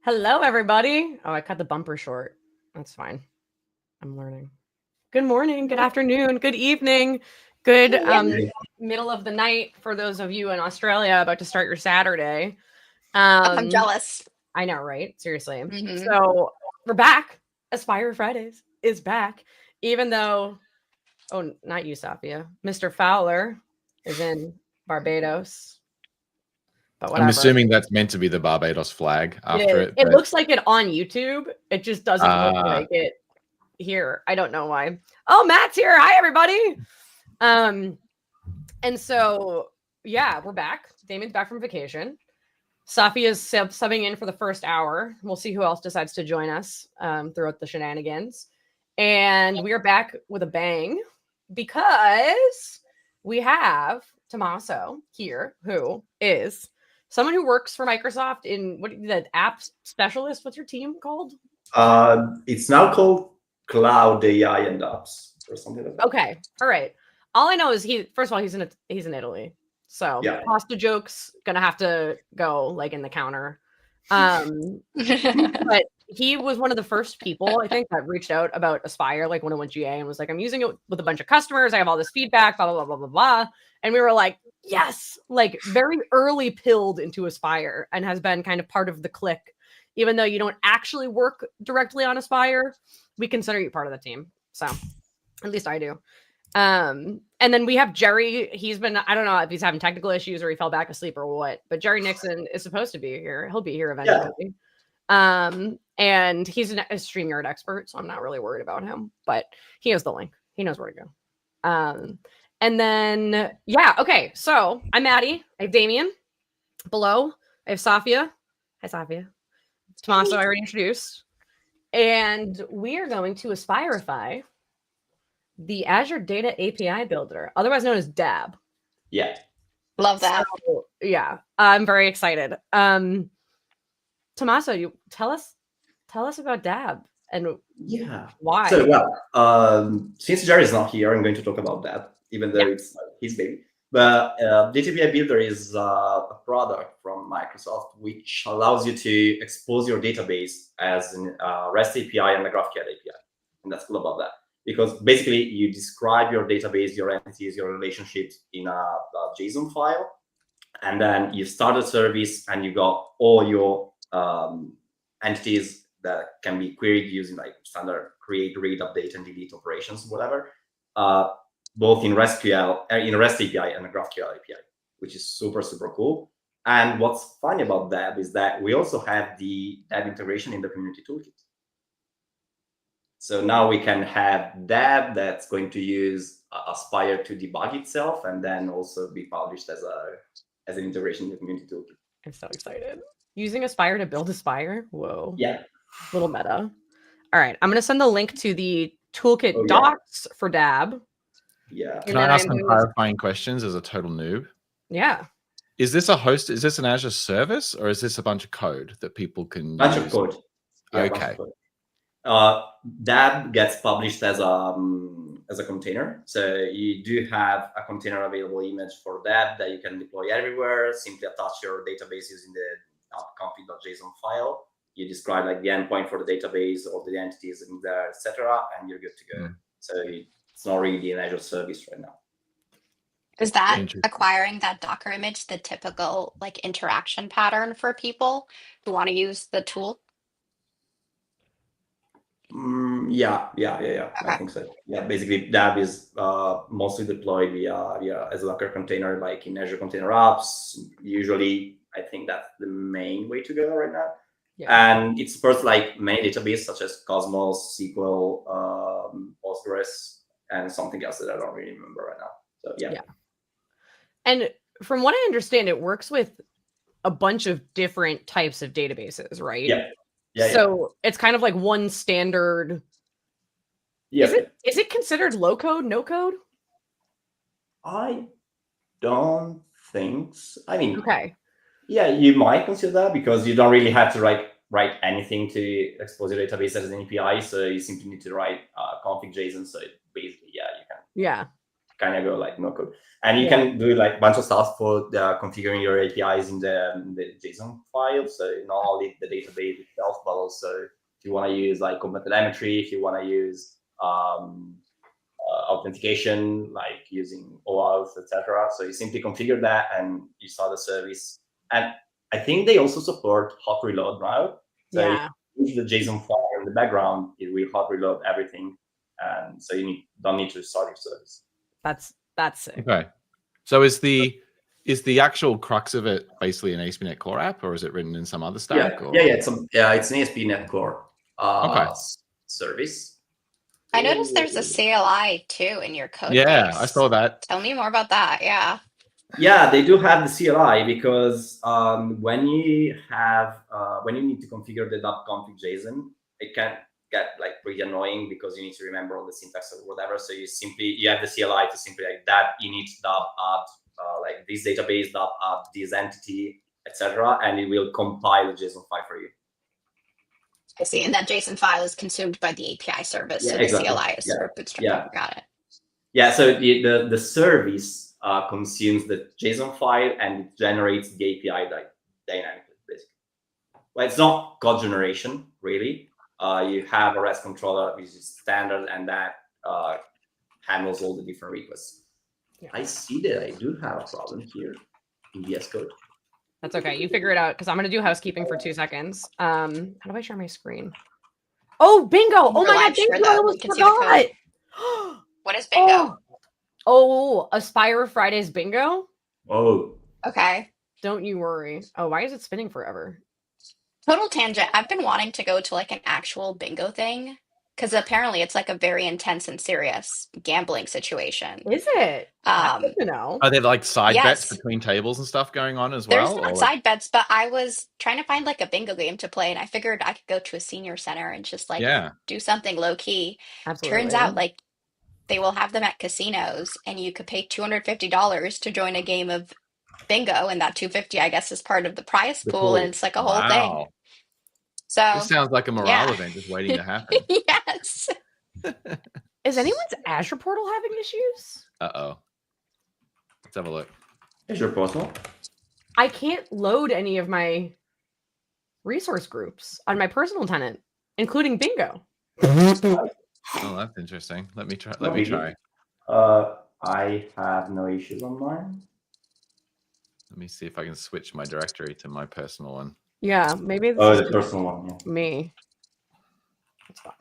Hello, everybody. Oh, I cut the bumper short. That's fine. I'm learning. Good morning, good afternoon, good evening, good middle of the night for those of you in Australia about to start your Saturday. I'm jealous. I know, right? Seriously. So we're back. AspiriFridays is back, even though, oh, not you, Sophia. Mr. Fowler is in Barbados. But whatever. I'm assuming that's meant to be the Barbados flag after it. It looks like it on YouTube. It just doesn't look like it here. I don't know why. Oh, Matt's here. Hi, everybody. And so, yeah, we're back. Damian's back from vacation. Safia's subbing in for the first hour. We'll see who else decides to join us throughout the shenanigans. And we are back with a bang because we have Tommaso here, who is someone who works for Microsoft in the app specialist. What's your team called? It's now called Cloud AI and Apps or something like that. Okay, all right. All I know is first of all, he's in Italy, so yeah. Pasta jokes gonna have to go like in the counter. But he was one of the first people I think that reached out about Aspire, like when it went GA, and was like, "I'm using it with a bunch of customers. I have all this feedback, blah blah blah blah blah." And we were like, "Yes!" Like very early pilled into Aspire, and has been kind of part of the clique, even though you don't actually work directly on Aspire. We consider you part of the team, so at least I do. And then we have Jerry. He's been, I don't know if he's having technical issues or he fell back asleep or what, but Jerry Nixon is supposed to be here. He'll be here eventually. Yeah. And he's a StreamYard expert, so I'm not really worried about him, but he has the link. He knows where to go. And then, yeah, okay. So I'm Maddie. I have Damian below. I have Sophia. Hi, Sophia. Tommaso, I already introduced. And we are going to Aspirify the Azure Data API Builder, otherwise known as DAB. Yeah. Love that. So, yeah, I'm very excited. Tommaso, you tell us about DAB and why. So, well, since Jerry is not here, I'm going to talk about that, even though it's his baby. But Data API Builder is a product from Microsoft which allows you to expose your database as a REST API and a GraphQL API. And that's cool about that. Because basically you describe your database, your entities, your relationships in a JSON file. And then you start a service and you got all your entities that can be queried using like standard create, read, update, and delete operations, whatever. Both in REST API and a GraphQL API, which is super, super cool. And what's funny about DAB is that we also have the DAB integration in the community toolkit. So now we can have DAB that's going to use Aspire to debug itself and then also be published as an integration in the community toolkit. I'm so excited. Using Aspire to build Aspire? Whoa. Yeah. Little meta. All right. I'm going to send the link to the toolkit docs for DAB. Yeah. Can I ask some clarifying questions as a total noob? Yeah. Is this a host? Is this an Azure service or is this a bunch of code that people can bunch use? Of code. Yeah, okay. DAB gets published as a container. So you do have a container available image for DAB that you can deploy everywhere. Simply attach your database using the config.json file. You describe like the endpoint for the database, all the entities in there, etc., and you're good to go. So it's not really an Azure service right now. Is that acquiring that Docker image the typical like interaction pattern for people who want to use the tool? Yeah. Okay. I think so. Yeah, basically DAB is mostly deployed via as a Docker container, like in Azure Container Apps. Usually, I think that's the main way to go right now. Yeah. And it supports like many databases such as Cosmos, SQL, Postgres, and something else that I don't really remember right now. So yeah. And from what I understand, it works with a bunch of different types of databases, right? Yeah. So it's kind of like one standard. Yeah. Is it considered low code, no code? I don't think so. I mean, okay. Yeah, you might consider that because you don't really have to write anything to expose your database as an API. So you simply need to write config JSON. So basically, you can kind of go like no code. And you can do like a bunch of stuff for configuring your APIs in the JSON file. So not only the database itself, but also if you want to use like command telemetry, if you want to use authentication, like using OAuth, etc. So you simply configure that and you start the service. And I think they also support hot reload now. So if the JSON file in the background, it will hot reload everything. And so you don't need to start your service. That's sick. Okay. So is the actual crux of it basically an ASP.NET Core app, or is it written in some other stack? It's an ASP.NET Core service. I noticed there's a CLI too in your code base. I saw that. Tell me more about that. Yeah, they do have the CLI because when you need to configure the .config JSON, it can get like pretty annoying because you need to remember all the syntax or whatever. So you have the CLI to simply like that init add like this database add this entity, etc., and it will compile the JSON file for you. I see, and that JSON file is consumed by the API service, so exactly. The CLI is sort of bootstrapped. Got it. Yeah, so the service consumes the JSON file and it generates the API dynamically, basically. Well, it's not code generation, really. You have a REST controller which is standard, and that handles all the different requests. Yeah. I see that I do have a problem here in VS Code. That's okay. You figure it out because I'm going to do housekeeping for 2 seconds. How do I share my screen? Oh, bingo. Oh my God, bingo. I almost forgot. What is bingo? Oh, AspiriFridays bingo? Oh. Okay. Don't you worry. Oh, why is it spinning forever? Total tangent. I've been wanting to go to like an actual bingo thing because apparently it's like a very intense and serious gambling situation. Is it? Good to know. Are there like side bets between tables and stuff going on as well? There's not side bets, but I was trying to find like a bingo game to play, and I figured I could go to a senior center and just like do something low key. Absolutely. Turns out like they will have them at casinos, and you could pay $250 to join a game of bingo, and that $250 I guess is part of the prize pool, and it's like a whole thing. So this sounds like a morale event just waiting to happen. Yes. Is anyone's Azure portal having issues? Uh-oh. Let's have a look. Azure portal? I can't load any of my resource groups on my personal tenant, including bingo. Oh, that's interesting. Let me try. Let me try. I have no issues on mine. Let me see if I can switch my directory to my personal one. Yeah, maybe this is the personal one. Yeah. Me. It's fine.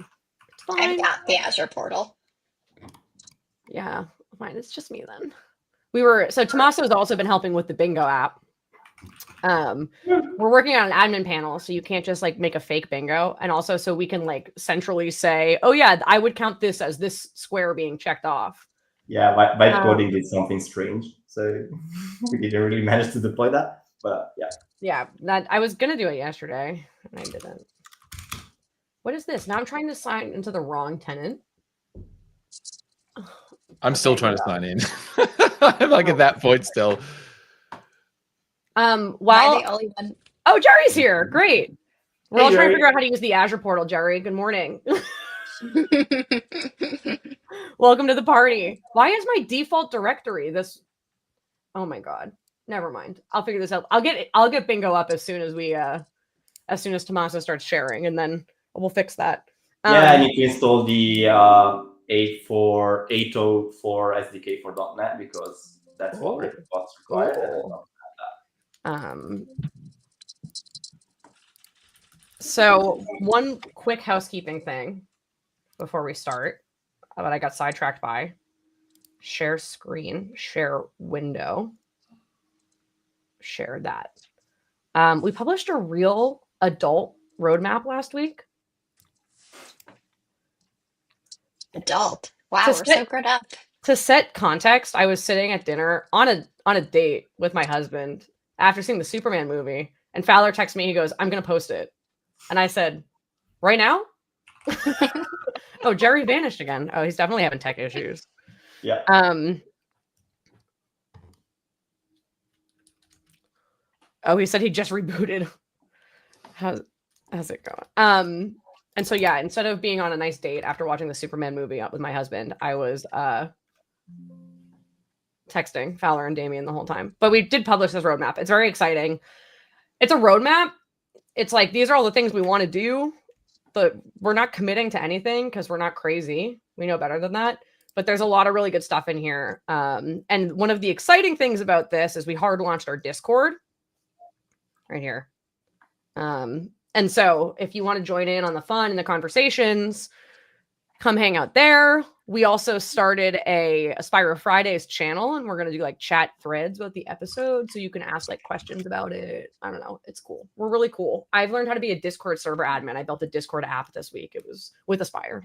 It's fine. I've got the Azure portal. Yeah, fine. It's just me then. So Tommaso has also been helping with the bingo app. We're working on an admin panel, so you can't just like make a fake bingo, and also so we can like centrally say, oh yeah, I would count this as this square being checked off. Yeah, byte coding did something strange, so we didn't really manage to deploy that, but yeah. Yeah, that I was gonna do it yesterday, and I didn't. What is this? Now I'm trying to sign into the wrong tenant. I'm still trying to sign in. I'm like at that point still. Oh, Jerry's here. Great. We're all trying to figure out how to use the Azure portal, Jerry. Good morning. Welcome to the party. Why is my default directory this? Oh my God. Never mind. I'll figure this out. I'll get bingo up as soon as Tommaso starts sharing, and then we'll fix that. Yeah, I need to install the 804 SDK for .NET because that's what's required. So one quick housekeeping thing before we start that I got sidetracked by. Share screen, share window, share that. We published a real adult roadmap last week. Adult. Wow, we're so grown up. To set context, I was sitting at dinner on a date with my husband after seeing the Superman movie, and Fowler texts me. He goes, "I'm going to post it," and I said, "Right now?" Oh, Jerry vanished again. Oh, he's definitely having tech issues. Yeah. Oh, he said he just rebooted. How's it going? And so yeah, instead of being on a nice date after watching the Superman movie with my husband, I was texting Fowler and Damian the whole time. But we did publish this roadmap. It's very exciting. It's a roadmap. It's like, these are all the things we want to do, but we're not committing to anything because we're not crazy. We know better than that. But there's a lot of really good stuff in here. And one of the exciting things about this is we hard launched our Discord right here. And so if you want to join in on the fun and the conversations, come hang out there. We also started a AspiriFridays channel, and we're going to do like chat threads about the episode. So you can ask like questions about it. I don't know. It's cool. We're really cool. I've learned how to be a Discord server admin. I built a Discord app this week. It was with Aspire,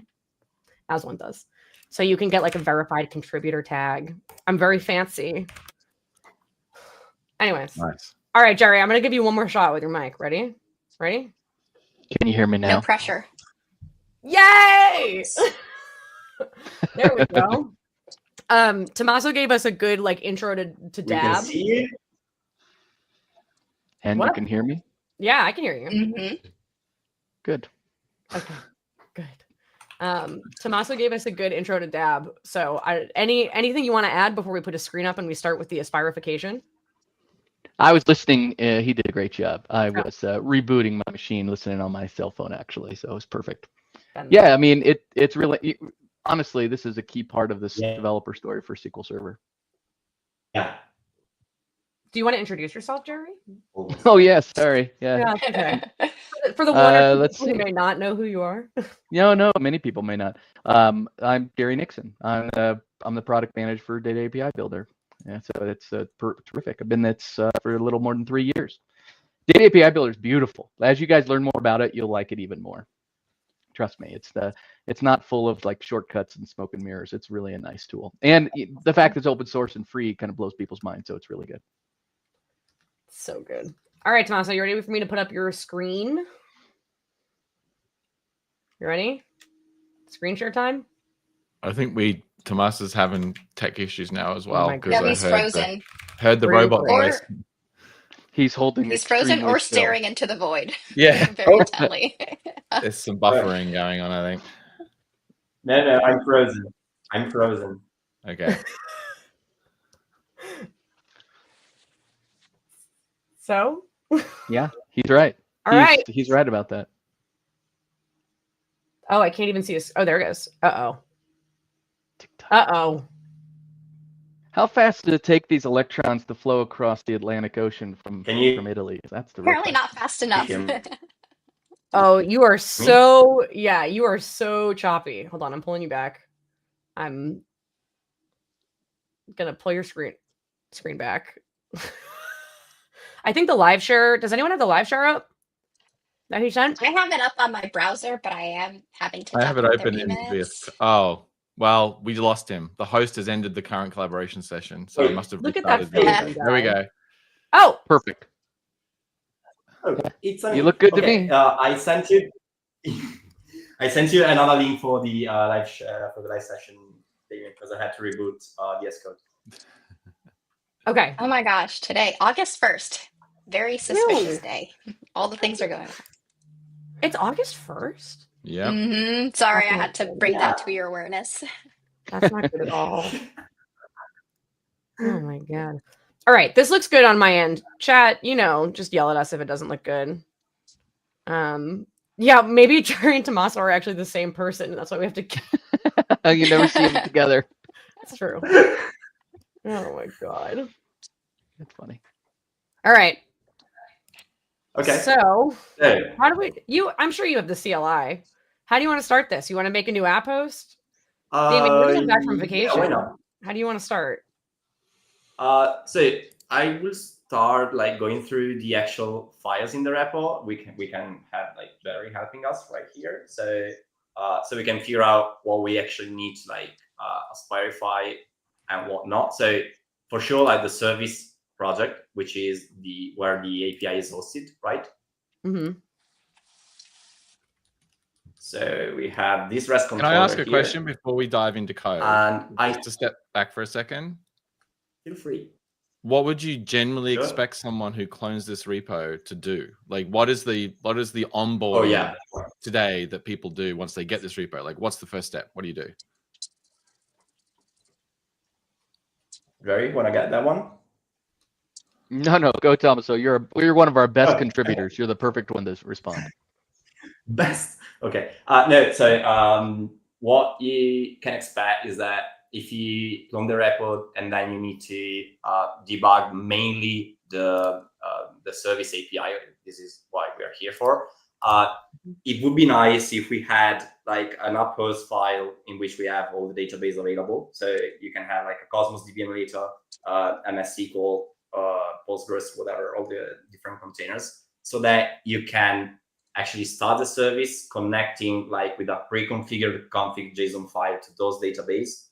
as one does. So you can get like a verified contributor tag. I'm very fancy. Anyways. Nice. All right, Jerry, I'm going to give you one more shot with your mic. Ready? Ready? Can you hear me now? No pressure. Yay! There we go. Tommaso gave us a good like intro to We can Dab. see you. And What? you can hear me? Yeah, I can hear you. Mm-hmm. Good. Okay, good. Tommaso gave us a good intro to Dab. So, anything you want to add before we put a screen up and we start with the aspirification? I was listening. He did a great job. I was rebooting my machine, listening on my cell phone, actually. So it was perfect. Yeah, I mean, it's really, honestly, this is a key part of this developer story for SQL Server. Yeah. Do you want to introduce yourself, Jerry? Oh, yes. Sorry. Yeah. Okay. For the one or two let's people who see. may not know who you are. No, many people may not. I'm Gary Nixon. I'm the product manager for Data API Builder. Yeah, so it's terrific. I've been for a little more than 3 years. Data API Builder is beautiful. As you guys learn more about it, you'll like it even more. Trust me, it's not full of like shortcuts and smoke and mirrors. It's really a nice tool, and the fact it's open source and free kind of blows people's minds. So it's really good. So good. All right, Tommaso, you ready for me to put up your screen? You ready? Screen share time? I think Tommaso's having tech issues now as well. my 'cause No, I he's heard frozen. Heard the Where are you robot going? voice. He's holding. He's frozen extremely or still. staring into the void. Yeah. Very intently. There's some buffering going on, I think. No, I'm frozen. I'm frozen. Okay. So? Yeah, he's right. All right. He's right about that. Oh, I can't even see this. Oh, there it goes. Uh-oh. Uh-oh. How fast did it take these electrons to flow across the Atlantic Ocean from Italy? That's the real Apparently not fast enough. Oh, you are so, yeah, you are so choppy. Hold on, I'm pulling you back. I'm gonna pull your screen back. I think the live share, does anyone have the live share up that he sent? I have it up on my browser, but I am having to I have it jump open 30 in minutes. VS. Oh, well, we lost him. The host has ended the current collaboration session, so he must have Look at that restarted. face. There we go. Oh, perfect. Oh, it's You look good to me. I sent you. I sent you another link for the live session because I had to reboot VS Code. okay. Oh my gosh, today, August 1st. Very suspicious day. All the things are going on. It's August 1st? Yeah. Mm-hmm. Sorry, I That's had to not bring good. that to your awareness. That's not good at all. Oh my God. All right, this looks good on my end. Chat, just yell at us if it doesn't look good. Yeah, maybe Jerry and Tommaso are actually the same person. And that's why we have to. You never see them together. That's true. Oh my God. That's funny. All right. Okay. So Hey. how do I'm sure you have the CLI. How do you want to start this? You want to make a new app host? Damien, you're getting back from vacation. Yeah, why not? How do you want to start? So I will start like going through the actual files in the repo. We can have like Jerry helping us right here. So we can figure out what we actually need to like Aspirify and whatnot. So for sure, like the service project, which is where the API is hosted, right? Mm-hmm. So we have this REST Can controller I ask a here. question before we dive into code? And Just to step back for a second. Feel free. What would you generally Sure. expect someone who clones this repo to do? Like, what is the onboarding Oh yeah. today that people do once they get this repo? Like, what's the first step? What do you do? Jerry, want to get that one? No, go Tommaso. You're one of our best contributors. You're the perfect one to respond. Best. Okay. No. So what you can expect is that if you clone the repo and then you need to debug mainly the service API, this is what we are here for. It would be nice if we had like an outpost file in which we have all the database available. So you can have like a Cosmos DB emulator, MS SQL, Postgres, whatever, all the different containers, so that you can actually start the service connecting like with a pre-configured config JSON file to those database.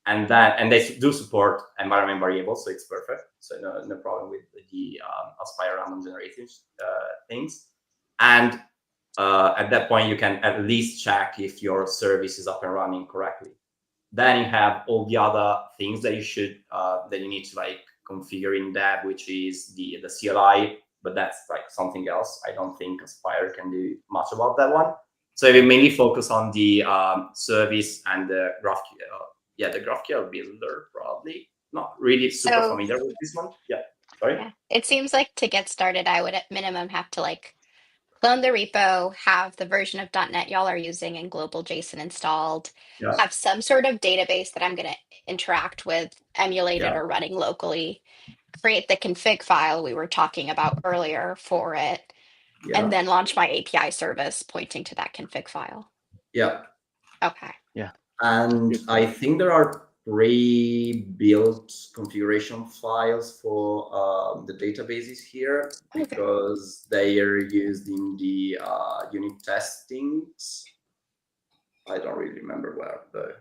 And they do support environment variables, so it's perfect. So no problem with the Aspire random generated things. And at that point, you can at least check if your service is up and running correctly. Then you have all the other things that you should that you need to like configure in Deb, which is the CLI, but that's like something else. I don't think Aspire can do much about that one. So we mainly focus on the service and the GraphQL. Yeah, the GraphQL builder, probably not really super familiar with this one. Yeah, sorry. Yeah. It seems like to get started, I would at minimum have to like clone the repo, have the version of .NET y'all are using and global JSON installed, have some sort of database that I'm going to interact with, emulated or running locally, create the config file we were talking about earlier for it, and then launch my API service pointing to that config file. Yeah. Okay. Yeah. And I think there are pre-built configuration files for the databases here because they are used in the unit testings. I don't really remember where though.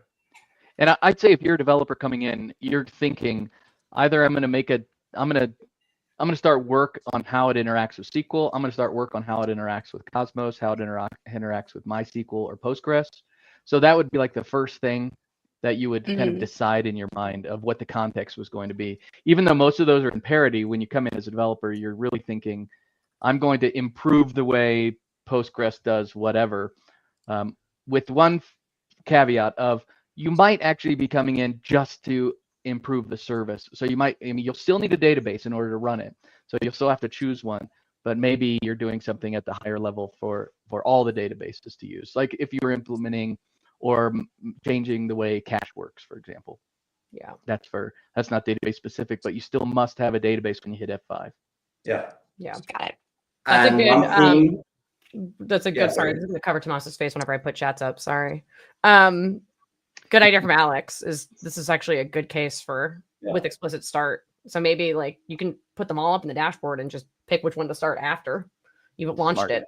And I'd say if you're a developer coming in, you're thinking either I'm going to start work on how it interacts with SQL. I'm going to start work on how it interacts with Cosmos, how it interacts with MySQL or Postgres. So that would be like the first thing that you would kind of decide in your mind of what the context was going to be. Even though most of those are in parity, when you come in as a developer, you're really thinking, I'm going to improve the way Postgres does whatever, with one caveat of you might actually be coming in just to improve the service. So you'll still need a database in order to run it. So you'll still have to choose one, but maybe you're doing something at the higher level for all the databases to use. Like if you were implementing or changing the way cache works, for example. Yeah. That's not database specific, but you still must have a database when you hit F5. Yeah. Yeah. Got it. That's and a good, one thing, that's a good, Yeah, sorry, sorry. this is gonna cover Tommaso's face whenever I put chats up. Sorry. Good idea from Alex this is actually a good case for with explicit start. So maybe like you can put them all up in the dashboard and just pick which one to start after you've launched Smart. it.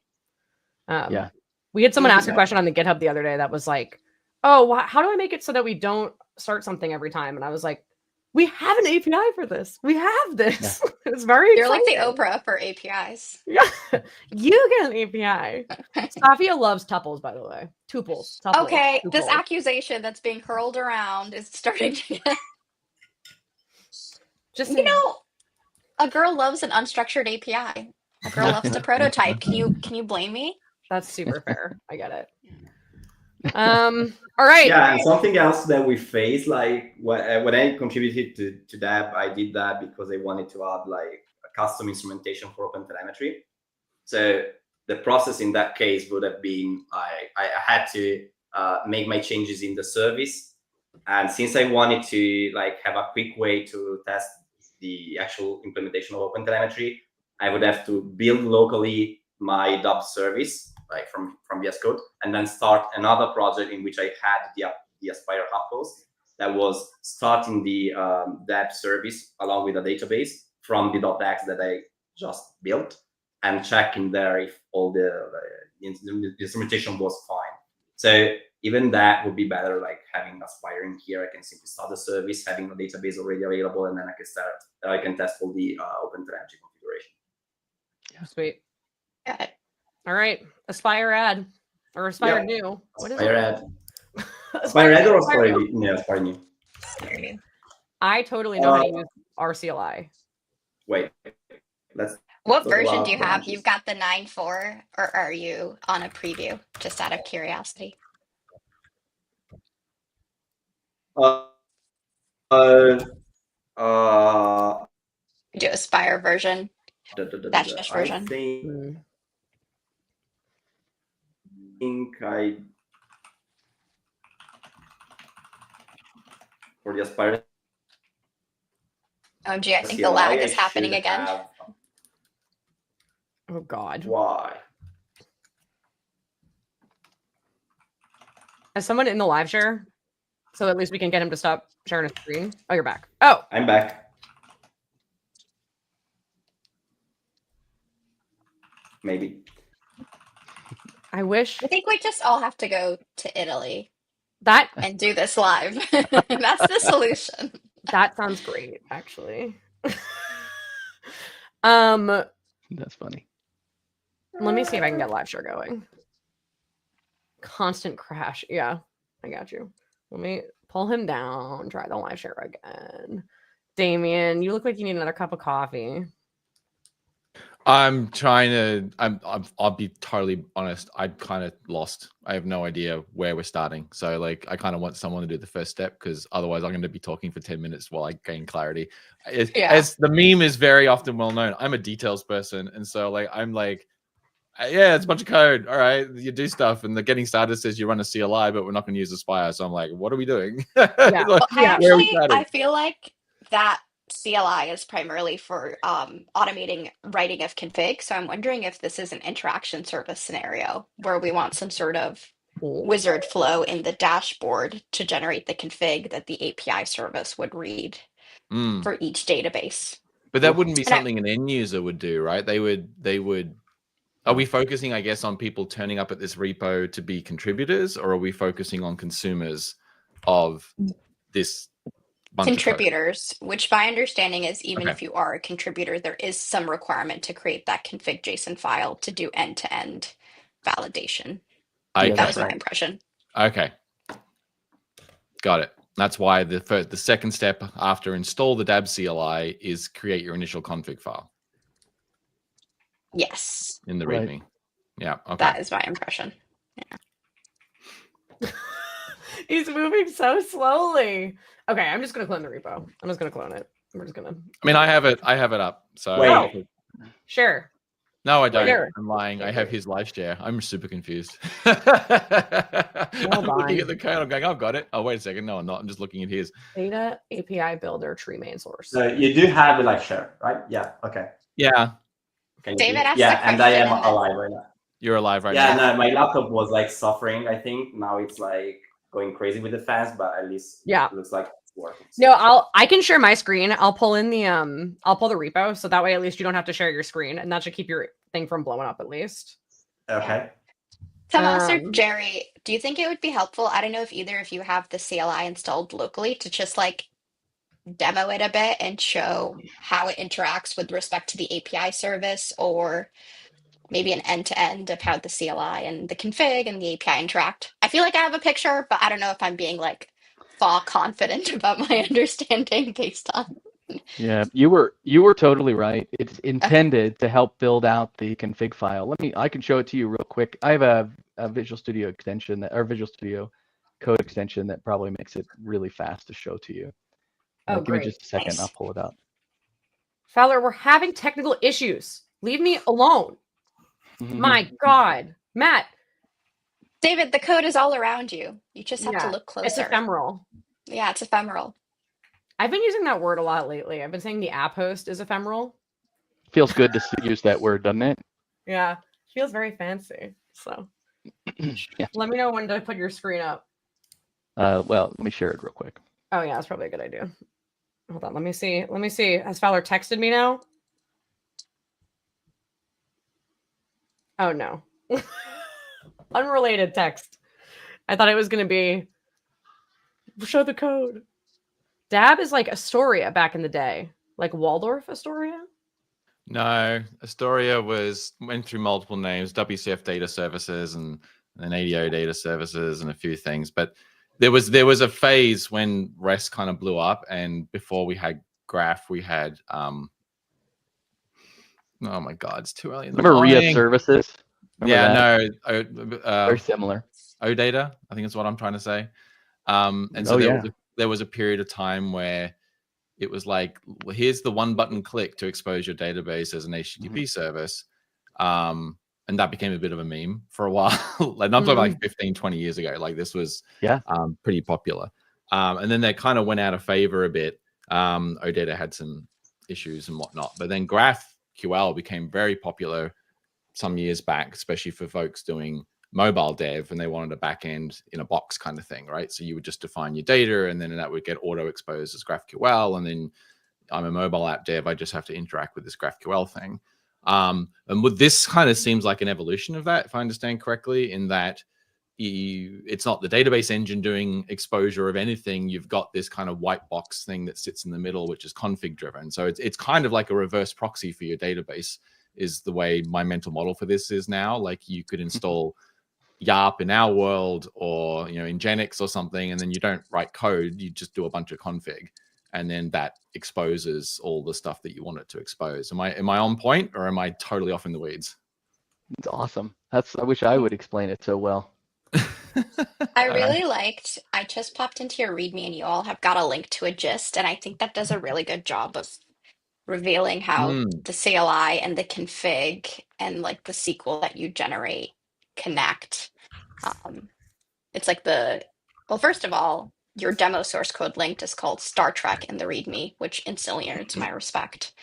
Yeah. We had someone ask a question on the GitHub the other day that was like, oh, how do I make it so that we don't start something every time? And I was like, we have an API for this. We have this. Yeah. It's very You're exciting. like the Oprah for APIs. Yeah. You get an API. Sophia loves tuples, by the way. Tuples. Okay, this accusation that's being hurled around is starting to get... Just you know, a girl loves an unstructured API. A girl loves to prototype. Can you blame me? That's super fair. I get it. All right. Yeah, and something else that we face, like when I contributed to that, I did that because I wanted to add like a custom instrumentation for OpenTelemetry. So the process in that case would have been I had to make my changes in the service, and since I wanted to like have a quick way to test the actual implementation of OpenTelemetry, I would have to build locally my dub service, like from VS Code, and then start another project in which I had the Aspire hub host that was starting the deb service along with a database from the .x that I just built, and checking there if all the instrumentation was fine. So even that would be better, like having Aspire in here. I can simply start the service, having the database already available, and then I can test all the OpenTelemetry configuration. Yeah, sweet. Got it. All right, Aspire add or Aspire new. What is Aspire it? add. Aspire add or Aspire new? No, Aspire new. I totally know how to use RCLI. Wait, let's. What version do you have? You've got the 9.4, or are you on a preview? Just out of curiosity. Do Aspire version, dash I version. think for the Aspire. OMG, I think the lag is happening again. Oh God. Why? Is someone in the live share? So at least we can get him to stop sharing his screen. Oh, you're back. Oh, I'm back. Maybe. I wish I think we just all have to go to Italy that and do this live. That's the solution. that sounds great, actually. That's funny. Let me see if I can get live share going. Constant crash. Yeah, I got you. Let me pull him down. Try the live share again. Damian, you look like you need another cup of coffee. I'm trying to. I'll be totally honest. I'm kind of lost. I have no idea where we're starting. So like, I kind of want someone to do the first step because otherwise, I'm going to be talking for 10 minutes while I gain clarity. As the meme is very often well known, I'm a details person, and so like, I'm like, yeah, it's a bunch of code. All right, you do stuff, and the getting started says you run a CLI, but we're not going to use Aspire. So I'm like, what are we doing? Yeah. I feel like that CLI is primarily for automating writing of config. So I'm wondering if this is an interaction service scenario where we want some sort of wizard flow in the dashboard to generate the config that the API service would read for each database. But that wouldn't be something an end user would do, right? They would. Are we focusing, I guess, on people turning up at this repo to be contributors, or are we focusing on consumers of this bunch contributors, which my understanding is even if you are a contributor, there is some requirement to create that config JSON file to do end-to-end validation. That was my impression. Okay. Got it. That's why the second step after install the DAB CLI is create your initial config file. Yes. In the README. Yeah. Okay. That is my impression. Yeah. He's moving so slowly. Okay, I'm just gonna clone the repo. I'm just gonna clone it. We're just gonna. I mean, I have it up. So wait. Sure. No, I don't. Sure. I'm lying. I have his live share. I'm super confused. Well I'm looking at the code. I'm going, I've got it. Oh, wait a second. No, I'm not. I'm just looking at his. Data API builder tree main source. So you do have the live share, right? Yeah. Okay. Yeah. David asked yeah, and I am alive right now. You're alive right now. now. Yeah, no, my laptop was like suffering. I think now it's like going crazy with the fans, but at least it looks like it's working. So. No, I can share my screen. I'll pull in the I'll pull the repo, so that way at least you don't have to share your screen, and that should keep your thing from blowing up at least. Okay. Tommaso, Jerry, do you think it would be helpful? I don't know if either of you have the CLI installed locally to just like demo it a bit and show how it interacts with respect to the API service, or maybe an end-to-end of how the CLI and the config and the API interact. I feel like I have a picture, but I don't know if I'm being like far confident about my understanding based on. Yeah, you were totally right. It's intended to help build out the config file. I can show it to you real quick. I have a Visual Studio extension or Visual Studio Code extension that probably makes it really fast to show to you. Give me just a second. Nice. I'll pull it up. Fowler, we're having technical issues. Leave me alone. My God. Matt. David, the code is all around you. You just have to look closer. It's ephemeral. Yeah, it's ephemeral. I've been using that word a lot lately. I've been saying the app host is ephemeral. Feels good to use that word, doesn't it? Yeah. Feels very fancy. So let me know when to put your screen up. Well, let me share it real quick. Oh, yeah, that's probably a good idea. Hold on. Let me see. Has Fowler texted me now? Oh, no. Unrelated text. I thought it was going to be show the code. Dab is like Astoria back in the day. Like Waldorf Astoria? No. Astoria went through multiple names, WCF Data Services and ADO Data Services and a few things. But there was a phase when REST kind of blew up, and before we had Graph, we had oh my God, it's too early in the morning. Remember REA services? Remember no, very similar. OData, I think is what I'm trying to say. And so there was a period of time where it was like, well, here's the one button click to expose your database as an HTTP Mm-hmm. service. And that became a bit of a meme for a while. Like, I'm talking like 15, 20 years ago. Like, this was pretty popular. And then they kind of went out of favor a bit. OData had some issues and whatnot. But then GraphQL became very popular some years back, especially for folks doing mobile dev, and they wanted a back end in a box kind of thing, right? So you would just define your data, and then that would get auto exposed as GraphQL. And then I'm a mobile app dev, I just have to interact with this GraphQL thing. And with this kind of seems like an evolution of that, if I understand correctly, in that it's not the database engine doing exposure of anything. You've got this kind of white box thing that sits in the middle, which is config driven. So it's kind of like a reverse proxy for your database, is the way my mental model for this is now. Like, you could install YARP in our world, or Nginx or something, and then you don't write code, you just do a bunch of config, and then that exposes all the stuff that you want it to expose. Am I on point, or am I totally off in the weeds? It's awesome. I wish I would explain it so well. I really liked, I just popped into your README and you all have got a link to a gist, and I think that does a really good job of revealing how the CLI and the config and like the SQL that you generate connect. It's like well, first of all, your demo source code linked is called Star Trek in the README, which instantly earns my respect.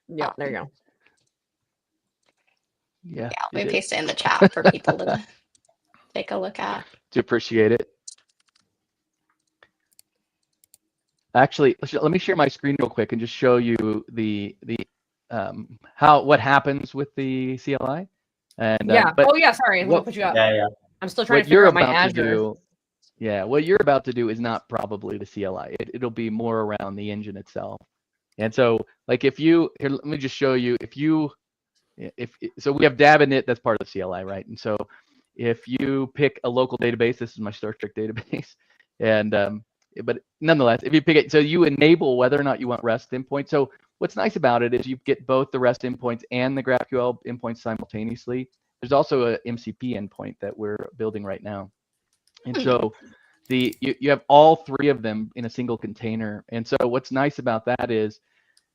Yeah, there you go. Yeah, let me paste it in the chat for people to take a look at. To appreciate it. Actually, let me share my screen real quick and just show you what happens with the CLI. And sorry, I'm gonna put you up. Yeah. I'm still trying to figure out my Azure. What you're about to do is not probably the CLI. It'll be more around the engine itself. And so, like, let me just show you. So we have dab init, that's part of the CLI, right? And so if you pick a local database, this is my Star Trek database, and but nonetheless, if you pick it, so you enable whether or not you want REST endpoints. So what's nice about it is you get both the REST endpoints and the GraphQL endpoints simultaneously. There's also a MCP endpoint that we're building right now, and so you have all three of them in a single container. And so what's nice about that is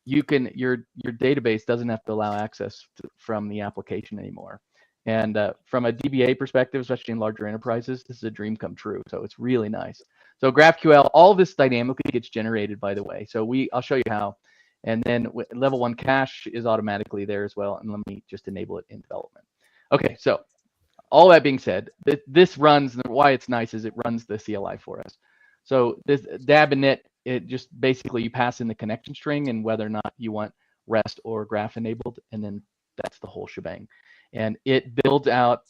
your database doesn't have to allow access from the application anymore. And from a DBA perspective, especially in larger enterprises, this is a dream come true. So it's really nice. So GraphQL, all this dynamically gets generated, by the way. So I'll show you how. And then level 1 cache is automatically there as well. And let me just enable it in development. Okay, so all that being said, this runs, why it's nice is it runs the CLI for us. So this dab init, it just basically you pass in the connection string and whether or not you want REST or graph enabled, and then that's the whole shebang. And it builds out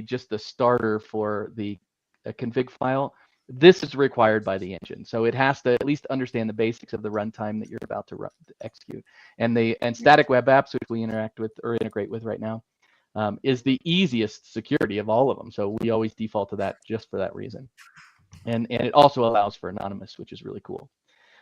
just the starter for the config file. This is required by the engine, so it has to at least understand the basics of the runtime that you're about to execute. And static web apps, which we interact with or integrate with right now, is the easiest security of all of them. So we always default to that just for that reason. And it also allows for anonymous, which is really cool.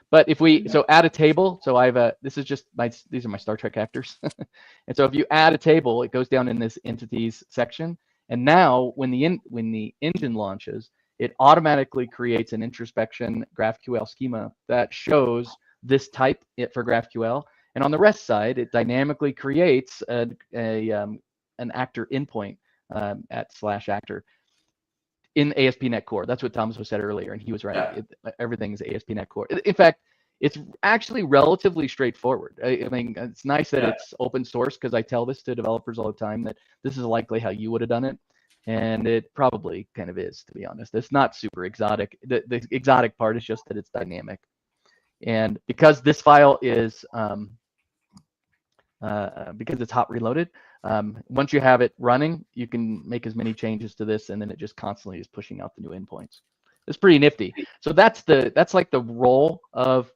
But if we add a table, so these are my Star Trek actors. And so if you add a table, it goes down in this entities section. And now when the engine launches, it automatically creates an introspection GraphQL schema that shows this type for GraphQL. And on the REST side, it dynamically creates an actor endpoint at /actor. In ASP.NET Core. That's what Tommaso said earlier, and he was right. Everything is ASP.NET Core. In fact, it's actually relatively straightforward. I mean, it's nice that it's open source, because I tell this to developers all the time that this is likely how you would have done it, and it probably kind of is, to be honest. It's not super exotic. The exotic part is just that it's dynamic. And because this file is, because it's hot reloaded, once you have it running, you can make as many changes to this, and then it just constantly is pushing out the new endpoints. It's pretty nifty. So that's like the role of.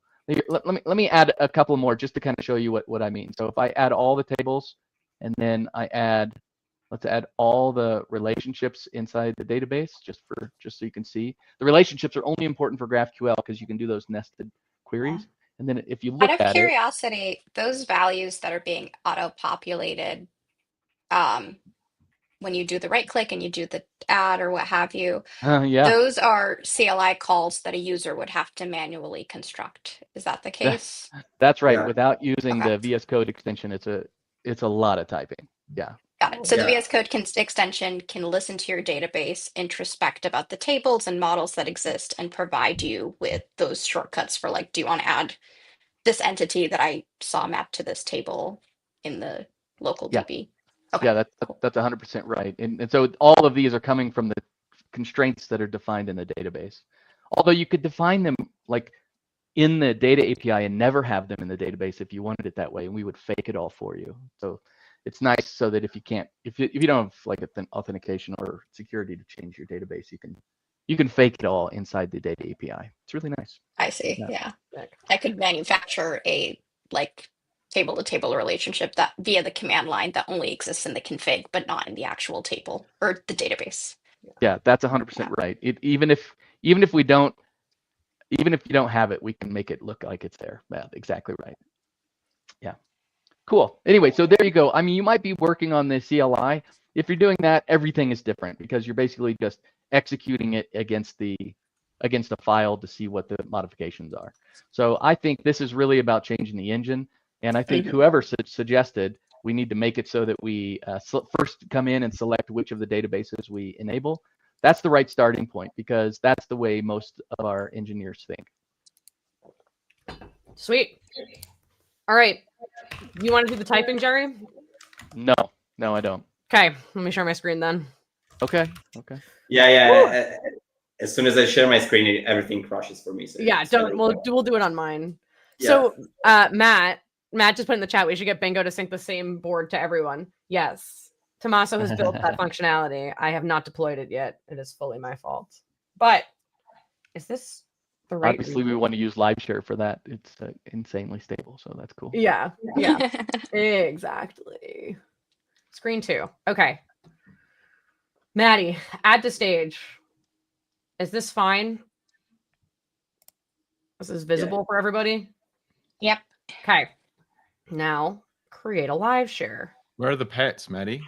Let me add a couple more just to kind of show you what I mean. So if I add all the tables, and then let's add all the relationships inside the database, just so you can see. The relationships are only important for GraphQL because you can do those nested queries. And then if you look Out at of curiosity, those values that are being auto-populated, when you do the right click and you do the add or what have you, Yeah, those are CLI calls that a user would have to manually construct. Is that the case? that's right. Yeah. Without using Okay. the VS Code extension, it's a lot of typing. Yeah. Got it. So the Yeah. VS Code extension can listen to your database, introspect about the tables and models that exist, and provide you with those shortcuts for like, do you want to add this entity that I saw mapped to this table in the local Yeah. DB? Okay. Yeah, that's 100% right. And so all of these are coming from the constraints that are defined in the database. Although you could define them like in the data API and never have them in the database if you wanted it that way, and we would fake it all for you. So it's nice so that if you don't have like an authentication or security to change your database, you can fake it all inside the data API. It's really nice. I see. Yeah. Yeah. I could manufacture a like table to table relationship that via the command line that only exists in the config, but not in the actual table or the database. Yeah, that's 100% right. Even if you don't have it, we can make it look like it's there. Yeah, exactly right. Yeah. Cool. Anyway, so there you go. I mean, you might be working on the CLI. If you're doing that, everything is different because you're basically just executing it against a file to see what the modifications are. So I think this is really about changing the engine. And I think whoever suggested we need to make it so that we first come in and select which of the databases we enable. That's the right starting point because that's the way most of our engineers think. Sweet. All right. You want to do the typing, Jerry? No, I don't. Okay. Let me share my screen then. Okay. Yeah. As soon as I share my screen, everything crashes for me. So Yeah, we'll do it on mine. Yeah. So Matt just put in the chat, we should get Bingo to sync the same board to everyone. Yes. Tommaso has built that functionality. I have not deployed it yet. It is fully my fault. But is this the right Obviously, we want to use LiveShare for that. It's insanely stable, so that's cool. Yeah, exactly. Screen 2. Okay. Maddy, add to stage. Is this fine? This is visible for everybody? Yep. Okay. Now, create a live share. Where are the pets, Maddy?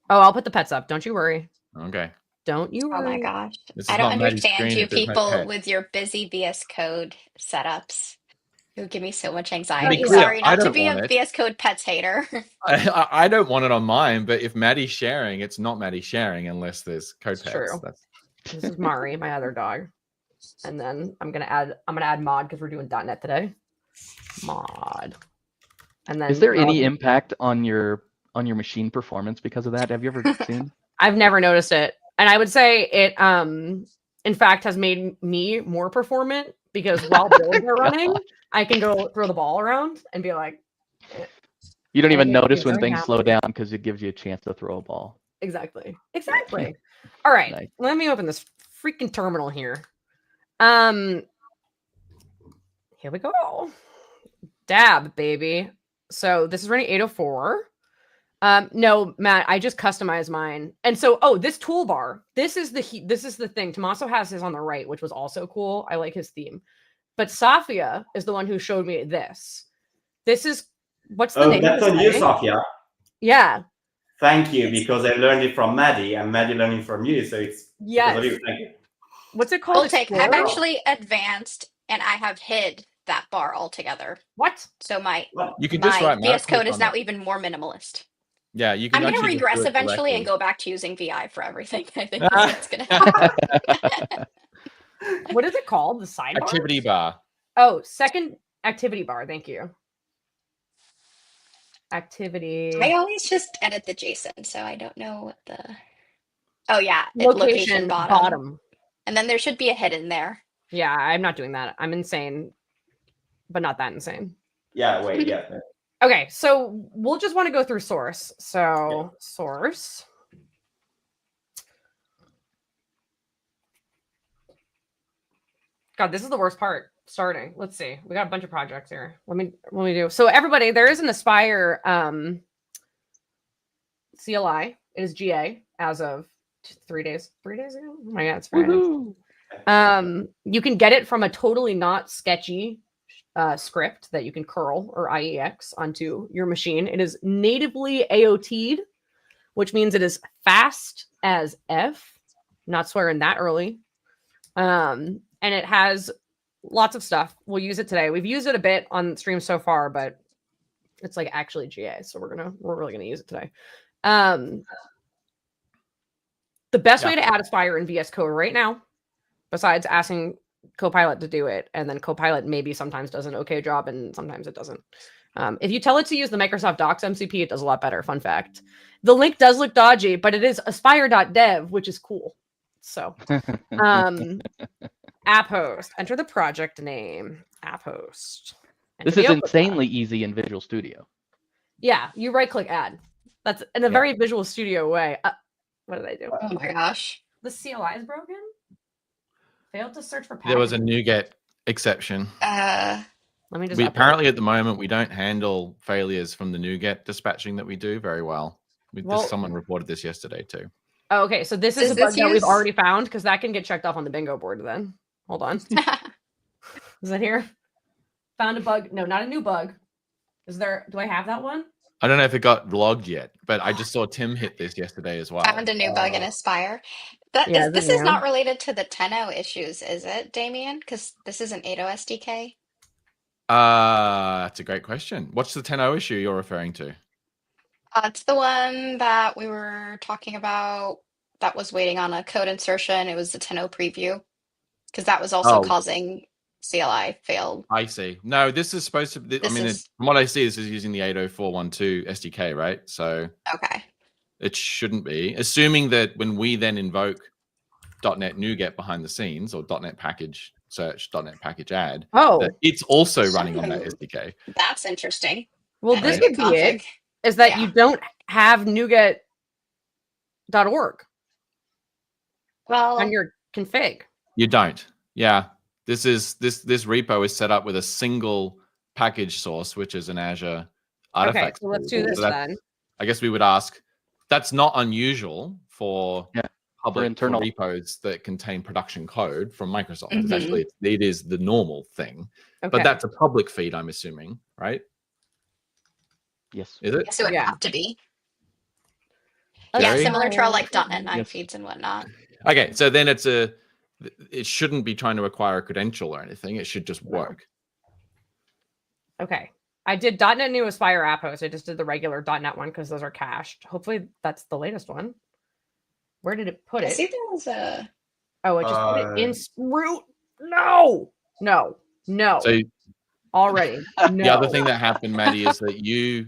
Oh, I'll put the pets up. Don't you worry. Okay. Don't you worry. Oh my gosh. This is I don't not Maddy's understand screen you if there's no people pet. with your busy VS Code setups. It would give me so much To anxiety. be clear, Sorry I not to don't be a want it. VS Code pets hater. I don't want it on mine, but if Maddy's sharing, it's not Maddy sharing unless there's code pets. True. This is Mari, my other dog. And then I'm gonna add mod because we're doing .NET today. Mod. And then is there any impact on your machine performance because of that? Have you ever seen? I've never noticed it. And I would say it in fact has made me more performant because while builds are running, I can go throw the ball around and be like, you don't even and notice be when very things happy. slow down because it gives you a chance to throw a ball. Exactly. All right. Nice. Let me open this freaking terminal here. Here we go. Dab, baby. So this is running 804. No, Matt, I just customized mine. And so, this toolbar, this is the thing. Tommaso has his on the right, which was also cool. I like his theme. But Safia is the one who showed me this. This is what's the name? That's of on you, Safia. Yeah. Thank you, because I learned it from Maddy, and Maddy learning from you, so it's because of you. Thank you. What's it called? I've actually advanced and I have hid that bar altogether. What? So You can just write VS Code is on now it. even more minimalist. Yeah, you can. I'm going to actually just regress do it eventually and directly. go back to using VI for everything. I think that's what's going to happen. What is it called? The sidebar? Activity bar. Oh, second activity bar. Thank you. Activity. I always just edit the JSON, so I don't know what the... Oh, yeah. Location bottom. And then there should be a hidden there. Yeah, I'm not doing that. I'm insane, but not that insane. Yeah, wait, yeah. Okay, so we'll just want to go through source. So source. God, this is the worst part. Starting. Let's see. We got a bunch of projects here. Let me do. So everybody, there is an Aspire CLI. It is GA as of 3 days. 3 days ago. Oh my God, it's Friday. You can get it from a totally not sketchy script that you can curl or IEX onto your machine. It is natively AOT'd, which means it is fast as F. Not swearing that early. And it has lots of stuff. We'll use it today. We've used it a bit on stream so far, but it's like actually GA, so we're really gonna use it today. The best way to add Aspire in VS Code right now, besides asking Copilot to do it, and then Copilot maybe sometimes does an okay job and sometimes it doesn't. If you tell it to use the Microsoft Docs MCP, it does a lot better. Fun fact. The link does look dodgy, but it is aspire.dev, which is cool. So, app host. Enter the project name. App host. This is insanely easy in Visual Studio. Yeah, you right-click add. That's in a very Visual Studio way. What did I do? Oh my gosh. The CLI is broken? Failed to search for packages. There was a NuGet exception. Let me just apparently at the moment we don't handle failures from the NuGet dispatching that we do very well. Someone reported this yesterday too. Oh, okay, so this is a bug that we've already found because that can get checked off on the bingo board then. Hold on. Is that here? Found a bug. No, not a new bug. Is there? Do I have that one? I don't know if it got logged yet, but I just saw Tim hit this yesterday as well. Found a new bug in Aspire. This is not related to the 10.0 issues, is it, Damian? Because this is an 8.0 SDK. That's a great question. What's the 10.0 issue you're referring to? It's the one that we were talking about that was waiting on a code insertion. It was the 10.0 preview because that was also causing CLI failed. I see. No, this is supposed to be, from what I see, this is using the 80412 SDK, right? So okay. It shouldn't be. Assuming that when we then invoke .NET NuGet behind the scenes or .NET package search, .NET package add, that it's also running on that SDK. That's interesting. Well, this could be it. Is that you don't have NuGet.org on your config? You don't. Yeah. This repo is set up with a single package source, which is an Azure artifact. Okay, so let's do this then. I guess we would ask, that's not unusual for public internal repos that contain production code from Microsoft. It's actually, it is the normal thing. But that's a public feed, I'm assuming, right? Yes. Is it? Yes, it would have to be. Jerry? Yeah, similar to our like .NET 9 feeds and whatnot. Okay, so then it shouldn't be trying to acquire a credential or anything. It should just work. Okay. I did .NET New Aspire app host. I just did the regular .NET one because those are cached. Hopefully that's the latest one. Where did it put it? I see there was a... Oh, it just put it in root. No. So already. No. The other thing that happened, Maddy, is that you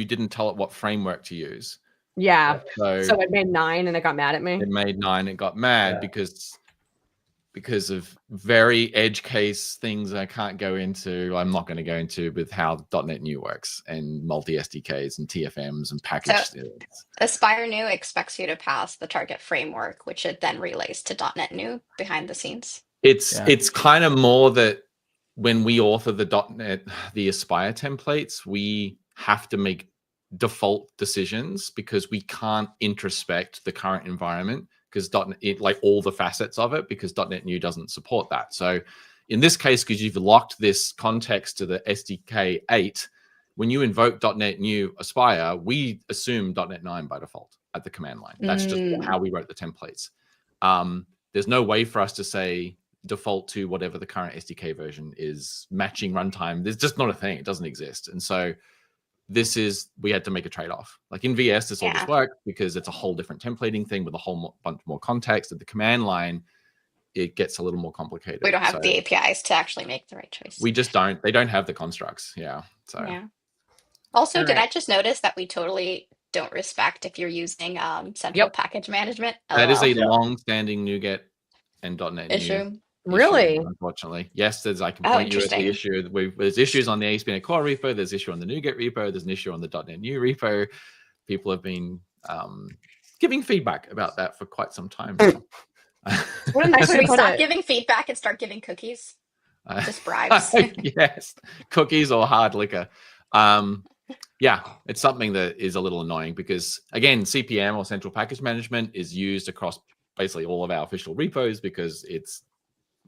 didn't tell it what framework to use. Yeah. So it made 9 and it got mad at me. It made 9 and got mad because of very edge case things I can't go into. I'm not going to go into with how .NET New works and multi SDKs and TFMs and package. So Aspire New expects you to pass the target framework, which it then relays to .NET New behind the scenes. It's kind of more that when we author the Aspire templates, we have to make default decisions because we can't introspect the current environment because .NET, like all the facets of it, because .NET New doesn't support that. So in this case, because you've locked this context to the SDK 8, when you invoke .NET New Aspire, we assume .NET 9 by default at the command line. That's just how we wrote the templates. There's no way for us to say default to whatever the current SDK version is, matching runtime. There's just not a thing. It doesn't exist. And so we had to make a trade-off. Like in VS, this all just works because it's a whole different templating thing with a whole bunch more context. At the command line, it gets a little more complicated. We don't have the APIs to actually make the right choice. We just don't. They don't have the constructs. Yeah. So. Yeah. Also, did I just notice that we totally don't respect if you're using central package management? That is a long-standing NuGet and .NET issue. Really? Unfortunately. Yes, I can point you at the issue. There's issues on the ASP.NET Core repo. There's issue on the NuGet repo. There's an issue on the .NET New repo. People have been giving feedback about that for quite some time now. What a nice way to put stop it. giving feedback and start giving cookies? Just bribes. Yes, cookies or hard liquor. It's something that is a little annoying because, again, CPM or Central Package Management is used across basically all of our official repos because it's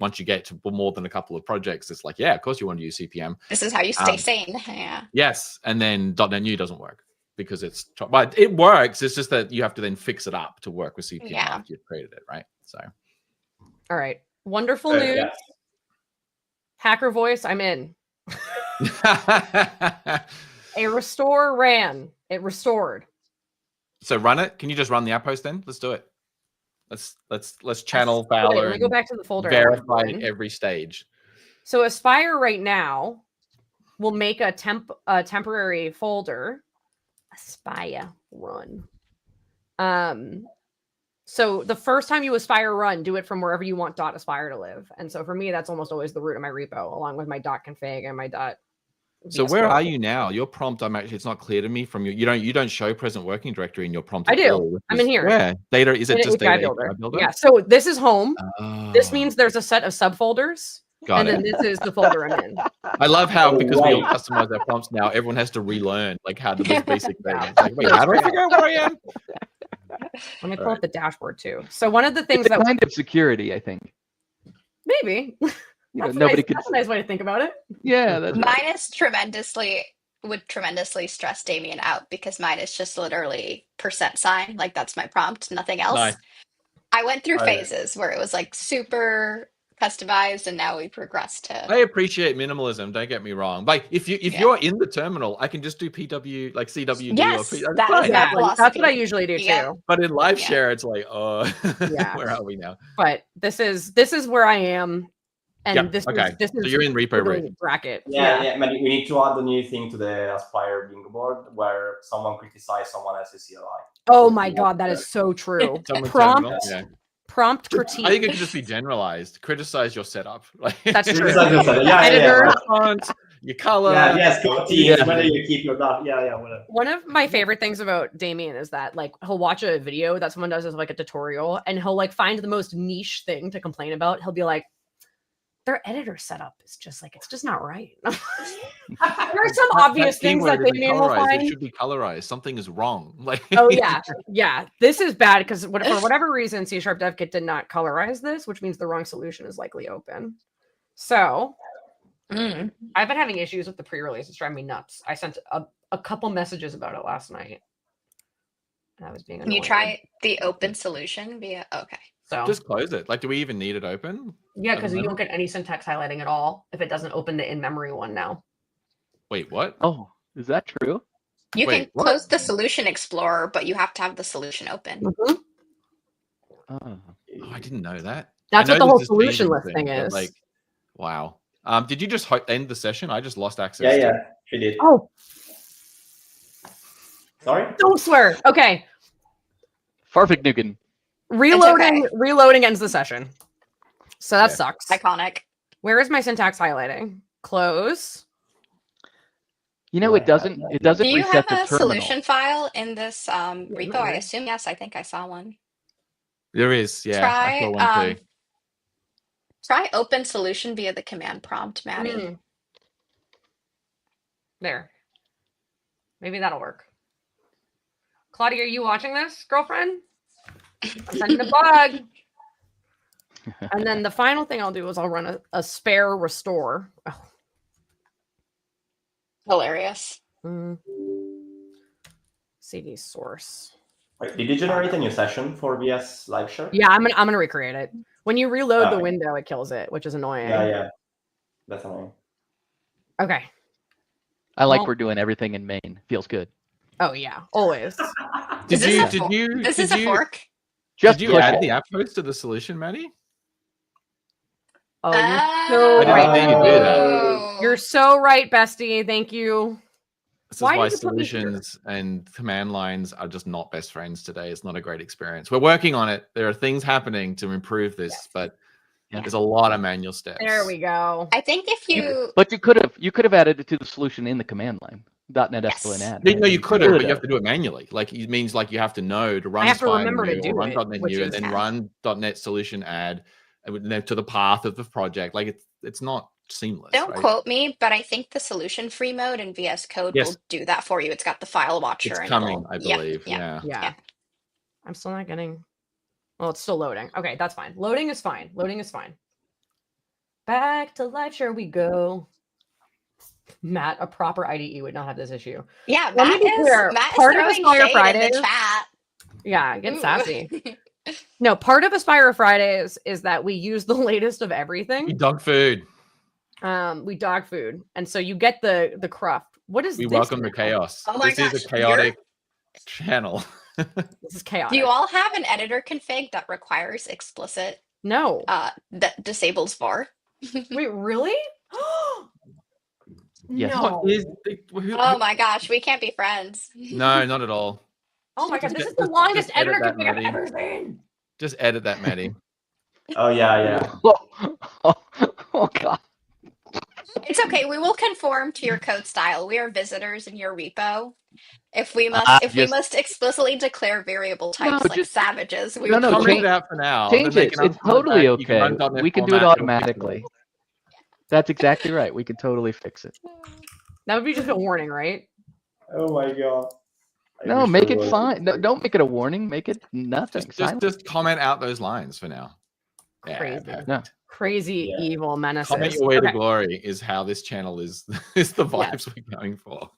once you get to more than a couple of projects, it's like, of course you want to use CPM. This is how you stay sane. Yeah. Yes, and then .NET New doesn't work because but it works. It's just that you have to then fix it up to work with CPM after you've created it, right? So, all right, wonderful news. Yeah. Hacker voice, I'm in. A restore ran. It restored. So run it. Can you just run the app host then? Let's do it. Let's channel Fowler. Let me go back to the folder. Verify every stage. So Aspire right now will make a temporary folder. Aspire run. So the first time you Aspire run, do it from wherever you want .aspire to live. And so for me, that's almost always the root of my repo, along with my .config and my So where are you now? Your prompt, it's not clear to me from you don't show present working directory in your prompt. I do. I'm in here. Where? Data, is it just data API builder? Yeah. So this is home. This means there's a set of subfolders. Got it. Then this is the folder I'm in. I love how, because we all customize our prompts now, everyone has to relearn like how to do this basic thing. It's like, wait, how do I figure out where I am? Let me pull up the dashboard too. So one of the things it's a kind of security, I think. Maybe. That's a nice way to think about it. Yeah. Mine would tremendously stress Damian out, because mine is just literally %. Like, that's my prompt, nothing else. Nice. I went through phases where it was like super customized, and now we progressed to. I appreciate minimalism. Don't get me wrong. Like if you're in the terminal, I can just do PW, like CWD. Yes, or that's what I usually do too. But in live share, it's like, where are we now? But this is where I am, and this is. So you're in repo bracket. Yeah. We need to add a new thing to the Aspire bingo board where someone criticized someone else's CLI. Oh my god, that is so true. Prompt critique. I think it could just be generalized. Criticize your setup. That's true. Editor, font, your color. Whether you keep your dot. Whatever. One of my favorite things about Damian is that like he'll watch a video that someone does as like a tutorial, and he'll like find the most niche thing to complain about. He'll be like, their editor setup is just like, it's just not right. There are some obvious things that Damian will find. It should be colorized. Something is wrong. Like, yeah. This is bad because for whatever reason, C# DevKit did not colorize this, which means the wrong solution is likely open. So I've been having issues with the pre-release. It's driving me nuts. I sent a couple messages about it last night. And I was being annoying. Can you try the open solution via? Okay. So just close it. Like, do we even need it open? Yeah, because you don't get any syntax highlighting at all if it doesn't open the in-memory one now. Wait, what? Oh, is that true? You can close the solution explorer, but you have to have the solution open. Mm-hmm. Oh, I didn't know that. That's what the whole solution list thing is. Like, wow. Did you just end the session? I just lost access. Yeah, she did. Oh. Sorry? Don't swear. Okay. Farfignugan. Reloading ends the session. So that sucks. Iconic. Where is my syntax highlighting? Close. You know, it doesn't Do you reset have the a terminal. solution file in this repo? I assume yes. I think I saw one. There is, yeah. I saw one too. Try open solution via the command prompt, Maddy. There. Maybe that'll work. Claudia, are you watching this, girlfriend? I'm sending a bug. And then the final thing I'll do is I'll run a spare restore. Oh. Hilarious. CD source. Wait, did you generate a new session for VS Live Share? Yeah, I'm gonna recreate it. When you reload the window, it kills it, which is annoying. Yeah. That's annoying. Okay. I like we're doing everything in main. Feels good. Oh yeah, always. This is a fork. Did you add the app host to the solution, Maddy? Oh, you're so right. You're so right, bestie. Thank you. This is why solutions and command lines are just not best friends today. It's not a great experience. We're working on it. There are things happening to improve this, but there's a lot of manual steps. There we go. I think if you... But you could have added it to the solution in the command line. .NET SQL add. No, you could have, but you have to do it manually. Like, it means like you have to know to run run .NET new and then run .NET solution add and then to the path of the project. Like, it's not seamless. Don't quote me, but I think the solution free mode in VS Code will do that for you. It's got the file watcher. It's coming, I believe. Yeah. I'm still not getting... Well, it's still loading. Okay, that's fine. Loading is fine. Back to live share we go. Matt, a proper IDE would not have this issue. Yeah, Let me Matt be is clear, Matt is part of throwing Aspire shade Fridays- in the chat. Yeah, get Ooh. sassy. No, part of AspiriFridays is that we use the latest of everything. Dog food. We dog food, and so you get the cruft. What is We this welcome the now? chaos. Oh my This is gosh, a chaotic channel. This is chaotic. Do you all have an editor config that requires explicit No. that disables var? Wait, really? Yes. No. Oh my gosh, we can't be friends. No, not at all. Oh my god, Just this get- is the just- longest just edit editor that, config I've Maddie. ever seen. Just edit that, Maddie. Oh yeah. Oh god. It's okay. We will conform to your code style. We are visitors in your repo. If we must explicitly declare variable types like just- savages, we no, will. no, Comment change- it out for now. Change then they it. can It's uncommit totally that. You can okay. run .NET We can do it format, it'll fix automatically. That's exactly right. We can totally fix it. That would be just a warning, right? Oh my god. I No, wish make I it was- fine. No, don't make it a warning. Make it nothing. Just comment out those lines for now. Yeah, Crazy. perfect. No. Crazy Yeah. evil menaces. Comment your way to Okay. glory is how this channel is the vibes we're going for.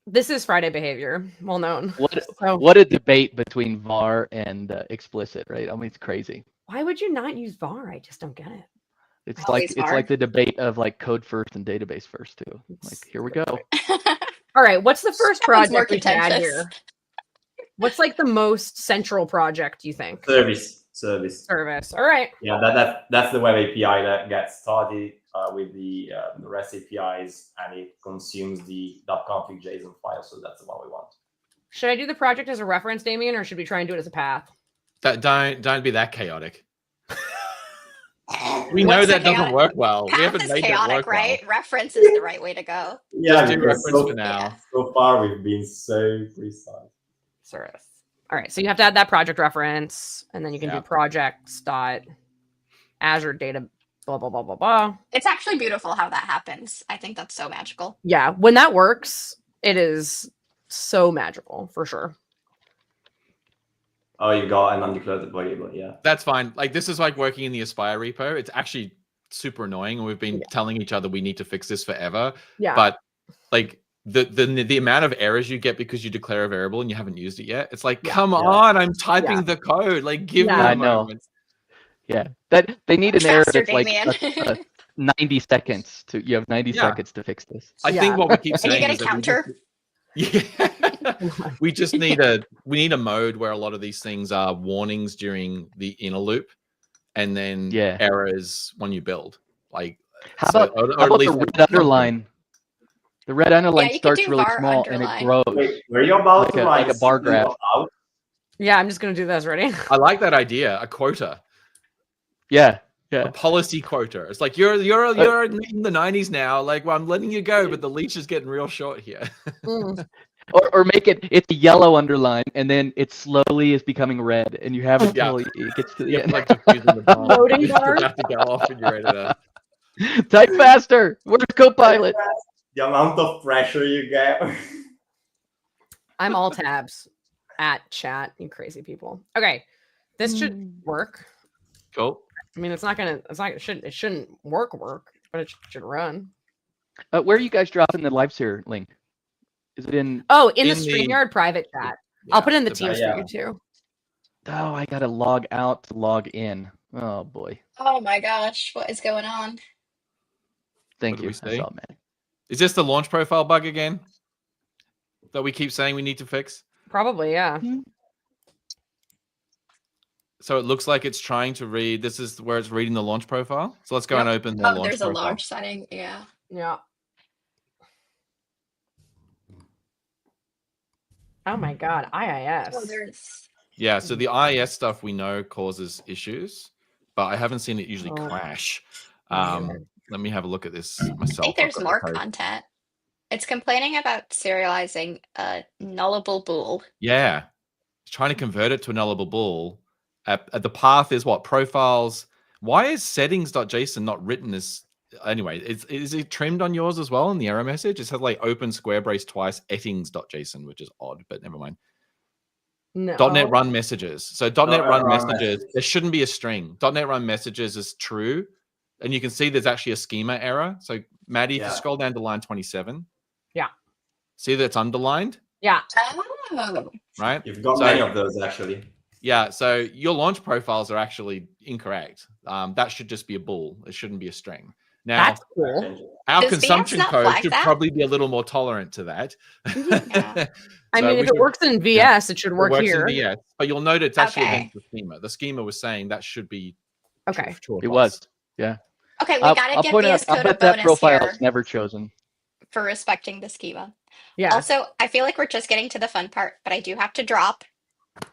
This is Friday behavior, well known. So What a debate between var and explicit, right? I mean, it's crazy. why would you not use var? I just don't get it. It's Always var. like the debate of like code first and database first too. Like here we go. All right, what's the first That one's more project we should add contentious. here? What's like the most central project, do you think? Service. Service. All right. Yeah, that's the web API that gets started with the REST APIs, and it consumes the .config JSON file. So that's the one we want. Should I do the project as a reference, Damian, or should we try and do it as a path? Don't be that chaotic. We know What's that the doesn't chaotic- work well. We Path haven't is made that chaotic, work right? well. Reference is the right way to go. Yeah, Just do because reference for now. Yeah. so far we've been so precise. Service. All right, so you have to add that project reference, and then you can Yeah. do projects dot Azure data blah blah blah blah blah. It's actually beautiful how that happens. I think that's so magical. Yeah, when that works, it is so magical for sure. Oh, you got an undeclared variable, yeah. That's fine. Like this is like working in the Aspire repo. It's actually super annoying, and we've been telling each other we need to fix this forever. Yeah. But like the amount of errors you get because you declare a variable and you haven't used it yet, it's like, come on, I'm typing the code. Like, give me Yeah. a I know. moment. Yeah, that they need an error Faster, that's like Damian. 90 seconds to. You have 90 Yeah. seconds to fix this. I Yeah. think what we keep And saying you get a is that we counter. Yeah. We just need a mode where a lot of these things are warnings during the inner loop and then errors when you build. Like How so- about, or how at about the least, red like, underline? The red underline you can starts do really var small and it underline. grows. Wait, were you about Like to a- write like a bar something graph. out? Yeah, I'm just gonna do this. Ready? I like that idea, a quota. Yeah, A policy quota. It's like you're in the 90s now. Like, well, I'm letting you go, but the leash is getting real short here. Mm. or make it's a yellow underline and then it slowly is becoming red and you have it until it gets to the Yeah, end. like diffusing the bomb. Loading It's bar. about to go off and you're ready to. Type faster. Where's Copilot? The amount of pressure you get. I'm all tabs at chat, you crazy people. Okay, this should work. Cool. I mean, it shouldn't work, but it should run. Where are you guys dropping the LiveSeer link? Is it in? Oh, in the In the- StreamYard private chat. Yeah, I'll put it in the back. Teams for you too. Oh, I gotta log out to log in. Oh boy. Oh my gosh, what is going on? Thank What did you. we I say? saw Matt. Is this the launch profile bug again that we keep saying we need to fix? Probably, yeah. So it looks like it's trying to read. This is where it's reading the launch profile. So let's go and open the Oh, launch there's a profile. launch setting. Yeah. Yeah. Oh my god, IIS. Oh, there's. Yeah, so the IIS stuff we know causes issues, but I haven't seen it usually Oh. crash. Yeah. Let me have a look at this I myself. think there's I've got more the code. content. It's complaining about serializing a nullable bool. Yeah, it's trying to convert it to a nullable bool. At the path is what? Profiles. Why is settings.json not written as... Anyway, is it trimmed on yours as well in the error message? It says like open square brace twice ettings.json, which is odd, but never mind. No. .NET run messages. So .NET run run messages, there shouldn't be a string. .NET run messages is true. and you can see there's actually a schema error. So Maddie, if you scroll down to line 27. Yeah. See that it's underlined? Yeah. Oh. Right? You've got many of those actually. Yeah, so your launch profiles are actually incorrect. That should just be a bool. It shouldn't be a string. Now, That's cool. our Does consumption VS not code flag should that? probably be a little more tolerant to that. Yeah. I mean, if it works in VS, it should work here. In VS, but you'll note it's actually Okay. against the schema. The schema was saying that should be Okay. true or It false. was. Yeah. Okay, we I'll gotta give point out, VS I Code a bet that bonus profile here is never chosen. for respecting the schema. Yeah. Also, I feel like we're just getting to the fun part, but I do have to drop.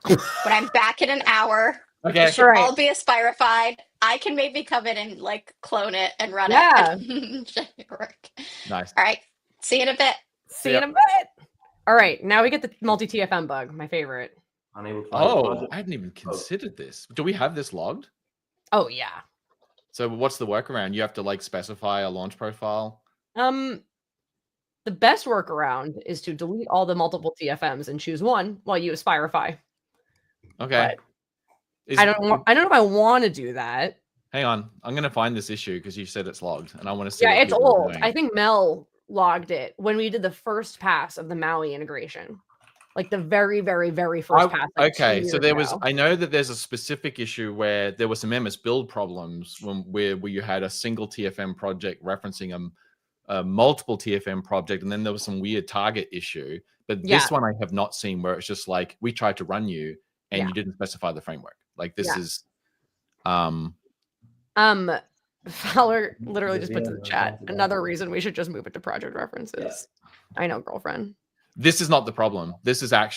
When I'm back in an hour, Okay. it should Right. all be Aspirified. I can maybe come in and like clone it and run Yeah. it. Should work. Nice. All right. See you in a bit. See you in a bit. All right. Now we get the multi-TFM bug, my favorite. Unable to find the Oh, project. I hadn't even considered this. Do we have this logged? Oh, yeah. So what's the workaround? You have to like specify a launch profile. The best workaround is to delete all the multiple TFMs and choose one while you Aspirify. Okay. I don't know if I want to do that. Hang on. I'm going to find this issue because you said it's logged and I want to see. Yeah, what it's people are old. doing. I think Mel logged it when we did the first pass of the Maui integration. Like the very, very, very first pass. Like Okay, 2 so years there was. ago. I know that there's a specific issue where there were some MS build problems where you had a single TFM project referencing a multiple TFM project, and then there was some weird target issue. But this one I have not seen where it's just like we tried to run you and you didn't specify the framework. Like this is. Fowler literally just puts in the chat. Another reason we should just move it to project references. I know, girlfriend. This is not the problem. This is not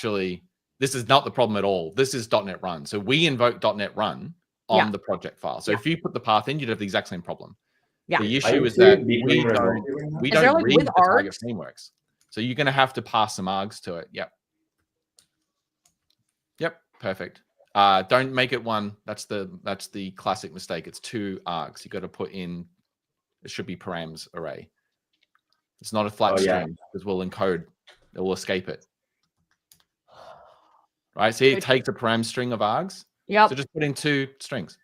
the problem at all. This is .NET Run. So we invoke .NET Run on the project file. So if you put the path in, you'd have the exact same problem. Yeah. The issue is that we don't read with the target frameworks. So you're going to have to pass some args to it. Yep. Yep. Perfect. Don't make it one. That's the classic mistake. It's 2 args. You got to put in. It should be params array. It's not a flat string because we'll encode. It will escape it. Right. See, it takes a param string of args. Yep. So just put in 2 strings.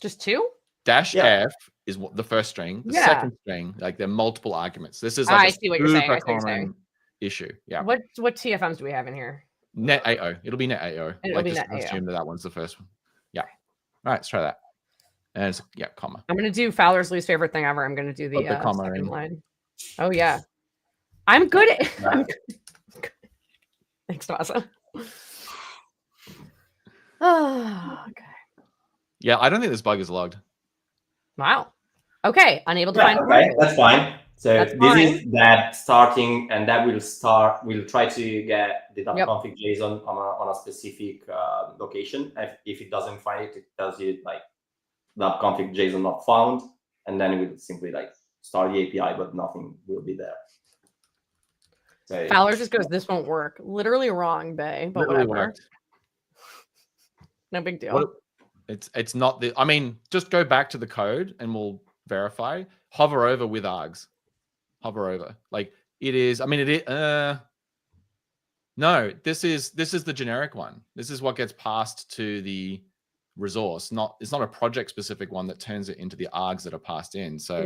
Just 2? -f is the first string. The second string, like there are multiple arguments. This is like I see what you're saying. I see what you're saying. Issue. Yeah. What TFMs do we have in here? NetAO. It'll be NetAO. It'll like be just NetAO. assume that one's the first one. Yeah. All right, let's try that. And it's comma. I'm gonna do Fowler's least favorite thing ever. I'm gonna do the comma second in. line. Oh yeah. I'm good at Thanks, Tommaso. Oh, okay. Yeah, I don't think this bug is logged. Wow. Okay, unable to find. Okay, that's fine. So That's this fine. is that starting, and that will start. We'll try to get the .config JSON on a specific location. If it doesn't find it, it tells you like .config JSON not found, and then it will simply like start the API, but nothing will be there. So Fowler just goes, "This won't work." Literally wrong, Bay, but Literally whatever. worked. No big deal. What, it's not the. I mean, just go back to the code and we'll verify. Hover over with args. Hover over. Like it is. I mean, it is. No, this is the generic one. This is what gets passed to the resource. It's not a project specific one that turns it into the args that are passed in. So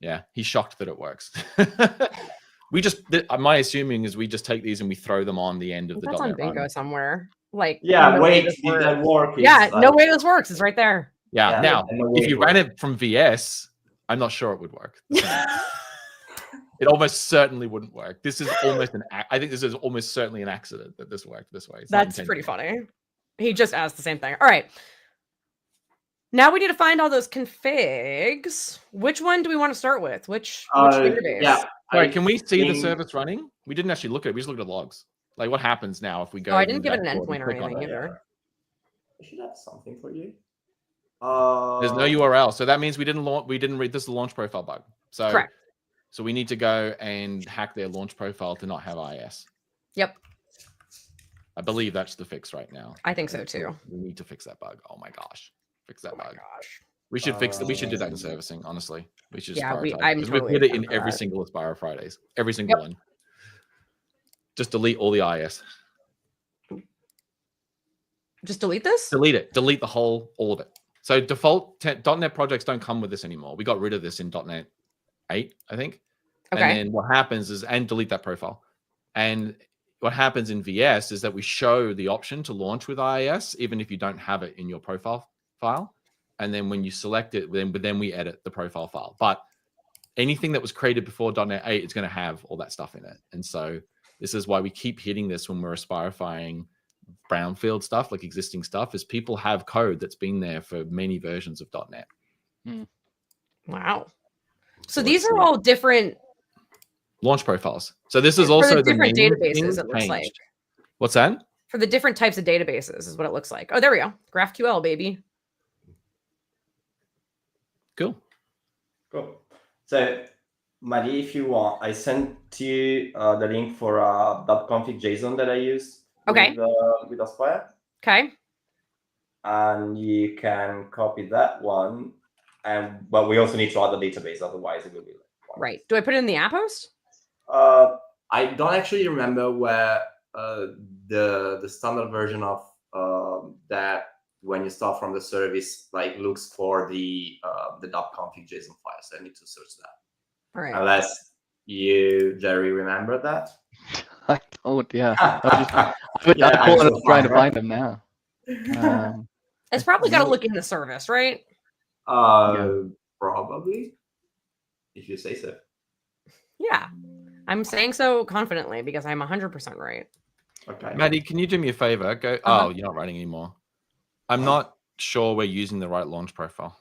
yeah, he's shocked that it works. My assuming is we just take these and we throw them on the end of the That's on .NET Bingo run. somewhere. Like yeah, no way wait, this did works. that work? Yeah, Like, no way this works. It's right there. Yeah. Now, no if way you it ran works. it from VS, I'm not sure it would work. It almost certainly wouldn't work. This is almost I think this is almost certainly an accident that this worked this way. It's not That's pretty intentional. funny. He just asked the same thing. All right. Now we need to find all those configs. Which one do we want to start with? Which database? Yeah. Sorry, can we see the think- service running? We didn't actually look at it. We just looked at logs. Like what happens now if we go? Oh, I didn't give it into an that board endpoint and or click on anything it? either. I should have something for you. There's no URL, so that means we didn't read this is the launch profile bug. So Correct. So we need to go and hack their launch profile to not have IS. Yep. I believe that's the fix right now. I think so too. We need to fix that bug. Oh my gosh, fix that Oh my bug. gosh. We should fix that. We should do that in servicing. Honestly, we should. Just Yeah, prioritize I'm it, 'cause totally we've hit it down in for every that. single AspiriFridays. Every single one. Just delete all the IS. Just delete this? Delete it. Delete all of it. So default .NET projects don't come with this anymore. We got rid of this in .NET 8, I think. Okay. And then what happens is, and delete that profile. And what happens in VS is that we show the option to launch with IIS, even if you don't have it in your profile file. And then when you select it, then we edit the profile file. But anything that was created before .NET 8 is going to have all that stuff in it. And so this is why we keep hitting this when we're aspirifying brownfield stuff, like existing stuff, is people have code that's been there for many versions of .NET. Wow. So these are all different launch profiles. So this is also the different databases, it looks like. What's that? For the different types of databases is what it looks like. Oh, there we go. GraphQL, baby. Cool. So, Maddy, if you want, I sent you the link for .config JSON that I use with Aspire. Okay. And you can copy that one. But we also need to add the database, otherwise it will be right. Do I put it in the app host? I don't actually remember where the standard version of that, when you start from the service, like looks for the .config JSON file. So I need to search that. All right. Unless you, Jerry, remember that. I don't. Yeah. I'm trying to find them now. It's probably got to look in the service, right? Probably, if you say so. Yeah, I'm saying so confidently because I'm 100% right. Okay. Maddy, can you do me a favor? Go. Oh, you're not writing anymore. I'm not sure we're using the right launch profile.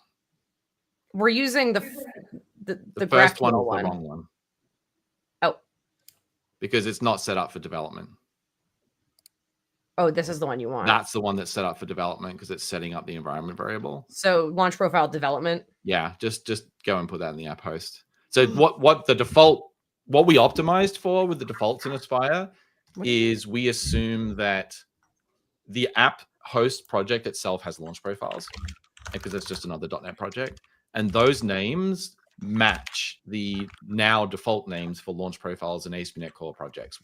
We're using the first one GraphQL is the wrong one. Oh. Because it's not set up for development. Oh, this is the one you want. That's the one that's set up for development because it's setting up the environment variable. So launch profile development. Yeah, just go and put that in the app host. So what we optimized for with the defaults in Aspire is we assume that the app host project itself has launch profiles because it's just another .NET project. And those names match the now default names for launch profiles and ASP.NET Core projects,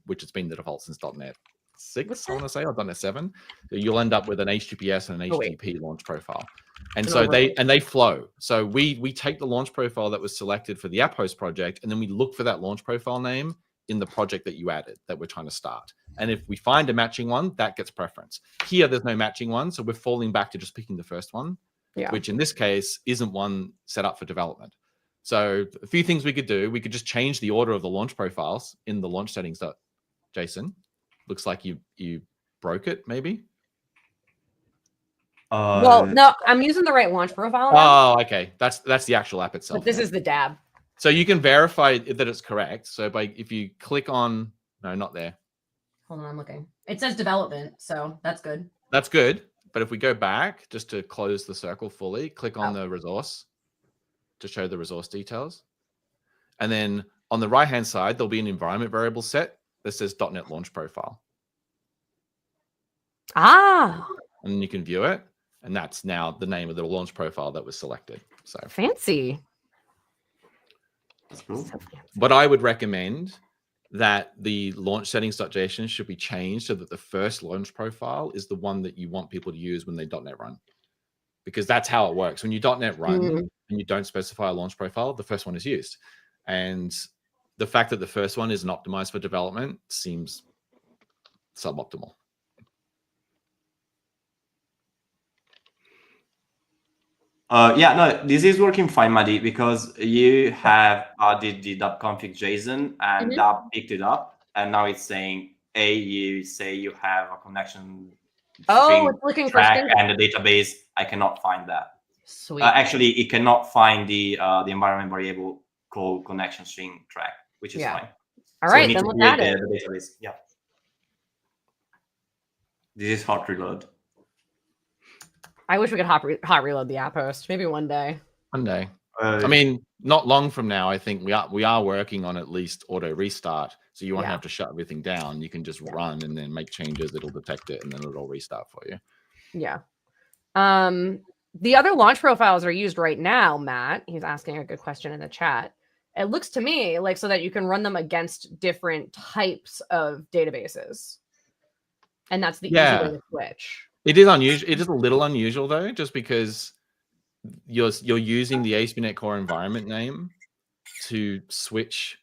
which has been the default since .NET 6, I want to say, or .NET 7. So you'll end up with an HTTPS and an HTTP launch profile. And so they flow. So we take the launch profile that was selected for the app host project, and then we look for that launch profile name in the project that you added that we're trying to start. And if we find a matching one, that gets preference. Here, there's no matching one, so we're falling back to just picking the first one, which in this case isn't one set up for development. So a few things we could do. We could just change the order of the launch profiles in the launch settings.json. Looks like you broke it, maybe. Well, no, I'm using the right launch profile now. Oh, okay. That's the actual app itself. But this is the dab. So you can verify that it's correct. So if you click on, no, not there. Hold on, I'm looking. It says development, so that's good. That's good. But if we go back, just to close the circle fully, click on the resource to show the resource details. And then on the right-hand side, there'll be an environment variable set that says .NET launch profile. Ah. And you can view it. And that's now the name of the launch profile that was selected. So fancy. But I would recommend that the launch settings.json should be changed so that the first launch profile is the one that you want people to use when they .NET run. Because that's how it works. When you .NET run and you don't specify a launch profile, the first one is used. And the fact that the first one isn't optimized for development seems suboptimal. No, this is working fine, Maddy, because you have added the .config JSON and that picked it up, and now it's saying, you say you have a connection it's looking track and the database. I cannot find that. Sweet. Actually, it cannot find the environment variable called connection string track, which is fine. All right, then let's add it. The database. Yeah. This is hot reload. I wish we could hot reload the app host. Maybe one day. One day. I mean, not long from now, I think we are working on at least auto restart. So you won't have to shut everything down. You can just run and then make changes. It'll detect it and then it'll restart for you. Yeah. The other launch profiles are used right now, Matt. He's asking a good question in the chat. It looks to me like so that you can run them against different types of databases. And that's the easy way to switch. It is unusual. It is a little unusual though, just because you're using the ASP.NET Core environment name to switch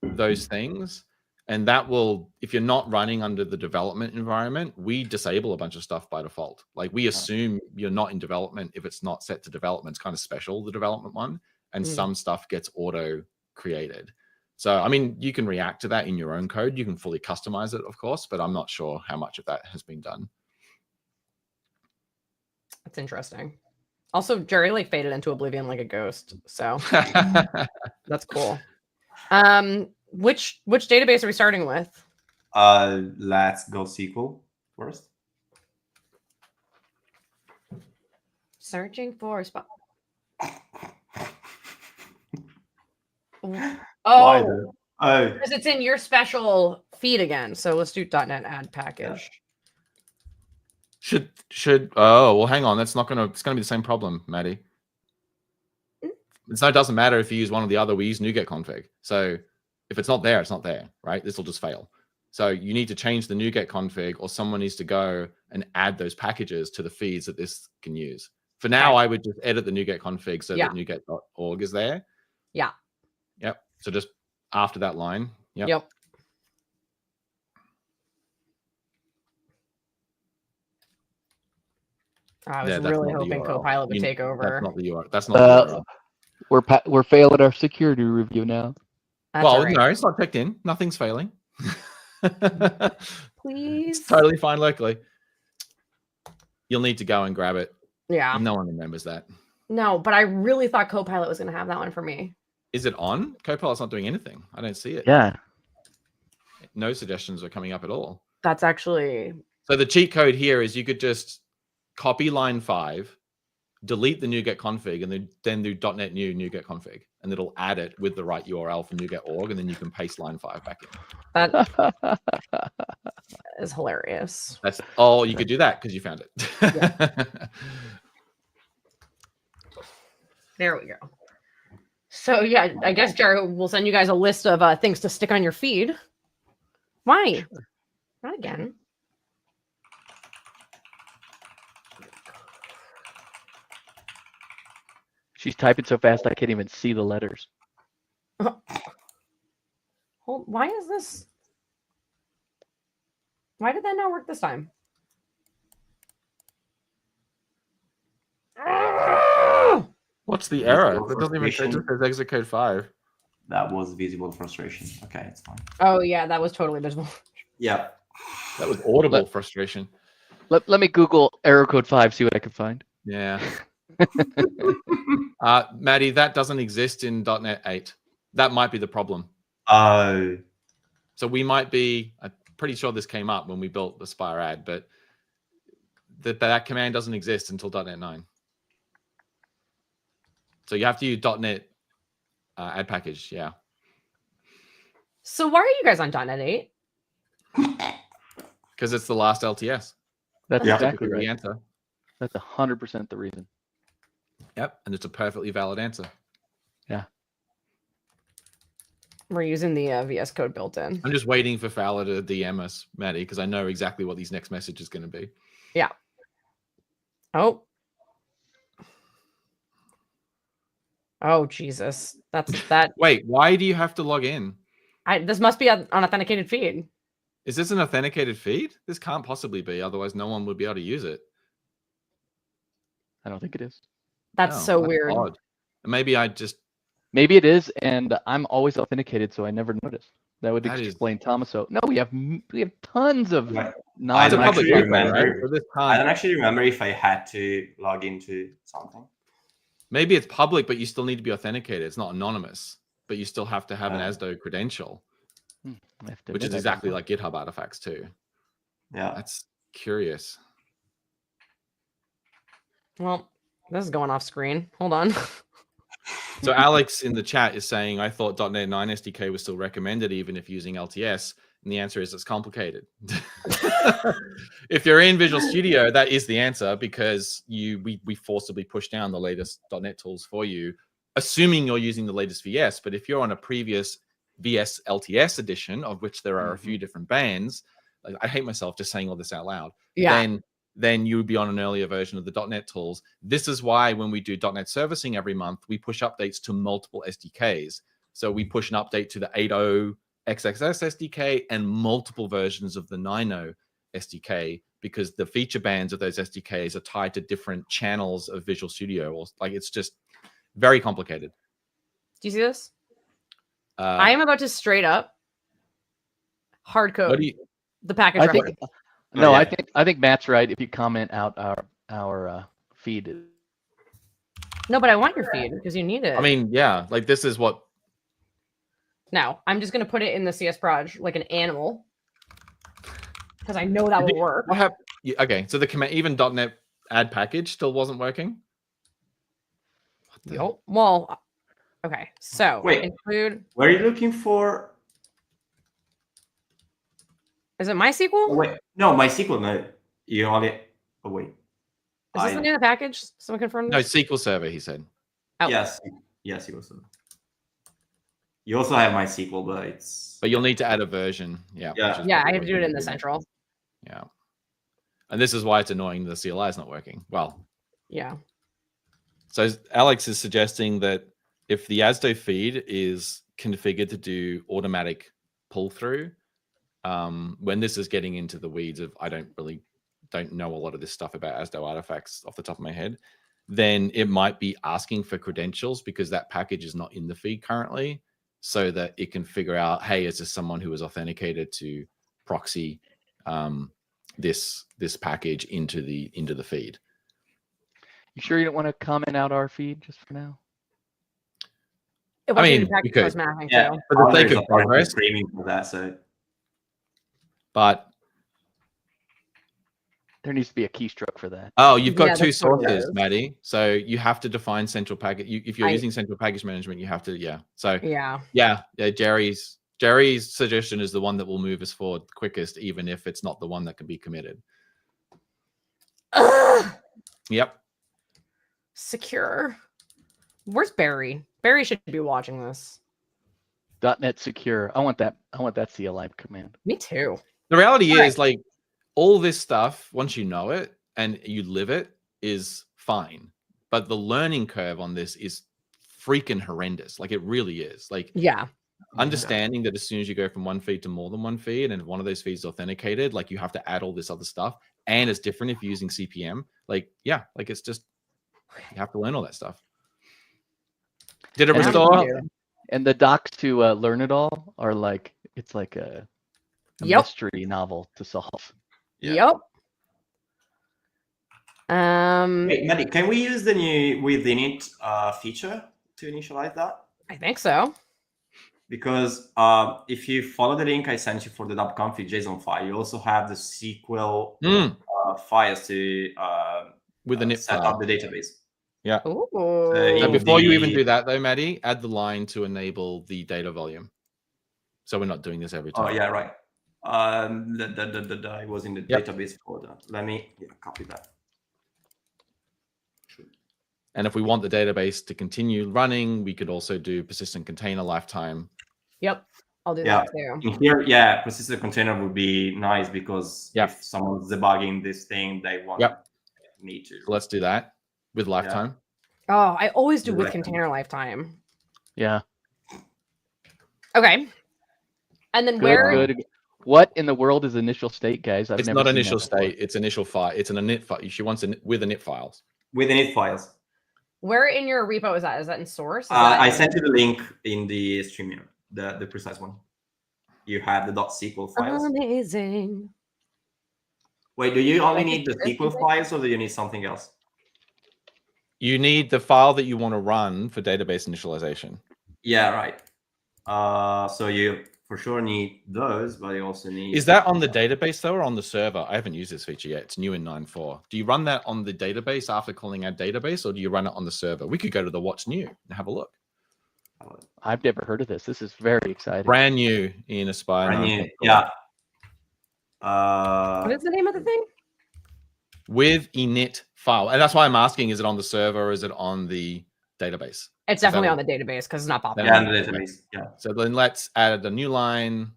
those things, and that will, if you're not running under the development environment, we disable a bunch of stuff by default. Like we assume you're not in development if it's not set to development. It's kind of special, the development one, and some stuff gets auto created. So I mean, you can react to that in your own code. You can fully customize it, of course, but I'm not sure how much of that has been done. That's interesting. Also, Jerry like faded into oblivion like a ghost, so that's cool. Which database are we starting with? Let's go SQL first. Searching for a spot. Why Oh, though? Oh, because it's in your special feed again. So let's do .NET add package. Should oh well, hang on. It's gonna be the same problem, Maddie. It doesn't matter if you use one or the other. We use NuGet config. So if it's not there, it's not there, right? This will just fail. So you need to change the NuGet config, or someone needs to go and add those packages to the feeds that this can use. For now, I would just edit the NuGet config so that NuGet.org is there. Yeah. Yep. So just after that line. Yep. I was really hoping Copilot would take over. That's not the URL. That's not the URL. We're failing our security review now. Well, right. No, it's not checked in. Nothing's failing. Please. It's totally fine locally. You'll need to go and grab it. Yeah. No one remembers that. No, but I really thought Copilot was going to have that one for me. Is it on? Copilot's not doing anything. I don't see it. Yeah. No suggestions are coming up at all. That's actually... So the cheat code here is you could just copy line 5, delete the NuGet config, and then do .NET new NuGet config, and it'll add it with the right URL for NuGet.org, and then you can paste line 5 back in. That is hilarious. That's you could do that because you found it. Yeah. There we go. So yeah, I guess Jared will send you guys a list of things to stick on your feed. Why? Sure. Not again. She's typing so fast I can't even see the letters. Why is this? Why did that not work this time? What's the error? That doesn't even say, just says exit code 5. That was visible frustration. Okay, it's fine. Oh yeah, that was totally visible. Yeah. That was audible frustration. Let me Google error code 5, see what I can find. Yeah. Maddie, that doesn't exist in .NET 8. That might be the problem. Oh. So we might be, I'm pretty sure this came up when we built the Spire ad, but that command doesn't exist until .NET 9. So you have to use .NET add package, yeah. So why are you guys on .NET 8? Because it's the last LTS. That's exactly the right. answer. That's 100% the reason. Yep, and it's a perfectly valid answer. Yeah. We're using the VS Code built in. I'm just waiting for Fowler to DM us, Maddie, because I know exactly what these next message is going to be. Yeah. Oh. Oh, Jesus. That's that. Wait, why do you have to log in? This must be an unauthenticated feed. Is this an authenticated feed? This can't possibly be, otherwise no one would be able to use it. I don't think it is. That's so weird. Odd. Maybe Maybe it is, and I'm always authenticated, so I never noticed. That would explain Tommaso. No, we have tons of I don't actually remember. Right? I don't actually remember if I had to log into something. Maybe it's public, but you still need to be authenticated. It's not anonymous, but you still have to have an ASDO credential, which is exactly like GitHub artifacts too. Yeah, that's curious. Well, this is going off screen. Hold on. So Alex in the chat is saying, I thought .NET 9 SDK was still recommended even if using LTS. And the answer is it's complicated. If you're in Visual Studio, that is the answer, because we forcibly push down the latest .NET tools for you, assuming you're using the latest VS. But if you're on a previous VS LTS edition, of which there are a few different bands, like, I hate myself just saying all this out loud. Yeah. Then then you would be on an earlier version of the .NET tools. This is why when we do .NET servicing every month, we push updates to multiple SDKs. So we push an update to the 8.0 XXS SDK and multiple versions of the 9.0 SDK, because the feature bands of those SDKs are tied to different channels of Visual Studio. Or like, it's just very complicated. Do you see this? I am about to straight up hard code the package. I think Matt's right. If you comment out our feed. No, but I want your feed because you need it. I mean, yeah, like this is what. Now I'm just gonna put it in the CS Proj like an animal because I know that will work. Okay, so the command, even .NET add package still wasn't working. Yep. Well, okay. So wait, include. What are you looking for? Is it MySQL? Wait, no, MySQL. No, you only. Oh wait. Is this the name of the package? Someone confirm this? No, SQL Server. He said. Oh. Yes, SQL Server. You also have MySQL, but it's. But you'll need to add a version. Yeah. Yeah, I have to do it in the central. Yeah. And this is why it's annoying the CLI is not working. Well. Yeah. So Alex is suggesting that if the ASDO feed is configured to do automatic pull through, when this is getting into the weeds of I don't know a lot of this stuff about ASDO artifacts off the top of my head, then it might be asking for credentials because that package is not in the feed currently, so that it can figure out, hey, is this someone who is authenticated to proxy this package into the feed? You sure you don't want to comment out our feed just for now? I mean, we could. Yeah, for the sake of progress. Screaming for that, so. But there needs to be a keystroke for that. Oh, you've got two sources, Maddie. So you have to define central package. If you're using central package management, you have to, yeah. So yeah. Jerry's suggestion is the one that will move us forward quickest, even if it's not the one that can be committed. Yep. Secure. Where's Barry? Barry should be watching this. .NET secure. I want that CLI command. Me too. The reality is, like, all this stuff, once you know it and you live it, is fine. But the learning curve on this is freaking horrendous. Like, it really is. Like, understanding that as soon as you go from one feed to more than one feed, and if one of those feeds is authenticated, like, you have to add all this other stuff. And it's different if you're using CPM. Like, yeah, like, it's just, you have to learn all that stuff. Did it restore? And the docs to learn it all are like, it's like a mystery novel to solve. Yep. Wait, Maddy, can we use the new with the init feature to initialize that? I think so. Because if you follow the link I sent you for the .config JSON file, you also have the SQL files to with the set up the database. Yeah. So before you even do that, though, Maddie, add the line to enable the data volume. So we're not doing this every time. Oh, yeah, right. I was in the database folder. Let me copy that. And if we want the database to continue running, we could also do persistent container lifetime. Yep, I'll do that too. In here, persistent container would be nice because if someone's debugging this thing, they want me to. So let's do that with lifetime. Oh, I always do with container lifetime. Yeah. Okay. And then what in the world is initial state, guys? It's not initial state. It's initial file. It's an init file. She wants it with init files. With init files. Where in your repo is that? Is that in source? I sent you the link in the stream, the precise one. You have the .SQL files. Amazing. Wait, do you only need the SQL files or do you need something else? You need the file that you want to run for database initialization. Yeah, right. So you for sure need those, but you also need... Is that on the database, though, or on the server? I haven't used this feature yet. It's new in 9.4. Do you run that on the database after calling add database, or do you run it on the server? We could go to the what's new and have a look. I've never heard of this. This is very exciting. Brand new in Aspire. Brand new, yeah. What is the name of the thing? With init file. And that's why I'm asking, is it on the server or is it on the database? It's definitely on the database because it's not popping. Yeah, on the database. Yeah. So then let's add a new line.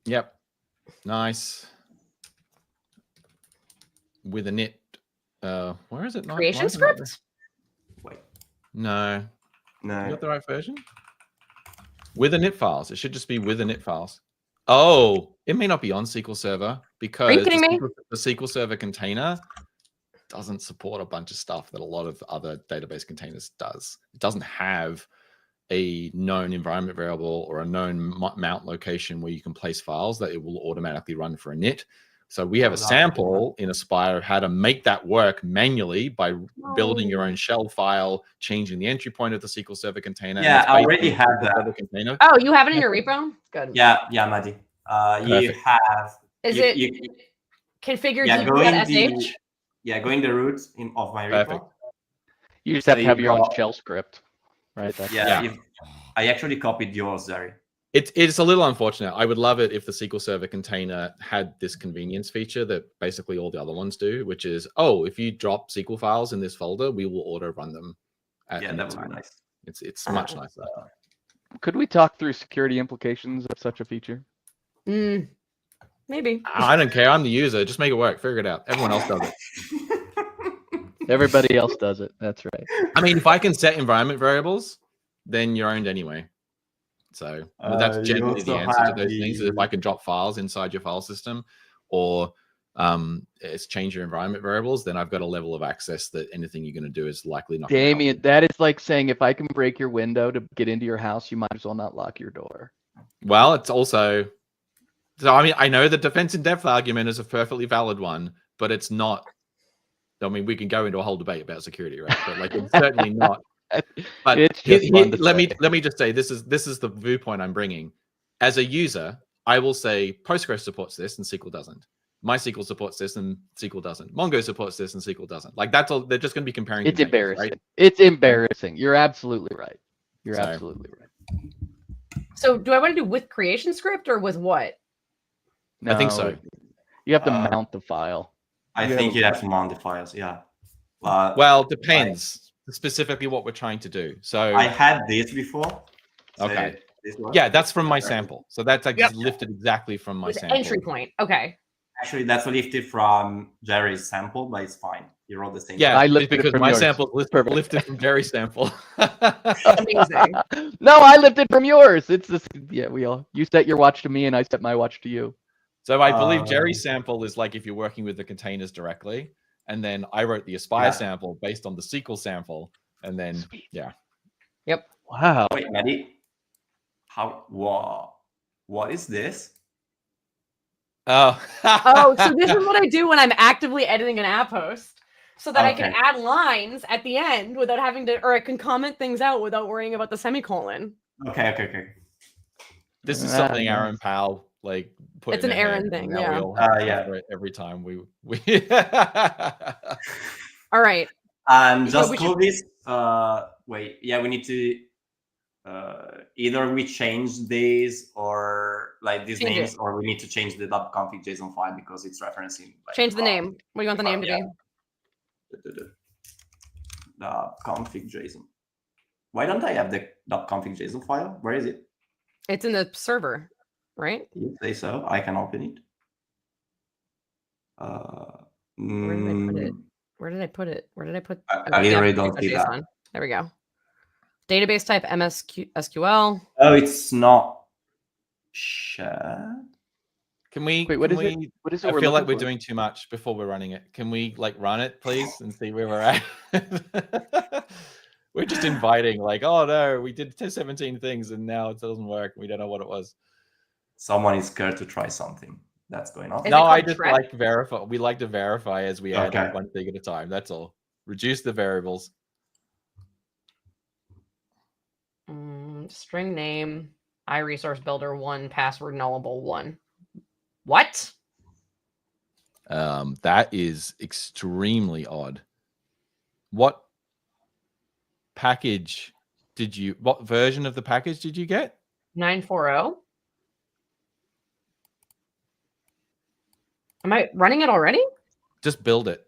Yep. Nice. With a knit. Where is it? Not Creation script? Wait. No. No. You got the right version? With init files. It should just be with init files. Oh, it may not be on SQL Server because the SQL Server container doesn't support a bunch of stuff that a lot of other database containers does. It doesn't have a known environment variable or a known mount location where you can place files that it will automatically run for init. So we have a sample in Aspire of how to make that work manually by building your own shell file, changing the entry point of the SQL Server container. Yeah, I already have that. Container. Oh, you have it in your repo? Good. Yeah, Maddy. You have. Is it configured deep.sh? Yeah, going the root of my repo. Perfect. You just have to have your own shell script, right? I actually copied yours, Zari. It's a little unfortunate. I would love it if the SQL Server container had this convenience feature that basically all the other ones do, which is, if you drop SQL files in this folder, we will auto run them. That would be nice. It's much nicer. Could we talk through security implications of such a feature? Maybe. I don't care. I'm the user. Just make it work. Figure it out. Everyone else does it. Everybody else does it. That's right. I mean, if I can set environment variables, then you're owned anyway. So that's generally the answer to those things. If I can drop files inside your file system or it's change your environment variables, then I've got a level of access that anything you're going to do is likely not. Damian, that is like saying if I can break your window to get into your house, you might as well not lock your door. Well, it's also... So, I mean, I know the defense in depth argument is a perfectly valid one, but it's not... I mean, we can go into a whole debate about security, right? But like, it's certainly not... But let me just say, this is the viewpoint I'm bringing. As a user, I will say Postgres supports this and SQL doesn't. MySQL supports this and SQL doesn't. Mongo supports this and SQL doesn't. Like that's all. They're just going to be comparing. It's embarrassing. Right? It's embarrassing. You're absolutely right. Absolutely right. So, do I want to do with creation script or with what? No, I think so. You have to mount the file. I think you have to mount the files. Yeah. Well, depends. Specifically what we're trying to do. So I had this before. Okay. Yeah, that's from my sample. So that's lifted exactly from my sample. Entry point. Okay. Actually, that's lifted from Jerry's sample, but it's fine. You wrote the same. Yeah, I lifted because my sample lifted from Jerry's sample. Amazing. No, I lifted from yours. It's this. Yeah, you set your watch to me, and I set my watch to you. So I believe Jerry's sample is like if you're working with the containers directly. And then I wrote the Aspire sample based on the SQL sample. And then, Yep. Wow. Wait, Maddy. What is this? Oh. So this is what I do when I'm actively editing an app host. So that I can add lines at the end without having to, or I can comment things out without worrying about the semicolon. Okay. This is something Aaron Powell put. It's an Aaron thing, yeah. Every time we. All right. And just call this. Wait. Yeah, we need to. Either we change these or these names, or we need to change the .config JSON file because it's referencing. Change the name. What do you want the name to be? The config JSON. Why don't I have the .config JSON file? Where is it? It's in the server, right? You say so. I can open it. Where did I put it? Where did I put? I literally don't see that. There we go. Database type SQL. Oh, it's not. Share. Can we? Wait, what is it? What is it? I feel like we're doing too much before we're running it. Can we run it, please, and see where we're at? We're just inviting, oh no, we did 17 things and now it doesn't work. We don't know what it was. Someone is scared to try something. That's going on. No, I just like verify. We like to verify as we add one thing at a time. That's all. Reduce the variables. String name, iResource Builder 1, password nullable 1. What? That is extremely odd. What package what version of the package did you get? 940. Am I running it already? Just build it.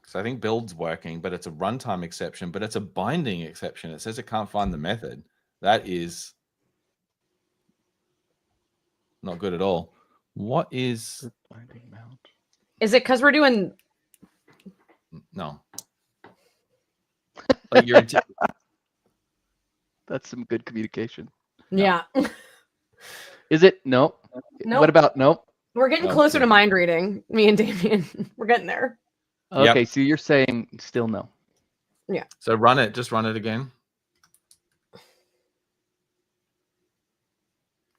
So I think build's working, but it's a runtime exception, but it's a binding exception. It says it can't find the method. That is not good at all. What is? Binding mount. Is it because we're doing? No. Like you're. That's some good communication. Yeah. Is it? No. Nope. What about nope? We're getting closer to mind reading. Me and Damian. We're getting there. Okay, Yep. so you're saying still no. Yeah. So run it. Just run it again.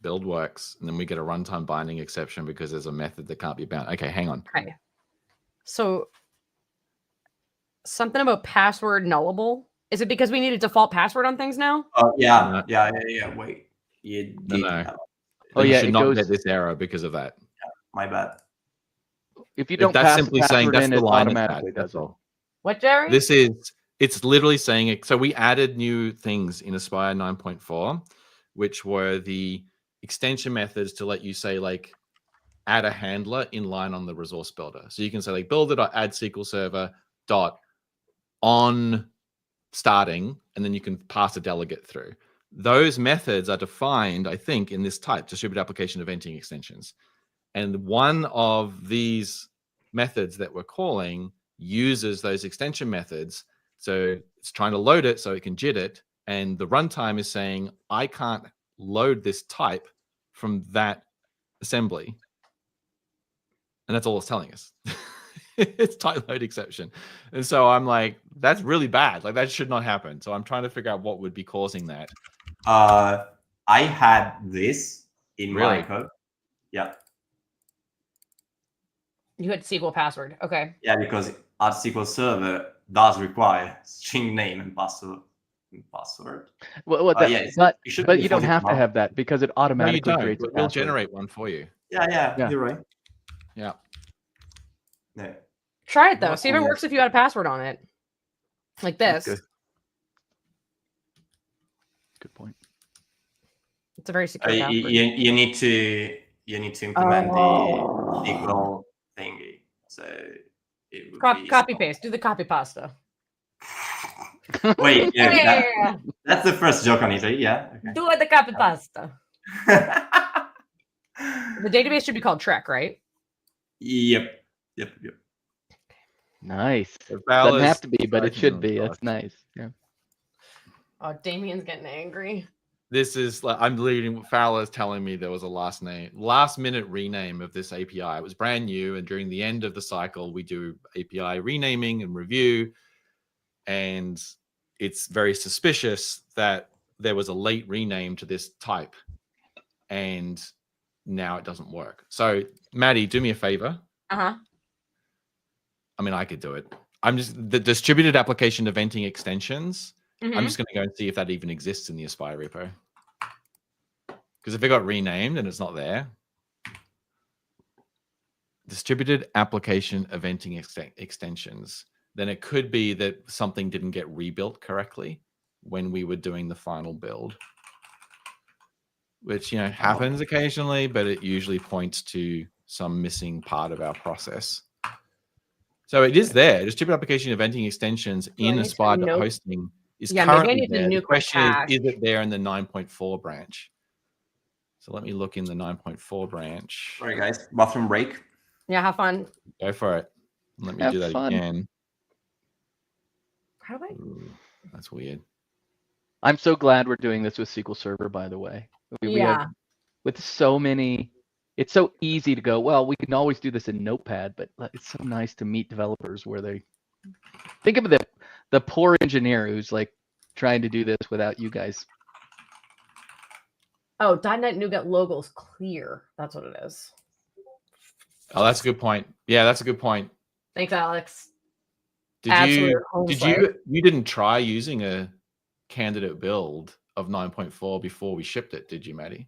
Build works, and then we get a runtime binding exception because there's a method that can't be bound. Okay, hang on. Okay. So something about password nullable. Is it because we need a default password on things now? Yeah. Wait. You did. No. Oh, You yeah, should it not goes- get this error because of that. My bad. If you don't That's pass simply the saying password that's in, the it line it's automatically at, does that's it. all. What, Jerry? It's literally saying it. So we added new things in Aspire 9.4, which were the extension methods to let you say like add a handler in line on the resource builder. So you can say like builder.add SQL server dot on starting, and then you can pass a delegate through. Those methods are defined, I think, in this type, distributed application eventing extensions. And one of these methods that we're calling uses those extension methods. So it's trying to load it so it can JIT it. And the runtime is saying, I can't load this type from that assembly. And that's all it's telling us. It's type load exception. And so I'm like, that's really bad. Like that should not happen. So I'm trying to figure out what would be causing that. I had this in my code. Yeah. You had SQL password. Okay. Yeah, because our SQL Server does require string name and password. Well, but you don't have to have that because it No, you automatically don't. creates a We'll password. generate one for you. Yeah, you're right. Yeah. Yeah. Try it though. What See if it is- works if you had a password on it. Like this. Good. Good point. It's a very secure You, password. you need to implement the SQL thingy. So it would be Copy paste. Do the copy pasta. Wait, yeah, Yeah. that's the first joke on it. Yeah. Okay. Do the copy pasta. The database should be called Trek, right? Yep. Nice. If Doesn't Val have is to be, but it typing should on be. Slack. That's nice. Yeah. Oh, Damian's getting angry. This is like I'm leading. Fowler's telling me there was a last minute rename of this API. It was brand new, and during the end of the cycle, we do API renaming and review, and it's very suspicious that there was a late rename to this type, and now it doesn't work. So, Maddy, do me a favor. Uh-huh. I mean, I could do it. I'm just the distributed application eventing extensions. Mm-hmm. I'm just going to go and see if that even exists in the Aspire repo. Because if it got renamed and it's not there, distributed application eventing extensions, then it could be that something didn't get rebuilt correctly when we were doing the final build, which, happens occasionally, but it usually points to some missing part of our process. So it is there. Distributed application eventing extensions in Aspire hosting is currently there. The question is it there in the 9.4 branch? So let me look in the 9.4 branch. All right, guys. Bathroom break. Yeah, have fun. Go for it. Let me do that again. How do I? Ooh, that's weird. I'm so glad we're doing this with SQL Server, by the way. We have, with so many, it's so easy to go, well, we can always do this in Notepad, but it's so nice to meet developers where they think of the poor engineer who's like trying to do this without you guys. Oh, .NET Nougat logo's clear. That's what it is. Oh, that's a good point. Yeah, that's a good point. Thanks, Alex. You didn't try using a candidate build of 9.4 before we shipped it, did you, Maddy?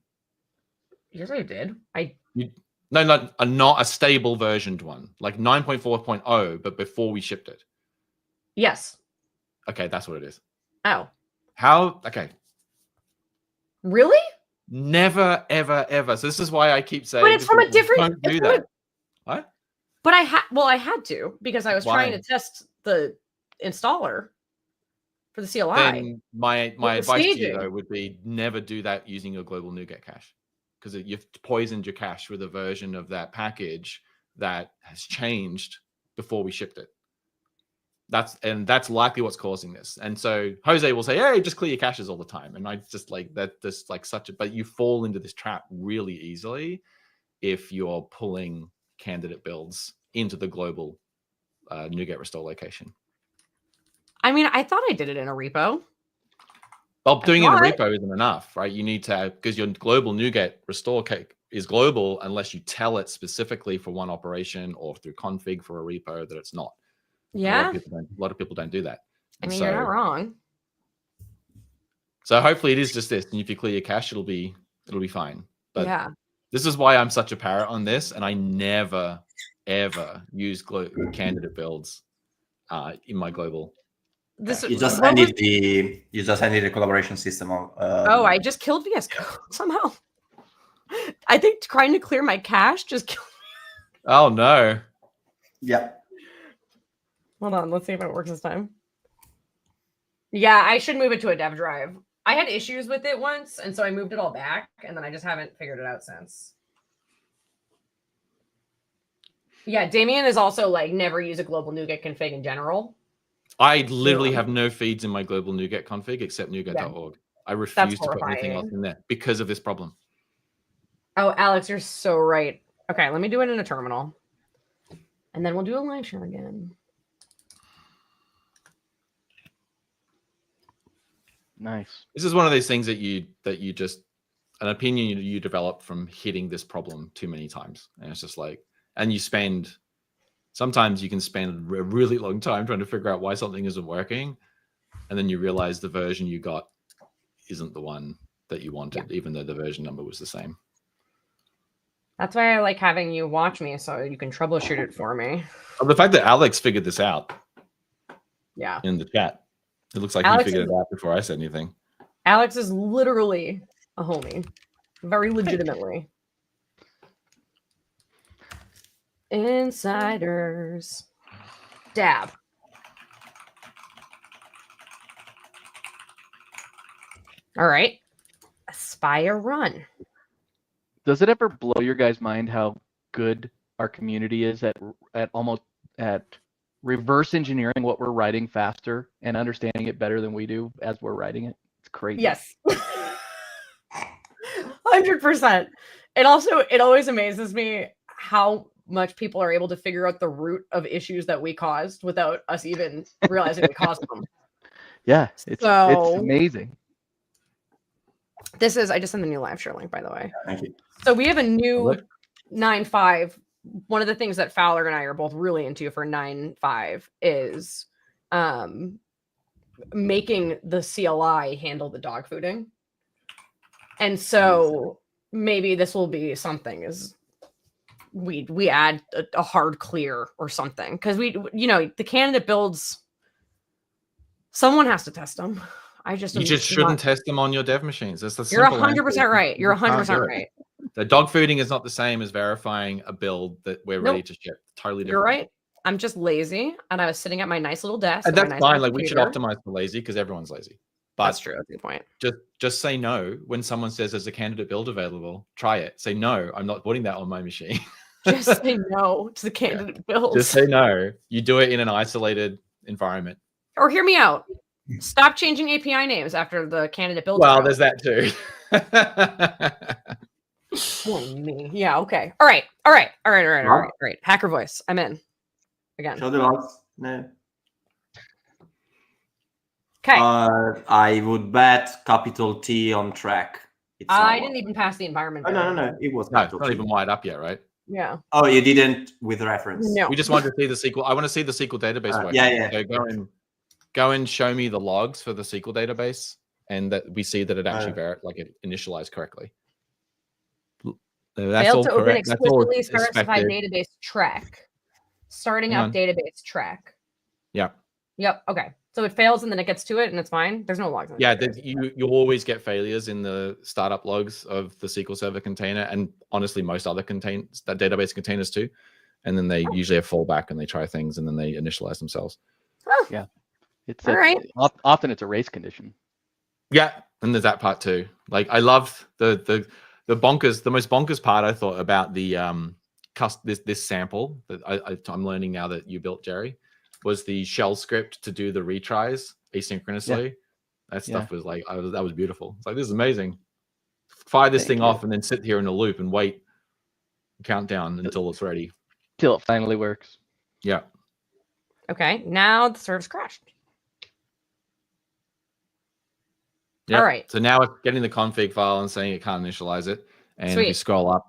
Yes, I did. No, not a stable versioned one, like 9.4.0, but before we shipped it. Yes. Okay, that's what it is. Oh. How? Okay. Really? Never, ever, ever. So this is why I keep saying. But it's from a different. Don't do that. What? But I had to because I was trying to test the installer for the CLI. Then my advice to you though would be never do that using your global NuGet cache, because you've poisoned your cache with a version of that package that has changed before we shipped it. That's likely what's causing this. And so Jose will say, hey, just clear your caches all the time. And I just like that, just like but you fall into this trap really easily if you're pulling candidate builds into the global NuGet restore location. I mean, I thought I did it in a repo. Well, doing it in a repo isn't enough, right? You need to, because your global NuGet restore cake is global unless you tell it specifically for one operation or through config for a repo that it's not. Yeah. A lot of people don't do that. I mean, you're not wrong. So hopefully it is just this. And if you clear your cache, it'll be fine. But yeah. This is why I'm such a parrot on this. And I never, ever use candidate builds in my global. You just ended the collaboration system. I just killed VS Code somehow. I think trying to clear my cache just killed me. Oh no. Yeah. Hold on, let's see if it works this time. Yeah, I should move it to a dev drive. I had issues with it once, and so I moved it all back, and then I just haven't figured it out since. Yeah, Damian is also like never use a global NuGet config in general. I literally have no feeds in my global NuGet config except NuGet.org. Yeah. I refuse to put anything else in there because of this problem. Oh, Alex, you're so right. Okay, let me do it in a terminal. And then we'll do a live share again. Nice. This is one of those things that you just, an opinion you develop from hitting this problem too many times. And it's just like, and you spend, sometimes you can spend a really long time trying to figure out why something isn't working. And then you realize the version you got isn't the one that you wanted, even though the version number was the same. That's why I like having you watch me so you can troubleshoot it for me. The fact that Alex figured this out. Yeah. In the chat. It looks like he figured it out before I said anything. Alex is literally a homie. Very legitimately. Insiders. Dab. All right. Aspire run. Does it ever blow your guys' mind how good our community is at reverse engineering what we're writing faster and understanding it better than we do as we're writing it? It's crazy. Yes. 100%. It always amazes me how much people are able to figure out the root of issues that we caused without us even realizing we caused them. Yeah, it's amazing. This is, I just sent the new live share link, by the way. Thank you. So we have a new 9.5. One of the things that Fowler and I are both really into for 9.5 is making the CLI handle the dog fooding. And so maybe this will be something is we add a hard clear or something, because the candidate builds, someone has to test them. You just shouldn't test them on your dev machines. That's the You're 100% right. You're 100% right. The dog fooding is not the same as verifying a build that we're ready to ship. Totally different. You're right. I'm just lazy, and I was sitting at my nice little desk. And that's fine. Like, we should optimize for lazy because everyone's lazy. But that's true. That's a good point. Just say no when someone says there's a candidate build available. Try it. Say no. I'm not putting that on my machine. Just say no to the candidate build. Just say no. You do it in an isolated environment. Or hear me out. Stop changing API names after the candidate build. Well, there's that too. Yeah. Okay. All right. Hacker voice. I'm in. Again. Show the logs. No. Okay. I would bet capital T on track. I didn't even pass the environment. Oh, no. It was not even wired up yet, right? Yeah. Oh, you didn't with reference. No. We just wanted to see the SQL. I want to see the SQL database work. Yeah. So go and show me the logs for the SQL database, and that we see that it actually it initialized correctly. That's failed all to correct. Open explicitly specified database track. Starting up database track. Yeah. Yep. Okay. So it fails and then it gets to it and it's fine. There's no logs. Yeah, you always get failures in the startup logs of the SQL Server container, and honestly, most other database containers too. And then they usually have fallback and they try things and then they initialize themselves. Oh. Yeah. It's often it's a race condition. Yeah, and there's that part too. Like, I love the the most bonkers part I thought about the this sample that I'm learning now that you built, Jerry, was the shell script to do the retries asynchronously. That stuff was like, that was beautiful. It's like, this is amazing. Fire this thing off and then sit here in a loop and wait, count down until it's ready. Till it finally works. Yeah. Okay, now the service crashed. Yep. All right. So now it's getting the config file and saying it can't initialize it. And if we scroll up,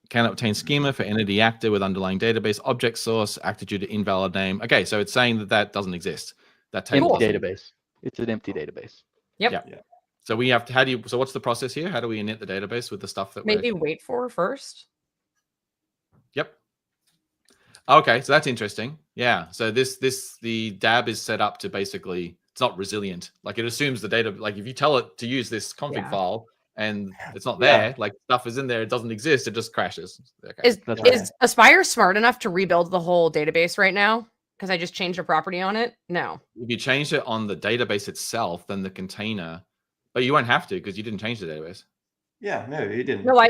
can obtain schema for entity actor with underlying database object source acted due to invalid name. Okay, so it's saying that doesn't exist. That table database. It's an empty database. Yep. Yeah. So we have to. So what's the process here? How do we init the database with the stuff that maybe wait for first? Yep. Okay, so that's interesting. Yeah. So the DAB is set up to basically, it's not resilient. Like it assumes the data. Like if you tell it to use this config file and it's not there, like stuff is in there, it doesn't exist, it just crashes. Okay. Is Aspire smart enough to rebuild the whole database right now? Because I just changed a property on it. No. If you changed it on the database itself, then the container, but you won't have to because you didn't change the database. Yeah, no, you didn't. No,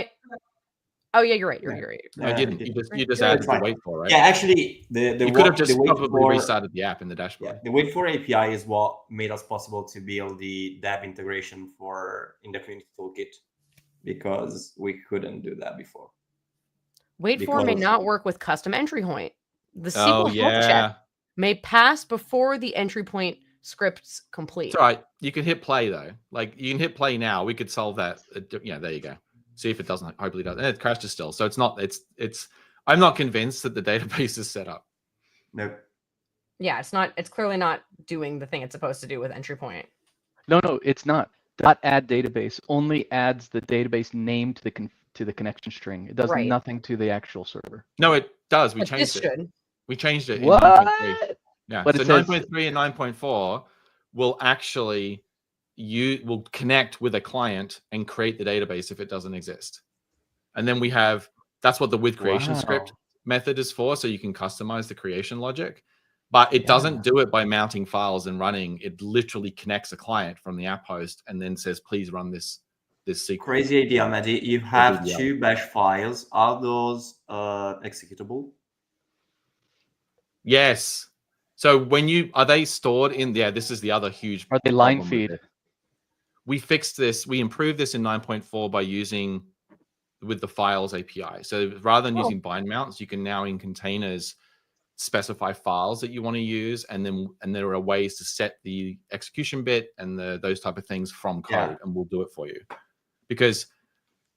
oh yeah, you're right. You're right. No, you didn't. You just added the wait for, right? Yeah, actually, you could have just probably restarted the app in the dashboard. Yeah, the wait for API is what made us possible to build the DAB integration in the community toolkit, because we couldn't do that before. Wait for may not work with custom entry point. The SQL health check may pass before the entry point script's complete. It's all right. You can hit play though. Like you can hit play now. We could solve that. Yeah, there you go. See if it doesn't. Hopefully it doesn't. It crashes still. So it's not. It's. I'm not convinced that the database is set up. Nope. Yeah, it's not. It's clearly not doing the thing it's supposed to do with entry point. No, it's not. .add database only adds the database name to the connection string. It does nothing to the actual server. No, it does. We changed it. We changed it. What? In 9.3. Yeah. But so 9.3 and 9.4 will actually will connect with a client and create the database if it doesn't exist. And then we have, that's what the with creation script method is for. So you can customize the creation logic, but it doesn't do it by mounting files and running. It literally connects a client from the app host and then says, please run this sequence. Crazy idea, Maddy. You have 2 bash files. Are those executable? Yes. So are they stored in, this is the other huge. Are they line feed? We fixed this. We improved this in 9.4 by using with the files API. So rather than using bind mounts, you can now in containers specify files that you want to use, and there are ways to set the execution bit and those type of things from code, and we'll do it for you. Because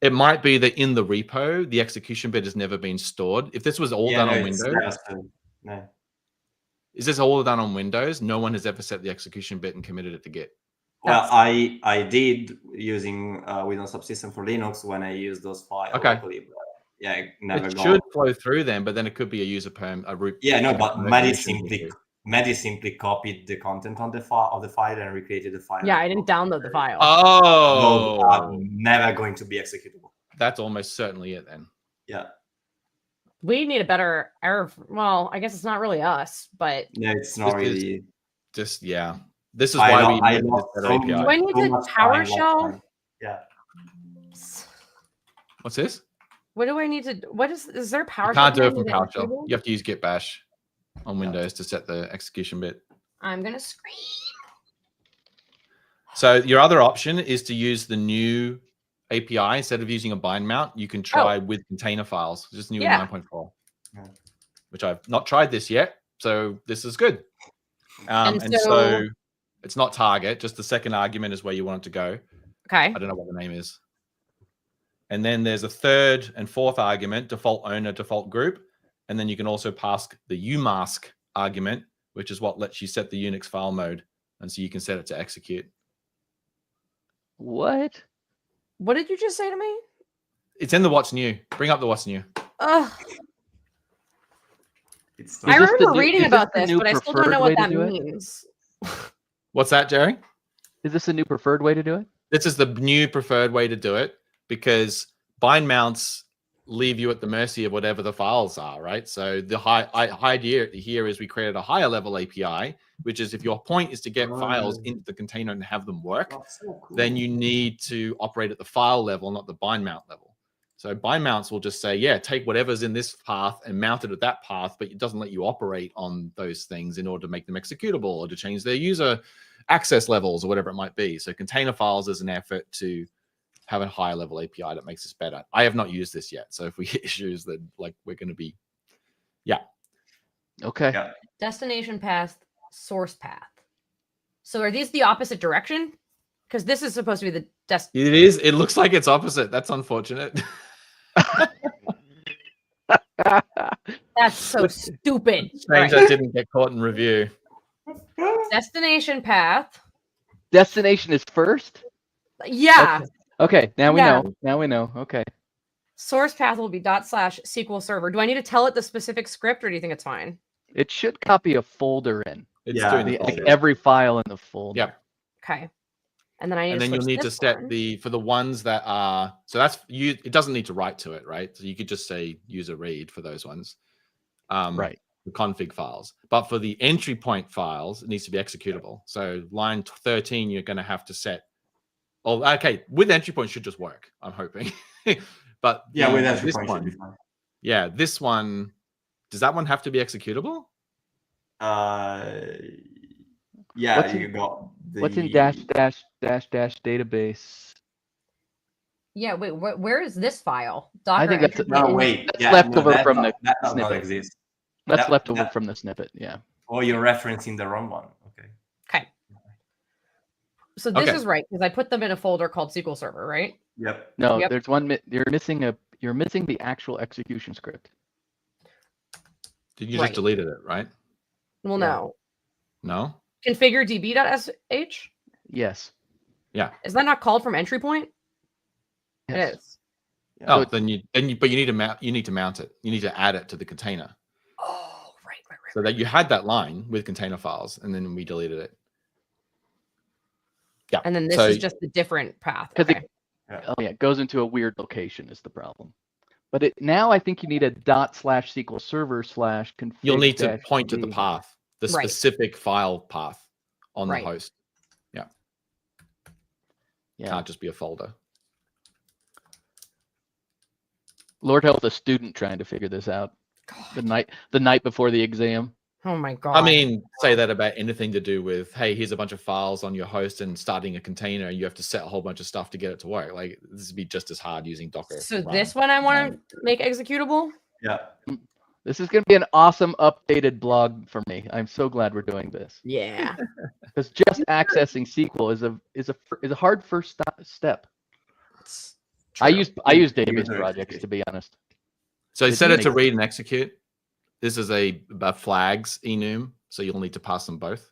it might be that in the repo, the execution bit has never been stored. If this was all done on Windows, is this all done on Windows? No one has ever set the execution bit and committed it to Git. Well, I did using Windows Subsystem for Linux when I used those files. Okay. Locally, but it never should flow through them, but then it could be a user perm, a root. Yeah, no, but Maddy simply copied the content on the file and recreated the file. Yeah, I didn't download the file. Oh, so, never going to be executable. That's almost certainly it then. Yeah. We need a better error. Well, I guess it's not really us, but no, it's not really. This is why we need this API. Do I need to PowerShell? Yeah. What's this? What do I need to? What is there PowerShell? You can't do it from PowerShell. You have to use Git Bash on Windows to set the execution bit. I'm gonna scream. So your other option is to use the new API instead of using a bind mount. You can try with container files, just new in 9.4, which I've not tried this yet. So this is good. And so it's not target. Just the second argument is where you want it to go. Okay. I don't know what the name is. And then there's a third and fourth argument, default owner, default group. And then you can also pass the umask argument, which is what lets you set the Unix file mode. And so you can set it to execute. What? What did you just say to me? It's in the what's new. Bring up the what's new. I remember reading about this, but I still don't know what that means. What's that, Jerry? Is this a new preferred way to do it? This is the new preferred way to do it, because bind mounts leave you at the mercy of whatever the files are, right? So the idea here is we created a higher level API, which is if your point is to get files into the container and have them work, So cool. then you need to operate at the file level, not the bind mount level. So bind mounts will just say, yeah, take whatever's in this path and mount it at that path, but it doesn't let you operate on those things in order to make them executable or to change their user access levels or whatever it might be. So container files is an effort to have a higher level API that makes this better. I have not used this yet. So if we hit issues, then like we're going to be, Okay. Yeah. Destination path, source path. So are these the opposite direction? Because this is supposed to be the It is. It looks like it's opposite. That's unfortunate. That's so stupid. Strange that didn't get caught in review. Destination path. Destination is first? Yeah. Okay, now we Yeah. know. Now we know. Okay. Source path will be /SQL server. Do I need to tell it the specific script or do you think it's fine? It should copy a folder in. It's Yeah, doing the Like folder. every file in the folder. Yep. Okay. And then I need And to then you'll switch need to this set one. for the ones that are, so that's you, it doesn't need to write to it, right? So you could just say user read for those ones. Right. The config files. But for the entry point files, it needs to be executable. So line 13, you're going to have to set, okay, with entry point should just work, I'm hoping. But Yeah, with that this point one, should be fine. yeah, this one, does that one have to be executable? Yeah, What's you in- got the... What's in -- database? Yeah, wait, where is this file? I think Docker that's- entry No, point. wait. That's Yeah, leftover that from does- the that does not snippet. exist. That's That- left over that- from the snippet. Yeah. Oh, you're referencing the wrong one. Okay. Okay. So this Okay. is right because I put them in a folder called SQL Server, right? Yep. No, Yep. there's one. You're missing the actual execution script. Did you Right. just deleted it, right? Well, Yeah. no. No? Configure db.sh? Yes. Is that not called from entry point? Yes. It is. Oh, So- but you need to mount it. You need to add it to the container. Oh, right. So that you had that line with container files, and then we deleted it. Yeah. And then this so, is just a different path. 'Cause Okay. Oh yeah, it goes into a weird location is the problem. But now I think you need a /SQL server /config. you'll need to point to the -d. path, the Right. specific file path on Right. the host. Yeah. Can't just be a folder. Lord help the student trying to figure this out the night before the exam. Oh my God. I mean, say that about anything to do with, hey, here's a bunch of files on your host and starting a container, and you have to set a whole bunch of stuff to get it to work. Like this would be just as hard using Docker. So run. this one I want to make executable. Yeah. This is going to be an awesome updated blog for me. I'm so glad we're doing this Yeah. because just accessing SQL is a hard first step. It's I true. use database User projects execute. to be honest. So It instead of to makes- read and execute, this is a flags enum. So you'll need to pass them both.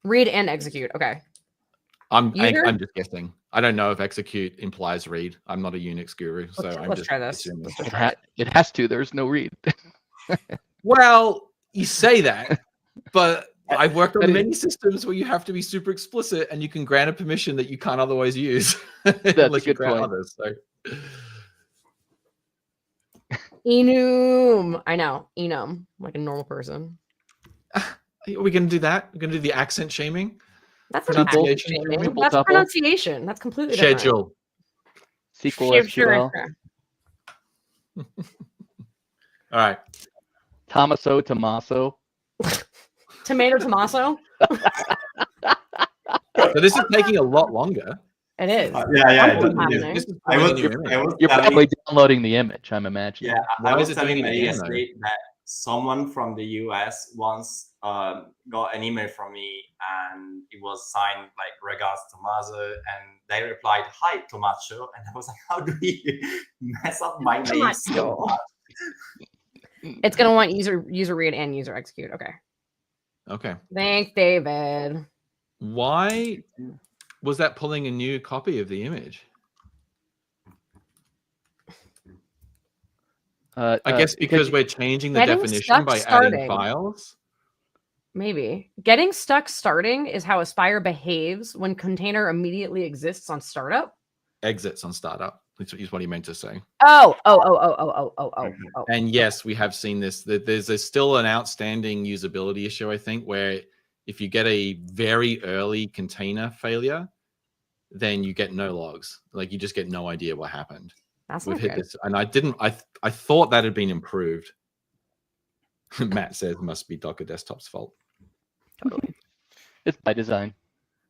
Read and execute. Okay. I'm User? just guessing. I don't know if execute implies read. I'm not a Unix guru, so I'm Let's just try this. assuming. Let's just It, try it. it has to. There's no read. Well, you say that, but I've worked That on is- many systems where you have to be super explicit and you can grant a permission that you can't otherwise use. That's a unless you good grant point. others. So Enum. I know. Enum. Like a normal person. are we going to do that? We're going to do the accent shaming? That's not Pronunciation, accent shaming. triple That's tuple. pronunciation. That's completely different. Schedule. SQL Sure, SQL. sure. All right. Tommaso. Tomato Tommaso. So this is taking a lot longer. It is. Yeah. Something's it- happening. This is I was, bringing a new I image. was You're telling- probably downloading the image. I'm imagining. Yeah, Why I is was it telling doing it Maddy again, though? yesterday that someone from the US once got an email from me, and it was signed like "Regards Tommaso," and they replied, "Hi Tommaso," and I was like, "How do you mess up my name so Tommaso. much?" It's gonna want user read and user execute. Okay. Okay. Thanks, David. Why was that pulling a new copy of the image? I guess because we're changing the getting definition stuck by starting. adding files. Maybe. Getting stuck starting is how Aspire behaves when container immediately exists on startup. Exits on startup. is what he meant to say. Oh. And yes, we have seen this. There's still an outstanding usability issue, I think, where if you get a very early container failure, then you get no logs. Like you just get no idea what happened. That's We've not hit good. this, and I thought that had been improved. Matt says must be Docker Desktop's fault. Totally. It's by design.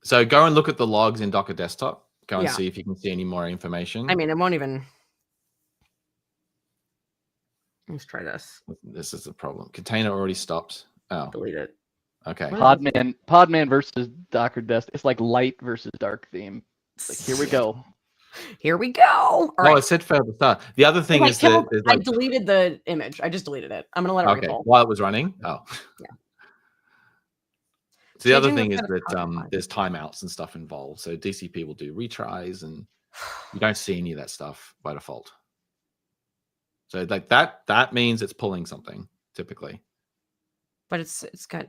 So go and look at the logs in Docker Desktop. Go and see if you can see any more information. I mean, it won't even. Let's try this. This is the problem. Container already stopped. Oh, Delete it. okay. Podman versus Docker Desktop. It's like light versus dark theme. It's like, here we go. Here we go. All right. It said failed to start. The other thing is that I deleted the image. I just deleted it. I'm gonna let it refill. While it was running. Oh. Yeah. So the other thing is that there's timeouts and stuff involved. So DCP will do retries, and you don't see any of that stuff by default. So like that means it's pulling something typically. But it's got.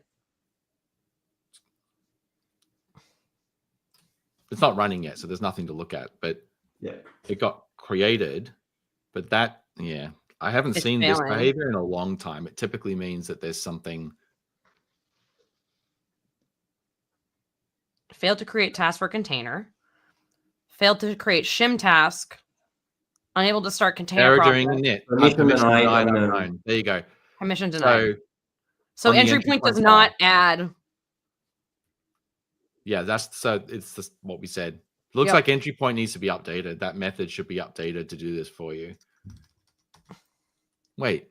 It's not running yet, so there's nothing to look at. But yeah, it got created. But that, I haven't seen this behavior in a long time. It typically means that there's something. Failed to create task for container. Failed to create shim task. Unable to start container Error during init. Permission denied. There you go. Permission denied. So entry point does not add. Yeah, it's just what we said. Looks like entry point needs to be updated. That method should be updated to do this for you. Wait.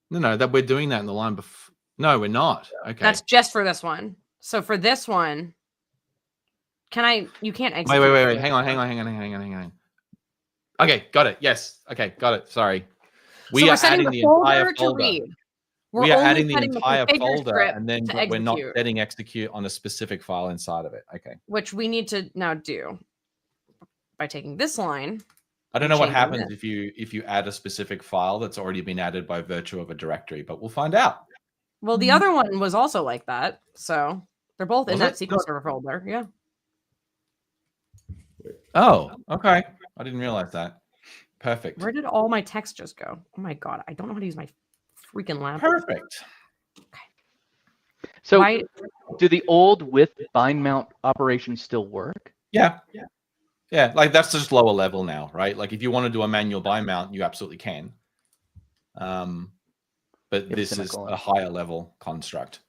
No, that we're doing that in the line before. No, we're not. Okay. That's just for this one. So for this one, you can't execute. Wait. Hang on. Okay, got it. Yes. Okay, got it. Sorry. We are adding the entire folder. We are adding the entire folder, and then we're not letting execute on a specific file inside of it. Okay. Which we need to now do by taking this line. I don't know what happens if you add a specific file that's already been added by virtue of a directory, but we'll find out. Well, the other one was also like that, so they're both in that SQL Server folder. Yeah. Oh, okay. I didn't realize that. Perfect. Where did all my text just go? Oh my god, I don't know how to use my freaking laptop. Perfect. Okay. So, do the old with bind mount operations still work? Yeah. Like that's just lower level now, right? Like if you want to do a manual bind mount, you absolutely can. But this is a higher level construct.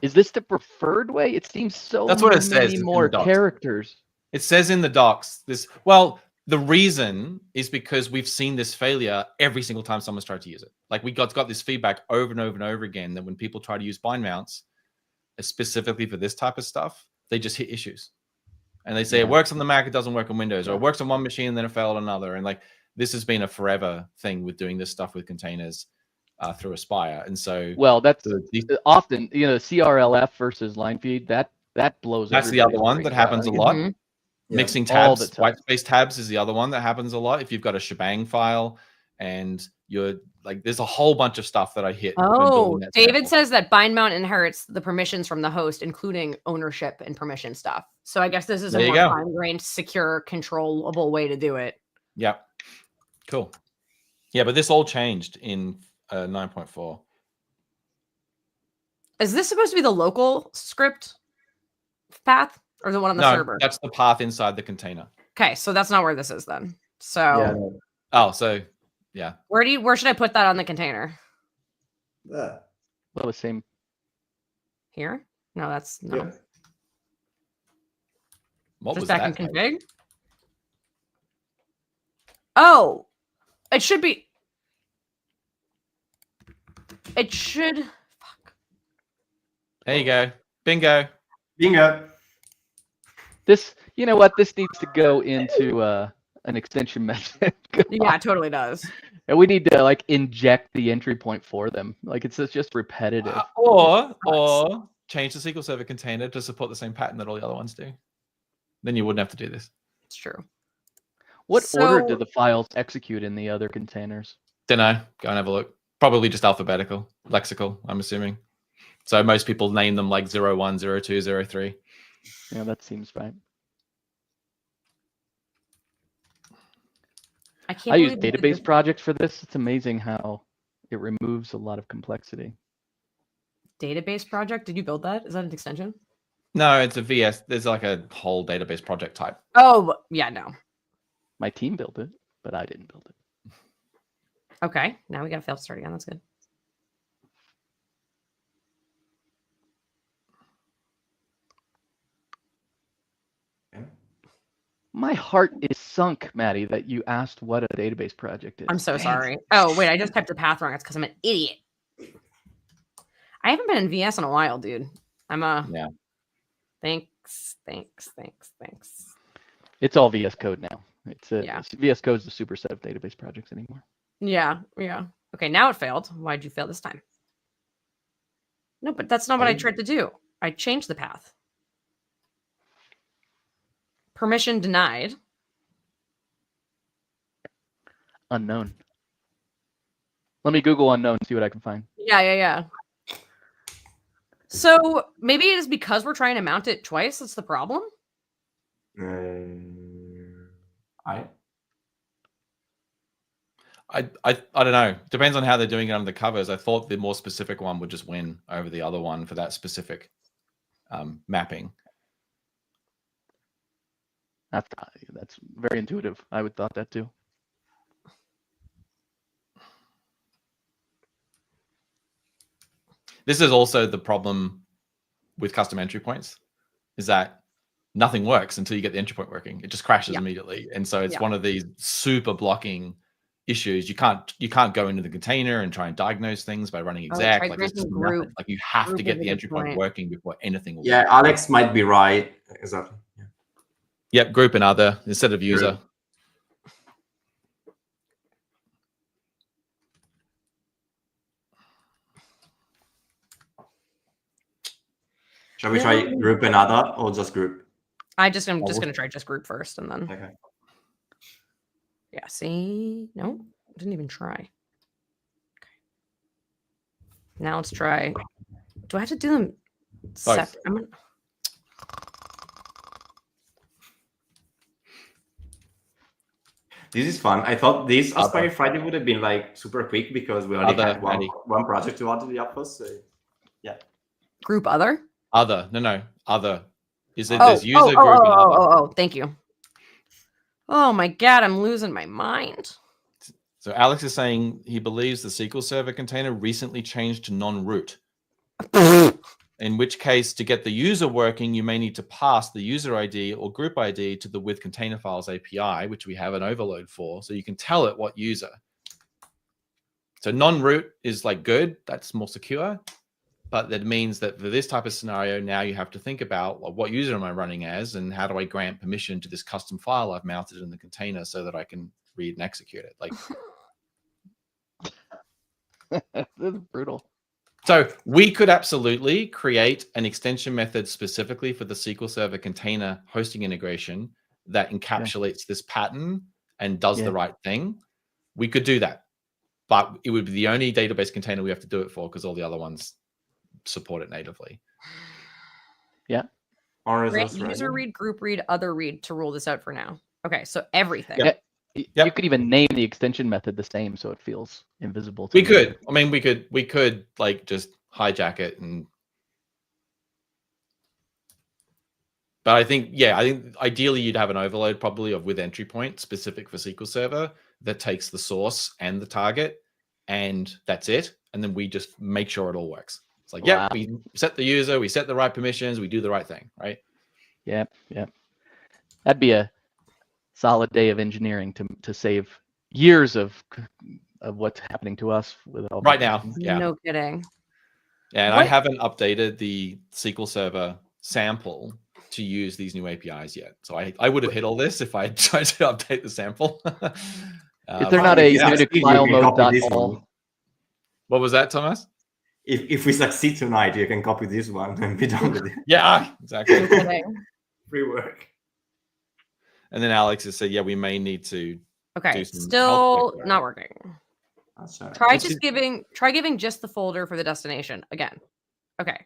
Is this the preferred way? It seems so. That's what it says. Many more characters. It says in the docs. The reason is because we've seen this failure every single time someone's tried to use it. Like we got this feedback over and over and over again that when people try to use bind mounts, specifically for this type of stuff, they just hit issues. And they say it works on the Mac, it doesn't work on Windows, or it works on one machine and then it failed on another. And like this has been a forever thing with doing this stuff with containers through Aspire. And so, well, that's often CRLF versus line feed that blows. That's the other one that happens a lot. Mm-hmm. Mixing tabs, white space tabs is the other one that happens a lot. If you've got a shebang file and you're like, there's a whole bunch of stuff that I hit. Oh, David says that bind mount inherits the permissions from the host, including ownership and permission stuff. So I guess this is a more fine-grained, secure, controllable way to do it. Yep. Cool. Yeah, but this all changed in 9.4. Is this supposed to be the local script path? Or the one on the server? That's the path inside the container. Okay, so that's not where this is then. So where should I put that on the container? Well, the same. Here? No, that's no. Yeah. What just was back that? In config? Oh, it should be. It should. Fuck. There you go. Bingo. This, you know what? This needs to go into an extension method. Yeah, it totally does. And we need to like inject the entry point for them. Like it's just repetitive. Or change the SQL Server container to support the same pattern that all the other ones do. Then you wouldn't have to do this. It's true. What order do the files execute in the other containers? Don't know. Go and have a look. Probably just alphabetical, lexical, I'm assuming. So most people name them like 01, 02, 03. Yeah, that seems right. I use database projects for this. It's amazing how it removes a lot of complexity. Database project? Did you build that? Is that an extension? No, it's a VS. There's like a whole database project type. Oh, yeah, no. My team built it, but I didn't build it. Okay, now we got to fail to start again. That's good. My heart is sunk, Maddie, that you asked what a database project is. I'm so sorry. Oh, wait, I just typed the path wrong. It's because I'm an idiot. I haven't been in VS in a while, dude. Yeah. Thanks. It's all VS Code now. Yeah. VS Code is the superset of database projects anymore. Yeah. Okay, now it failed. Why'd you fail this time? No, but that's not what I tried to do. I changed the path. Permission denied. Unknown. Let me Google unknown and see what I can find. Yeah. So maybe it is because we're trying to mount it twice. That's the problem. I don't know. Depends on how they're doing it under the covers. I thought the more specific one would just win over the other one for that specific mapping. That's very intuitive. I would thought that too. This is also the problem with custom entry points, is that nothing works until you get the entry point working. It just crashes immediately. And so it's one of these super blocking issues. You can't go into the container and try and diagnose things by running exec. Like, it's just nothing. Like, you have to get the entry point working before anything will work. Alex might be right. Exactly. Yep, group and other instead of user. Group. Shall we try group and other or just group? I'm just going to try just group first and then. Okay. Yeah, see? No, didn't even try. Okay. Now let's try. Do I have to do them separate? This is fun. I thought this AspiriFriday would have been like super quick because we already had one project to add to the outpost. So yeah. Group other? Other. No. Other. Is it there's user group and other. Thank you. Oh my God, I'm losing my mind. So Alex is saying he believes the SQL Server container recently changed to non-root. In which case, to get the user working, you may need to pass the user ID or group ID to the with container files API, which we have an overload for, so you can tell it what user. So non-root is like good, that's more secure, but that means that for this type of scenario, now you have to think about, well, what user am I running as, and how do I grant permission to this custom file I've mounted in the container so that I can read and execute it? Like, that's brutal. So we could absolutely create an extension method specifically for the SQL Server container hosting integration that encapsulates this pattern and does the right thing. We could do that, but it would be the only database container we have to do it for because all the other ones support it natively. Yeah. User read, group read, other read to rule this out for now. Okay, so everything. Yep. You could even name the extension method the same so it feels invisible to we could. I mean, we could like just hijack it but I think ideally you'd have an overload probably of with entry point specific for SQL Server that takes the source and the target, and that's it. And then we just make sure it all works. It's like, we set the user, we set the right permissions, we do the right thing, right? Yeah. That'd be a solid day of engineering to save years of what's happening to us with all right now. Yeah, no kidding. And I haven't updated the SQL Server sample to use these new APIs yet. So I would have hit all this if I tried to update the sample. Is there not a Unix file mode.all? What was that, Thomas? If we succeed tonight, you can copy this one and be done with it. Yeah, exactly. Free work. And then Alex has said, we may need to. Okay, still not working. Right. Try giving just the folder for the destination again. Okay.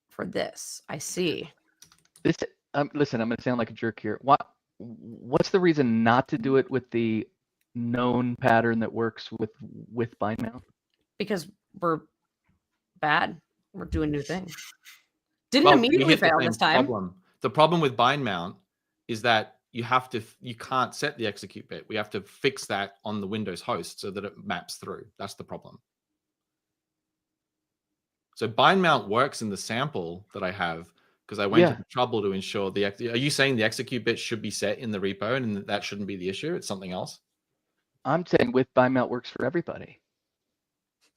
For this, I see. This listen, I'm going to sound like a jerk here. What? what's the reason not to do it with the known pattern that works with bind mount? Because we're bad. We're doing new things. Didn't immediately fail this time. The problem with bind mount is that you can't set the execute bit. We have to fix that on the Windows host so that it maps through. That's the problem. So bind mount works in the sample that I have because I went to the trouble to ensure are you saying the execute bit should be set in the repo and that shouldn't be the issue? It's something else? I'm saying with bind mount works for everybody.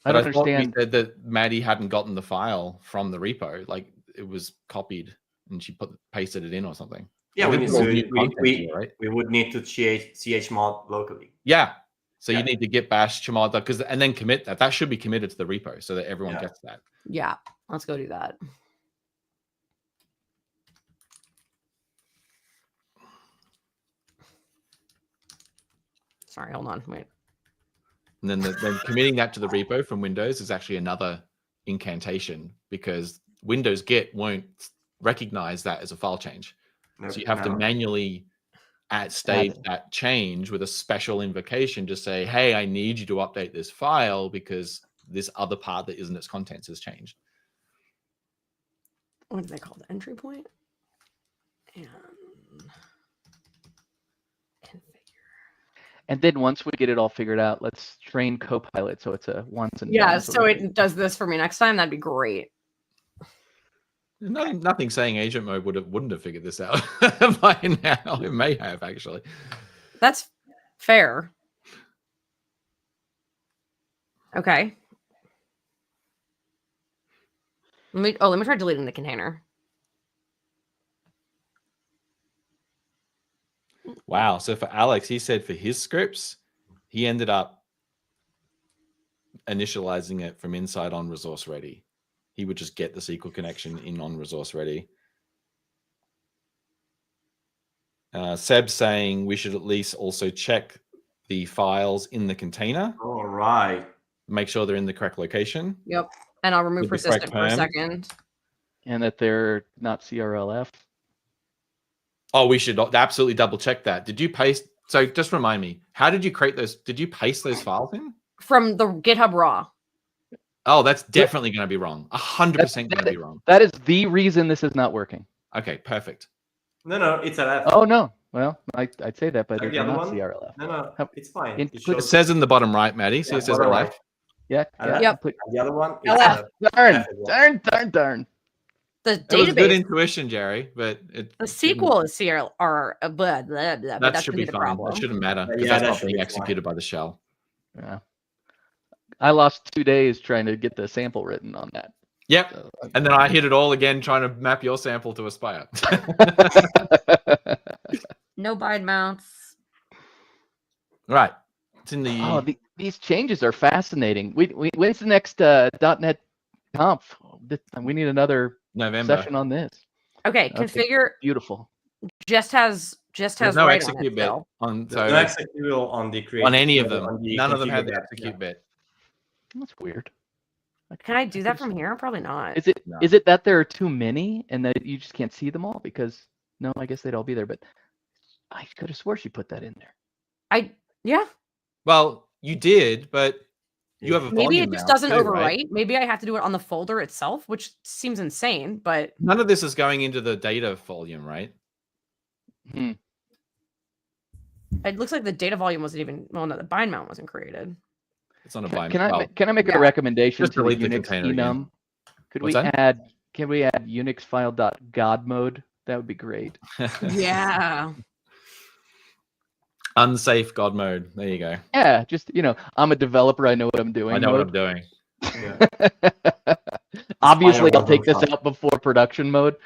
But I thought you said that Maddy hadn't gotten the file from the repo, like it was copied and she pasted it in or something. Yeah, we would need to chmod locally. Yeah, so you need to git bash chmod and then commit that. That should be committed to the repo so that everyone gets that. Yeah, let's go do that. Sorry, hold on, wait. And then then committing that to the repo from Windows is actually another incantation because Windows Git won't recognize that as a file change. So you have to manually stage that change with a special invocation to say, hey, I need you to update this file because this other part that isn't its contents has changed. What do they call the entry point? And And then once we get it all figured out, let's train Copilot so it's a once and yeah, done. so it does this for me next time. That'd be great. Nothing saying agent mode wouldn't have figured this out by now. It may have actually. That's fair. Okay. Let me try deleting the container. Wow. So for Alex, he said for his scripts, he ended up initializing it from inside on resource ready. He would just get the SQL connection in on resource ready. Seb's saying we should at least also check the files in the container. All right. Make sure they're in the correct location. Yep. And I'll remove persistent for a second. And that they're not CRLF. Oh, we should absolutely double check that. Did you paste? So just remind me, how did you create those? Did you paste those files in? From the GitHub raw. Oh, that's definitely going to be wrong. 100% going to be wrong. That is the reason this is not working. Okay, perfect. No, it's LF. Oh, no. Well, I'd say that, but it's not not CRLF. No, it's fine. It says in the bottom right, Maddy. So it says LF. Yeah. Yep. The other one. Darn. The database. It was good intuition, Jerry, but the SQL is CRL or blah, blah, blah, that should be fine. Problem. That shouldn't matter because that's not being executed by the shell. Yeah. I lost 2 days trying to get the sample written on that. Yep. So, and then I hit it all again trying to map your sample to Aspire. No bind mounts. Right. It's in the. These changes are fascinating. When's the next .NET Conf? We need another November session on this. Okay, configure. Beautiful. Just has no right execute bit on no execute on the create on any of them. None of them have the execute bit. That's weird. Can I do that from here? Probably not. Is it that there are too many and that you just can't see them all? Because no, I guess they'd all be there. But I could have swore she put that in there. Yeah. Well, you did, but you have a maybe it just doesn't overwrite. Right? Maybe I have to do it on the folder itself, which seems insane. But none of this is going into the data volume, right? It looks like the data volume wasn't even no, the bind mount wasn't created. It's on a bind. Can I make a recommendation to the Unix enum? Can we add Unix file.god mode? That would be great. Yeah. Unsafe God mode. There you go. Yeah, just I'm a developer. I know what I'm doing. I know what I'm doing. Yeah. Obviously, I'll take this out before production mode.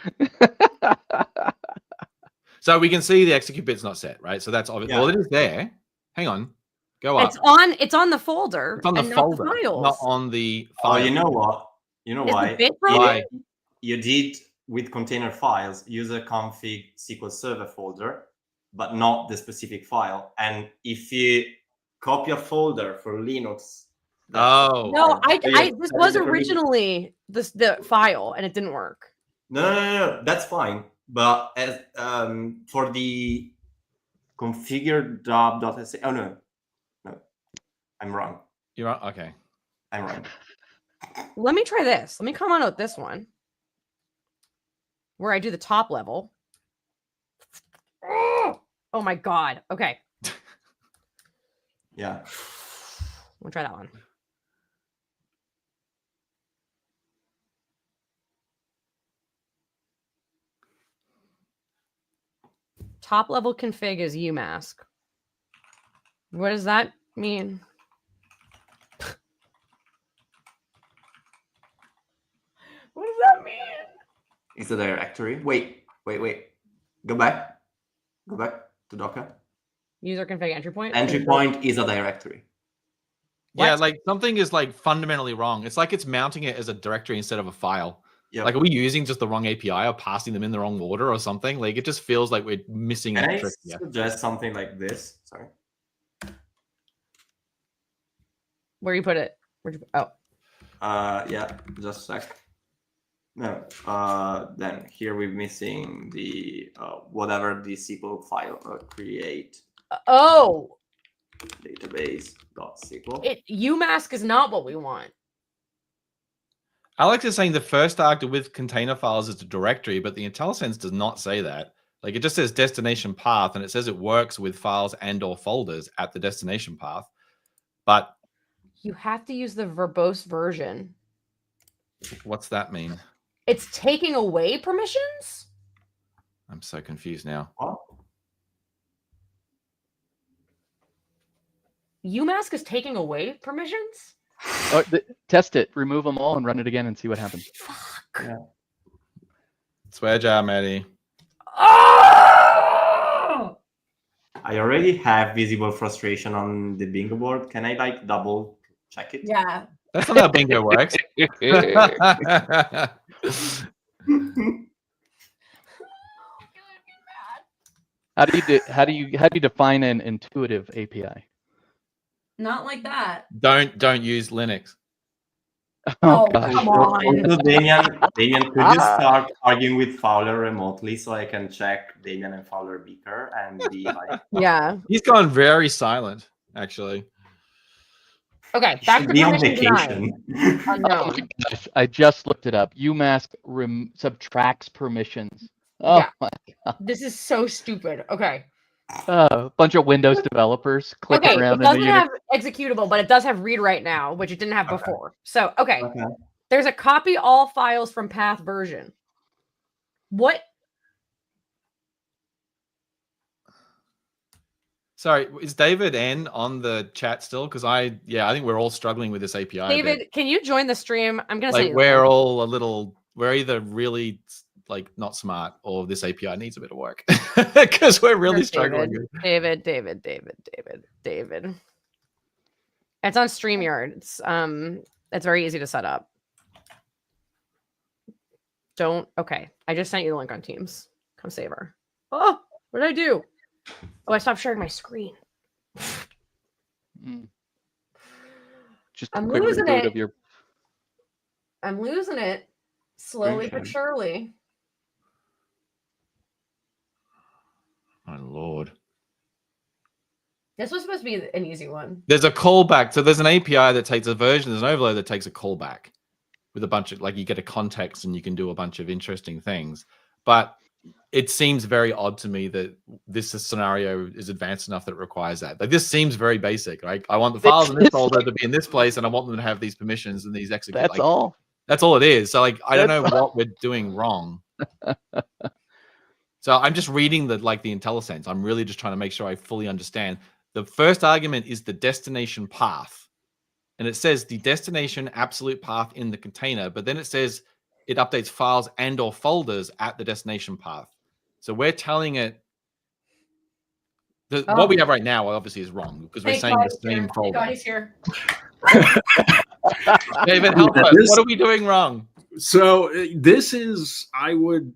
So we can see the execute bit's not set, right? So that's obvious. Yeah. Well, it is there. Hang on. Go up. It's on the folder. It's on the folder, not on the file. Oh, you know what? You know why? Why? You did with container files user config SQL Server folder, but not the specific file. And if you copy a folder for Linux. Oh. No, this was originally the file and it didn't work. No, that's fine. But as for the configure dub.sh. Oh no, I'm wrong. You're right. Okay. I'm wrong. Let me try this. Let me comment out this one where I do the top level. Oh my God. Okay. Yeah. We'll try that one. Top level config is UMask. What does that mean? What does that mean? It's a directory. Wait. Go back to Docker. User config entry point. Entry point is a directory. Yeah, What? like something is like fundamentally wrong. It's like it's mounting it as a directory instead of a file. Yep. Like, are we using just the wrong API or passing them in the wrong order or something? Like, it just feels like we're missing Can a I trick here. suggest something like this? Sorry. Where you put it? Where'd you? Oh. Yeah, just a sec. No. Then here we're missing the whatever the SQL file create Oh. database.sql. UMask is not what we want. Alex is saying the first arg with container files is a directory, but the IntelliSense does not say that. Like, it just says destination path, and it says it works with files and or folders at the destination path. But you have to use the verbose version. What's that mean? It's taking away permissions? I'm so confused now. What? UMask is taking away permissions? Test it, remove them all, and run it again and see what happens. Fuck. Yeah. Swear jar, Maddie. Oh! I already have visible frustration on the bingo board. Can I like double check it? Yeah. That's not how bingo works. How do you define an intuitive API? Not like that. Don't use Linux. Oh, gosh. come on. Also, Damian, could you start arguing with Fowler remotely so I can check Damian and Fowler beaker and be like, Yeah. He's gone very silent, actually. Okay, back to be on permission denied. vacation. Oh Unknown. my gosh, I just looked it up. UMask subtracts permissions. Oh Yeah. my god. This is so stupid. Okay. A bunch of Windows developers clicking Okay, around it doesn't in the have executable, but it does have read right now, which it didn't have before. So, okay. There's a copy all files from path version. What? Sorry, is David N on the chat still? Because I think we're all struggling with this API. David, can you join the stream? I'm gonna say we're either really like not smart or this API needs a bit of work because we're really struggling. David. It's on StreamYard. It's very easy to set up. Okay. I just sent you the link on Teams. Come save her. Oh, what did I do? Oh, I stopped sharing my screen. Just I'm quick losing reboot it. of your. I'm losing it. Slowly but surely. My lord. This was supposed to be an easy one. There's a callback. So there's an API that takes a version, there's an overload that takes a callback with a bunch of, like, you get a context and you can do a bunch of interesting things. But it seems very odd to me that this scenario is advanced enough that it requires that. Like, this seems very basic, right? I want the files in this folder to be in this place, and I want them to have these permissions and these execute. That's all. That's all it is. So, like, I don't know what we're doing wrong. So I'm just reading the IntelliSense. I'm really just trying to make sure I fully understand. The first argument is the destination path. And it says the destination absolute path in the container, but then it says it updates files and or folders at the destination path. So we're telling it what we have right now obviously is wrong because we're saying the same folder. God, he's here. David, help us. What are we doing wrong? So this is, I would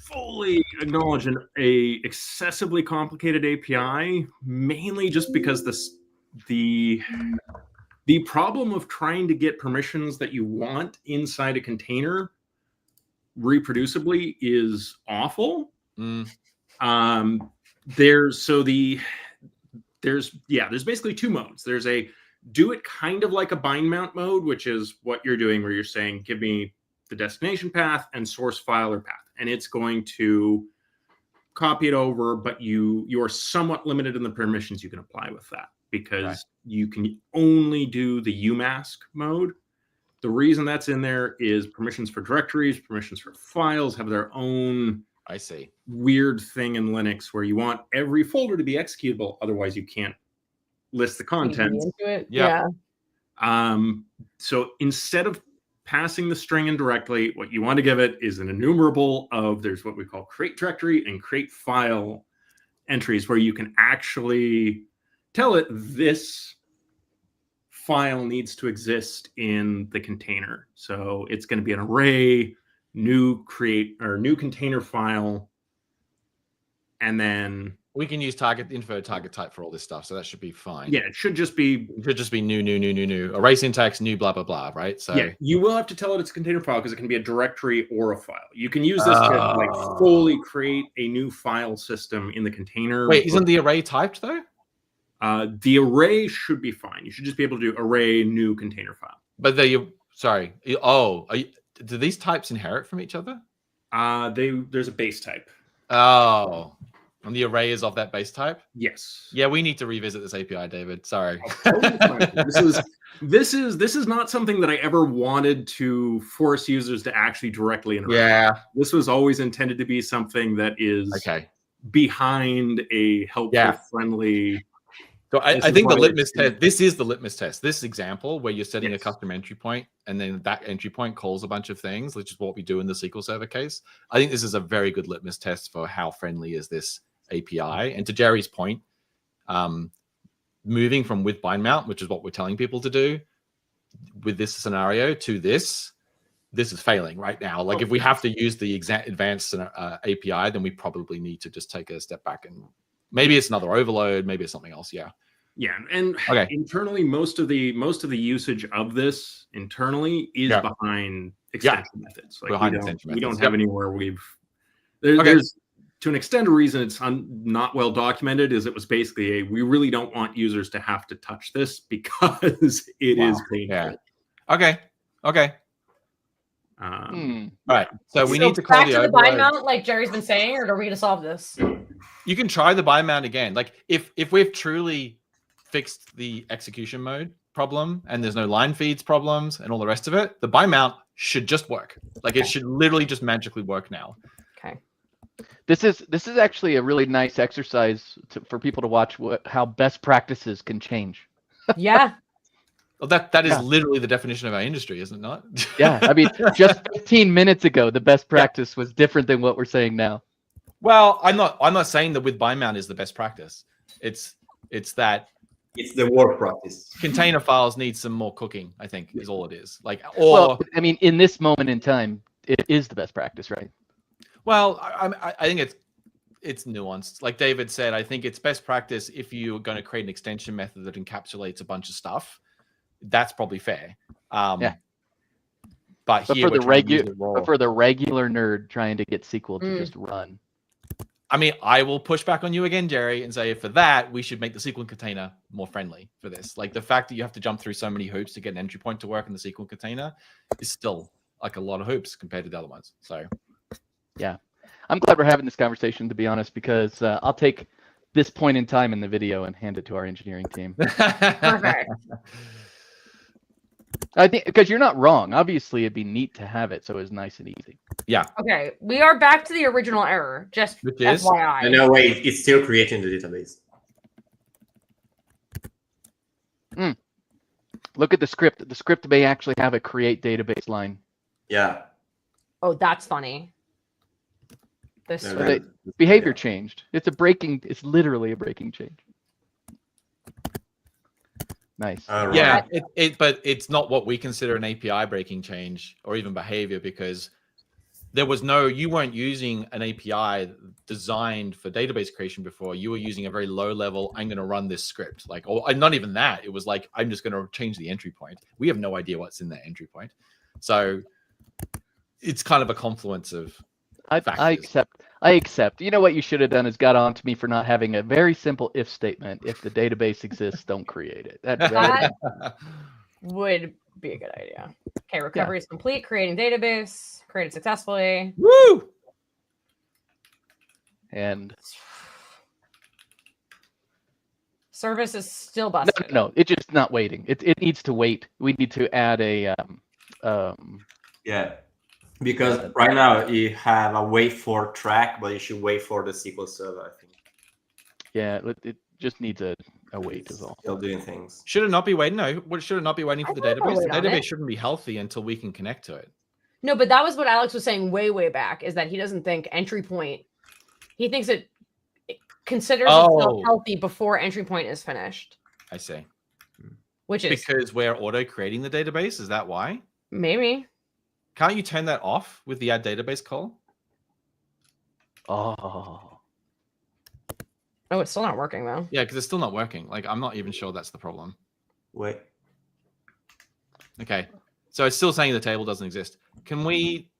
fully acknowledge, a excessively complicated API, mainly just because the problem of trying to get permissions that you want inside a container reproducibly is awful. there's basically two modes. There's a do it kind of like a bind mount mode, which is what you're doing, where you're saying, give me the destination path and source file or path, and it's going to copy it over, but you're somewhat limited in the permissions you can apply with that, because you can only do the UMask mode. The reason that's in there is permissions for directories, permissions for files have their own weird thing in Linux where you want every folder to be executable, otherwise you can't list the contents. So instead of passing the string in directly, what you want to give it is an enumerable of, there's what we call create directory and create file entries, where you can actually tell it this file needs to exist in the container. So it's going to be an array, new container file, and then we can use target info target type for all this stuff, so that should be fine. Yeah, it should just be new array syntax, new blah blah blah, right? So yeah, you will have to tell it it's a container file because it can be a directory or a file. You can use this to like fully create a new file system in the container. Wait, isn't the array typed though? The array should be fine. You should just be able to do array new container file. But do these types inherit from each other? There's a base type. Oh. And the array is of that base type? Yes. Yeah, we need to revisit this API, David. Sorry. This is not something that I ever wanted to force users to actually directly interact. Yeah. This was always intended to be something that is behind a helpful, friendly. So I think the litmus test, this is the litmus test. This example where you're setting a custom entry point and then that entry point calls a bunch of things, which is what we do in the SQL Server case. I think this is a very good litmus test for how friendly is this API. And to Jerry's point, moving from with bind mount, which is what we're telling people to do with this scenario, to this is failing right now. Like if we have to use the advanced API, then we probably need to just take a step back, and maybe it's another overload, maybe it's something else. Yeah, and internally, most of the usage of this internally is behind extension methods. Like we don't have anywhere there's to an extent, a reason it's not well documented is it was basically we really don't want users to have to touch this because it is painful. Yeah. Okay. All right. So we need to call the bind mount, like Jerry's been saying, or are we going to solve this? You can try the bind mount again. Like if we've truly fixed the execution mode problem and there's no line feeds problems and all the rest of it, the bind mount should just work. Like it should literally just magically work now. Okay. This is actually a really nice exercise for people to watch how best practices can change. Yeah. Well, that is literally the definition of our industry, isn't it not? Yeah. I mean, just 15 minutes ago, the best practice was different than what we're saying now. Well, I'm not saying that with bind mount is the best practice. It's that it's the work practice. Container files need some more cooking, I think, is all it is. Like, well, I mean, in this moment in time, it is the best practice, right? Well, I think it's nuanced. Like David said, I think it's best practice if you're going to create an extension method that encapsulates a bunch of stuff. That's probably fair. But here for the regular nerd trying to get SQL to just run. I mean, I will push back on you again, Jerry, and say for that, we should make the SQL container more friendly for this. Like the fact that you have to jump through so many hoops to get an entry point to work in the SQL container is still like a lot of hoops compared to the other ones. So, yeah, I'm glad we're having this conversation, to be honest, because I'll take this point in time in the video and hand it to our engineering team. Perfect. I think because you're not wrong. Obviously, it'd be neat to have it so it's nice and easy. Yeah. Okay, we are back to the original error. Just FYI. No, wait, it's still creating the database. Look at the script. The script may actually have a create database line. Yeah. Oh, that's funny. This behavior changed. It's literally a breaking change. Nice. Right. Yeah, but it's not what we consider an API breaking change or even behavior, because you weren't using an API designed for database creation before. You were using a very low level, I'm going to run this script. Like, or not even that. It was like, I'm just going to change the entry point. We have no idea what's in that entry point. So it's kind of a confluence of I accept. I accept. You know what you should have done is got on to me for not having a very simple if statement. If the database exists, don't create it. That would be a good idea. Okay, recovery is complete. Creating database. Created successfully. Woo! And service is still busted. no, it's just not waiting. It needs to wait. We need to add a yeah, because right now you have a wait for track, but you should wait for the SQL Server, I think. Yeah, it just needs a wait is all. Still doing things. Should it not be waiting? No, should it not be waiting for the database? The database it. shouldn't be healthy until we can connect to it. No, but that was what Alex was saying way back, is that he doesn't think entry point. He thinks it considers itself healthy before entry point is finished. I see. Which is because we're auto creating the database. Is that why? Maybe. Can't you turn that off with the add database call? Oh, it's still not working though. Yeah, because it's still not working. Like, I'm not even sure that's the problem. Wait. Okay, so it's still saying the table doesn't exist. Can we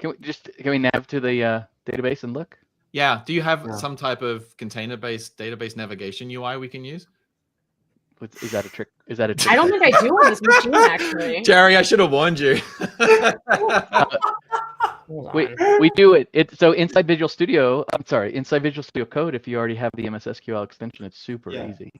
nav to the database and look? Yeah. Do you have some type of container-based database navigation UI we can use? Is that a trick? Is that a trick? I don't think I do on this machine, actually. Jerry, I should have warned you. We do it. So inside Visual Studio, inside Visual Studio Code, if you already have the MS SQL extension, it's super easy.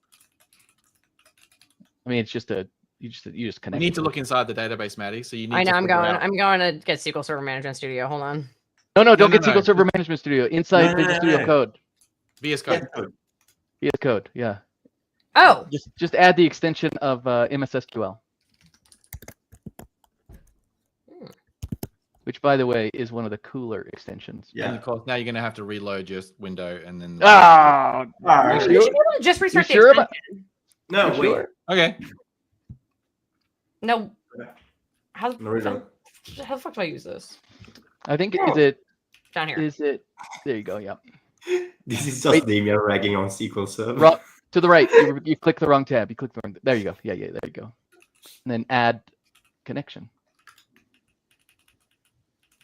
I mean, it's just you just connect. You need to look inside the database, Maddie. So you need. I know. I'm going to get SQL Server Management Studio. Hold on. No, don't get SQL Server Management Studio. Inside Visual Studio Code. VS Code. VS Code. Yeah. Oh. Just add the extension of MS SQL. Which, by the way, is one of the cooler extensions. Yeah. And of course, now you're going to have to reload your window and then. You should be able to just restart the extension. No, wait. Sure? Okay. No. How the fuck do I use this? I think is it down here. Is it? There you go. Yeah. This is just Damian ragging on SQL Server. To the right. You click the wrong tab. You click the wrong. There you go. Yeah. There you go. And then add connection.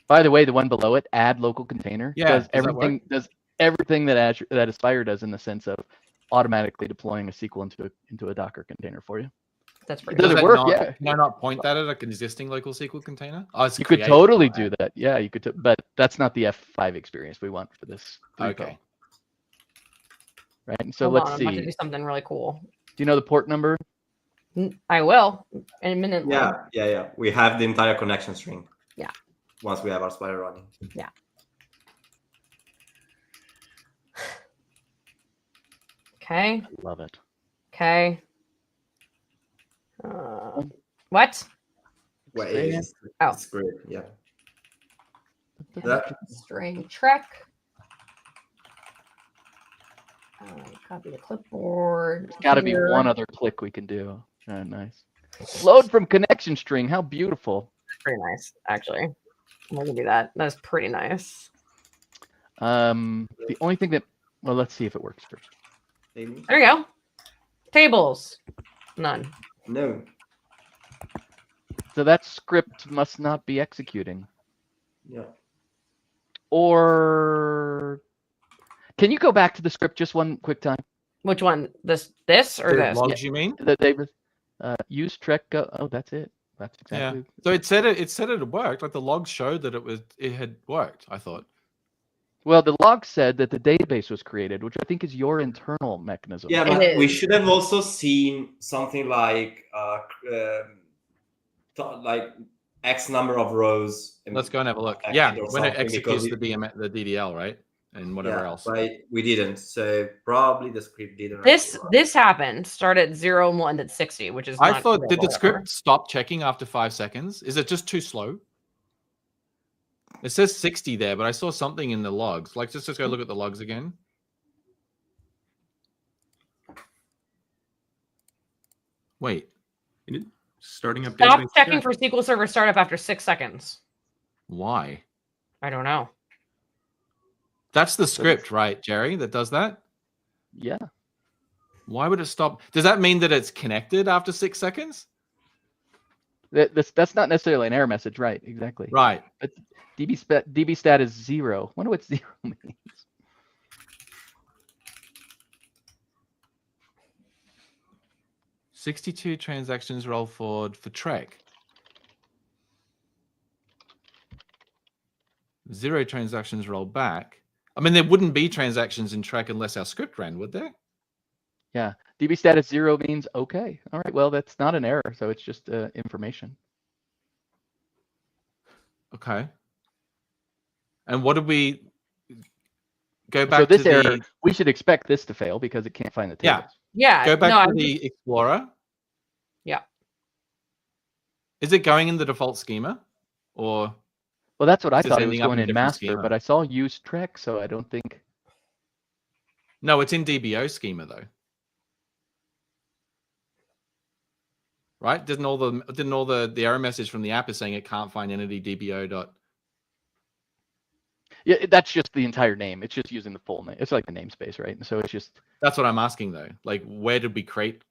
By the way, the one below it, add local container, does everything that Azure, that Aspire does in the sense of automatically deploying a SQL into a Docker container for you. That's pretty. Does it work? Can I not point that at an existing local SQL container? You could totally do that. Yeah, you could. But that's not the F5 experience we want for this. Okay. Right. And so Hold on, let's see. I'm about to do something really cool. Do you know the port number? I will in a minute. Yeah. We have the entire connection string. Yeah. Once we have our Aspire running. Yeah. Okay. Love it. Okay. What? Wait. It's great. Yeah. String trek. Copy the clipboard. Got to be one other click we can do. Oh, nice. Load from connection string. How beautiful. Pretty nice, actually. I'm gonna do that. That's pretty nice. The only thing that, well, let's see if it works first. There you go. Tables. None. No. So that script must not be executing. Yeah. Or can you go back to the script just one quick time? Which one? This or this? Logs, you mean? Use trek go. Oh, that's it. That's exactly. Yeah. So it said it worked. Like the logs showed that it had worked. I thought. Well, the log said that the database was created, which I think is your internal mechanism. Yeah, but we should have also seen something like X number of rows. Let's go and have a look. Yeah, when it executes the DDL, right? And whatever else. Right. We didn't. So probably the script didn't. This happened. Start at 0 and 1 at 60, which is. I thought, did the script stop checking after 5 seconds? Is it just too slow? It says 60 there, but I saw something in the logs. Like, just go look at the logs again. Wait. Starting up. Stop checking for SQL Server startup after 6 seconds. Why? I don't know. That's the script, right, Jerry, that does that? Yeah. Why would it stop? Does that mean that it's connected after 6 seconds? That's not necessarily an error message, right? Exactly. Right. But DB stat is 0. Wonder what 0 means. 62 transactions roll forward for Trek. 0 transactions roll back. I mean, there wouldn't be transactions in Trek unless our script ran, would there? Yeah. DB status 0 means okay. All right. Well, that's not an error, so it's just information. Okay. And what did we go back so this to? Error, we should expect this to fail because it can't find the tables. Yeah. Go back to the Explorer. Yeah. Is it going in the default schema, or? Well, that's what I It's thought it was ending up going in in different master, schema. but I saw use Trek, so I don't think. No, it's in DBO schema though. Right? Didn't all the error message from the app is saying it can't find entity DBO dot? Yeah, that's just the entire name. It's just using the full name. It's like the namespace, right? And so it's just. That's what I'm asking though. Like, where did we create?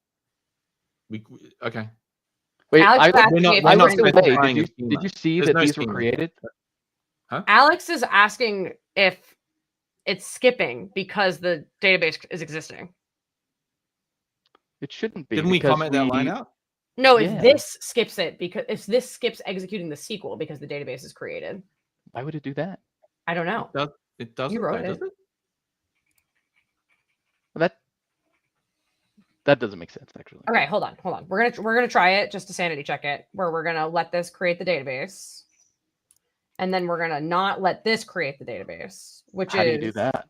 Okay. Wait, Alex we're not I looked specifying away. a schema. Did you see There's that no these were schema. created? Huh? Alex is asking if it's skipping because the database is existing. It shouldn't be. Didn't we because comment that line out? No, if Yeah. this skips it, because if this skips executing the SQL because the database is created. Why would it do that? I don't know. It doesn't. You wrote though, it. does it? Well, that doesn't make sense, actually. Okay, hold on. We're gonna try it just to sanity check it, where we're gonna let this create the database, and then we're gonna not let this create the database, which How is do you do that?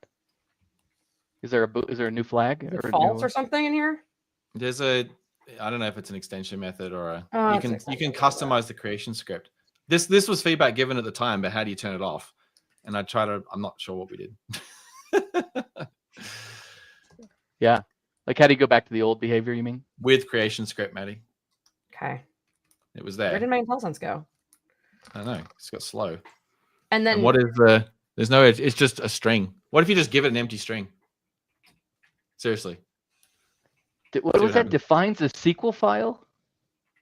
Is there a new flag is it or a false new... or something in here? There's a. I don't know if it's an extension method or a. Oh, you it's an can extension customize the creation script. This was feedback given at the time, but how do you turn it off? And I try to. I'm not sure what we did. Yeah, like how do you go back to the old behavior? You mean? With creation script, Maddie. Okay. It was Where there. did my IntelliSense go? I don't know. It's got slow. And then And what is the? There's no. It's just a string. What if you just give it an empty string? Seriously. What was that? Defines a SQL file?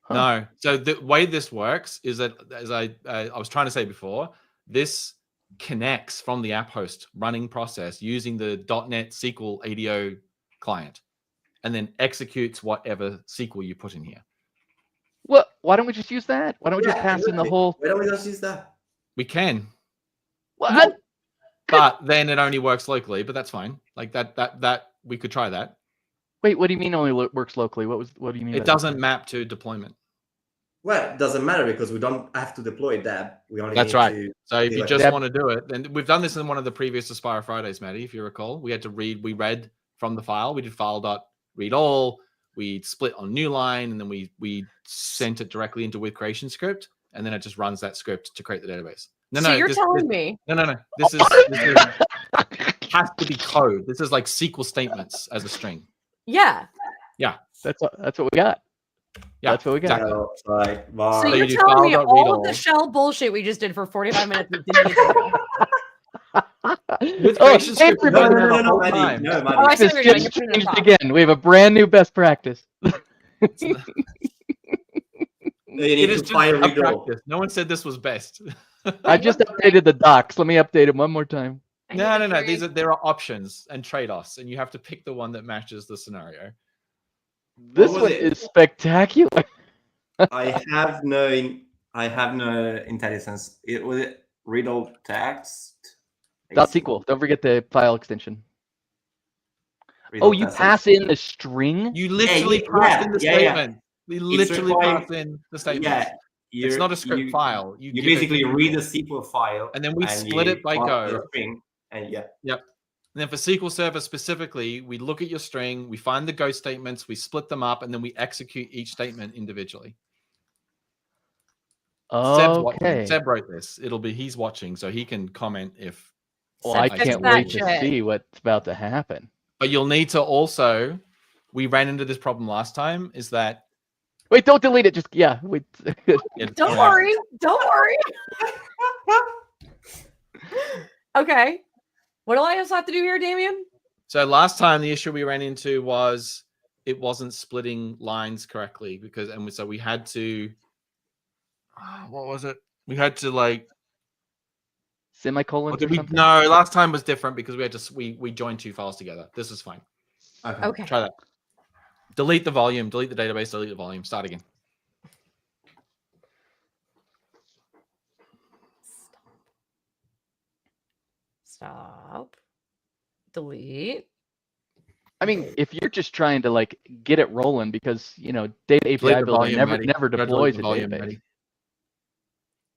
Huh. No. So the way this works is that, as I was trying to say before, this connects from the app host running process using the .NET SQL ADO client, and then executes whatever SQL you put in here. What? Why don't we just use that? Why don't we just pass in the whole? Why don't we just use that? We can, What? but then it only works locally. But that's fine. Like that we could try that. Wait, what do you mean only works locally? What do you mean? It doesn't map to deployment. Well, it doesn't matter because we don't have to deploy that. We only That's need right. to So if do you like just that. want to do it, then we've done this in one of the previous AspiriFridays, Maddie, if you recall. We had to read. We read from the file. We did file.read all. We split on new line, and then we sent it directly into with creation script, and then it just runs that script to create the database. so you're telling me No. This is has to be code. This is like SQL statements as a string. yeah. That's what we got. Yeah, That's what we got. exactly. So, like, var. So you you're do telling me file.read all of all. the shell bullshit we just did for 45 minutes we didn't need to do. With Oh, creation script, hey, we've been No, there no, the no, whole Maddie. time. No, Oh, I Maddie. see This what you're doing. just You're putting it changed on top. again. We have a brand new best practice. You It need is to just fire a read all. practice. No one said this was best. I just updated the docs. Let me update them one more time. I No. need to There are options and trade-offs, and you have to pick the one that matches the scenario. This was one it? is spectacular. I have no intelligence. It was read all text. .SQL. Don't forget the file extension. Read Oh, all you text. pass in the string? You literally yeah, pass in the yeah, yeah. statement. We literally requiring- pass in the statement. Yeah, It's not a script file. You give it basically to read a people. SQL file, And then we split you it by pass Go. the string, and yeah. Yep. And then for SQL Server specifically, we look at your string, we find the Go statements, we split them up, and then we execute each statement individually. Seb's watching. Okay. Seb wrote this. He's watching, so he can comment if. Well, Seb I fixed can't that wait to shit. see what's about to happen. But you'll need to also. We ran into this problem last time. Is that Wait, don't delete it. Just wait. Don't worry. Don't worry. Okay. What do I just have to do here, Damian? So last time the issue we ran into was it wasn't splitting lines correctly so we had to what was it? We had to like semicolons or something? No, last time was different because we had to we joined 2 files together. This is fine. Okay. Try that. Delete the volume, delete the database, delete the volume. Start again. Stop. Delete. I mean, if you're just trying to like get it rolling because data API Delete the builder volume, Maddie. never Gotta deploys delete a the volume, database. Maddie.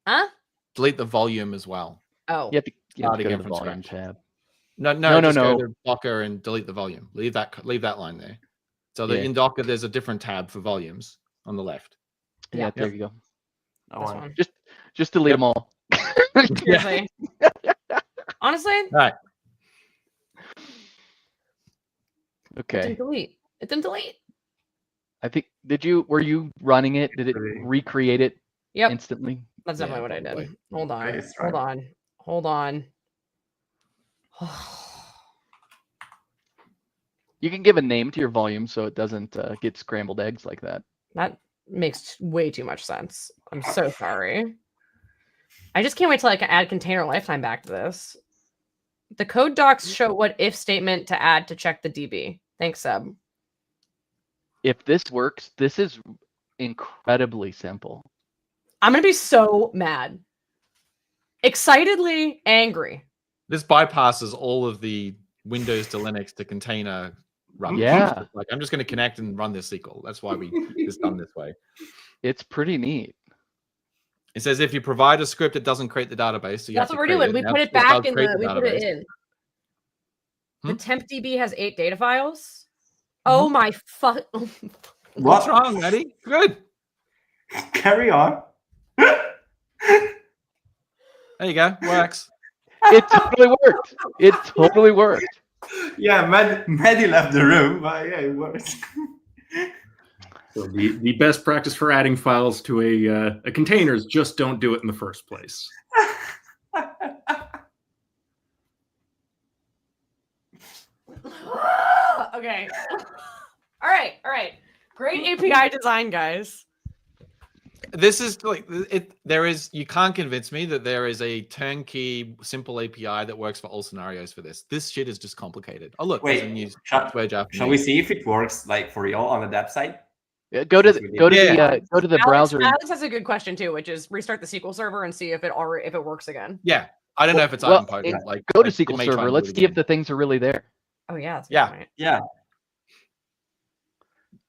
Huh? Delete the volume as well. Oh. You have to Start go to again the from volume scratch. tab. No, just go to Docker and delete the volume. Leave that line there. So that in Docker, there's a different tab for volumes on the left. Yeah, there you go. This one. Just delete them all. Seriously. Honestly. All right. Okay. It didn't delete. I think were you running it? Did it recreate it instantly? That's definitely what I did. Hold on. You can give a name to your volume so it doesn't get scrambled eggs like that. That makes way too much sense. I'm so sorry. I just can't wait till I can add container lifetime back to this. The code docs show what if statement to add to check the DB. Thanks, Seb. If this works, this is incredibly simple. I'm going to be so mad. Excitedly angry. This bypasses all of the Windows to Linux to container run. Yeah. Like I'm just going to connect and run this SQL. That's why it's done this way. It's pretty neat. It says if you provide a script, it doesn't create the database. So that's what we're doing. We put it back in we put it in. The temp DB has 8 data files. Oh my fuck. What's wrong, Eddie? Good. Carry on. There you go. Works. It totally worked. It totally worked. Yeah, Maddie left the room, but yeah, it works. So the best practice for adding files to a container is just don't do it in the first place. Okay. All right. Great API design, guys. This is like you can't convince me that there is a turnkey simple API that works for all scenarios for this. This shit is just complicated. Oh look, wait, shall we see if it works like for real on the dev side? Yeah, go to the browser. Alex has a good question too, which is restart the SQL server and see if it works again. Yeah, I don't know if it's idempotent. Like go to SQL server. Let's see if the things are really there. Oh yeah. Yeah.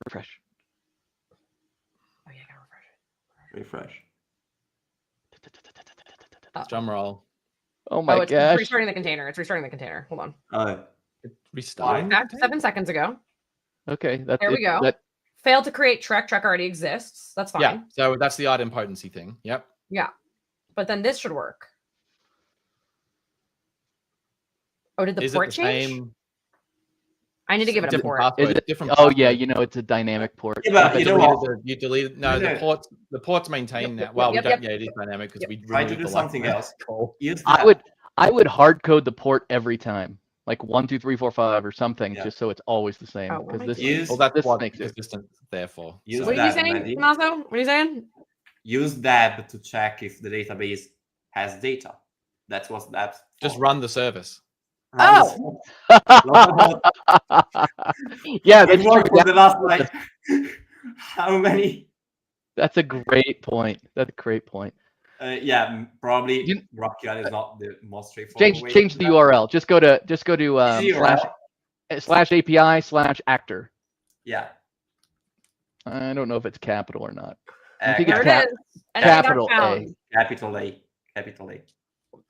Refresh. Oh yeah, gotta refresh. Drum roll. Oh my gosh. It's restarting the container. Hold on. Restarting. 7 seconds ago. Okay. There we go. Failed to create Trek already exists. That's fine. Yeah. So that's the idempotency thing. Yep. Yeah. But then this should work. Oh, did the port change? Same? I need to give it a port. Different oh yeah, it's a dynamic port. Yeah, but you know what? You deleted the port's maintained now. Well, we don't. Yeah, it is dynamic because we try to do something else. I would hard code the port every time, like 1, 2, 3, 4, 5 or something, just so it's always the same. Because that's what consistent there for. What are you saying, Tommaso? What are you saying? Use deb to check if the database has data. That's what that's. Just run the service. Oh. Yeah, that's true. For the last like how many? That's a great point. Yeah, probably GraphQL is not the most straightforward. Change the URL. Just go to /API/actor. Yeah. I don't know if it's capital or not. I think it's capital A. Capital A.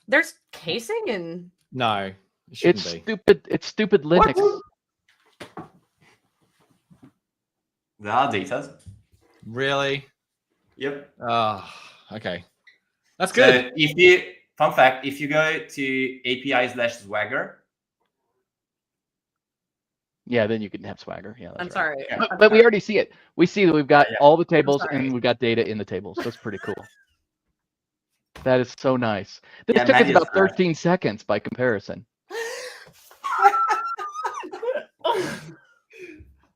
There's casing in. No. It's stupid. It's stupid Linux. What? There are data. Really? Yep. Okay. That's good. Fun fact, if you go to API/Swagger. Yeah, then you can have Swagger. Yeah, I'm sorry. Yeah. But we already see it. We see that we've got all the tables and we've got data in the tables. That's pretty cool. That is so nice. This took us about 13 seconds by comparison.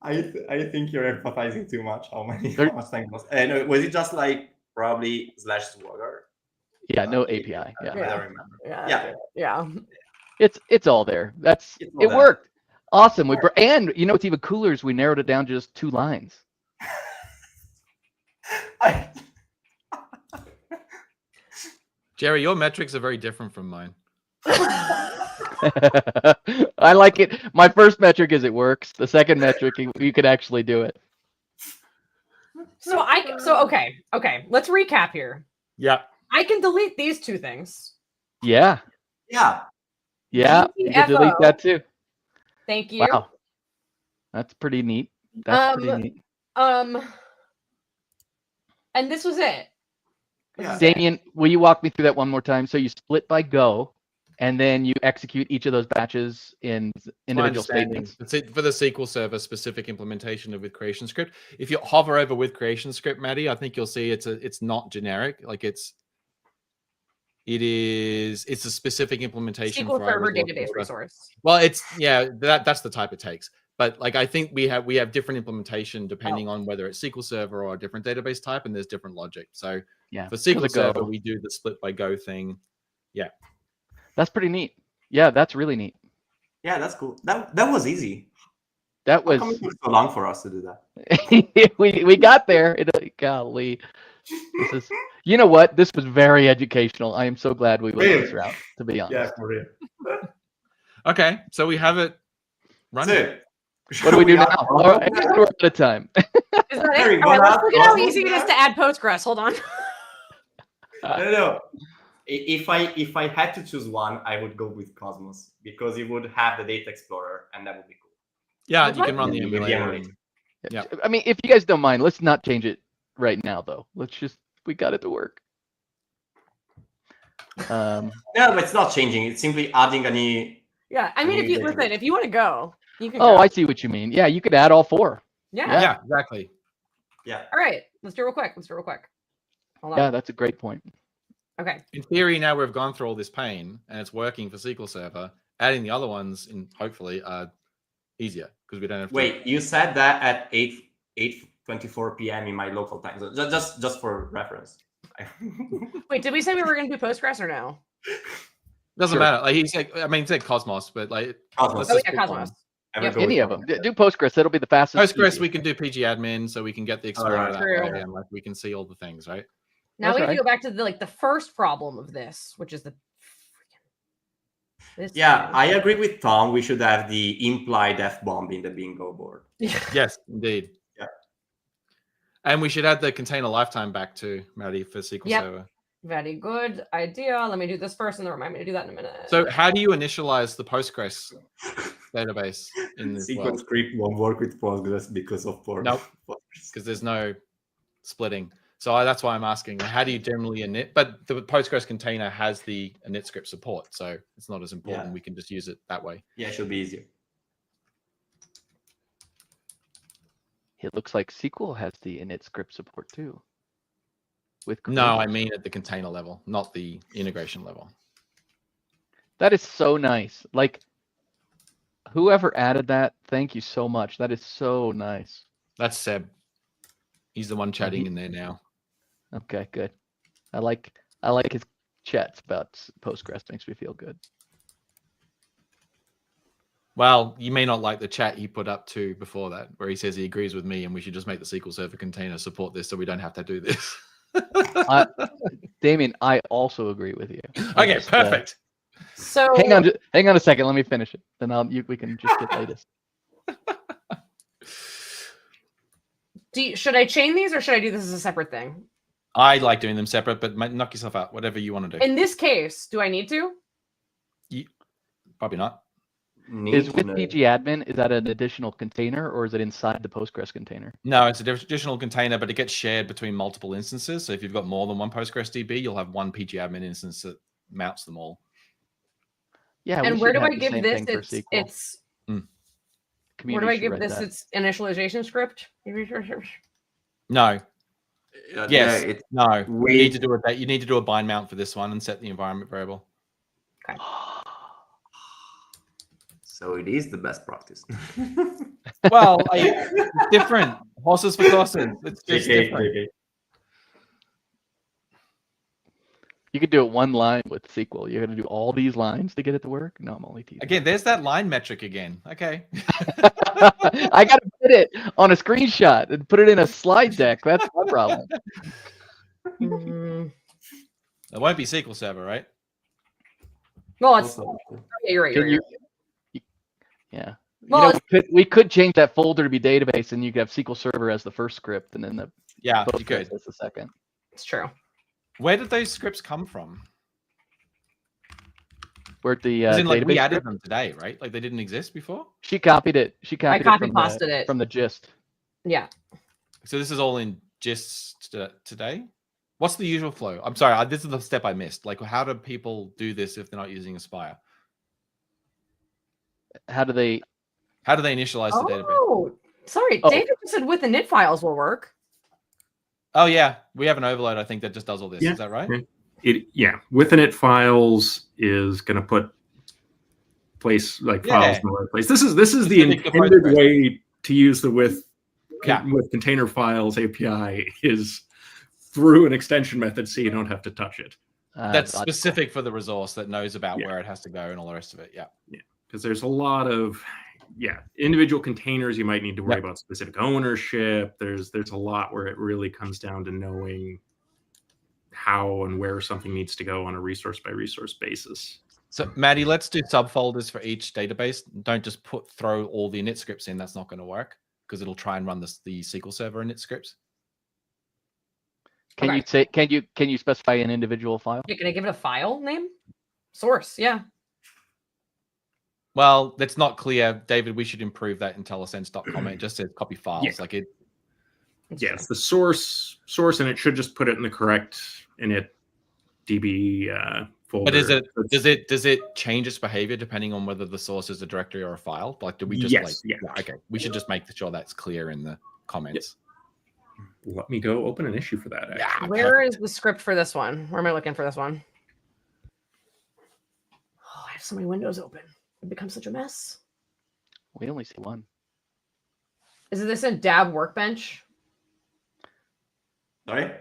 I think you're empathizing too much. How much time was? No, was it just like probably /swagger. Yeah, no API. Yeah. I don't remember. Yeah. It's all there. It worked. Awesome. And you know what's even cooler is we narrowed it down to just 2 lines. Jerry, your metrics are very different from mine. I like it. My first metric is it works. The second metric, you could actually do it. So okay. Let's recap here. Yeah. I can delete these 2 things. Yeah. Yeah. Yeah. You can delete that too. Thank you. Wow. That's pretty neat. That's pretty neat. And this was it. Yeah. Damian, will you walk me through that one more time? So you split by Go, and then you execute each of those batches in individual statements. It's it for the SQL Server specific implementation of with creation script. If you hover over with creation script, Maddy, I think you'll see it's not generic. Like it's a specific implementation SQL for our Server resource database folder. resource. Well, that's the type it takes. But like I think we have different implementation depending on whether it's SQL Server or a different database type, and there's different logic. So yeah, for SQL Server, we do the split by Go thing. Yeah. That's pretty neat. Yeah, that's really neat. Yeah, that's cool. That was easy. That was it took so long for us to do that. we got there. Golly. This is, you know what? This was very educational. I am so glad we went this route, to be honest. Yeah, for real. Okay, so we have it running. What do we do now? All right, we're out of time. Is that it? All right, let's look at how easy it is to add Postgres. Hold on. No. If I had to choose one, I would go with Cosmos because it would have the Data Explorer, and that would be cool. Yeah, you can run the emulator. Yeah. I mean, if you guys don't mind, let's not change it right now, though. We got it to work. No, but it's not changing. It's simply adding a new. Yeah, I mean, if you want to go, you can. Oh, I see what you mean. Yeah, you could add all 4. Yeah, exactly. Yeah. All right, let's do it real quick. Hold on. Yeah, that's a great point. Okay. In theory, now we've gone through all this pain and it's working for SQL Server. Adding the other ones in hopefully are easier because we don't have to. Wait, you said that at 8:24 p.m. in my local time zone. Just for reference. Wait, did we say we were going to do Postgres or no? Doesn't matter. Like he said Cosmos, but like Cosmos. Oh yeah, Cosmos. Yep. Any of them. Do Postgres. That'll be the fastest. Postgres, we can do PG admin, so we can get the Explorer that way, and like we can see all the things, right? Now we have to go back to the first problem of this, which is I agree with Tom. We should have the implied F-bomb in the bingo board. Yes, indeed. Yeah. And we should add the container lifetime back to Maddy for SQL Server. Very good idea. Let me do this first and then remind me to do that in a minute. So how do you initialize the Postgres database in this SQL script won't work with Postgres because of Postgres. Nope, because there's no splitting. So that's why I'm asking, how do you generally init? But the Postgres container has the init script support, so it's not as important. Yeah. We can just use it that way. Yeah, it should be easier. It looks like SQL has the init script support too. No, I mean at the container level, not the integration level. That is so nice. Like, whoever added that, thank you so much. That is so nice. That's Seb. He's the one chatting in there now. Okay, good. I like his chats about Postgres. Makes me feel good. Well, you may not like the chat he put up too before that, where he says he agrees with me and we should just make the SQL Server container support this so we don't have to do this. Damian, I also agree with you. Okay, perfect. So hang on a second. Let me finish it. Then we can just get latest. Should I chain these or should I do this as a separate thing? I like doing them separate, but knock yourself out. Whatever you want to do. In this case, do I need to? Probably not. Is with pgadmin, is that an additional container or is it inside the Postgres container? No, it's an additional container, but it gets shared between multiple instances. So if you've got more than one Postgres DB, you'll have one pgadmin instance that mounts them all. Yeah. And where do I give this? It's where do I give this its initialization script? No. Yes. Yeah, no. You need to do you need to do a bind mount for this one and set the environment variable. Okay. So it is the best practice. Well, different horses for courses. It's just different. You could do it one line with SQL. You're going to do all these lines to get it to work? No, I'm only teasing. Again, there's that line metric again. Okay. I got to put it on a screenshot and put it in a slide deck. That's my problem. It won't be SQL Server, right? Well, it's you're right. Yeah. Well, we could change that folder to be database, and you could have SQL Server as the first script, and then the you could as the second. It's true. Where did those scripts come from? Where the we added them today, right? Like they didn't exist before. She copied it. She copied it from the gist. Yeah. So this is all in gist today. What's the usual flow? I'm sorry, this is the step I missed. Like, how do people do this if they're not using Aspire? How do they initialize the database? Oh, sorry. David said with the init files will work. Oh yeah, we have an overload. I think that just does all this. Yeah. Is that right? With init files is going to put files in the right place. This is the intended way to use the with container files API is through an extension method, so you don't have to touch it. That's specific for the resource that knows about where it has to go and all the rest of it. Yeah. Because there's a lot of individual containers. You might need to worry about specific ownership. There's a lot where it really comes down to knowing how and where something needs to go on a resource by resource basis. So Maddy, let's do subfolders for each database. Don't just throw all the init scripts in. That's not going to work because it'll try and run the SQL Server init scripts. Can you specify an individual file? Can I give it a file name? Source, yeah. Well, that's not clear, David. We should improve that IntelliSense.com. It just says copy files. Like it. Yes, the source, and it should just put it in the correct init DB folder. But does it change its behavior depending on whether the source is a directory or a file? Like, do we just okay? We should just make sure that's clear in the comments. Let me go open an issue for that. Actually. Yeah. Where is the script for this one? Where am I looking for this one? Oh, I have so many windows open. It becomes such a mess. We only see one. Is this in Dab Workbench? Sorry?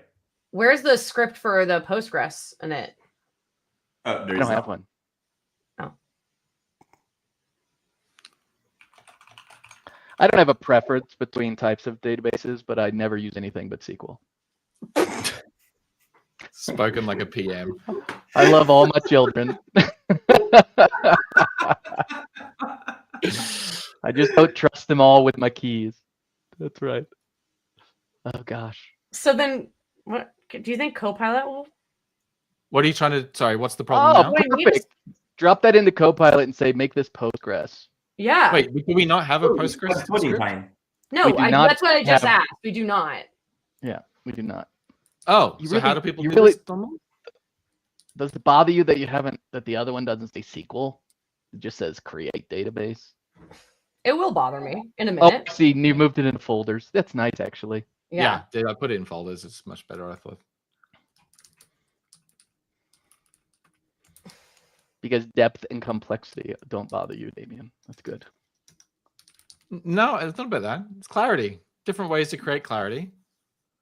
Where's the script for the Postgres in it? I don't have one. Oh. I don't have a preference between types of databases, but I never use anything but SQL. Spoken like a PM. I love all my children. I just don't trust them all with my keys. That's right. Oh gosh. So then, what do you think Copilot will? What are you trying to? Sorry, what's the problem now? Perfect. Drop that into Copilot and say, make this Postgres. Yeah. Wait, do we not have a Postgres script? No, that's what I just asked. We do not. Yeah, we do not. Oh, so how do people do this? Does it bother you that the other one doesn't say SQL? It just says create database. It will bother me in a minute. Oh, see, you moved it into folders. That's nice, actually. Yeah, did I put it in folders? It's much better, I thought. Because depth and complexity don't bother you, Damian. That's good. No, it's not about that. It's clarity. Different ways to create clarity.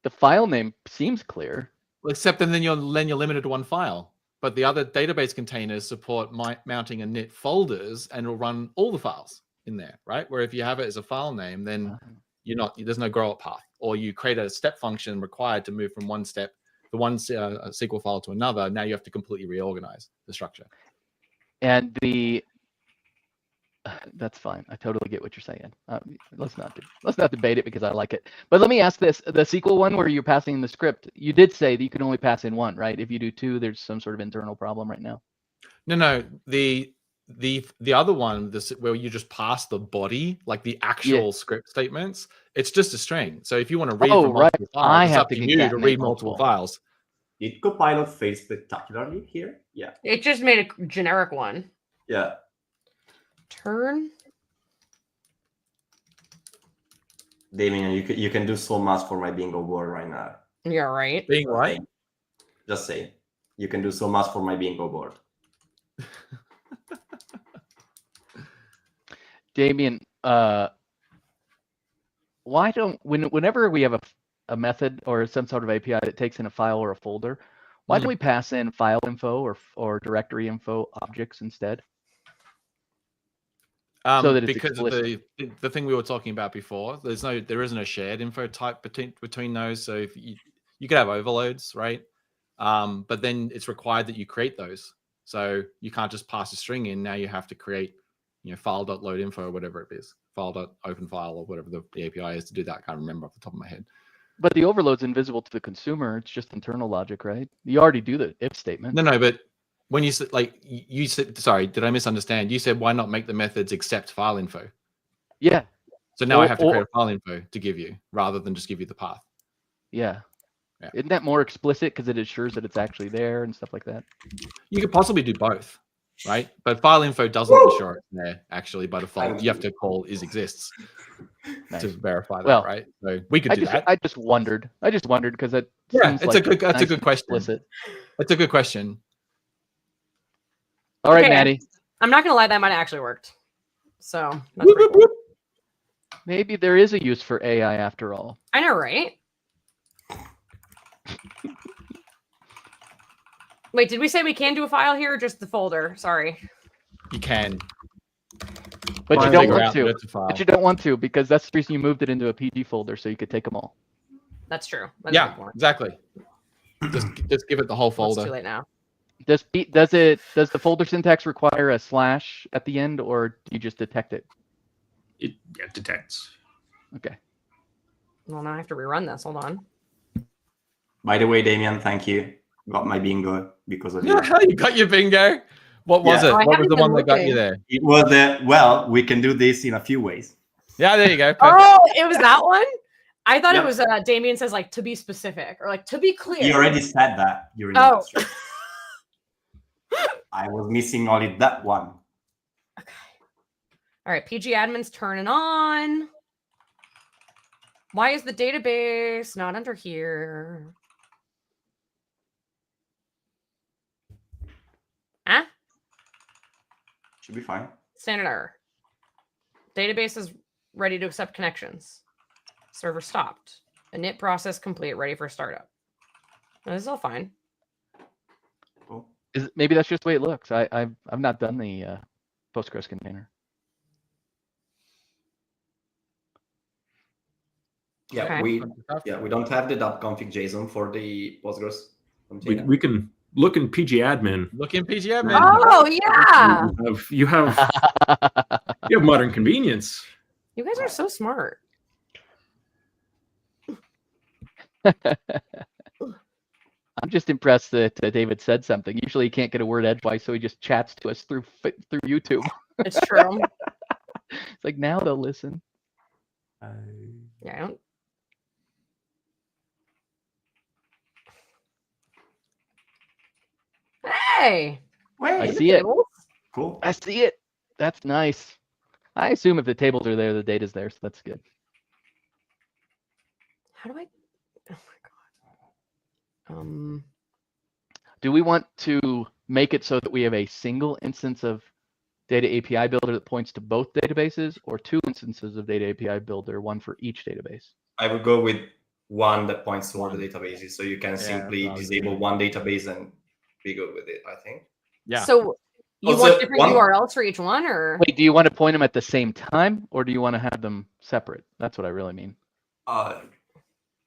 The file name seems clear. Except then you're limited to one file. But the other database containers support mounting init folders and will run all the files in there, right? Where if you have it as a file name, then there's no grow up path. Or you create a step function required to move from one step, the one SQL file to another. Now you have to completely reorganize the structure. And that's fine. I totally get what you're saying. Let's not debate it because I like it. But let me ask this: the SQL one where you're passing in the script, you did say that you can only pass in one, right? If you do two, there's some sort of internal problem right now. No. The other one, where you just pass the body, like the actual script statements, it's just a string. So if you want to read from multiple files, it's up to you to read multiple files. Did Copilot fail spectacularly here? Yeah. It just made a generic one. Yeah. Turn. Damian, you can do so much for my bingo board right now. Yeah, right. Being right. Just say, you can do so much for my bingo board. Damian, whenever we have a method or some sort of API that takes in a file or a folder, Why don't we pass in file info or directory info objects instead? So that it's because explicit. of the thing we were talking about before, there isn't a shared info type between those. So if you could have overloads, right? But then it's required that you create those. So you can't just pass a string in. Now you have to create, file.loadInfo or whatever it is, file.openFile or whatever the API is to do that. I can't remember off the top of my head. But the overload's invisible to the consumer. It's just internal logic, right? You already do the if statement. No, but when you said, you said, sorry, did I misunderstand? You said, why not make the methods accept file info? Yeah. So now I have to create a file info to give you rather than just give you the path. Yeah. Isn't that more explicit because it assures that it's actually there and stuff like that? You could possibly do both, right? But file info doesn't ensure it's there actually by default. You have to call is_exists to verify that, right? So we could do that. I just wondered because it that's a good question. Explicit. That's a good question. All right, Maddy. I'm not gonna lie, that might have actually worked. So that's pretty cool. Maybe there is a use for AI after all. I know, right? Wait, did we say we can do a file here or just the folder? Sorry. You can. But you don't want to. But you don't want to because that's the reason you moved it into a PG folder so you could take them all. That's true. Yeah, exactly. Just give it the whole folder. It's too late now. Does the folder syntax require a slash at the end, or do you just detect it? It detects. Okay. Well, now I have to rerun this. Hold on. By the way, Damian, thank you. Got my bingo because of you. You got your bingo. What was it? What was the one that got you there? It was we can do this in a few ways. Yeah, there you go. Perfect. Oh, it was that one? I thought it was Damian says to be specific or to be clear. You already said that. You're in the stream. I was missing only that one. Okay. All right, PG admin's turning on. Why is the database not under here? Huh? Should be fine. Standard error. Database is ready to accept connections. Server stopped. Init process complete, ready for startup. Now, this is all fine. Cool. Maybe that's just the way it looks. I've not done the Postgres container. Yeah, Okay. we don't have the .config JSON for the Postgres container. We can look in PG admin. Look in PG admin. Oh yeah. You have modern convenience. You guys are so smart. I'm just impressed that David said something. Usually he can't get a word edgewise, so he just chats to us through YouTube. It's true. It's like now they'll listen. Yeah, I don't. Hey. Wait, I see it. Cool. I see it. That's nice. I assume if the tables are there, the data's there, so that's good. How do I? Oh my god. Do we want to make it so that we have a single instance of Data API Builder that points to both databases, or two instances of Data API Builder, one for each database? I would go with one that points to all the databases, so you can simply disable one database and be good with it, I think. Yeah. So you want different URLs for each one, or? Wait, do you want to point them at the same time, or do you want to have them separate? That's what I really mean.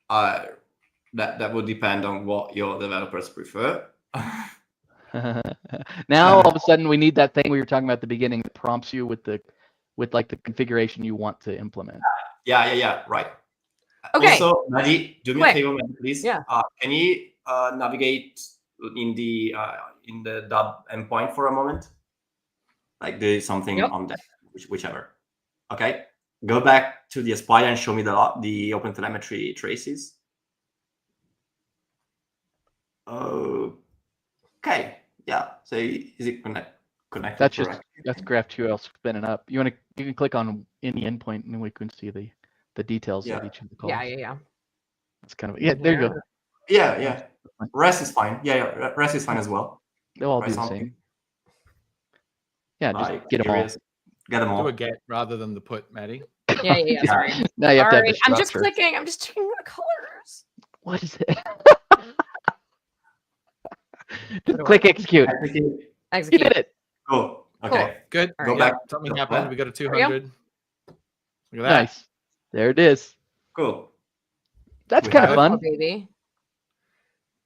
That would depend on what your developers prefer. Now all of a sudden we need that thing we were talking about at the beginning that prompts you with the configuration you want to implement. Yeah, right. Okay. Also, Maddy, do me a favor, please. Yeah. Can you navigate in the dub endpoint for a moment? Like do something on that, whichever. Okay. Go back to the Aspire and show me the OpenTelemetry traces. Okay. Yeah. So is it connected? That's GraphQL spinning up. You can click on any endpoint and we can see the details of each of the calls. Yeah. It's kind of there you go. Yeah. REST is fine. Yeah. REST is fine as well. They'll all do the same. Yeah, just get them all. Get them all. Do a get rather than the put, Maddy. Yeah. Sorry. Now you have to have the I'm just structure. clicking. I'm just checking the colors. What is it? Just click execute. You Execute. did it. Cool. Okay. Good. All Go right. back. Something happened. We got a There we go. 200. Look at that. Nice. There it is. Cool. That's We kind of have- Oh, fun. baby.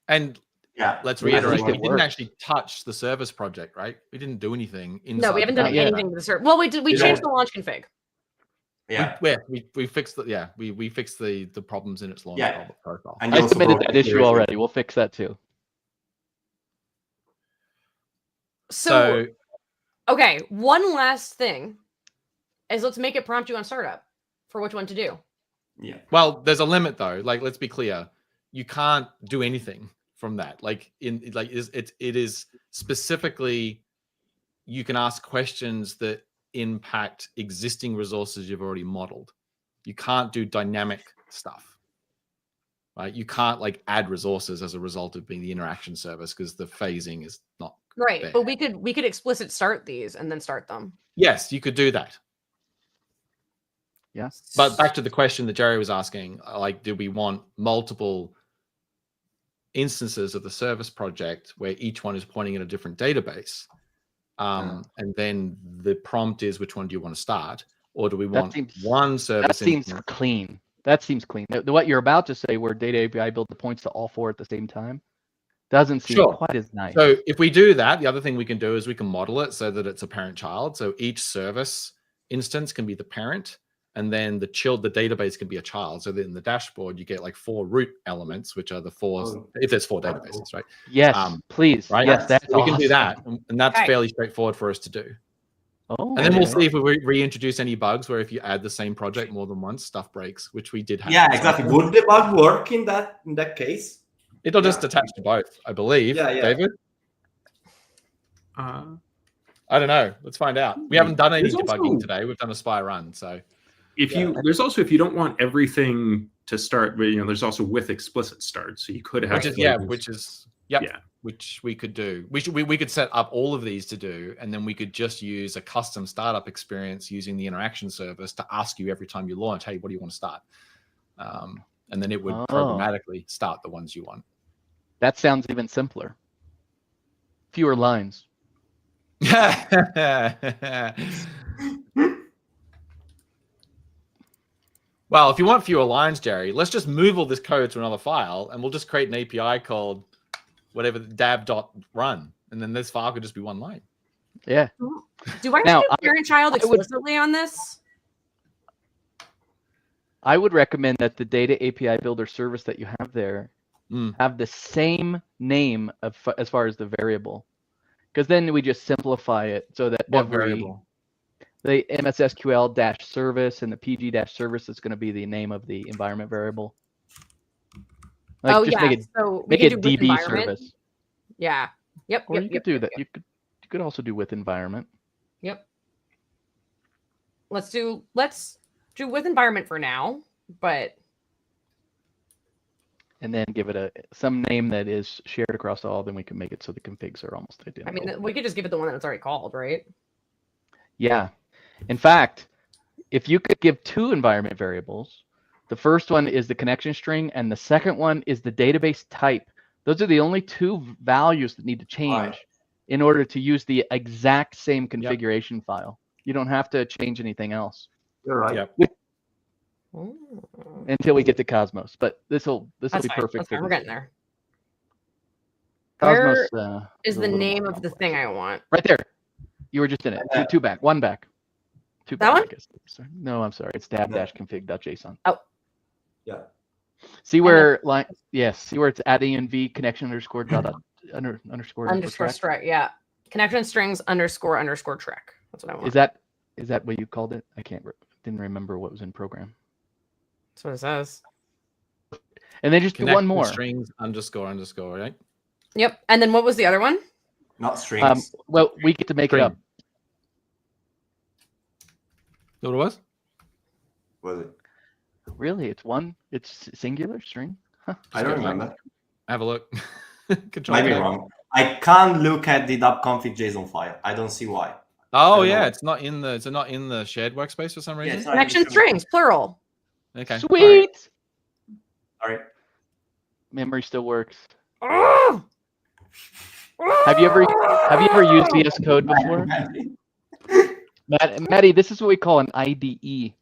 And Yeah. let's At least reiterate, it we didn't works. actually touch the service project, right? We didn't do anything inside. No, we haven't the done Not yet. anything to the server. Well, we did. We You changed know- the launch config. Yeah. We fixed the we fixed the problems in its launch Yeah. profile. And you I also submitted broke that the issue security. already. We'll fix that too. So, okay, one last thing is let's make it prompt you on startup for which one to do. Yeah. Well, there's a limit though. Like, let's be clear. You can't do anything from that. Like it is specifically you can ask questions that impact existing resources you've already modeled. You can't do dynamic stuff. Right? You can't like add resources as a result of being the interaction service because the phasing is not Right, there. but we could explicit start these and then start them. Yes, you could do that. Yeah. But back to the question that Jerry was asking, like, do we want multiple instances of the service project where each one is pointing at a different database? And then the prompt is, which one do you want to start? Or do we want one service? That seems clean. That seems clean. What you're about to say, where data API build the points to all four at the same time, doesn't seem quite as nice. So if we do that, the other thing we can do is we can model it so that it's a parent-child. So each service instance can be the parent, and then the database can be a child. So that in the dashboard, you get like 4 root elements, which are the 4, if there's 4 databases, right? Yes, please. Right? Yes, that's we can awesome. do that. And that's Okay. fairly straightforward for us to do. Oh, And then we'll see if we reintroduce any bugs where if you add the same project more than once, stuff breaks, which we did have. Yeah, exactly. Would the bug work in that case? It'll just attach to both, I believe. Yeah, yeah. David? I don't know. Let's find out. We haven't done any There's debugging also- today. We've done a spy run, so If you don't want everything to start, but there's also with explicit start, so you could have which we could do. We could set up all of these to do, and then we could just use a custom startup experience using the interaction service to ask you every time you launch, hey, what do you want to start? And then it would programmatically start the ones you want. That sounds even simpler. Fewer lines. Well, if you want fewer lines, Jerry, let's just move all this code to another file, and we'll just create an API called whatever dab.run, and then this file could just be one line. Yeah. Do I Now, do parent-child explicitly on this? I would recommend that the data API builder service that you have there have the same name as far as the variable, because then we just simplify it so that What variable? The MSSQL-service and the PG-service is going to be the name of the environment variable. Make it, so make it DB service. Yeah. Yep. Or you could do that. You could also do with environment. Yep. Let's do with environment for now, but and then give it some name that is shared across all. Then we can make it so the configs are almost identical. I mean, we could just give it the one that it's already called, right? Yeah. In fact, if you could give 2 environment variables, the first one is the connection string, and the second one is the database type. Those are the only 2 values that need to change in order to use the exact same configuration file. You don't have to change anything else. You're right. Yep. Until we get to Cosmos, but this will be That's perfect. fine. We're getting there. Cosmos Where is the name of the thing I want? right there. You were just in it. Two back. One back. Two That back. one? I guess. Sorry. No, I'm sorry. It's dab-config.json. Oh. Yeah. See where see where it's at env connection underscore Track. Yeah. Connection strings underscore track. That's what I want. Is that what you called it? I didn't remember what was in program. That's what it says. And then just do one more. Strings underscore, right? Yep. And then what was the other one? Not strings. Well, we get to make it up. What it was? Was it? Really? It's singular string? Huh. I don't remember. Have a look. Might be wrong. I can't look at the .config JSON file. I don't see why. Oh yeah, it's not in the shared workspace for some reason. Connection strings, plural. Okay. Sweet. All right. Memory still works. Oh! Have you ever used VS Code before? Maddie, this is what we call an IDE.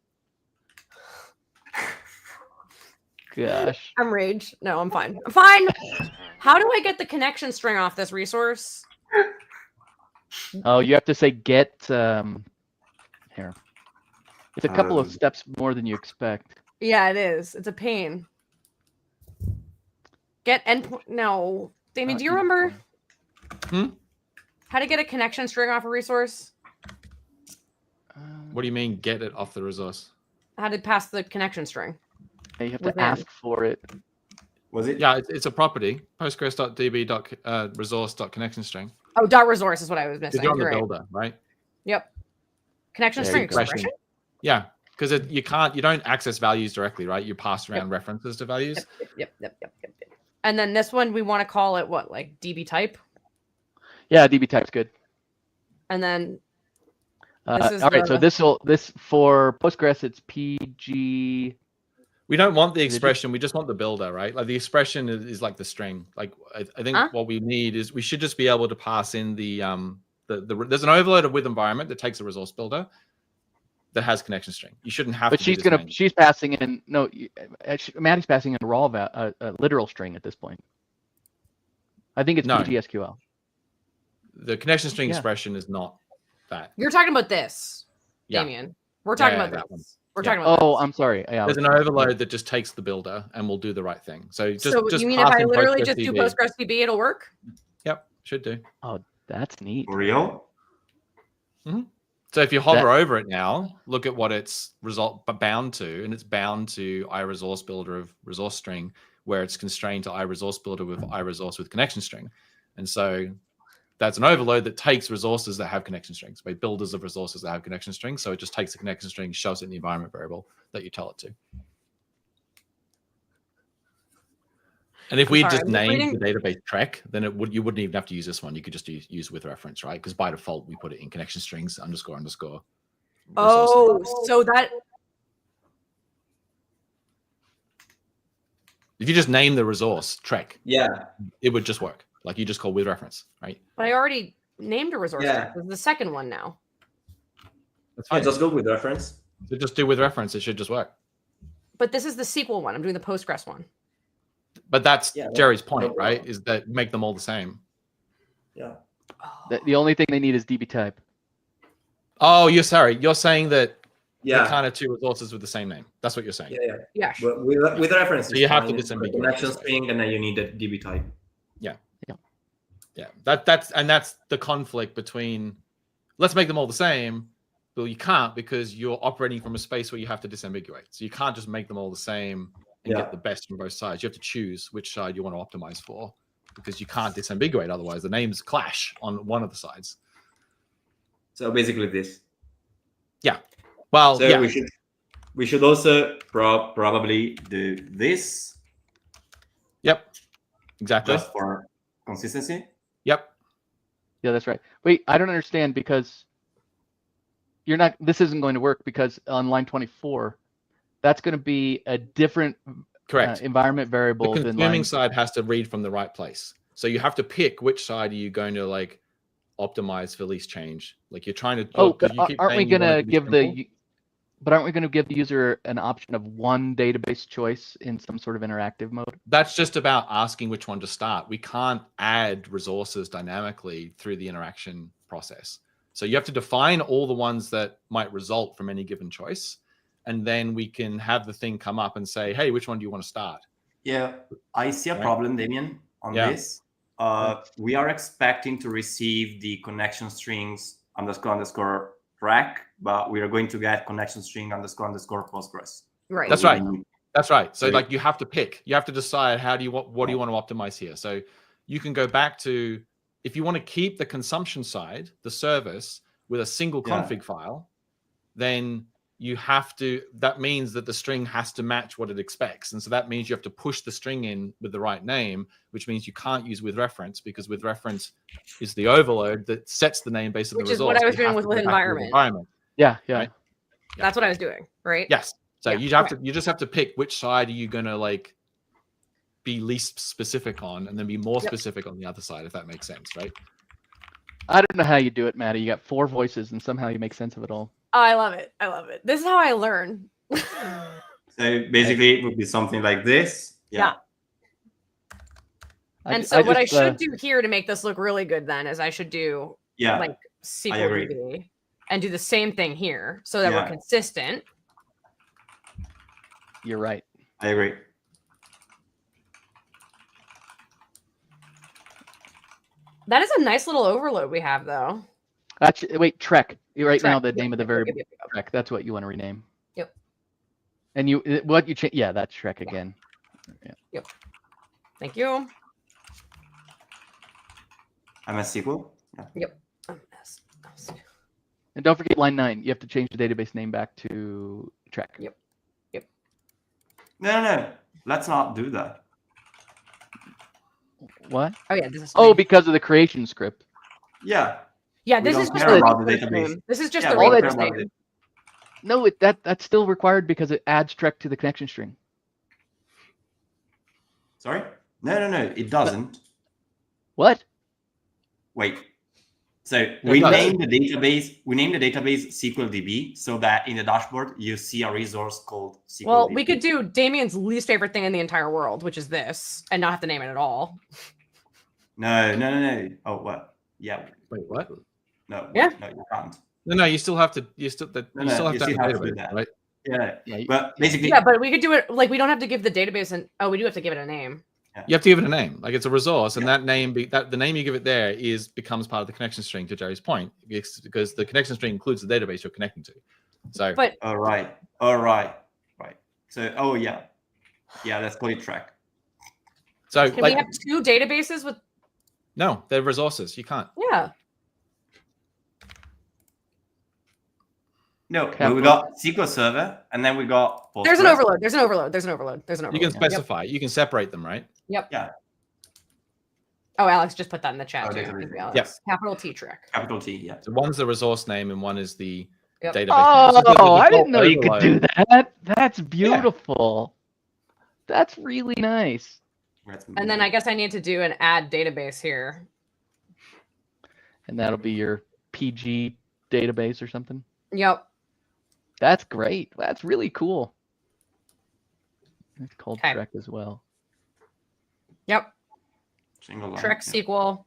Gosh. I'm rage. No, I'm fine. I'm fine. How do I get the connection string off this resource? Oh, you have to say get here. It's a couple of steps more than you expect. Yeah, it is. It's a pain. Get endpoint. No, Damian, do you remember how to get a connection string off a resource? What do you mean, get it off the resource? How to pass the connection string? You have to ask for it. Was it? Yeah, it's a property. Postgres.db.resource.connection string. Oh, dot resource is what I was missing. You're on the You're right. builder, right? Yep. Connection string expression. Yeah, because you don't access values directly, right? You pass around references to values. Yep. And then this one, we want to call it what, like DB type? Yeah, DB type's good. And then all right, so this for Postgres, it's PG. We don't want the expression. We just want the builder, right? Like the expression is like the string. Like I think what we need is we should just be able to pass in the there's an overload of with environment that takes a resource builder that has connection string. You shouldn't have. But to she's passing in Maddie's passing in a raw a literal string at this point. I think it's PGSQL. The connection string expression is not that. You're talking about this, Damian. We're talking about that one. We're talking about. Oh, I'm sorry. Yeah, there's an overload that just takes the builder and will do the right thing. So just you mean if I literally just do PostgreSDB, it'll work? Yep, should do. Oh, that's neat. For real? Mm-hmm. So if you hover over it now, look at what it's bound to, and it's bound to iResource builder of resource string, where it's constrained to iResource builder with iResource with connection string, and so that's an overload that takes resources that have connection strings, by builders of resources that have connection strings. So it just takes the connection string, shoves it in the environment variable that you tell it to. And if we just named the database Trek, then you wouldn't even have to use this one. You could just use with reference, right? Because by default, we put it in connection strings __. Oh, so that. If you just name the resource Trek, it would just work. Like you just call with reference, right? But I already named a resource. This is the second one now. That's fine. Just go with reference. So just do with reference. It should just work. But this is the SQL one. I'm doing the Postgres one. But that's Jerry's point, right? Is that make them all the same. Yeah. The only thing they need is DB type. Oh, you're saying that they're kind of two resources with the same name. That's what you're saying. Yeah. But with reference, so you have to disambiguate connection string, and then you need a DB type. Yeah. That's the conflict between. Let's make them all the same. Well, you can't because you're operating from a space where you have to disambiguate. So you can't just make them all the same and get the best from both sides. You have to choose which side you want to optimize for, because you can't disambiguate. Otherwise, the names clash on one of the sides. So basically this. Yeah. Well, so we should also probably do this. Yep. Exactly. Just for consistency. Yep. Yeah, that's right. Wait, I don't understand, because this isn't going to work, because on line 24, that's going to be a different environment variable. The consuming side has to read from the right place. So you have to pick which side are you going to like optimize for least change. Like you're trying to. Aren't we going to give the user an option of one database choice in some sort of interactive mode? That's just about asking which one to start. We can't add resources dynamically through the interaction process. So you have to define all the ones that might result from any given choice. And then we can have the thing come up and say, hey, which one do you want to start? Yeah, I see a problem, Damian, on this. We are expecting to receive the connection strings __ track, but we are going to get connection string __ Postgres. Right. That's right. That's right. So like you have to pick. You have to decide what do you want to optimize here. So you can go back to, if you want to keep the consumption side, the service, with a single config file, then you have to, that means that the string has to match what it expects. And so that means you have to push the string in with the right name, which means you can't use with reference, because with reference is the overload that sets the name based on the resource. Which is what I was doing with environment. Yeah. Right? That's what I was doing, right? Yes. So you just have to pick which side are you going to like be least specific on, and then be more specific on the other side, if that makes sense, right? I don't know how you do it, Maddie. You got 4 voices, and somehow you make sense of it all. Oh, I love it. I love it. This is how I learn. So basically, it would be something like this. Yeah. And so what I should do here to make this look really good then is I should do like SQL DB and do the same thing here so that we're consistent. You're right. I agree. That is a nice little overload we have, though. Actually, wait, Trek. Right Trek. now, the name of the variable Trek. That's what you want to rename. Yep. And what you change? Yeah, that's Trek again. Yeah. Yep. Thank you. MS SQL. Yeah. Yep. And don't forget line 9. You have to change the database name back to Trek. Yep. Yep. No. Let's not do that. What? Oh yeah, this is. Oh, because of the creation script. Yeah. Yeah, this is just the database. This is just Yeah, the we don't database care about name. it. No, that's still required because it adds Trek to the connection string. Sorry? No. It doesn't. What? Wait. So we named the database SQLDB so that in the dashboard you see a resource called SQLDB. Well, we could do Damian's least favorite thing in the entire world, which is this, and not have to name it at all. No. Oh, what? Yeah. Wait, what? No. Yeah. No, you can't. No, you still have to. You still have to you have still have to do database, that. right? Yeah. But basically. Yeah, but we could do it like we don't have to give the database an. Oh, we do have to give it a name. You have to give it a name, like it's a resource, and that name, the name you give it there becomes part of the connection string. To Jerry's point, because the connection string includes the database you're connecting to. So, but all right. So, let's call it Trek. So, can we have 2 databases with? No, they're resources. You can't. Yeah. No, we got SQL Server, and then we got Postgres. There's an overload. There's an overload. You can specify. You can separate them, right? Yep. Yeah. Oh, Alex just put that in the chat too. Yes. Capital T Trek. Capital T. Yeah. So one's the resource name, and one is the database. Oh, I didn't know you could do that. That's beautiful. Yeah. That's really nice. And then I guess I need to do an add database here. And that'll be your PG database or something. Yep. That's great. That's really cool. It's called Trek as well. Yep. Single line. Trek SQL,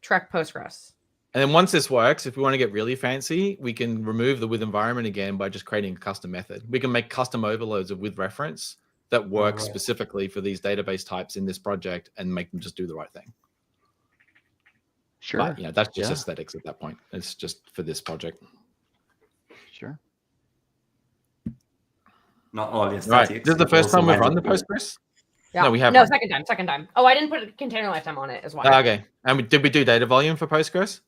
Trek Postgres. And then once this works, if we want to get really fancy, we can remove the with environment again by just creating a custom method. We can make custom overloads of with reference that work specifically for these database types in this project and make them just do the right thing. Sure. But, that's just aesthetics at that point. It's just for this project. Sure. Not all the aesthetics. Right. This is the first time we've run the Postgres? Yeah. No, we have. No, second time. Oh, I didn't put container lifetime on it as well. Okay. And did we do data volume for Postgres?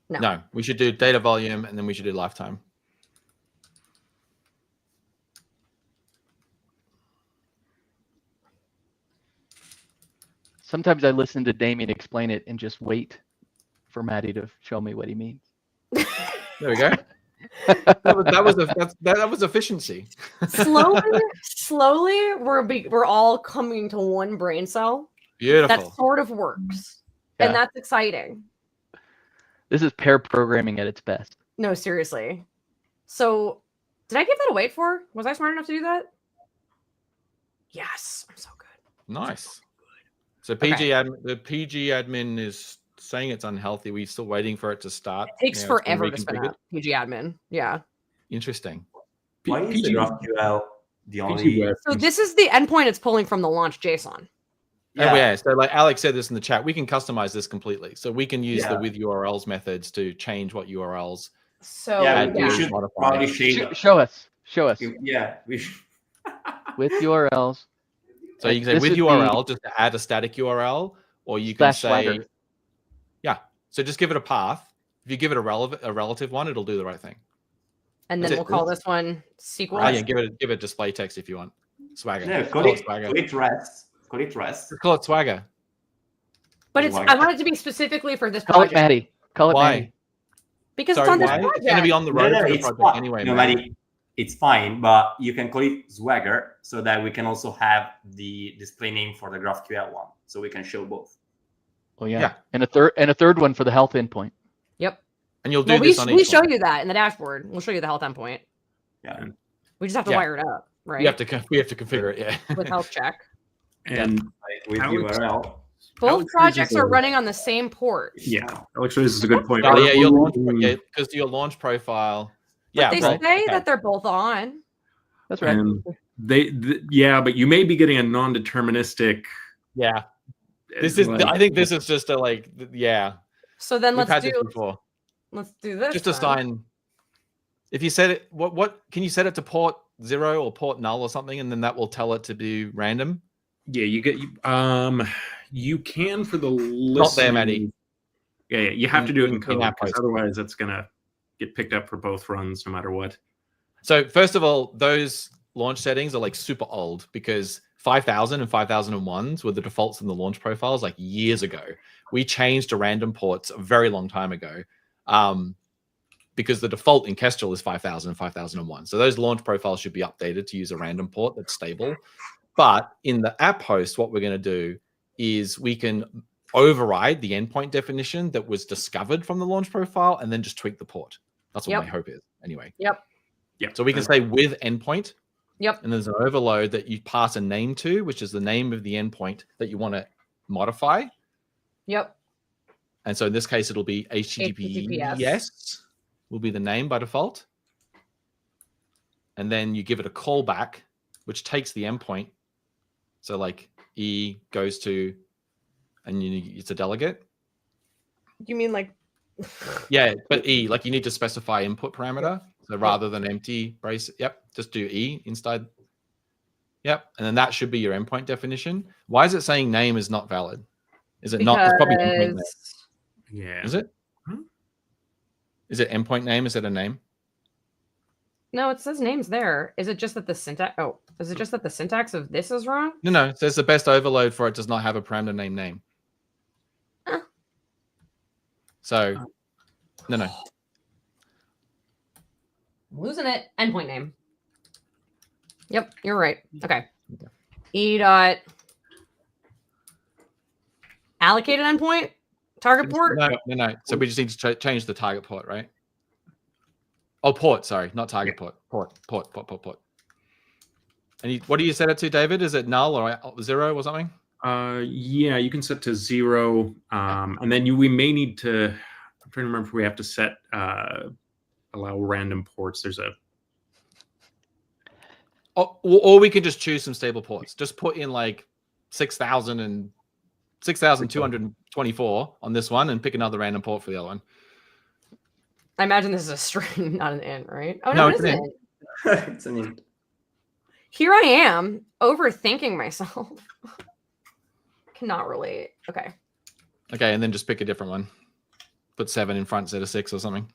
No, we should do data volume and then we should do lifetime. Sometimes I listen to Damian explain it and just wait for Maddie to show me what he means. There we go. that was efficiency. Slowly, we're all coming to one brain cell. Beautiful. That sort of works, and that's exciting. This is pair programming at its best. No, seriously. So, did I give that a wait for? Was I smart enough to do that? Yes, I'm so good. Nice. So the PG admin is saying it's unhealthy. We're still waiting for it to start. It takes forever to spin up PG admin. Yeah. Interesting. Why is the GraphQL the only? So this is the endpoint it's pulling from the launch JSON. Yeah. So like Alex said this in the chat, we can customize this completely. So we can use the with URLs methods to change what URLs. So we should probably show us. Yeah, we should. With URLs. So you can say with URL, just to add a static URL, or you can say, Swagger. So just give it a path. If you give it a relative one, it'll do the right thing. And then we'll call this one SQL. Yeah, give it display text if you want. Swagger. No, call it REST. Call it REST. Call it Swagger. But I want it to be specifically for this Call project. it Maddie. Call it Why? Maddie. Because it's on this project. It's going to be on the road for the project anyway. No, Maddie. it's fine, but you can call it Swagger so that we can also have the display name for the GraphQL one, so we can show both. Oh yeah. And a third one for the health endpoint. Yep. And you'll do Well, this on we each show one. you that in the dashboard. We'll show you the health endpoint. Yeah. We just have to Yeah. wire it up, right? We have to configure it, yeah. With health check. And Like with Alex- URL. Both Alex projects uses are a- running on the same port. yeah, Alex raises a good point. Oh yeah, your launch, Yeah. because your launch profile. But Yeah, they well, say okay. that they're both on. That's right. And yeah, but you may be getting a non-deterministic. Yeah. This is. like- I think this is just a yeah. So then We've let's had this before. do this. Just then. assign. If you set it, what can you set it to port 0 or port null or something, and then that will tell it to be random. Yeah, you can for the listening. Not there, Maddy. Yeah, you have to do it in code app because post. otherwise it's gonna get picked up for both runs no matter what. So first of all, those launch settings are like super old because 5000 and 5001s were the defaults in the launch profiles like years ago. We changed to random ports a very long time ago because the default in Kestrel is 5000 and 5001. So those launch profiles should be updated to use a random port that's stable. But in the app host, what we're going to do is we can override the endpoint definition that was discovered from the launch profile and then just tweak the port. That's what my hope is anyway. Yep. Yeah. So we can say with endpoint. Yep. And there's an overload that you pass a name to, which is the name of the endpoint that you want to modify. Yep. And so in this case, it'll be HTTPS will be the name by default. And then you give it a callback, which takes the endpoint. So like E goes to, and it's a delegate. You mean like? Yeah, but E, like you need to specify input parameter. So rather than empty brace, just do E inside. Yep, and then that should be your endpoint definition. Why is it saying name is not valid? Is it not? It's probably endpoint name. Yeah. Is it? Is it endpoint name? Is it a name? No, it says names there. Is it just that the syntax? Oh, is it just that the syntax of this is wrong? No. It says the best overload for it does not have a parameter name. So, no. I'm losing it. Endpoint name. Yep, you're right. Okay. E dot allocated endpoint target port. No. So we just need to change the target port, right? Oh, port. Sorry, not target port. Port. And what do you set it to, David? Is it null or 0 or something? Yeah, you can set to 0, and then we may need to. I'm trying to remember if we have to set allow random ports. There's a. Or we could just choose some stable ports. Just put in like 6,000 and 6,224 on this one, and pick another random port for the other one. I imagine this is a string, not an int, right? Oh No, no, it's it an isn't. It's an int. Here I am overthinking myself. Cannot relate. Okay. Okay, and then just pick a different one. Put 7 in front instead of 6 or something.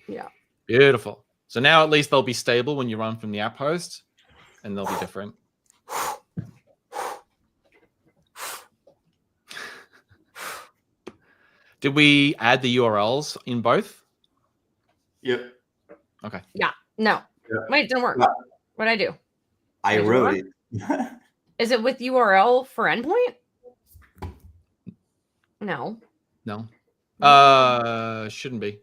Yeah. Beautiful. So now at least they'll be stable when you run from the app host, and they'll be different. Did we add the URLs in both? Yep. Okay. Yeah. No. Yeah. Wait, it didn't work. Yeah. What did I do? I Did you wrote work? it. Is it with URL for endpoint? No. No. Shouldn't be.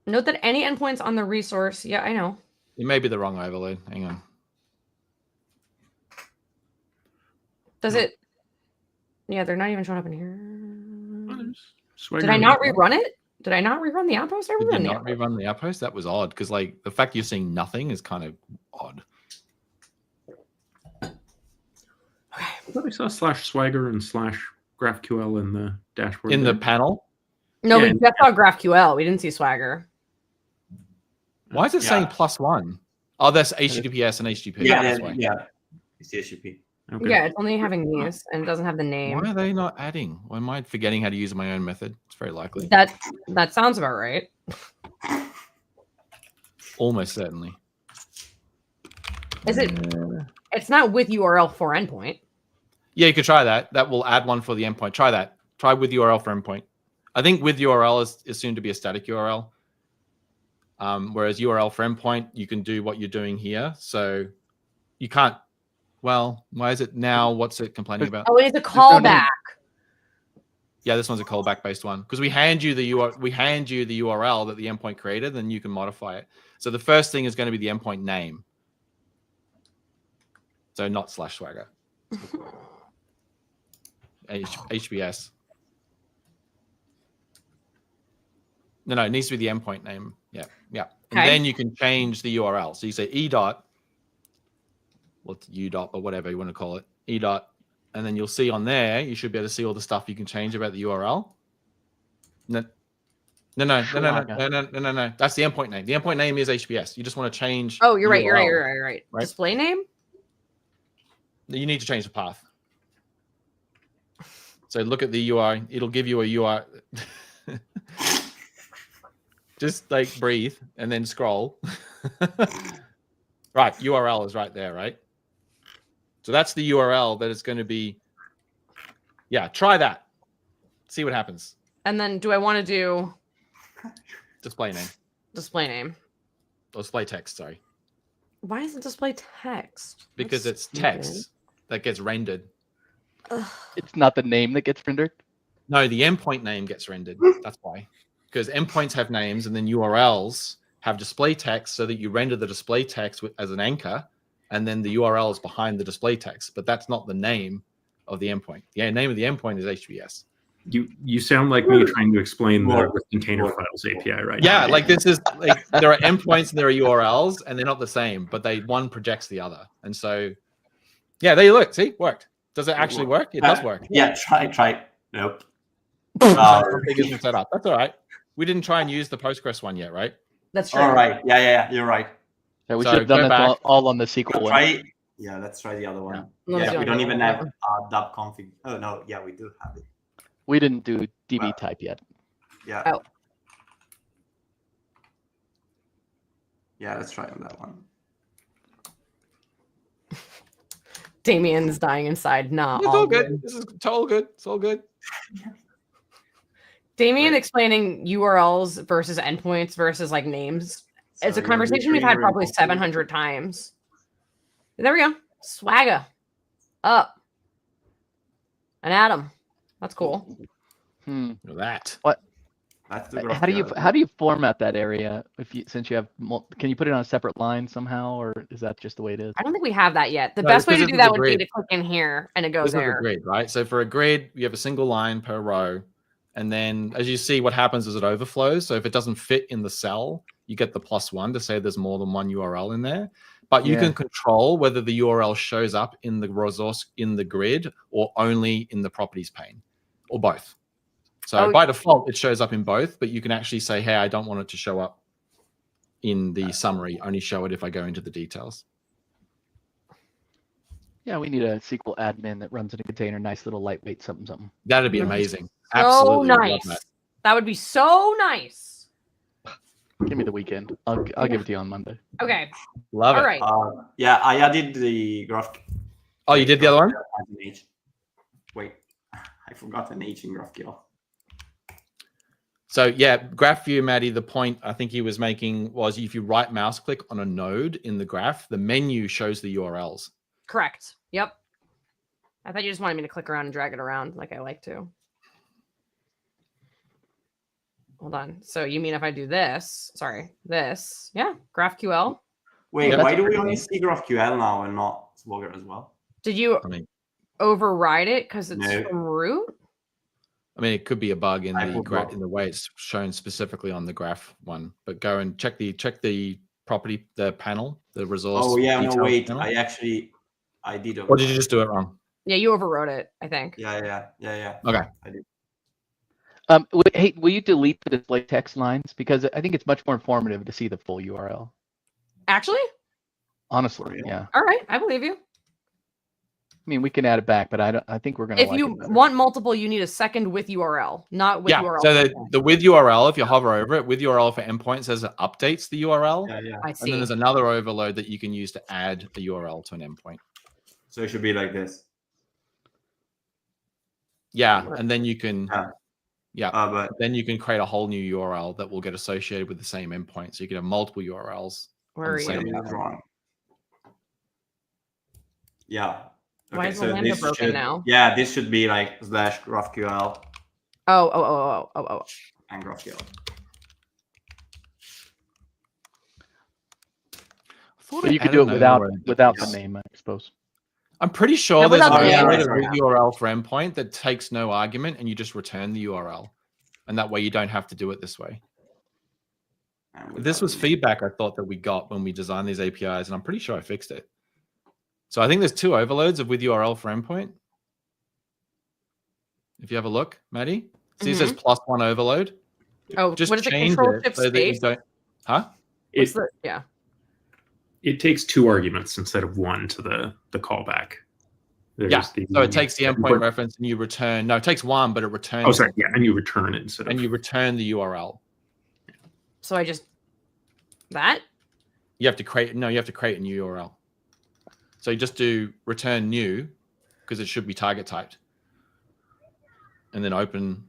Note that any endpoints on the resource. Yeah, I know. It may be the wrong overload. Hang on. Does it? Yeah, they're not even showing up in here. Swagger Did I not rerun it? Did I not rerun the outpost? I Did rerun you the not outpost. rerun the outpost? That was odd because, like, the fact you're seeing nothing is kind of odd. I thought I saw /swagger and /GraphQL in the dashboard. In the panel, No, Yeah. we just saw GraphQL. We didn't see Swagger. why is it saying +1? Oh, that's HTTPS and HTTP. That's why. Yeah. It's the HTTP. Okay. Yeah, it's only having these and it doesn't have the name. Why are they not adding? Why am I forgetting how to use my own method? It's very likely. That sounds about right. Almost certainly. Is it? It's not with URL for endpoint. Yeah, you could try that. That will add one for the endpoint. Try that. Try with URL for endpoint. I think with URL is assumed to be a static URL. Whereas URL for endpoint, you can do what you're doing here. So you can't. Well, why is it now? What's it complaining about? Oh, it is a callback. Yeah, this one's a callback based one because we hand you the URL that the endpoint created, then you can modify it. So the first thing is going to be the endpoint name. So not /swagger. HBS. No, it needs to be the endpoint name. Yeah. And then you can change the URL. So you say e dot, well, it's u dot, or whatever you want to call it, e dot. And then you'll see on there, you should be able to see all the stuff you can change about the URL. No. That's the endpoint name. The endpoint name is HBS. You just want to change. Oh, you're right. You're right. Display name? You need to change the path. So look at the UI. It'll give you a UI. Just like breathe and then scroll. Right. URL is right there, right? So that's the URL that it's going to be. Yeah, try that. See what happens. And then do I want to do display name? Display name. Or display text, sorry. Why is it display text? Because it's text that gets rendered. Ugh. It's not the name that gets rendered? No, the endpoint name gets rendered. That's why. Because endpoints have names and then URLs have display text so that you render the display text as an anchor. And then the URL is behind the display text, but that's not the name of the endpoint. The name of the endpoint is HBS. You sound like me trying to explain the container files API, right? Yeah, like this is like there are endpoints and there are URLs, and they're not the same, but one projects the other. And so, yeah, there you look. See, worked. Does it actually work? It does work. Yeah, try. Nope. Set up. That's all right. We didn't try and use the Postgres one yet, right? That's true. All right. Yeah, you're right. Yeah, we should have done that all on the SQL one. Yeah, let's try the other one. Yeah, we don't even have dub config. Oh no, yeah, we do have it. We didn't do DB type yet. Yeah. Oh. Yeah, let's try on that one. Damian's dying inside. Nah, it's all good. This is all good. It's all good. Damian explaining URLs versus endpoints versus like names. So it's a conversation we've had probably 700 times. There we go. Swagger. Up. An Adam. That's cool. That. What? That's the how do you format that area since you have can you put it on a separate line somehow, or is that just the way it is? I don't think we have that yet. The best way to do that would be to click in here and it goes there. This is a grid, right? So for a grid, you have a single line per row. And then as you see, what happens is it overflows. So if it doesn't fit in the cell, you get the +1 to say there's more than one URL in there. But you can control whether the URL shows up in the resource in the grid or only in the properties pane or both. So by default, it shows up in both, but you can actually say, hey, I don't want it to show up in the summary. Only show it if I go into the details. Yeah, we need a SQL admin that runs in a container. Nice little lightweight something. That'd be amazing. So nice. That would be so nice. Give me the weekend. I'll give it to you on Monday. Okay. Love it. All right. Yeah, I added the graph. Oh, you did the other one? Wait, I forgot an H in GraphQL. So yeah, graph view, Maddy, the point I think he was making was if you right mouse click on a node in the graph, the menu shows the URLs. Correct. Yep. I thought you just wanted me to click around and drag it around like I like to. Hold on. So you mean if I do this? Sorry, this. Yeah, GraphQL. Wait, why do we only see GraphQL now and not Swagger as well? Did you override it because it's from root? I mean, it could be a bug in the way it's shown specifically on the graph one. But go and check the property, the panel, the resource. Oh yeah, no wait. Panel. I did. Or did you just do it wrong? Yeah, you overwrote it, I think. Yeah. Okay. I did. Hey, will you delete the display text lines? Because I think it's much more informative to see the full URL. Actually? Honestly, yeah. All right, I believe you. I mean, we can add it back, but I think we're going to. If you want multiple, you need a second with URL, not with URL. So the with URL, if you hover over it, with URL for endpoint says it updates the URL. Yeah. I see. And then there's another overload that you can use to add the URL to an endpoint. So it should be like this. Yeah, and then you can but then you can create a whole new URL that will get associated with the same endpoint. So you can have multiple URLs. Where are you? wrong. Yeah. Why is the lambda broken now? Yeah, this should be like /GraphQL Oh. and GraphQL. So you could do it without the name, I suppose. I'm pretty sure Yeah, there's without a the with name. URL for endpoint that takes no argument and you just return the URL. And that way you don't have to do it this way. This was feedback I thought that we got when we designed these APIs, and I'm pretty sure I fixed it. So I think there's 2 overloads of with URL for endpoint. If you have a look, Maddie, see it says +1 overload. Oh, Just what is it? change Control it shift so that you space? don't. Huh? Yeah. It takes 2 arguments instead of 1 to the callback. So it takes the endpoint reference and you return. No, it takes 1, but it returns. Oh, sorry. Yeah, and you return it instead of. And you return the URL. So I just that. You have to create. No, you have to create a new URL. So you just do return new because it should be target typed, and then open.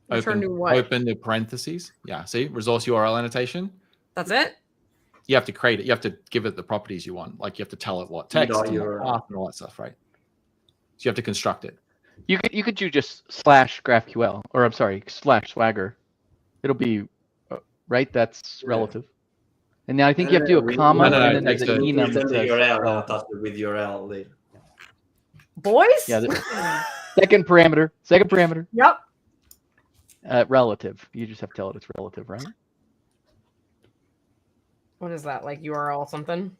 Return new what? Open the parentheses. Yeah. See, resource URL annotation. That's it. You have to create it. You have to give it the properties you want. Like you have to tell it what text and what path and all that stuff, right? So you have to construct it. You could do just /GraphQL, or I'm sorry, /Swagger. It'll be right. That's relative. And now I think you have to do a comma and then there's an enum that says URL with URL later. Boys. Yeah. Second parameter. Yep. Relative. You just have to tell it it's relative, right? What is that? Like URL something?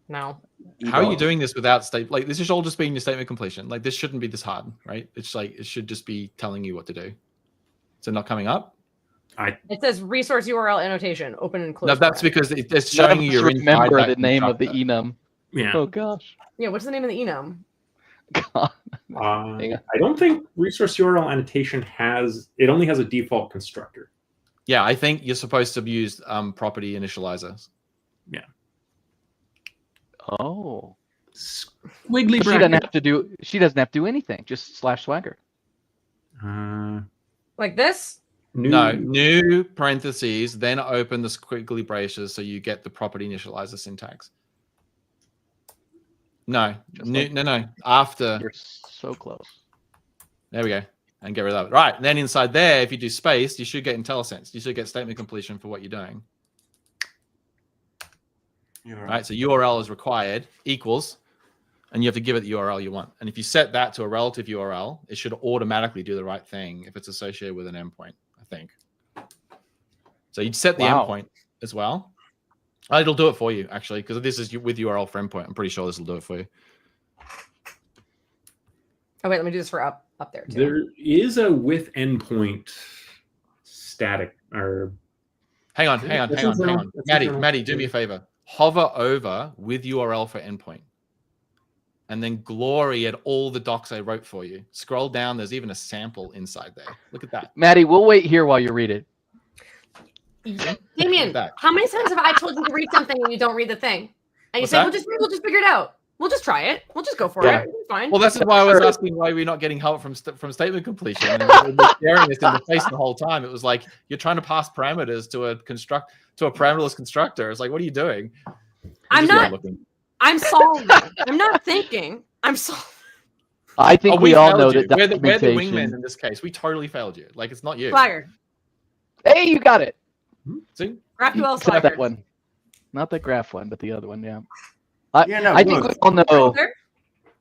No. How are you doing this without state? Like this is all just being your statement completion. Like this shouldn't be this hard, right? It's like it should just be telling you what to do. Is it not coming up? It says resource URL annotation, open and close. No, that's because it's showing you your remember the name of the enum. Yeah. Oh gosh. Yeah. What's the name of the enum? God. I don't think resource URL annotation only has a default constructor. Yeah, I think you're supposed to use property initializers. Yeah. Oh. Squiggly bracket. She doesn't have to do anything. Just /Swagger. Like this? New parentheses, then open the squiggly braces so you get the property initializer syntax. No. After. You're so close. There we go. And get rid of it. Right. Then inside there, if you do space, you should get IntelliSense. You should get statement completion for what you're doing. Right. So URL is required equals, and you have to give it the URL you want. And if you set that to a relative URL, it should automatically do the right thing if it's associated with an endpoint, I think. So you'd set the endpoint as well. It'll do it for you, actually, because this is with URL for endpoint. I'm pretty sure this will do it for you. Oh, wait, let me do this for up there, too. There is a with endpoint static or. Hang on. Maddie, do me a favor. Hover over with URL for endpoint. And then glory at all the docs I wrote for you. Scroll down. There's even a sample inside there. Look at that. Maddie, we'll wait here while you read it. Damien, how many times have I told you to read something and you don't read the thing? And you say, we'll just figure it out. We'll just try it. We'll just go for it. It's fine. Well, that's why I was asking why we're not getting help from statement completion. And we're staring us in the face the whole time. It was like you're trying to pass parameters to a parameterless constructor. It's like, what are you doing? I'm solving. I'm not thinking. I'm solving. I think we all know that we're the wingmen in this case. We totally failed you. Like it's not you. Flagger. Hey, you got it. See? GraphQL Except that one. Not the graph one, but the other one, yeah. I think we all know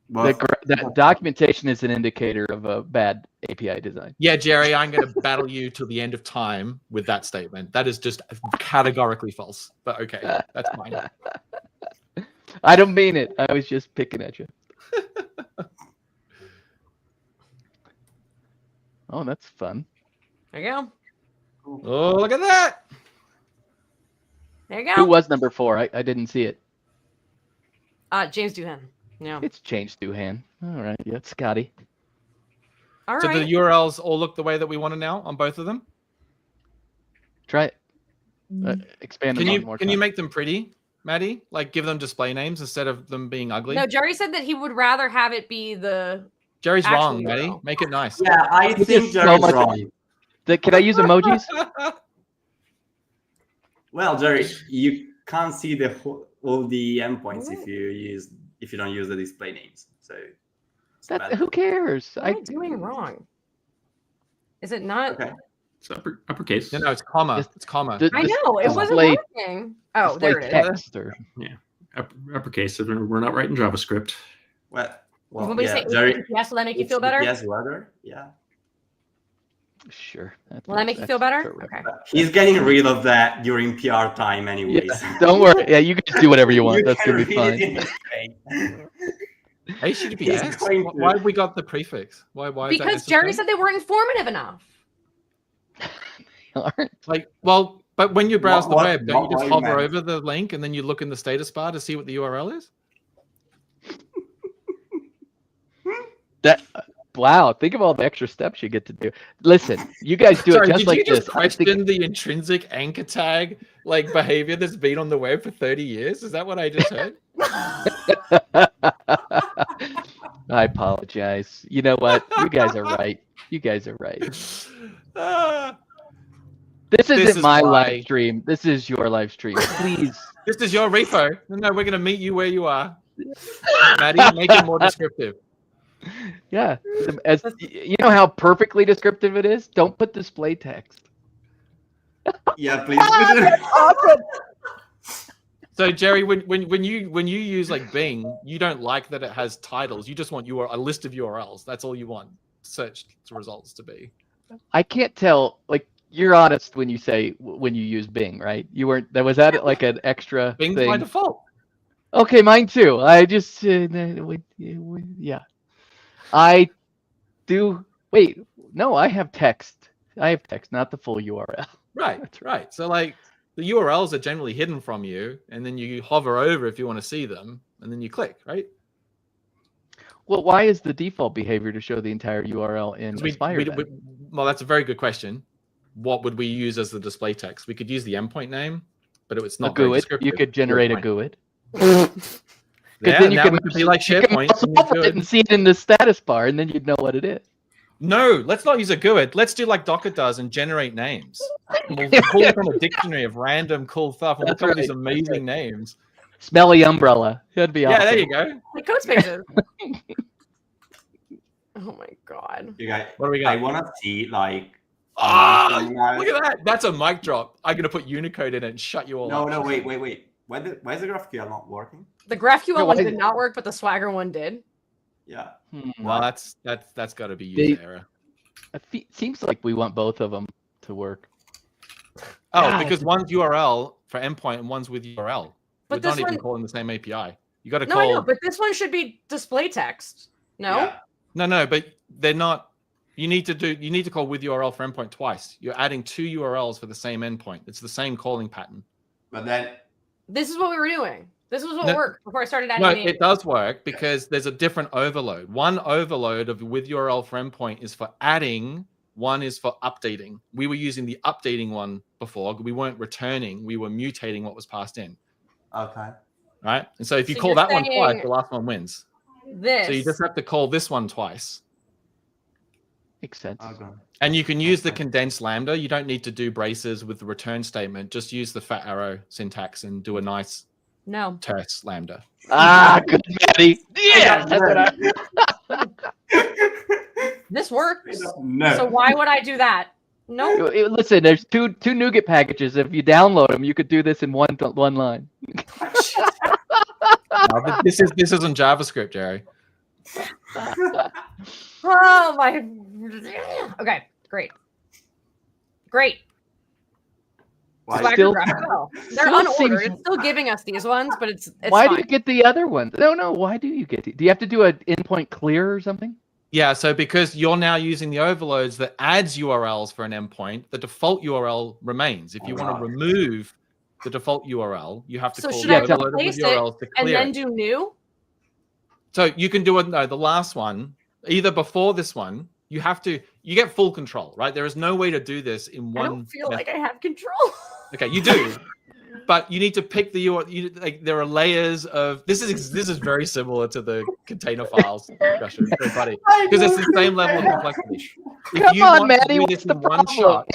that documentation is an indicator of a bad API design. Yeah, Jerry, I'm going to battle you till the end of time with that statement. That is just categorically false. But okay, that's fine. I don't mean it. I was just picking at you. Oh, that's fun. There you go. Oh, look at that. There you go. Who was number 4? I didn't see it. James Doohan. Yeah. It's changed Doohan. All right. Yeah, it's Scotty. All right. So the URLs all look the way that we want it now on both of them? Try it. Expand them more. Can you make them pretty? Maddie? Like give them display names instead of them being ugly? No, Jerry said that he would rather have it be the Jerry's actual wrong, URL. Maddie. Make it nice. Yeah, I This think is so Jerry's much- wrong. Can I use emojis? Well, Jerry, you can't see all the endpoints if you don't use the display names. So it's bad. Who cares? What am I doing wrong? Is it not? Okay. It's uppercase. No, it's comma. Just- It's comma. the- I know it wasn't display- working. Oh, display there it is. text or Uppercase. We're not writing JavaScript. Well, When we yeah, say Jerry, HTTPS, will that make you feel better? Yes, weather. Yeah. sure. Will that make you feel better? Okay. He's getting rid of that during PR time, anyways. Yeah, don't worry. Yeah, you can do whatever you want. You That's can gonna be read it fine. in his face. HTTPS. He's going to- Why have we got the prefix? Why? Is that Because Jerry necessary? said they weren't informative enough. Like, well, but when you browse the What- web, don't you what just you hover meant? over the link and then you look in the status bar to see what the URL is? Wow, think of all the extra steps you get to do. Listen, you guys do Sorry, it just did like you just this. I think- question the intrinsic anchor tag like behavior that's been on the web for 30 years? Is that what I just heard? I apologize. You know what? You guys are right. You guys are right. Ah, This isn't is my why- live stream. This is your live stream. Please. this is your repo. No, we're going to meet you where you are. Maddie, make it more descriptive. Yeah. As you know how perfectly descriptive it is? Don't put display text. Yeah, please. put it- So Jerry, when you use like Bing, you don't like that it has titles. You just want a list of URLs. That's all you want search results to be. I can't tell. Like you're honest when you say when you use Bing, right? You weren't. Was that like an extra Bing's thing? by default. Okay, mine too. I just yeah. I do. Wait, no, I have text. I have text, not the full URL. Right, right. So like the URLs are generally hidden from you, and then you hover over if you want to see them, and then you click, right? Well, why is the default behavior to show the entire URL in Aspire? Well, that's a very good question. What would we use as the display text? We could use the endpoint name, but it's a not very GUID. descriptive. You could generate a Good GUID. point. Yeah, then you now can we could be like You can SharePoint. mouse and you over do it it. and see it in the status bar, and then you'd know what it is. No, let's not use a GUID. Let's do like Docker does and generate names. We'll pull from a dictionary of random cool stuff and we'll That's come up with these right. amazing names. Smelly umbrella. That'd be awesome. Yeah, there you go. Like code spaces. Oh my god. You guys, What do we I got? want to see like. Ah, now- look at that. That's a mic drop. I'm going to put Unicode in it and shut you all No, up. no, wait. Why is the GraphQL not working? The GraphQL No, one I- did not work, but the Swagger one did. Yeah. Well, that's got to be user error. It seems like we want both of them to work. Oh, God. because one's URL for endpoint and one's with URL. But We're not this even one- calling the same API. You got to No, I know, call. but this one should be display text. No? Yeah. No, but they're not. You need to call with URL for endpoint twice. You're adding two URLs for the same endpoint. It's the same calling pattern. But then This is what we were doing. This was what No- worked before I started adding No, names. it does work because there's a different overload. One overload of with URL for endpoint is for adding. One is for updating. We were using the updating one before. We weren't returning. We were mutating what was passed in. okay. Right. And so if you So call you're that one twice, saying the last one wins. This. So you just have to call this one twice. Makes sense. Okay. And you can use the Okay. condensed lambda. You don't need to do braces with the return statement. Just use the fat arrow syntax and do a nice No. terse lambda. Ah, good, Maddie. Yeah, that's what This works. No. So why would I do that? No. Listen, there's two NuGet packages. If you download them, you could do this in one line. No, this isn't JavaScript, Jerry. Oh my. Okay. Great. Why- Swagger Still- GraphQL. They're still unordered. seems- It's still giving us these ones, but it's Why fine. do you get the other ones? No. Why do you get? Do you have to do an endpoint clear or something? Yeah, so because you're now using the overloads that adds URLs for an endpoint, the default URL remains. If you want to remove the default URL, you have to So call should the I overload replace with it URLs to and clear then it. do new? So you can do it. No, the last one, either before this one, you get full control, right? There is no way to do this in I one. don't feel method. like I have control. Okay, you do. But you need to pick the URL. Like there are layers of this is very similar to the container files discussion. It's very funny because it's the same level of complexity. Come on, Maddy, what's the one problem? shot,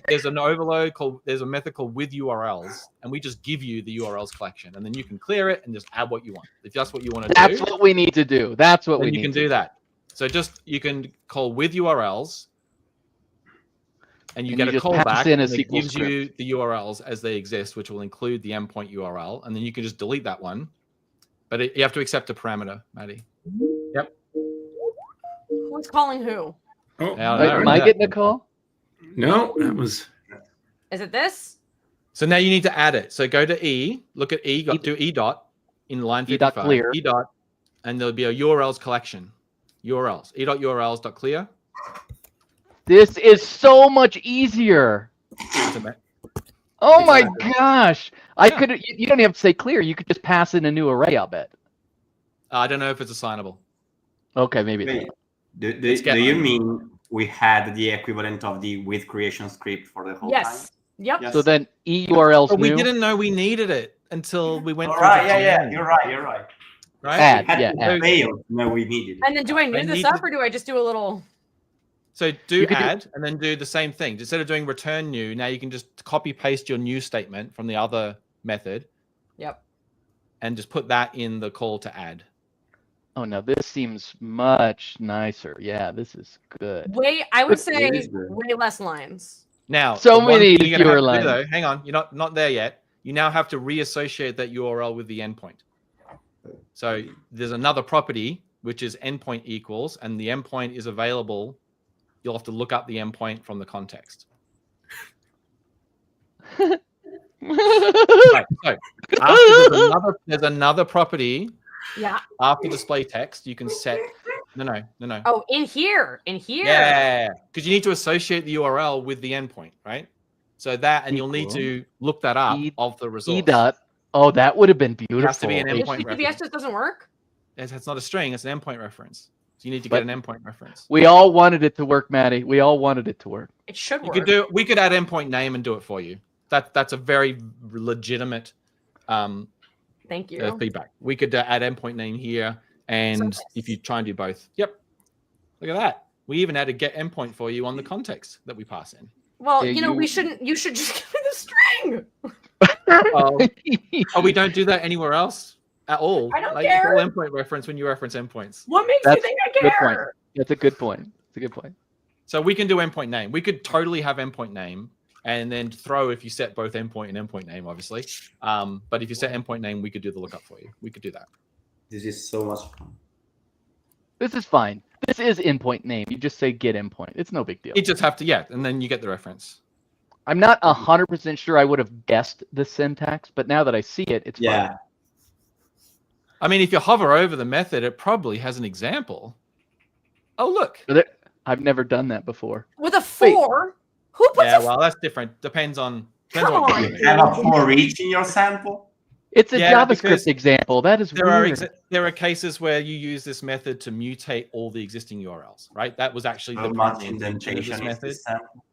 there's an overload called there's a method called with URLs, and we just give you the URLs collection, and then you can clear it and just add what you want. If that's what you want to do, That's what we need to do. That's what we need. You can do that. So just you can call with URLs. And you get a callback and it gives you the URLs as they exist, which will include the endpoint URL. And then you can just delete that one. But you have to accept a parameter, Maddy. Yep. Who's calling who? Oh, am I getting a call? No, that was. Is it this? So now you need to add it. So go to E, look at E, do E dot in line 55. E dot clear. E dot, and there'll be a URLs collection. URLs. E dot URLs dot clear. This is so much easier. Oh my gosh. I could. You don't even have to say clear. You could just pass in a new array, I'll bet. I don't know if it's assignable. Okay, maybe. Wait, do you mean we had the equivalent of the with creation script for the whole time? Yep. Yes. So then EURLs But we new. didn't know we needed it until we went. All right, yeah, you're right. Right? Add, Had yeah, to add. fail. No, we needed it. And then do I new this up or do I just do a little? So do add and then do the same thing. Instead of doing return new, now you can just copy paste your new statement from the other method. Yep. And just put that in the call to add. Oh, now this seems much nicer. Yeah, this is good. I would say way less lines. Now, so many fewer lines. Though, hang on, you're not there yet. You now have to reassociate that URL with the endpoint. So there's another property which is endpoint equals, and the endpoint is available. You'll have to look up the endpoint from the context. Right, so there's another property. Yeah. After display text, you can set. No. Oh, in here. Yeah, because you need to associate the URL with the endpoint, right? So that, and you'll need to look that up of the resource. E dot. Oh, that would have been beautiful. It has to be an endpoint HTTPS reference. just doesn't work. It's not a string; it's an endpoint reference. So you need to get an endpoint reference. We all wanted it to work, Maddy. We all wanted it to work. It should work. We could add endpoint name and do it for you. That's a very legitimate thank you feedback. We could add endpoint name here, and if you try and do both, yep. Look at that. We even added get endpoint for you on the context that we pass in. Well, Yeah, we shouldn't. You should just give me the string. Oh, we don't do that anywhere else at all. I don't care. It's all endpoint reference when you reference endpoints. What makes you think I Good point. care? That's a good point. It's a good point. So we can do endpoint name. We could totally have endpoint name and then throw if you set both endpoint and endpoint name, obviously. But if you set endpoint name, we could do the lookup for you. We could do that. This is so much fun. This is fine. This is endpoint name. You just say get endpoint. It's no big deal. You just have to, and then you get the reference. I'm not 100% sure I would have guessed the syntax, but now that I see it, it's fine. I mean, if you hover over the method, it probably has an example. Oh, look. I've never done that before. With a 4? Who puts a well, that's different. Depends on Come what on. you're doing. You have a for each in your sample? It's a Yeah, because JavaScript example. That is weird. There are cases where you use this method to mutate all the existing URLs, right? That was actually How the much intention of this indentation is method. this sample?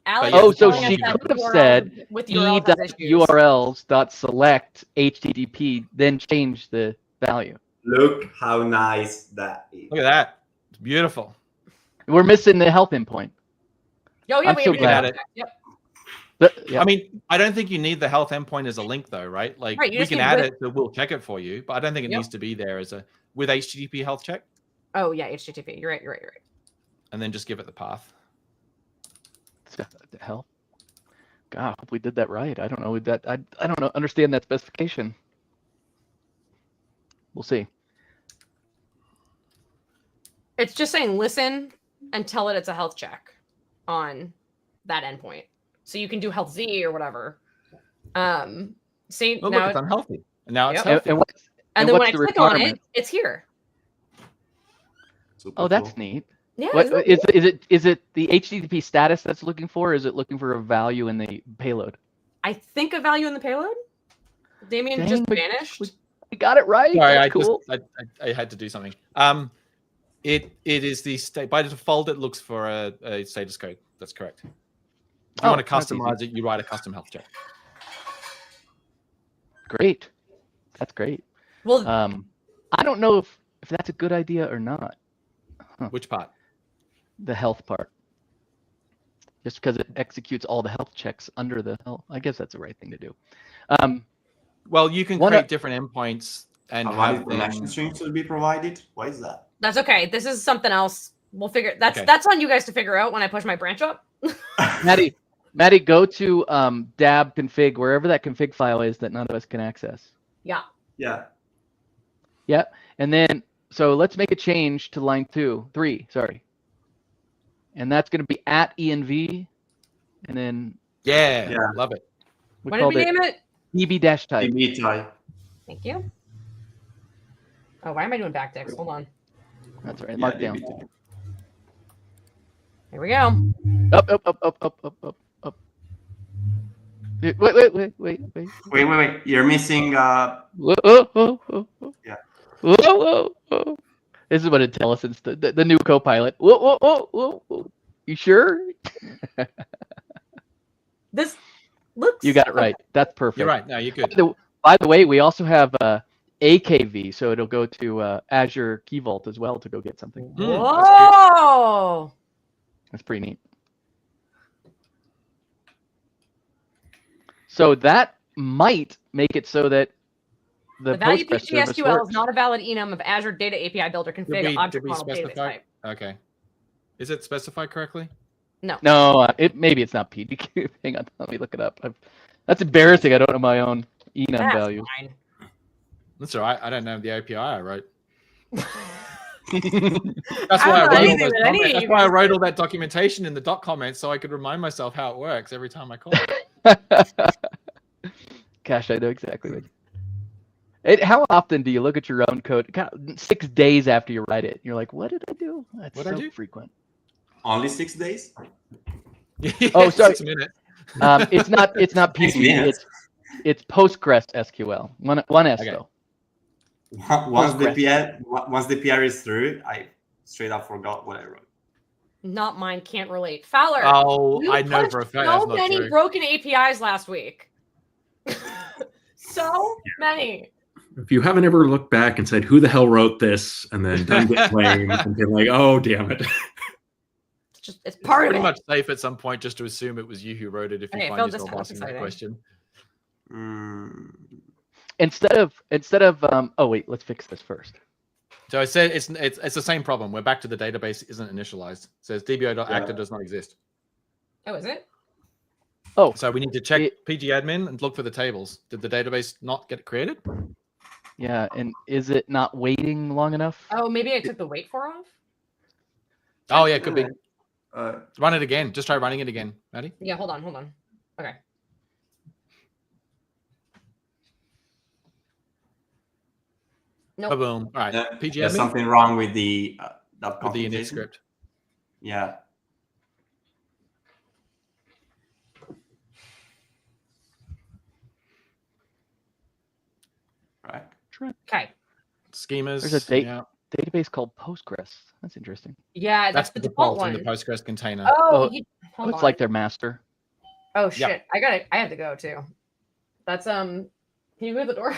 Alex Oh, is so telling us she that could have URL said with URLs has issues. e.urls.select HTTP, then change the value. Look how nice that is. Look at that. It's beautiful. We're missing the health endpoint. Oh, yeah, I'm we so have glad. to do that. Yep. Yeah. I mean, I don't think you need the health endpoint as a link, though, right? Like, Right, you we just can need add with- it, so we'll check it for you, but I don't think it needs to be there as with HTTP health check, Oh, yeah, HTTP. You're right. and then just give it the path. The hell? God, I hope we did that right. I don't know that. I don't know. Understand that specification. We'll see. It's just saying listen and tell it it's a health check on that endpoint. So you can do health Z or whatever. See, Oh, now look, it's unhealthy. And now it's Yep. healthy. and then when I what's the click on it, requirement? it's here. Super Oh, that's cool. neat. Yeah. What isn't it? is it the HTTP status that's looking for? Or is it looking for a value in the payload? I think a value in the payload. Damian Dang, just but vanished. We got it right. Sorry, That's cool. I had to do something. It is the state by default. It looks for a status code. That's correct. If you want to customize it, you write a custom health check. Great. That's great. Well, I don't know if that's a good idea or not. Which part? The health part. Just because it executes all the health checks under the health. I guess that's the right thing to do. Well, you can create different endpoints and have have connection strings to be provided. Why is that? that's okay. This is something else. We'll figure. That's on you guys to figure out when I push my branch up. Maddy, go to dab config, wherever that config file is that none of us can access. Yeah. Yeah. And then, so let's make a change to line 3, sorry. And that's going to be at env. And then. Yeah. Love it. What did we name it? db-type. DB type. Thank you. Oh, why am I doing backticks? Hold on. That's right. Mark down. Here we go. Up. Wait. You're missing. Whoa. Yeah. Whoa. This is what it tells us. It's the new Copilot. Whoa. You sure? This looks. You got it right. That's perfect. You're right. No, you're good. By the way, we also have AKV, so it'll go to Azure Key Vault as well to go get something. Whoa! That's pretty neat. So that might make it so that the value Postgres service PGSQL works. is not a valid enum of Azure Data API Builder config object model database type. Okay. Is it specified correctly? No, maybe it's not PGQ. Hang on, let me look it up. That's embarrassing. I don't know my own enum value. Fine. That's all right. I don't know the API I wrote. That's I why I wrote all that documentation in the doc comments so I could remind myself how it works every time I call it. Gosh, I know exactly what. How often do you look at your own code? 6 days after you write it, you're like, "What did I do?" That's so frequent. Only 6 days. Oh, sorry. 6 minutes. It's not PG. It's Postgres SQL. One S Okay. though. Once the PR is through, I straight up forgot what I wrote. Not mine. Can't relate. Fowler. Oh, you I know pushed for a fact that's so not many true. broken APIs last week. So many. If you haven't ever looked back and said, "Who the hell wrote this?" and then done get blamed and been like, "Oh, damn it." It's part of Pretty it. much safe at some point just to assume it was you who wrote it if you find yourself asking that question. Instead of oh wait, let's fix this first. So I said it's the same problem. We're back to the database isn't initialized. It says dbo.actor does not exist. Oh, is it? Oh, so we need to check pgadmin and look for the tables. Did the database not get created? Yeah, and is it not waiting long enough? Oh, maybe I took the wait for off. Oh yeah, could be. Run it again. Just try running it again, Maddy. Yeah, hold on. Okay. Nope. Boom. All right. PGadmin. There's something wrong with the init script. Yeah. Right. Okay. Schemas. There's a database called Postgres. That's interesting. Yeah, that's the default one in the Postgres container. Oh, it's like their master. Oh shit! Yep. I have to go too. That's Can you move the door?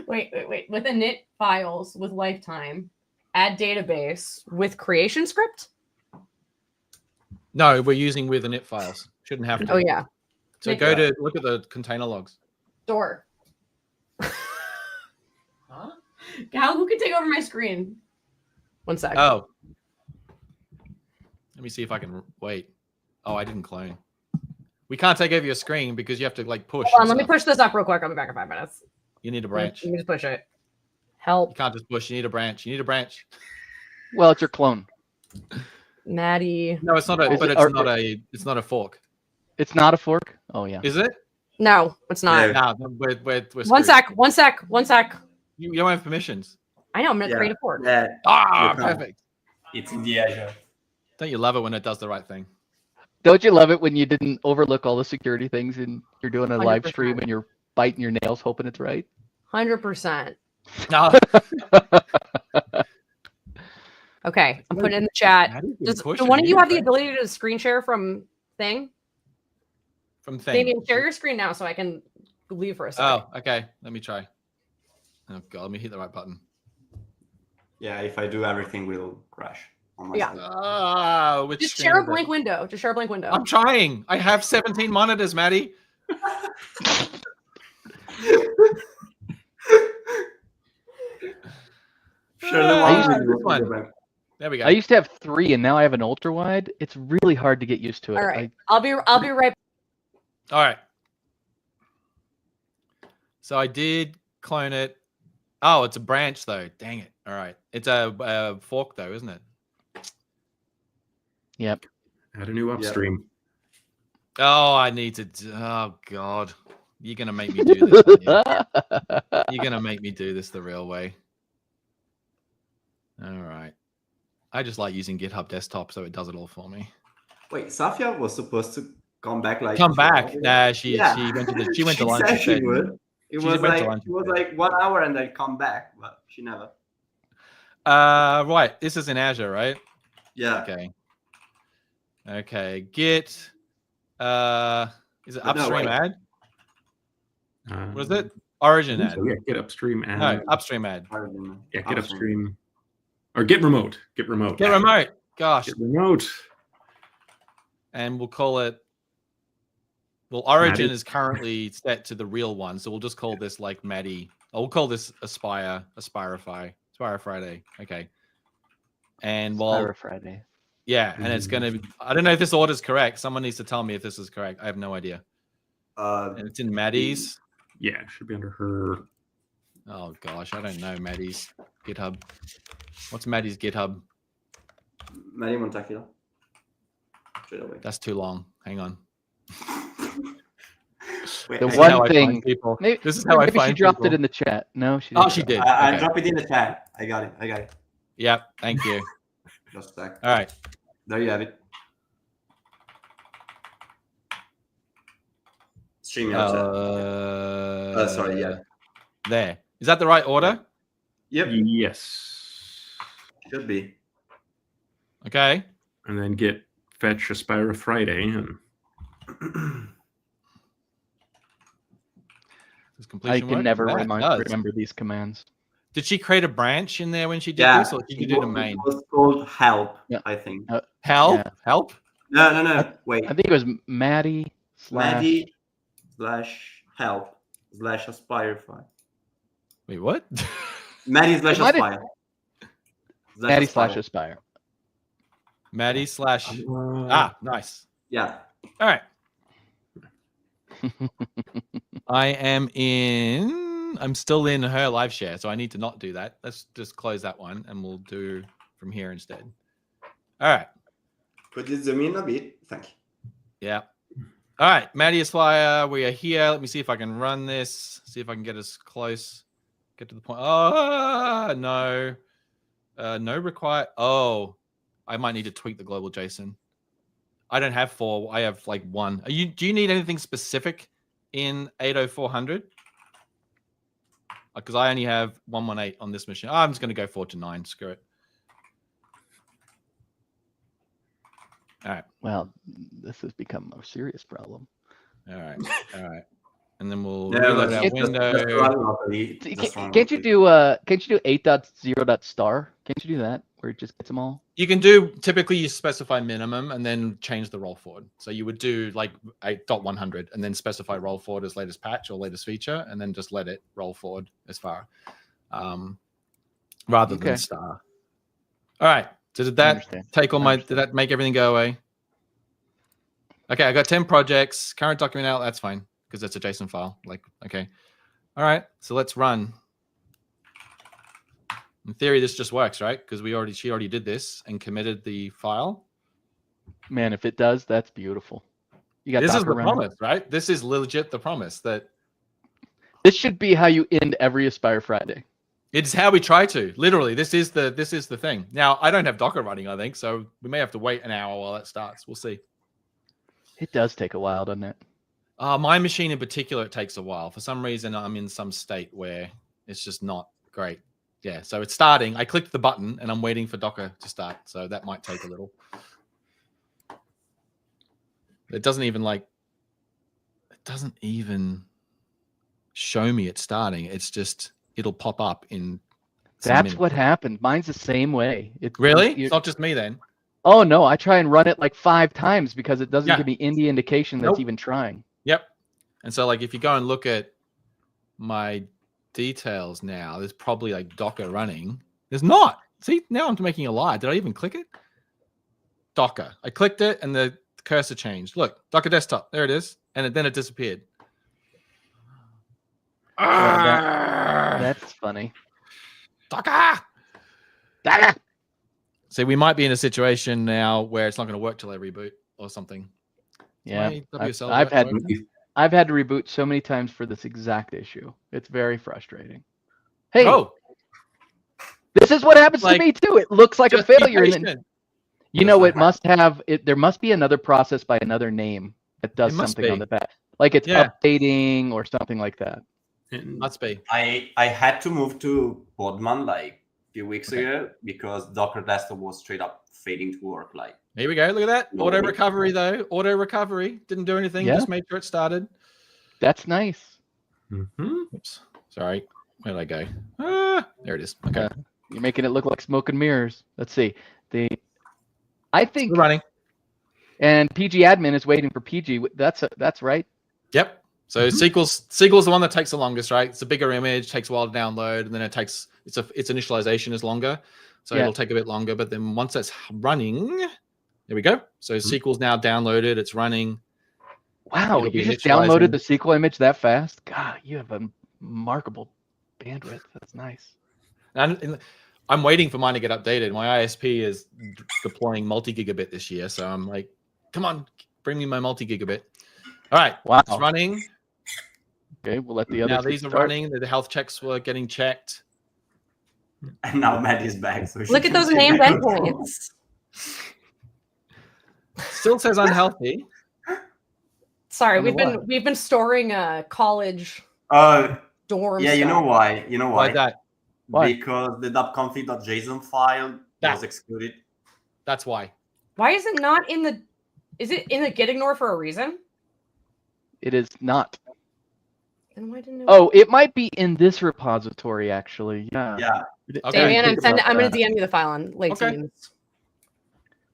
wait. With init files with lifetime, add database with creation script. No, we're using with init files. Shouldn't have to. Oh yeah. So go to look at the container logs. Door. Huh? Gal, who can take over my screen? 1 sec. Oh. Let me see if I can wait. Oh, I didn't clone. We can't take over your screen because you have to like push. Hold on, let me push this up real quick. I'll be back in 5 minutes. You need a branch. Let me just push it. Help. You can't just push. You need a branch. You need a branch. Well, it's your clone. Maddie. No, it's not a. But it's not a. It's not a fork. It's not a fork. Oh yeah. Is it? No, it's not. No, we're 1 sec. 1 sec. 1 sec. You don't have permissions. I know. I'm gonna create a fork. Perfect. It's in the Azure. Don't you love it when it does the right thing? Don't you love it when you didn't overlook all the security things and you're doing a 100%. live stream and you're biting your nails hoping it's right? 100%. No. Okay, I'm putting it in the chat. Does one of you have the ability to screen share from thing. From thing. Damian, share your screen now so I can leave for a second. Oh, okay. Let me try. Oh god, let me hit the right button. Yeah, if I do, everything will crash on my Yeah. side. Which Just screen share a is it? blank window. Just share a blank window. I'm trying. I have 17 monitors, Maddie. Share the one. There we go. I used to have 3, and now I have an ultra wide. It's really hard to get used to it. All right. I'll be right. All right. So I did clone it. Oh, it's a branch though. Dang it. All right. It's a fork though, isn't it? Yep. Add a new upstream. Oh, I need to. Oh God, you're gonna make me do this. You're gonna make me do this the real way. All right. I just like using GitHub Desktop, so it does it all for me. Wait, Safia was supposed to come back like. Come back? Nah, she went to lunch. Said she would. It was lunch. like 1 hour and then come back, but she never. Right. This is in Azure, right? Yeah. Okay. Git. Is it upstream add? What is it? Origin add. So yeah, get upstream add. No, upstream add. Yeah, get upstream. Or get remote. Get remote. Get remote. Gosh. Get remote. And we'll call it. Well, Origin Maddy. is currently set to the real one, so we'll just call this like Maddy. Oh, we'll call this Aspirify, AspiriFriday. Okay. And AspiriFriday. Yeah, and it's gonna be. I don't know if this order is correct. Someone needs to tell me if this is correct. I have no idea. And it's in Maddy's. Yeah, it should be under her. Oh gosh, I don't know Maddy's GitHub. What's Maddy's GitHub? Maddy Montakila. That's too long. Hang on. Wait, The one thing. People. Maybe, this is how I maybe find she dropped people. it in the chat. No, she Oh, didn't. she did. I Okay. dropped it in the chat. I got it. Yep. Thank you. Just a sec. All right. There you have it. Stream your chat. Sorry, yeah. There. Is that the right order? Yep. Yes. Should be. Okay. And then get fetch AspiriFriday and I can never Yeah, it does. remember these commands. Did she create a branch in there when she did Yeah. this, or did you do the main? It was called help, Yeah. I think. Help? Yeah. Help? No. Wait. I think it was Maddy / Maddy /help /Aspirify. Wait, what? Maddy / It might have- Aspire. Maddy Aspire. / Aspire. Maddy / nice. Yeah. All right. I'm still in her live share, so I need to not do that. Let's just close that one and we'll do from here instead. All right. Could you zoom in a bit? Thank you. Yeah. All right. Maddy is Flyer. We are here. Let me see if I can run this. See if I can get us close. Get to the point. Oh, no. No require. Oh, I might need to tweak the global JSON. I don't have 4. I have like 1. Do you need anything specific in 80400? Because I only have 118 on this machine. Oh, I'm just going to go 4 to 9. Screw it. All right. Well, this has become a serious problem. All right. All right. And then we'll Yeah, reload that's- our that's window. run locally. Just run Can't you locally. do 8.0.star? Can't you do that where it just gets them all? You can do, typically you specify minimum and then change the roll forward. So you would do like 8.100 and then specify roll forward as latest patch or latest feature, and then just let it roll forward as far, rather than star. All right. So did that take all my, did that make everything go away? Okay. I got 10 projects, current document out. That's fine because that's a JSON file. Like, okay. All right. So let's run. In theory, this just works, right? Because she already did this and committed the file. Man, if it does, that's beautiful. You got This is Docker the running. promise, right? This is legit the promise that This should be how you end every Aspire Friday. it's how we try to. Literally, this is the thing. Now, I don't have Docker running, I think, so we may have to wait an hour while that starts. We'll see. It does take a while, doesn't it? My machine in particular, it takes a while. For some reason, I'm in some state where it's just not great. Yeah, so it's starting. I clicked the button and I'm waiting for Docker to start. So that might take a little. It doesn't even show me it's starting. It's just, it'll pop up in. That's what happened. Mine's the same way. Really? It's not just me then. Oh no, I try and run it like 5 times because it doesn't give me any indication that's even trying. Yep. And so like if you go and look at my details now, there's probably like Docker running. There's not. See, now I'm making a lie. Did I even click it? Docker. I clicked it and the cursor changed. Look, Docker desktop. There it is. And then it disappeared. That's funny. Docker. So we might be in a situation now where it's not going to work till I reboot or something. Yeah, I've had to reboot so many times for this exact issue. It's very frustrating. Hey, this is what happens to me too. It looks like a failure. You know, it must have it. There must be another process by another name that does something on the back, like it's updating or something like that. It must be. I had to move to Podman like a few weeks ago because Docker desktop was straight up fading to work. Like, here we go. Look at that. Auto recovery though. Auto recovery didn't do anything. Just made sure it started. That's nice. Oops. Sorry. Where did I go? Ah, there it is. Okay. You're making it look like smoke and mirrors. Let's see. I think we're running. And PG admin is waiting for PG. That's right. Yep. So SQL's the one that takes the longest, right? It's a bigger image, takes a while to download, and then its initialization is longer. So it'll take a bit longer. But then once that's running, there we go. So SQL's now downloaded, it's running. Wow, you just downloaded the SQL image that fast? God, you have a remarkable bandwidth. That's nice. And I'm waiting for mine to get updated. My ISP is deploying multi-gigabit this year. So I'm like, come on, bring me my multi-gigabit. All right. Wow. It's running. Okay, we'll let the others. Now these are running. The health checks were getting checked. And now Matt is back. So look at those named endpoints. Still says unhealthy. Sorry, we've been storing college dorm. Yeah, you know why? You know why? Why that? Why? Because the .config.json file was excluded. That's why. Why is it not in the? Is it in the git ignore for a reason? It is not. Then why didn't it? Oh, it might be in this repository actually. Yeah. Yeah. Okay. Damian, I'm going to DM you the file on late teams.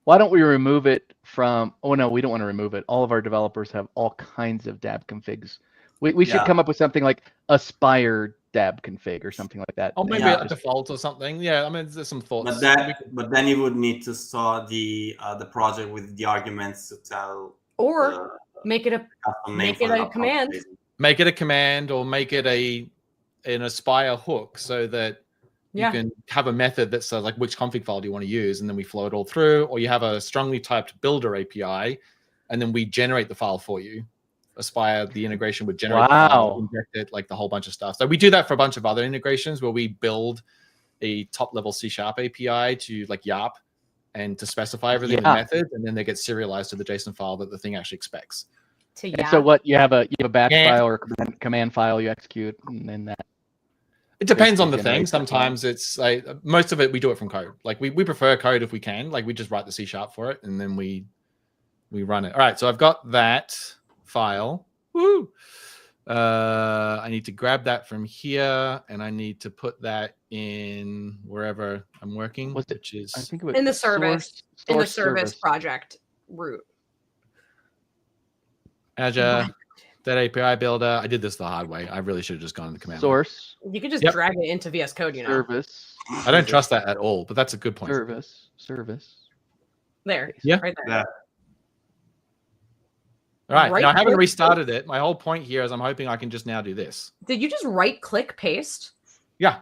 Why don't we remove it from? Oh no, we don't want to remove it. All of our developers have all kinds of dab configs. We should come up with something like Aspire dab config or something like that. Oh, maybe a default or something. Yeah, I mean, there's some thoughts. But then you would need to start the project with the arguments to tell. Or make it a command. Make it a command, or make it an Aspire hook, so that you can have a method that says like which config file do you want to use, and then we flow it all through. Or you have a strongly typed builder API, and then we generate the file for you. Aspire, the integration would generate the file, inject it, like the whole bunch of stuff. So we do that for a bunch of other integrations where we build a top-level C# API to like YARP and to specify everything in the methods, and then they get serialized to the JSON file that the thing actually expects. So what you have a batch file or command file you execute, and then that. It depends on the thing. Sometimes it's like most of it we do it from code. Like we prefer code if we can. Like we just write the C# for it, and then we run it. All right, so I've got that file. Woo! I need to grab that from here, and I need to put that in wherever I'm working, which is I think it was in the service project root. Azure, that API builder. I did this the hard way. I really should have just gone to the command source. You could just drag it into VS Code, you know. Service. I don't trust that at all, but that's a good point. Service. There. Yeah. Right there. Yeah. All right. Now I haven't restarted it. My whole point here is I'm hoping I can just now do this. Did you just right-click paste? Yeah.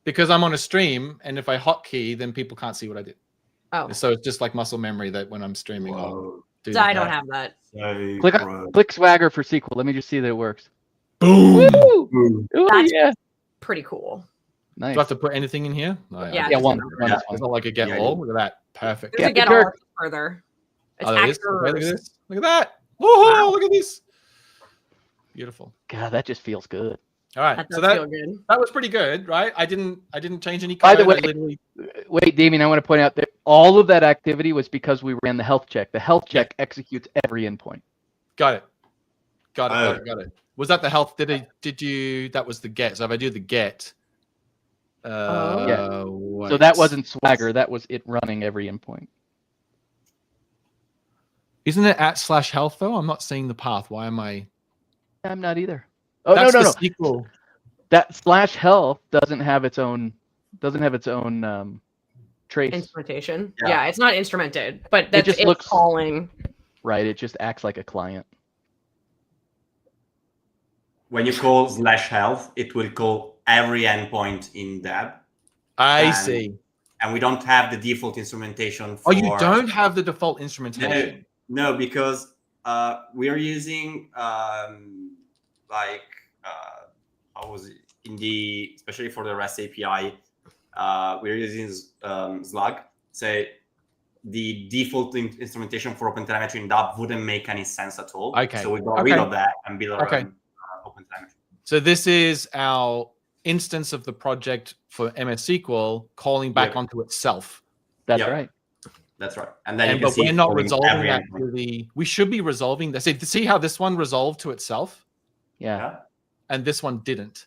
Because I'm on a stream, and if I hotkey, then people can't see what I did. Oh. So it's just like muscle memory that when I'm streaming, I'll do I don't have that. Click Swagger for SQL. Let me just see that it works. Boom. Ooh, that's pretty cool. Nice. Do I have to put anything in here? No, yeah, one. It's not like a get all. Look at that. Perfect. Get all further. It's look at this. Look at that. Oh, look at this. Beautiful. God, that just feels good. All right. That So does feel good. that was pretty good, right? I didn't change any code. By the way, I literally... wait, Damian, I want to point out that all of that activity was because we ran the health check. The health check executes every endpoint. Got it. Got it. Was that the health? Did you? That was the get. So if I do the get, yeah. Wait. So that wasn't Swagger. That was it running every endpoint. Isn't it @/health though? I'm not seeing the path. Why am I? I'm not either. Oh, That's no. the SQL. That /health doesn't have its own trace. Instrumentation. Yeah, it's not instrumented, but that's just it's looks calling. Right. It just acts like a client. When you call /health, it will call every endpoint in Deb. I see. And we don't have the default instrumentation for... Oh, you don't have the default instrumentation? No, because we are using how was it especially for the REST API, we're using Slug. So the default instrumentation for OpenTelemetry in DApp wouldn't make any sense at all. Okay. So we got rid of that and build our own OpenTelemetry. So this is our instance of the project for MS SQL calling back onto itself. That's right. That's right. And then but we're not resolving that to the... We should be resolving this. See how this one resolved to itself? Yeah. And this one didn't.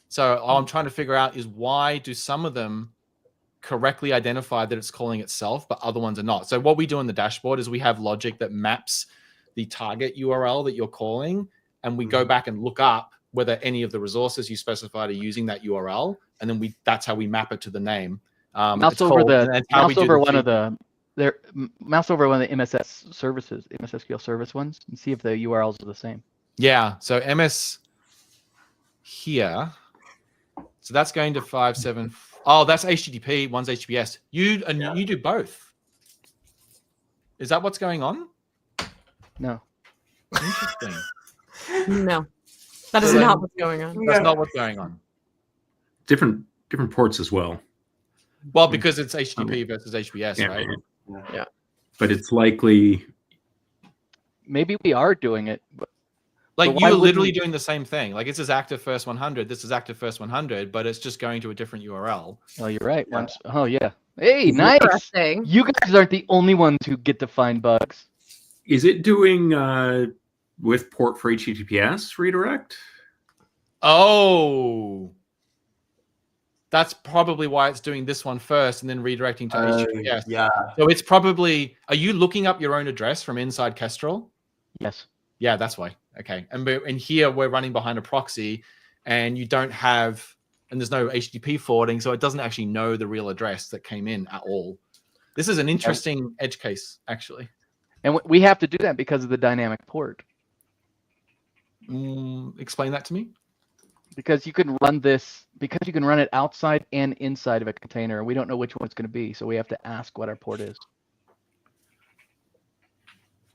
So all I'm trying to figure out is why do some of them correctly identify that it's calling itself, but other ones are not. So what we do in the dashboard is we have logic that maps the target URL that you're calling, and we go back and look up whether any of the resources you specified are using that URL, and then that's how we map it to the name. Mouse over one of the MSS services, MS SQL service ones, and see if the URLs are the same. Yeah. So MS here. So that's going to 5.7. Oh, that's HTTP. One's HTTPS. You do both. Is that what's going on? No. Interesting. No, that is not what's going on. That's not what's going on. Different ports as well. Well, because it's HTTP versus HTTPS, right? Yeah. But it's likely. Maybe we are doing it. Like you're literally doing the same thing. Like this is active first 100. This is active first 100, but it's just going to a different URL. Oh, you're right. Yeah. Oh, yeah. Hey, nice. You guys aren't the only ones who get to find bugs. Is it doing with port for HTTPS redirect? Oh, that's probably why it's doing this one first and then redirecting to HTTPS. Yeah. So it's probably. Are you looking up your own address from inside Kestrel? Yes. Yeah, that's why. Okay. And here we're running behind a proxy, and you don't have, and there's no HTTP forwarding, so it doesn't actually know the real address that came in at all. This is an interesting edge case, actually. And we have to do that because of the dynamic port. Explain that to me. Because you can run this, because you can run it outside and inside of a container, and we don't know which one it's going to be, so we have to ask what our port is.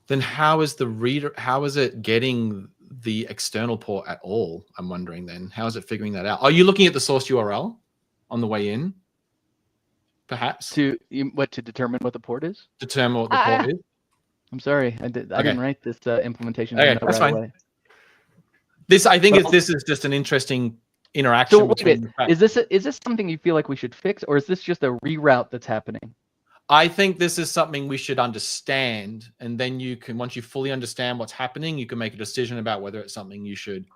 Then how is it getting the external port at all? I'm wondering then. How is it figuring that out? Are you looking at the source URL on the way in? Perhaps? To determine what the port is? Determine what the port is? I'm sorry. I didn't write this implementation. Okay, that's fine. Away. This is just an interesting interaction. So is this something you feel like we should fix, or is this just a reroute that's happening? I think this is something we should understand, and then you can, once you fully understand what's happening, you can make a decision about whether it's something you should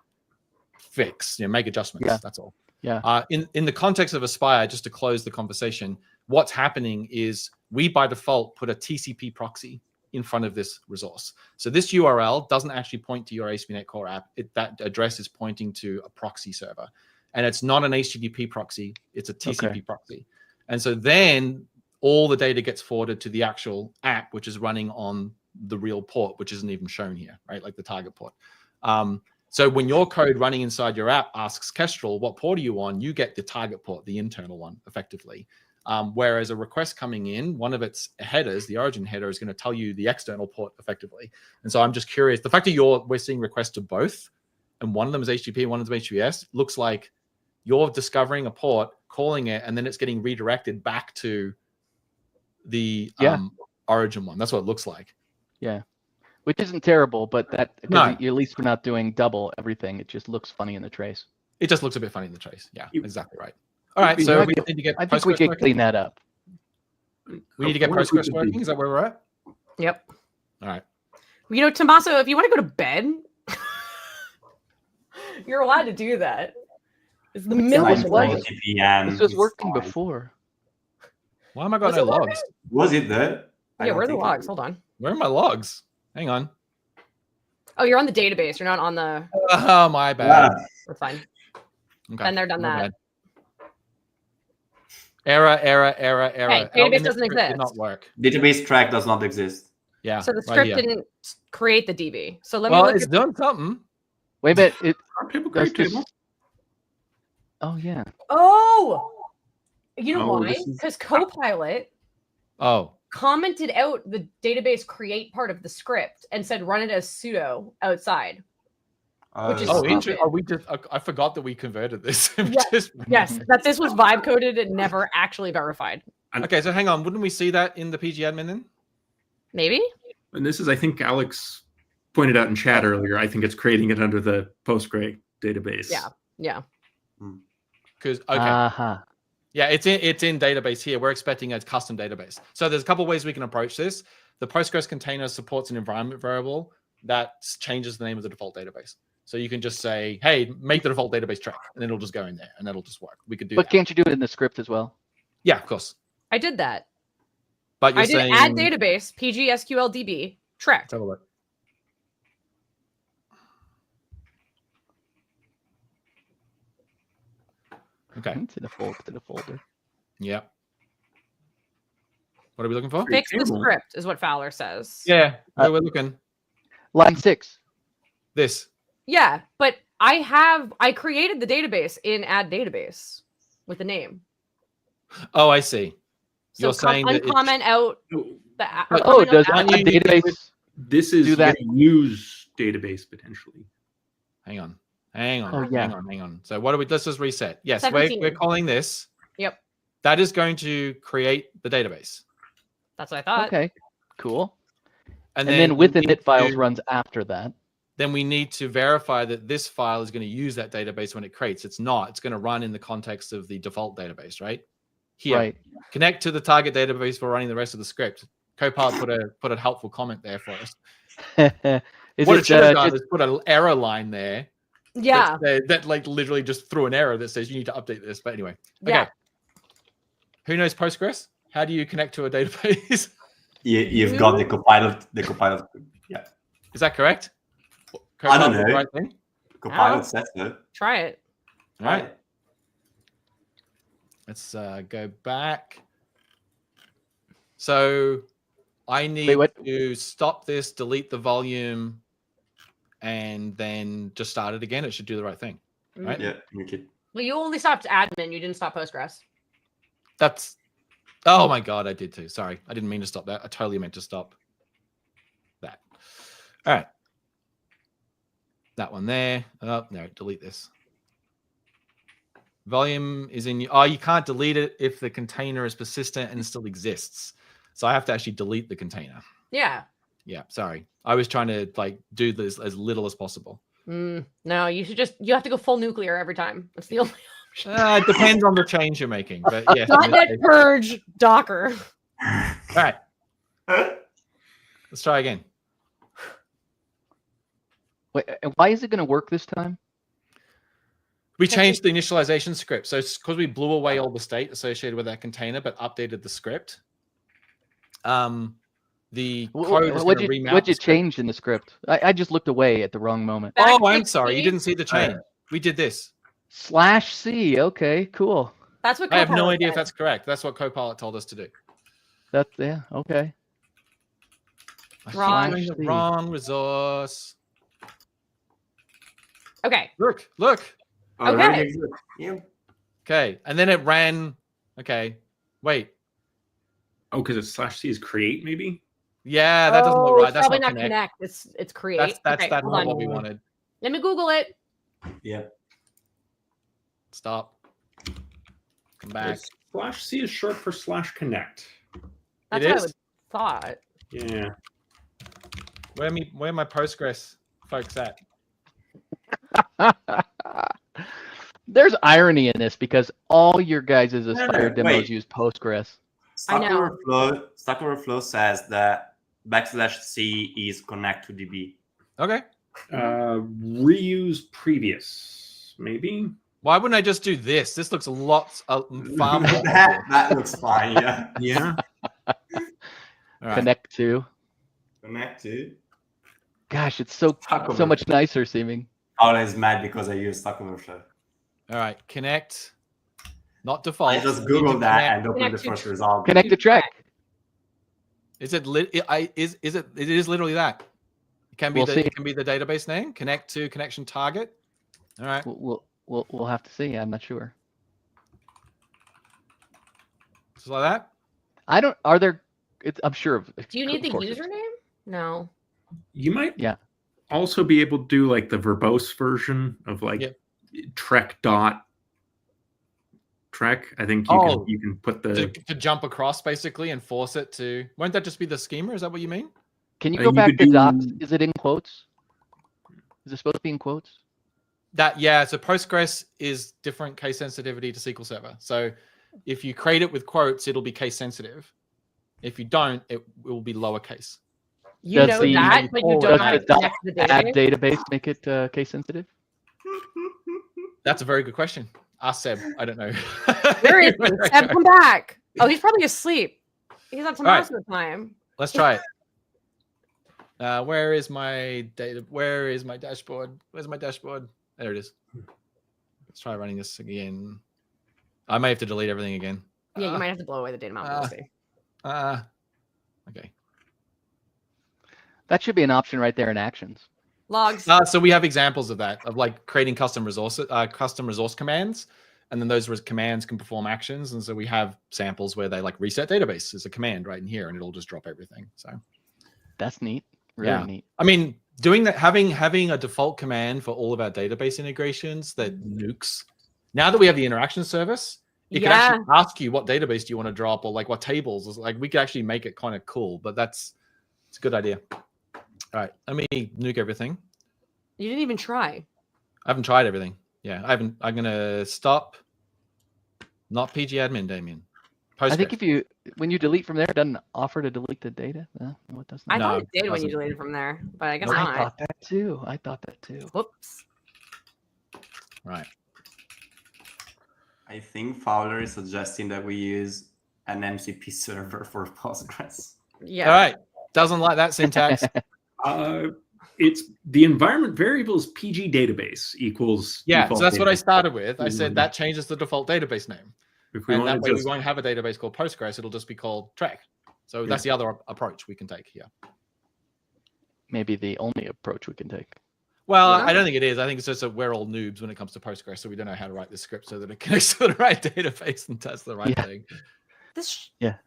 fix. Make adjustments. Yeah. That's all. Yeah. In the context of Aspire, just to close the conversation, what's happening is we by default put a TCP proxy in front of this resource. So this URL doesn't actually point to your ASP.NET Core app. That address is pointing to a proxy server, and it's not an HTTP proxy. It's a TCP proxy. And so then all the data gets forwarded to the actual app, which is running on the real port, which isn't even shown here, right? Like the target port. So when your code running inside your app asks Kestrel, what port are you on? You get the target port, the internal one, effectively. Whereas a request coming in, one of its headers, the origin header, is going to tell you the external port effectively. And so I'm just curious, the fact that we're seeing requests to both, and one of them is HTTP, one of them is HTTPS, looks like you're discovering a port, calling it, and then it's getting redirected back to the origin one. That's what it looks like. Yeah, which isn't terrible, but at least we're not doing double everything. It just looks funny in the trace. It just looks a bit funny in the trace. Yeah, You- exactly right. All right, so we need to get I think we Postgres could working. clean that up. We need to get Postgres working. Is that where we're at? Yep. All right. You know, Tommaso, if you want to go to bed, you're allowed to do that. It's the middle of the night. This was working before. Why am I got Was no it working? logs? Was it there? I Yeah, don't where are the think it logs? was. Hold on. Where are my logs? Hang on. Oh, you're on the database. You're not on the. Oh, my bad. That's fine. Okay. Been there, done my that. bad. Error. Hey, Oh, database and doesn't it did exist. not work. Database track does not exist. Yeah. So the right script here. didn't create the DB. So let me Well, look it's at. done something. Wait a minute. It Our table does create table. just. Oh yeah. Oh, you know Oh, why? this is- Because Copilot Oh, commented out the database create part of the script and said run it as sudo outside. Which is oh, stupid. interesting. Oh, we just. I forgot that we converted this. We Yeah. just- Yes, that this was vibe coded and never actually verified. Okay, so hang on. Wouldn't we see that in the PG admin then? Maybe. And this is, I think Alex pointed out in chat earlier. I think it's creating it under the Postgre database. Yeah. Yeah. Because okay, yeah, it's in database here. We're expecting a custom database. So there's a couple of ways we can approach this. The Postgres container supports an environment variable that changes the name of the default database. So you can just say, "Hey, make the default database track," and it'll just go in there, and that'll just work. We could do But that. can't you do it in the script as well? Yeah, of course. I did that. But you're I did saying add database PGSQLDB track. Let's have a look. Okay. To the folder. Yeah. What are we looking for? Fix the table. script is what Fowler says. Yeah, we're looking. Line 6. This. Yeah, but I created the database in add database with the name. Oh, I see. So You're saying that uncomment out the Oh, does add- the database? This is Do that. use database potentially. Hang on. Hang on. Oh, yeah. Hang on. So what do we? Let's just reset. Yes, 17. we're calling this. Yep, That is going to create the database, that's what I thought. Okay, cool. and And then with we the need init files to- runs after that. Then we need to verify that this file is going to use that database when it creates. It's not. It's going to run in the context of the default database, right? Here, Right. connect to the target database for running the rest of the script. Copilot put a helpful comment there for us. Is What it it should have done just is put an error line there. Yeah, That like literally just threw an error that says you need to update this. But anyway, okay. yeah. Who knows Postgres? How do you connect to a database? You've got the Copilot. The Copilot. Yeah. Is that correct? I don't Copilot did the know. right thing? Copilot Oh. says so. Try it. All right. Let's go back. So I need what? to stop this, delete the volume, and then just start it again. It should do the right thing, right? Yeah. Make it. Well, you only stopped admin. You didn't stop Postgres. That's. Oh my god, I did too. Sorry, I didn't mean to stop that. I totally meant to stop that. All right. That one there. Oh no, delete this. Volume is in. Oh, you can't delete it if the container is persistent and still exists. So I have to actually delete the container. Yeah. Yeah, sorry. I was trying to like do this as little as possible. No, you have to go full nuclear every time. That's the only option. It depends on the change you're making, but yes. .NET purge Docker. All right. Let's try again. wait, and why is it going to work this time? We changed the initialization script. So it's because we blew away all the state associated with that container, but updated the script. The code was What'd going to you remount the script. change in the script? I just looked away at the wrong moment. Oh, I'm Backtick sorry. You C. didn't see the change. We did this. /C. Okay, cool. That's what I have no Copilot idea if said. that's correct. That's what Copilot told us to do. That's yeah. Okay. Wrong. Find the wrong resource. Okay. Look. Oh, Okay. really good. Yeah. Okay. And then it ran. Okay. Wait. Oh, because it's /C is create maybe. Yeah, that doesn't look Oh, right. it's That's probably not not connect. connect. It's create. That's Okay, not hold on. what we wanted. Let me Google it. Yeah. Stop. Come back. /C is short for /connect. That's It what I is? would thought. Yeah. Where are my Postgres folks at? There's irony in this because all your guys' Aspire no, demos wait. use Postgres. Stack I know. Overflow says that \c is connect to DB. Okay. Reuse previous, maybe. Why wouldn't I just do this? This looks far more. that looks fine. Yeah. Yeah. All right. Connect to. Connect to. Gosh, it's so much nicer seeming. Paula is mad because I use Stack Overflow. All right. Connect. Not default. I just googled that and opened the first result. Connect to Trek. Is it it is literally that. It can be it can be the database name. Connect to connection target. All right. We'll have to see. I'm not sure. Just like that. I don't. Are there? I'm sure. Do you need the username? No. You might Yeah. also be able to do like the verbose version of like Trek. I think you can put the to jump across basically and force it to. Won't that just be the schema? Is that what you mean? Can you go back to docs? Is it in quotes? Is it supposed to be in quotes? So Postgres is different case sensitivity to SQL Server. So if you create it with quotes, it'll be case sensitive. If you don't, it will be lowercase. You know that, but you don't know how to connect to the database? Add database make it case sensitive? That's a very good question. Ask Seb. I don't know. Where is he? Seb, come back. Oh, he's probably asleep. He's at Tommaso time. Let's try it. Where is my data? Where is my dashboard? Where's my dashboard? There it is. Let's try running this again. I may have to delete everything again. Yeah, you might have to blow away the data model. Okay. That should be an option right there in Actions. Logs. So we have examples of that, of like creating custom resource commands, and then those commands can perform actions. And so we have samples where they like reset database as a command right in here, and it'll just drop everything. So that's neat. Really neat. I mean, doing that, having a default command for all of our database integrations that nukes. Now that we have the interaction service, it can actually ask you what database do you want to drop, or like what tables. Like we could actually make it kind of cool. But it's a good idea. All right, let me nuke everything. You didn't even try. I haven't tried everything. Yeah, I haven't. I'm gonna stop. Not PG admin, Damian. I think when you delete from there, it doesn't offer to delete the data. No, it doesn't. I thought it did when you deleted from there, but I guess not. I thought that too. Whoops. Right. I think Fowler is suggesting that we use an MCP server for Postgres. Yeah. All right. Doesn't like that syntax. It's the environment variables PG database equals. Yeah, so that's what I started with. I said that changes the default database name. And that way we won't have a database called Postgres. It'll just be called Trek. So that's the other approach we can take here. Maybe the only approach we can take. Well, I don't think it is. I think it's just that we're all noobs when it comes to Postgres, so we don't know how to write the script so that it connects to the right database and does the right thing. The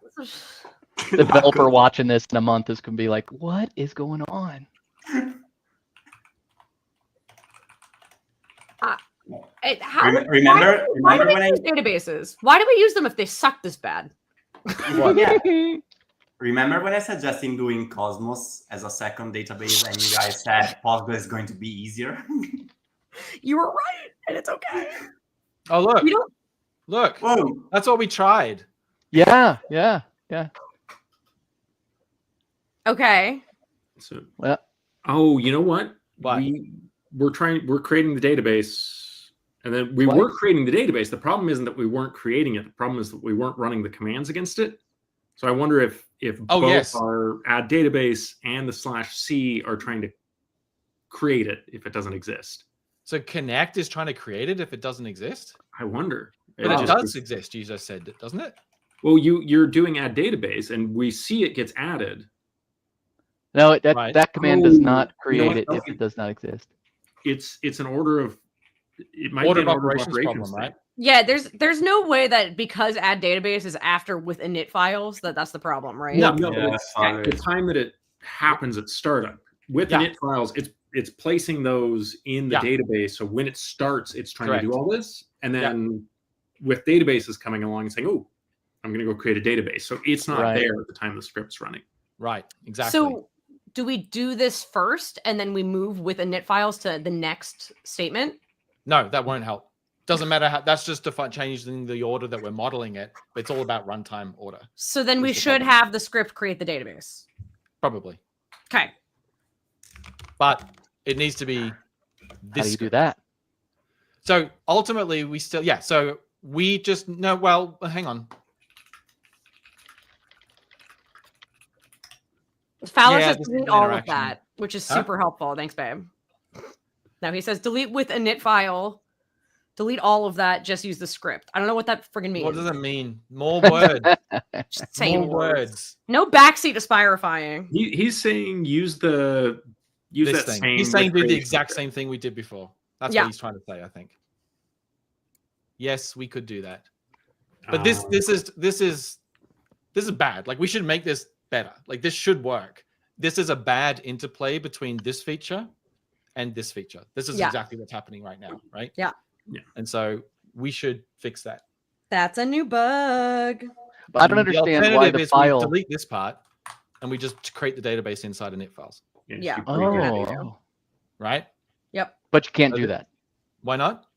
developer watching this in a month is going to be like, what is going on? Remember why do we use databases? Why do we use them if they suck this bad? Remember when I suggested doing Cosmos as a second database and you guys said Postgres is going to be easier? You were right, and it's okay. Oh, look. Look. Whoa. That's what we tried. Yeah. Okay. So, well, you know what? We're creating the database, and then we were creating the database. The problem isn't that we weren't creating it. The problem is that we weren't running the commands against it. So I wonder if both our add database and the /c are trying to create it if it doesn't exist. So connect is trying to create it if it doesn't exist? I wonder. But it does exist, you just said, doesn't it? Well, you're doing add database, and we see it gets added. No, that command does not create it if it does not exist. It's an order of order of operations problem, right? Yeah, there's no way that because add database is after with init files that's the problem, right? No, the time that it happens at startup with init files, it's placing those in the database. So when it starts, it's trying to do all this, and then with databases coming along and saying, "Oh, I'm going to go create a database," so it's not there at the time the script's running. Right. Exactly. So do we do this first and then we move with init files to the next statement? No, that won't help. Doesn't matter how. That's just changing the order that we're modeling it. But it's all about runtime order. So then we should have the script create the database. Probably. Okay. But it needs to be. How do you do that? So ultimately, we still So we just no. Well, hang on. Fowler says delete all of that, which is super helpful. Thanks, babe. Now he says delete with a init file. Delete all of that. Just use the script. I don't know what that friggin' means. What does it mean? More words. Just say more words. No backseat aspirifying. He's saying use that thing. same. He's saying do the exact same thing we did before. That's what he's trying to say, I think. Yes, we could do that. But this is bad. Like we should make this better. Like this should work. This is a bad interplay between this feature and this feature. This is exactly what's happening right now, right? Yeah. And so we should fix that. That's a new bug. But I don't understand why the file. We delete this part and we just create the database inside init files. Yeah. Oh. Right? Yep. But you can't do that. Why not?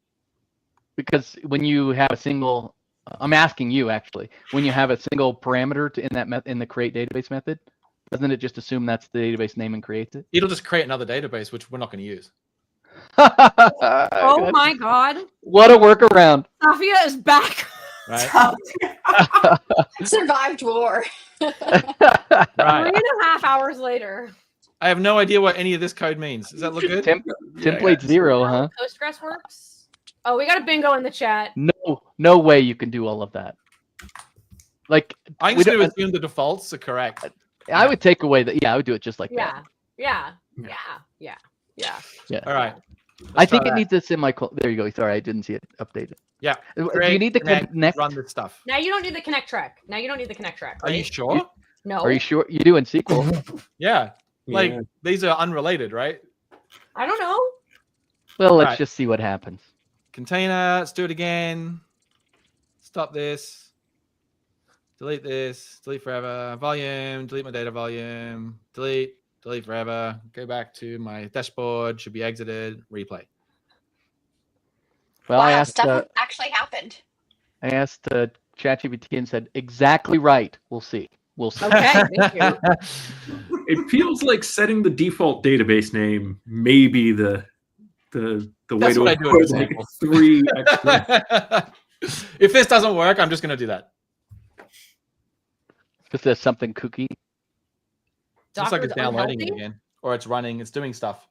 Because when you have a single, I'm asking you actually, when you have a single parameter in the create database method, doesn't it just assume that's the database name and creates it? It'll just create another database, which we're not going to use. Oh my god! What a workaround! Sophia is back. Right. Survived war. Right. 3.5 hours later. I have no idea what any of this code means. Does that look good? Template 0, huh? Postgres works. Oh, we got a bingo in the chat. No way you can do all of that. Like I'm just going to assume the defaults are correct. I would take away that. Yeah, I would do it just like that. Yeah. All right. I think it needs a semicolon. There you go. Sorry, I didn't see it updated. Yeah. Do you need the connect? Run this stuff. Now you don't need the connect track. Right? Are you sure? No. Are you sure? You do in SQL. Yeah. Like these are unrelated, right? I don't know. Well, let's just see what happens. Container. Let's do it again. Stop this. Delete this. Delete forever. Volume. Delete my data volume. Delete. Delete forever. Go back to my dashboard. Should be exited. Replay. Well, I asked. Stuff actually happened. I asked ChatGPT and said, "Exactly right. We'll see. We'll see." Okay, thank you. It feels like setting the default database name may be the way to avoid like 3 extra. If this doesn't work, I'm just going to do that. If there's something kooky. Looks like it's downloading it again, or it's running. It's doing stuff.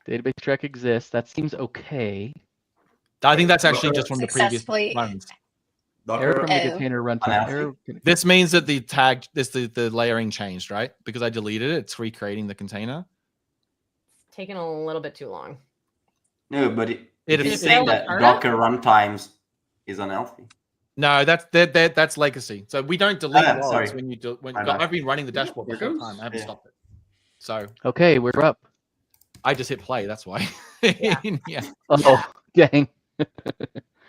Database track exists. That seems okay. I think that's actually just from the previous runs. Error from the container runtime. This means that the tag, the layering changed, right? Because I deleted it, it's recreating the container. It's taking a little bit too long. No, but it's saying that Docker runtimes is unhealthy. No, that's legacy. So we don't delete logs when you do. I've been running the dashboard the whole time. I haven't stopped it. So okay, we're up. I just hit play. That's why. Yeah. Oh, dang.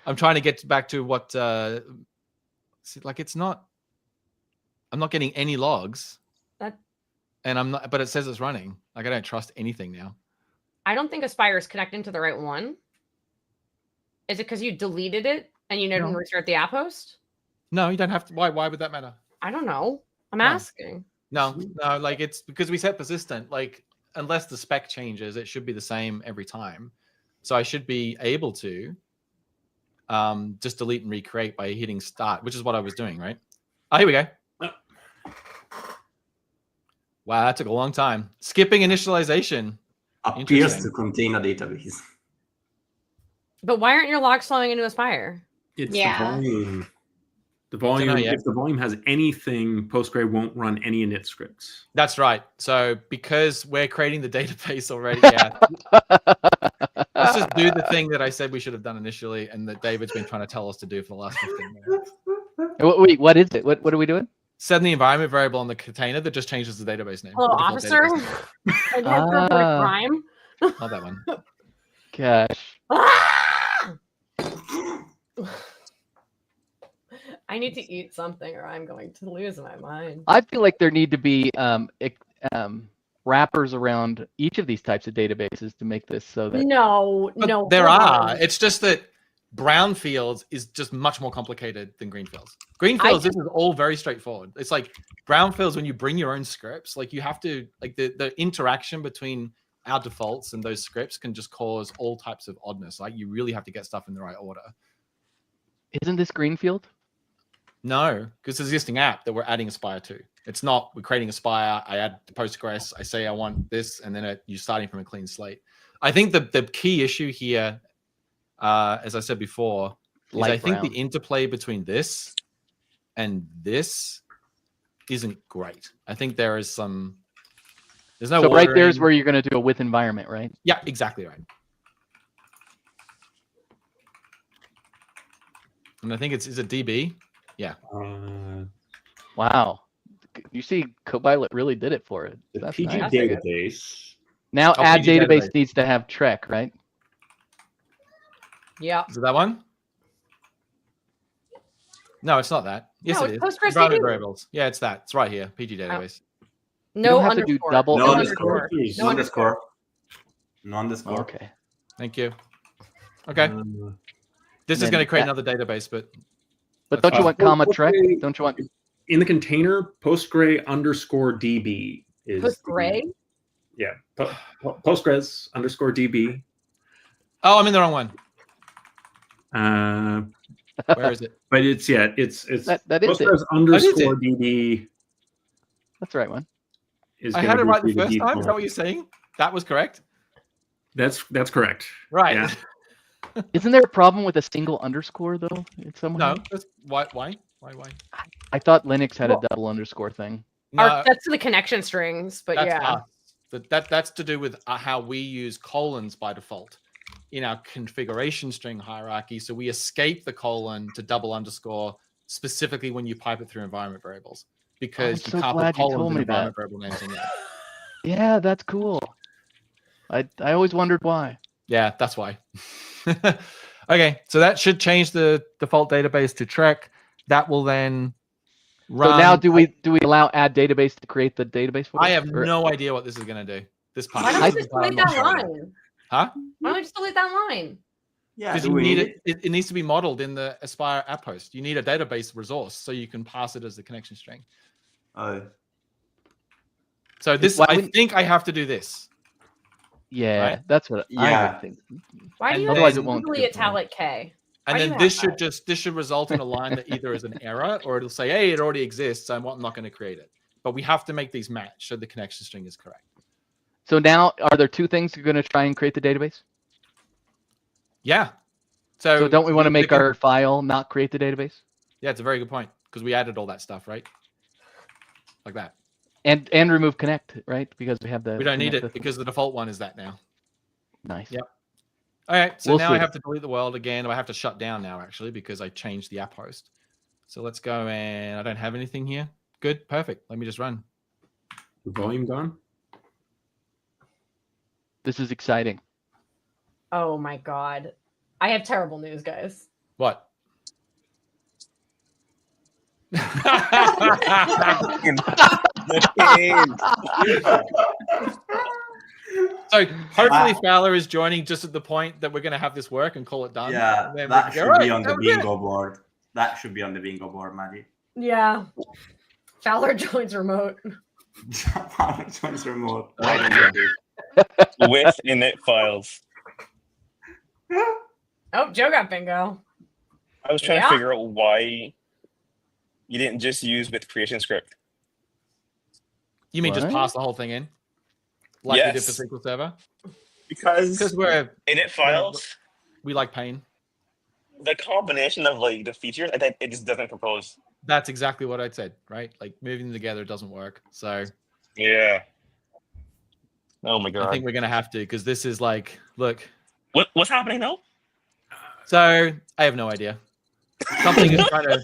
I'm trying to get back to what. Like it's not. I'm not getting any logs. And I'm not. But it says it's running. Like I don't trust anything now. I don't think Aspire is connecting to the right one. Is it because you deleted it and you didn't restart the app host? No, you don't have to. Why would that matter? I don't know. I'm asking. No. Like it's because we set persistent. Like unless the spec changes, it should be the same every time. So I should be able to just delete and recreate by hitting start, which is what I was doing, right? Oh, here we go. Wow, that took a long time. Skipping initialization. Appears to contain a database. But why aren't your logs flowing into Aspire? It's the volume. The volume. If the volume has anything, Postgre won't run any init scripts. That's right. So because we're creating the database already, let's just do the thing that I said we should have done initially, and that David's been trying to tell us to do for the last 15 minutes. Wait, what is it? What are we doing? Setting the environment variable on the container that just changes the database name. Hello, officer. Crime. Not that one. Gosh. I need to eat something or I'm going to lose my mind. I feel like there need to be wrappers around each of these types of databases to make this so that No, But no. there hold are. on. It's just that brownfields is just much more complicated than greenfields. Greenfields, this is all very straightforward. It's like brownfields when you bring your own scripts, like you have to, like the interaction between our defaults and those scripts can just cause all types of oddness. Like you really have to get stuff in the right order. isn't this greenfield? No, because it's an existing app that we're adding Aspire to. It's not, we're creating Aspire, I add the Postgres, I say I want this, and then you're starting from a clean slate. I think the key issue here, as I said before, is I think the interplay between this and this isn't great. I think there is some, there's no So right ordering. there's where you're going to do a with environment, right? Yeah, exactly right. And I think is it DB? Yeah. Wow. You see, Copilot really did it for it. The That's PG nice. database. Now Oh, add PG database database. needs to have Trek, right? Yeah. Is it that one? No, it's not that. Yes, No, it is. it's Postgres Environment DB. variables. Yeah, it's that. It's right here. PG database. You No don't have to do underscore. double No No underscore. underscore. No underscore. No underscore. Okay. Thank you. Okay. This is then going to create that- another database, but But don't you want comma Trek? Postgre- Don't you want? In the container, Postgre_DB is Postgre? Yeah, Postgres_DB. oh, I'm in the wrong one. Where is it? But it's that is it. Postgres_DB. That's the right one. I had it right the first time. Is that what you're saying? That was correct. That's correct. Right. Yeah. Isn't there a problem with a single underscore though? No. Why? I thought Linux had Well- a double underscore thing. No, That's to the connection strings, but that's yeah. us. That's to do with how we use colons by default in our configuration string hierarchy. So we escape the colon to double underscore specifically when you pipe it through environment variables because I'm you so can't glad put you told colons in me environment that. variable names in there. Yeah, that's cool. I always wondered why. Yeah, that's why. Okay, so that should change the default database to Trek. That will then run. So now do we allow add database to create the database for us? I have Or- no idea what this is going to do. This part. Why don't I- we just delete that line? Huh? Why don't we just delete that line? Yeah, Because do you we need it. It needs to be modeled in the Aspire app host. You need a database resource so you can pass it as the connection string. Oh. So this, Why I wouldn't- think I have to do this. Yeah, Right? that's what I Yeah. would think. Why do you And otherwise have it won't simply get italic K? And Why do then you this have should this should result in a line that either is an error or it'll say, hey, it already exists. I'm not going to create it. But we have to make these match so the connection string is correct. So now, are there two things you're going to try and create the database? Yeah. So don't we want to the make con- our file not create the database? Yeah, it's a very good point because we added all that stuff, right? Like that. And remove connect, right? Because we have the. We don't need connect it because the default one is that now. Nice. Yep. All right, so We'll now I see. have to delete the world again. I have to shut down now, actually, because I changed the app host. So let's go and I don't have anything here. Good, perfect. Let me just run. The volume gone. This is exciting. Oh my god. I have terrible news, guys. What? So hopefully Fowler is joining just at the point that we're going to have this work and call it done. Yeah, And then that we should can go, be "All on right, the that was it." bingo board. That should be on the bingo board, Maddie. Yeah. Fowler joins remote. Joins remote. With init files. Oh, Joe got bingo. I was trying Yeah. to figure out why you didn't just use with creation script. You mean just What? pass the whole thing in? Like we did Yes. for SQL Server? Because Because init files, we like pain. the combination of like the features, I think it just doesn't propose. That's exactly what I said, right? Like moving them together doesn't work. So Yeah. Oh my I god. think we're going to have to because this is like, look. What's happening now? So I have no idea. Something is trying to.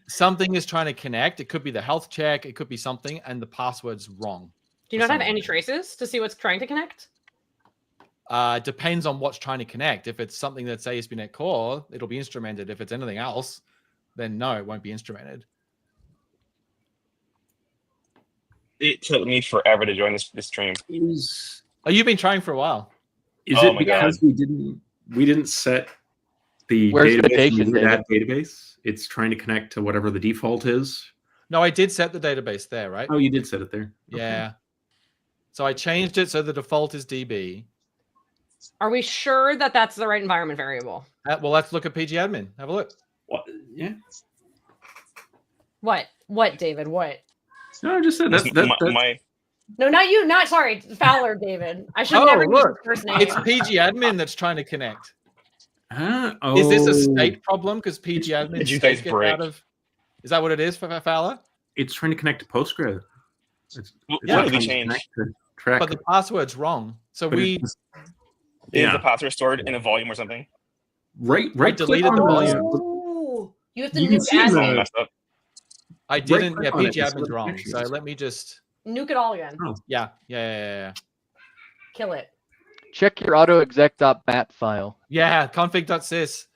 Something is trying to connect. It could be the health check. It could be something, and the password's wrong. Do you not have any traces to see what's trying to connect? Depends on what's trying to connect. If it's something that's ASP.NET Core, it'll be instrumented. If it's anything else, then no, it won't be instrumented. It took me forever to join this stream. Oh, you've been trying for a while. Is Oh it my because we didn't set the Where's database citation, user David? that database? It's trying to connect to whatever the default is. No, I did set the database there, right? Oh, you did set it there. Yeah. So I changed it so the default is DB. Are we sure that that's the right environment variable? Well, let's look at pgadmin. Have a look. What? Yeah. What, David? What? No, I just said that's No, not you. Not sorry, Fowler, David. I should Oh, never use look. his first name. It's pgadmin that's trying to connect. Oh. Is this a state problem? Because pgadmin Did you state guys gets break? out of. Is that what it is for Fowler? It's trying to connect to Postgres. It's What Yeah, did we trying to change? connect to track. But the password's wrong. So But we. it's- Is Yeah. the password stored in a volume or something? right deleted click the on volume. Oh, you have to You can nuke see It's all admin. messed up. I didn't. click Yeah, on it, it's pgadmin's what the wrong. connection So is. let me just. Nuke it all again. Yeah. Kill it. Check your autoexec.bat file. Yeah, config.sys.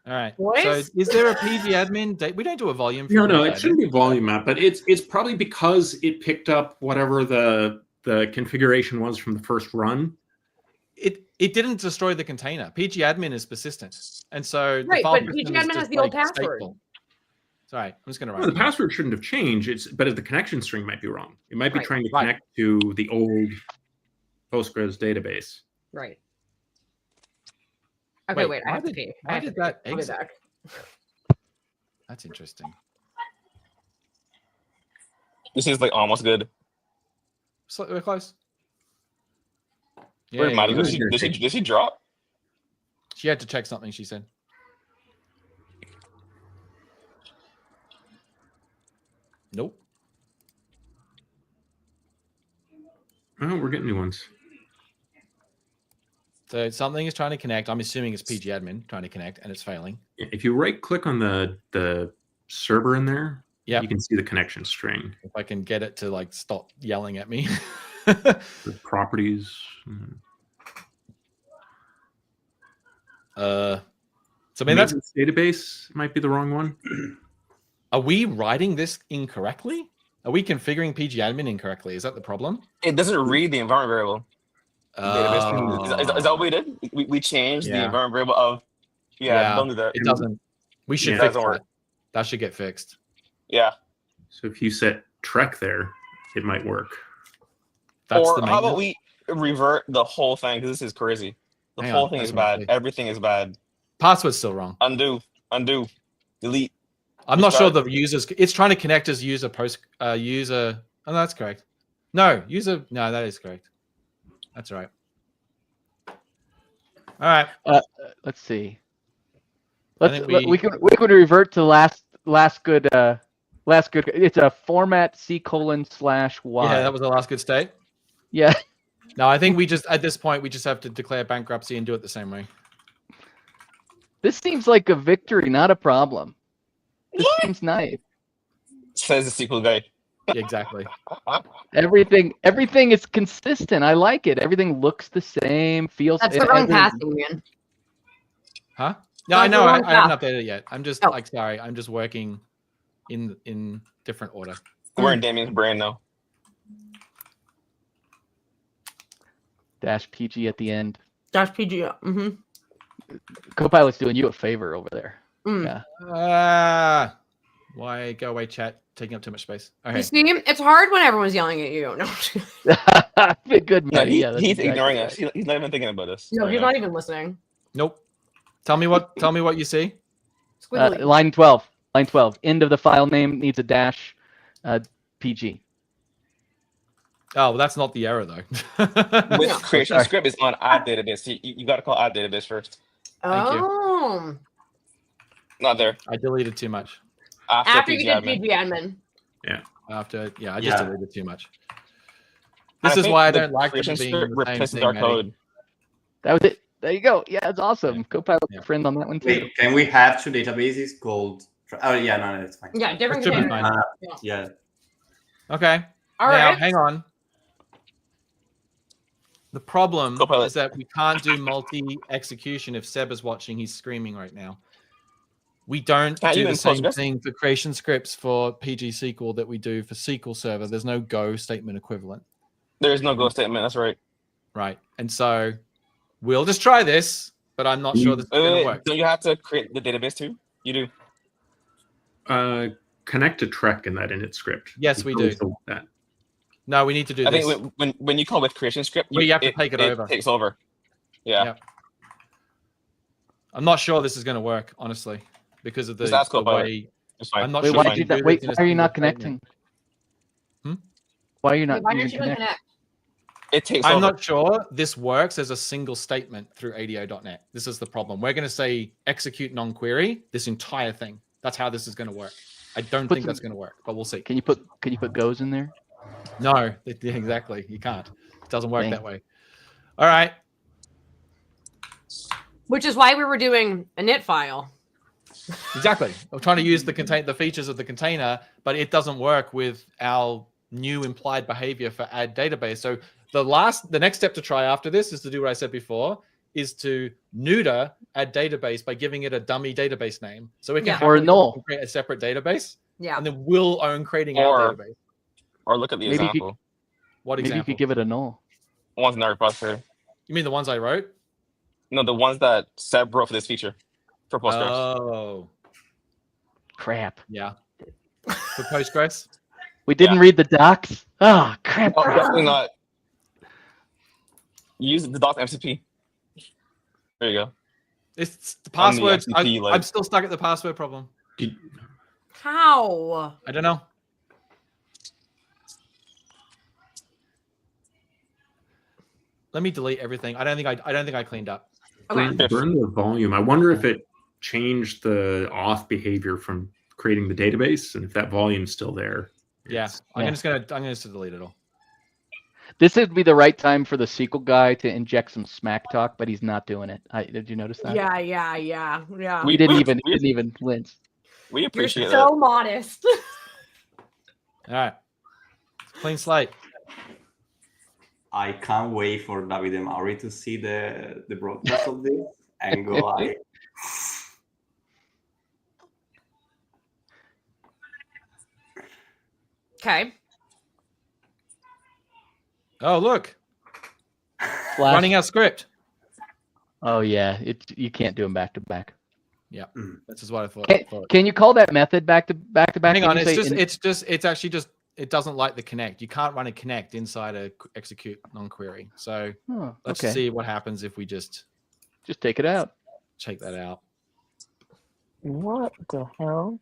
All right. So Boys? is there a pgadmin? We don't do a volume. For No, it pgadmin. shouldn't be volume map, but it's probably because it picked up whatever the configuration was from the first run. It didn't destroy the container. pgadmin is persistent, and so Right, the file but system is pgadmin has just, the old like, password. stateful. Sorry, I'm just gonna No, write. the password shouldn't have changed. But the connection string might be wrong. It might be Right. trying to Right. connect to the old Postgres database. Right. Okay, wait. I why have to did- pee. why I have to did pee. that I'll be exit? back. That's interesting. This is like almost good. We're close. Where Yeah, Maddy, yeah, does he drop? she had to check something. She said. Nope. Oh, we're getting new ones. So something is trying to connect. I'm assuming it's pgadmin trying to connect, and it's failing. If you right click on the server in there, Yep. you can see the connection string. If I can get it to like stop yelling at me. The properties. So I mean, that's. Maintenance database might be the wrong one. Are we writing this incorrectly? Are we configuring pgadmin incorrectly? Is that the problem? It doesn't read the environment variable. Database. Is that what we did? We changed the Yeah. environment variable of. Yeah, don't do that. It doesn't. We should Yeah. fix Doesn't work. that. That should get fixed. Yeah. So if you set Trek there, it might work. That's Or the how about maintenance. we revert the whole thing? Because this is crazy. The Hang whole on, thing that's is what I bad. see. Everything is bad. Password's still wrong. Undo, delete. I'm not sure Restart. the users. It's trying to connect as user user. Oh, that's correct. No, user. No, that is correct. That's right. All right. Let's see. I Let's think we could revert to last good. It's a format C:/Y. Yeah, that was the last good state. Yeah. No, I think we just at this point we just have to declare bankruptcy and do it the same way. This seems like a victory, not a problem. This What? seems nice. Says the SQL guy. Yeah, exactly. Everything is consistent. I like it. Everything looks the same, feels. That's the wrong everything- passing, man. Huh? No, I That's know. the I wrong haven't path. updated it yet. I'm just Oh. like sorry. I'm just working in different order. We're in Damian's brain now. -PG at the end. -PG. Mm-hmm. Copilot's doing you a favor over there. Mm. Yeah. Why go away, chat? Taking up too much space. Okay. You see, it's hard when everyone's yelling at you. No, Good, No, Maddie. Yeah, that's he's exactly ignoring right. us. He's not even thinking about us. no, right he's now. not even listening. Nope. Tell me what you see. Squiggly. Line 12. Line 12. End of the file name needs a dash. PG. Oh, well, that's not the error though. With No. creation Sorry. script is on add database. You got to call add database first. thank you. Oh, Not there. I deleted too much. after you did PG admin. PG admin. After, I just Yeah. deleted too much. I This is think why I the don't like them creation being script the same replaces thing, our Maddie. code. That was it. There you go. Yeah, it's awesome. Yeah. Copilot's Yeah. a friend on that one too. Wait, can we have two databases called? Oh yeah, no, it's fine. Yeah, different That should be container. fine. Yeah. Okay. All now, right. hang on. The problem Copilot. is that we can't do multi-execution. If Seb is watching, he's screaming right now. We don't Can't do you the in same Postgres? thing for creation scripts for PG SQL that we do for SQL Server. There's no Go statement equivalent. There is no go statement. That's right. Right. And so we'll just try this, but I'm not sure this is going to work. Don't you have to create the database too? You do. Connect to Trek in that init script. Yes, we do. That. No, we need to do I this. think when you call with creation script, you have to take it over. It takes over. Yeah. Yep. I'm not sure this is going to work, honestly, because of the way. It's fine. I'm not Wait, sure. why are you not connecting? Why are you not Why aren't using you connect? connect? It takes I'm over. not sure this works as a single statement through ADO.NET. This is the problem. We're going to say execute non-query this entire thing. That's how this is going to work. I don't think that's going to work, but we'll see. Can you put goes in there? No, exactly. You can't. It doesn't work that way. All right. Which is why we were doing a init file. Exactly. We're trying to use the features of the container, but it doesn't work with our new implied behavior for add database. So the next step to try after this is to do what I said before, is to neuter add database by giving it a dummy database name. So we can create a separate database. Yeah. And then we'll own creating our database. Or look at the example. What example? Maybe you could give it a null. Ones in our repository. You mean the ones I wrote? No, the ones that Seb wrote for this feature for Postgres. Oh. Crap. Yeah. For Postgres? We didn't read the docs. Oh, crap. Oh, definitely not. Use the docs MCP. There you go. It's the password. MCP, I'm still stuck at the password problem. How? I don't know. Let me delete everything. I don't think I cleaned up. Okay. Burn the volume. I wonder if it changed the auth behavior from creating the database, and if that volume's still there. Yeah, I'm just gonna delete it all. This would be the right time for the SQL guy to inject some smack talk, but he's not doing it. Did you notice that? Yeah. We didn't even flinch. We appreciate You're so modest. All right, clean slate. I can't wait for David and Mauri to see the broadcast of this and go like. Okay. Oh, look. Running our script. Oh, yeah. You can't do them back to back. Yeah, this is what I thought. Can you call that method back to back? Hang on, it's actually just it doesn't like the connect. You can't run a connect inside a execute non-query. So let's see what happens if we just take it out. Check that out. What the hell?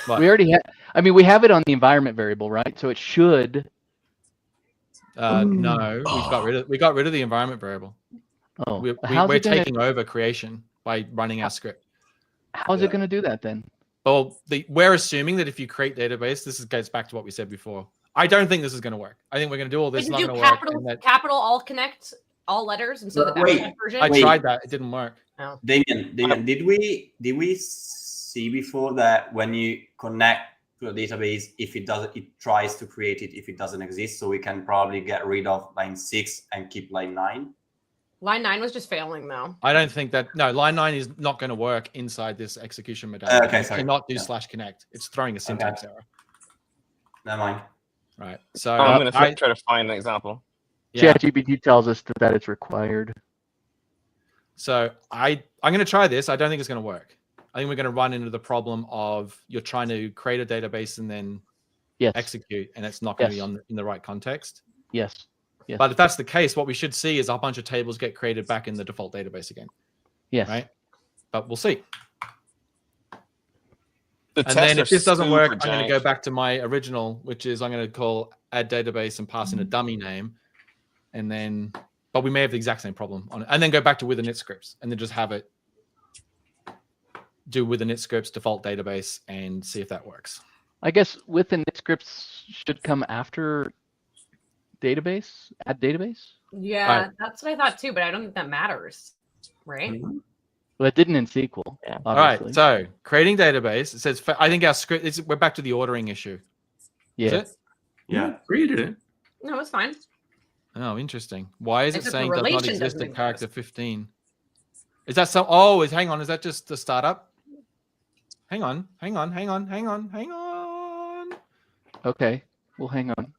What? We already have. I mean, we have it on the environment variable, right? So it should. No, we got rid of the environment variable. Oh, we're taking over creation by running our script. How's it going to do that then? Well, we're assuming that if you create database, goes back to what we said before. I don't think this is going to work. I think we're going to do all this. Not going to work. Capital all connect all letters instead of the backslash version. I tried that. It didn't work. Oh. Damian, did we see before that when you connect to a database, if it doesn't, it tries to create it if it doesn't exist. So we can probably get rid of line 6 and keep line 9. Line 9 was just failing though. I don't think that. No, line 9 is not going to work inside this execution modality. Okay, you cannot do /connect. It's throwing a syntax error. Never mind. Right. So I'm going to try to find an example. Yeah. ChatGPT tells us that it's required. So I'm going to try this. I don't think it's going to work. I think we're going to run into the problem of you're trying to create a database and then execute, and it's not going to be in the right context. Yes. But if that's the case, what we should see is a bunch of tables get created back in the default database again. Yes. Right? But we'll see. And then if this doesn't work, I'm going to go back to my original, which is I'm going to call add database and pass in a dummy name. And then, but we may have the exact same problem on it. And then go back to with init scripts and then just have it do with init scripts default database and see if that works. I guess with init scripts should come after database, add database. Yeah, that's what I thought too, but I don't think that matters, right? Well, it didn't in SQL. Yeah. All right, so creating database. It says I think our script. We're back to the ordering issue. Yeah. Is it? Yeah, created it. No, it's fine. Oh, interesting. Why is it saying the does not exist at character 15? Is that some? Oh, hang on. Is that just the startup? Hang on. Okay, we'll hang on.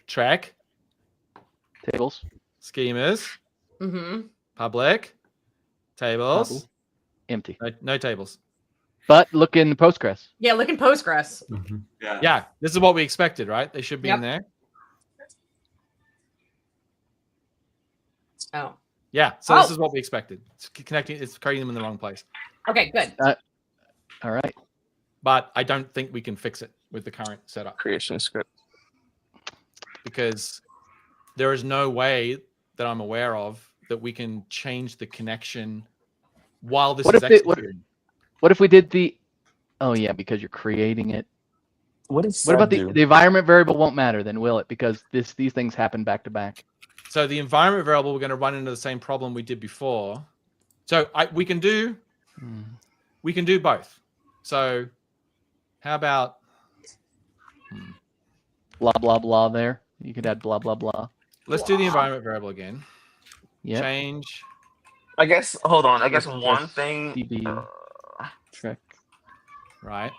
Track. Tables. Schemas. Mm-hmm. Public. Tables. Bubble. Empty. No tables. But look in Postgres. Yeah, look in Postgres. Yeah, this is what we expected, right? They should be in there. Oh. Yeah, so this is what we expected. It's creating them in the wrong place. Okay, good. All right. But I don't think we can fix it with the current setup. Creation script. Because there is no way that I'm aware of that we can change the connection while this is executing. What if we did the... Oh, yeah, because you're creating it. What does What about the environment variable won't matter then, will it? Because these things happen back to back. So the environment variable, we're going to run into the same problem we did before. So we can do both. So how about blah blah blah there? You could add blah blah blah. Let's do the environment variable again. Yeah. Change. I guess hold on. I guess one thing. DB check. Right.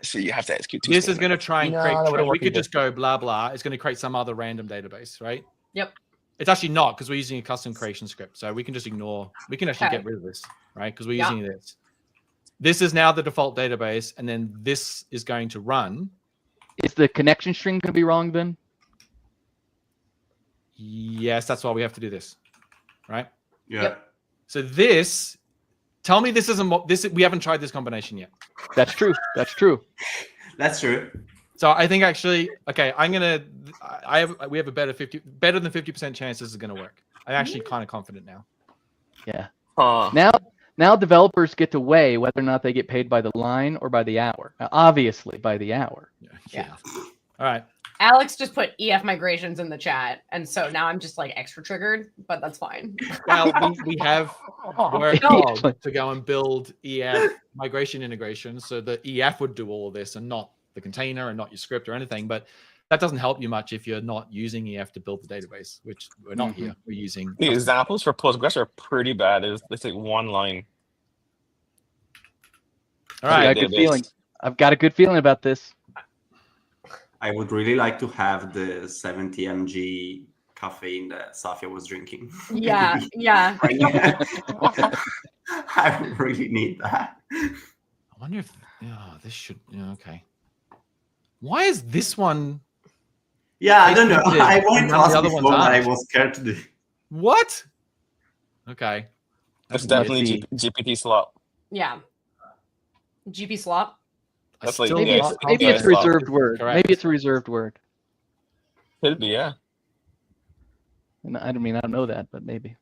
So you have to execute. This is going to try and create. We could just go blah blah. It's going to create some other random database, right? Yep. It's actually not because we're using a custom creation script. So we can just ignore, we can actually get rid of this, right? Because we're using this. This is now the default database. And then this is going to run. Is the connection string going to be wrong then? Yes, that's why we have to do this, right? Yeah. Yep. So this, tell me this isn't, we haven't tried this combination yet. That's true. That's true. That's true. So I think actually, okay, we have a better than 50% chance this is going to work. I'm actually kind of confident now. Yeah. Now developers get to weigh whether or not they get paid by the line or by the hour. Now, obviously by the hour. Yeah. All right. Alex just put EF migrations in the chat, and so now I'm just like extra triggered, but that's fine. Well, we have work to go and build EF migration integration, so the EF would do all of this and not the container and not your script or anything. But that doesn't help you much if you're not using EF to build the database, which we're not here. We're using the examples for Postgres are pretty bad. It's like one line. All right. I've got a good feeling about this. I would really like to have the 70 mg caffeine that Safia was drinking. Yeah, yeah. I really need that. I wonder if this should. Okay. Why is this one? Yeah, I don't know. I wanted to ask the other before, ones but I aren't. was scared to do. What? Okay. That's definitely GPT slop. Yeah. GP slop. That's like Maybe it's a reserved word. Correct. Maybe it's a reserved word. Could be, yeah. And I don't know that, but maybe.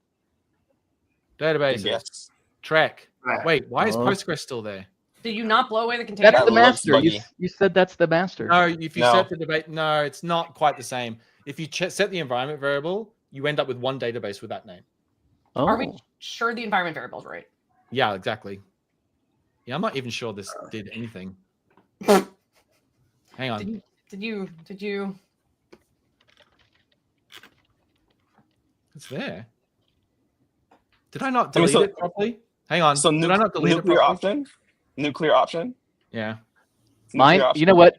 Database. Yes. Track. Right. Wait, why is Postgres still there? Did you not blow away the container? That's the That looks master. buggy. You said that's the master. No, if you No. set the debate, no, it's not quite the same. If you set the environment variable, you end up with one database with that name. Oh. Are we sure the environment variable is right? Yeah, exactly. Yeah, I'm not even sure this did anything. Hang on. Did you? It's there. Did I not delete it properly? Hang on. So did I not delete it nuclear properly? Nuclear option. Yeah. Mine. Nuclear You know what?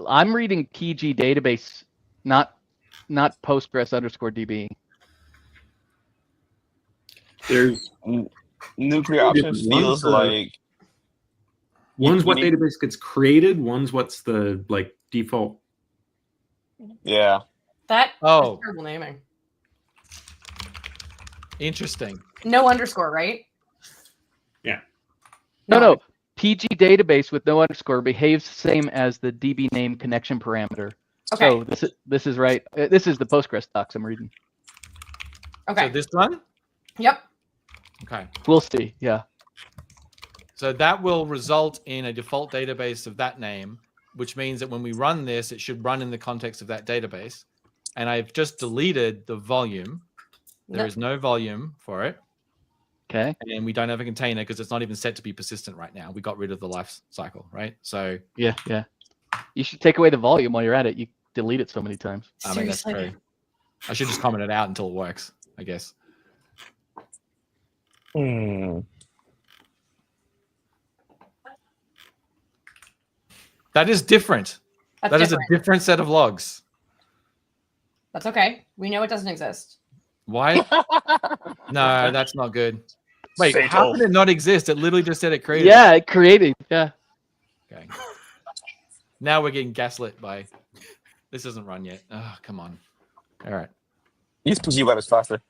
I'm reading PG database, not Postgres_DB. There's Nuclear option feels like one's what need- database gets created, one's what's the default. yeah. That Oh. is terrible naming. Interesting. No underscore, right? Yeah. No. PG database with no underscore behaves the same as the DB name connection parameter. Okay. So this is right. This is the Postgres docs I'm reading. Okay. So this one? Yep. Okay. We'll see. Yeah. So that will result in a default database of that name, which means that when we run this, it should run in the context of that database. And I've just deleted the volume. There is no volume for it. Okay. And we don't have a container because it's not even set to be persistent right now. We got rid of the life cycle, right? So Yeah. You should take away the volume while you're at it. You delete it so many times. I mean, that's Seriously. true. I should just comment it out until it works, I guess. That is different. That's That is different. a different set of logs. That's okay. We know it doesn't exist. Why? No, that's not good. Wait, Fatal. how can it not exist? It literally just said it created. Yeah, it created. Yeah. Okay. Now we're getting gaslit by. This isn't run yet. Oh, come on. All right. Use PG Web is faster.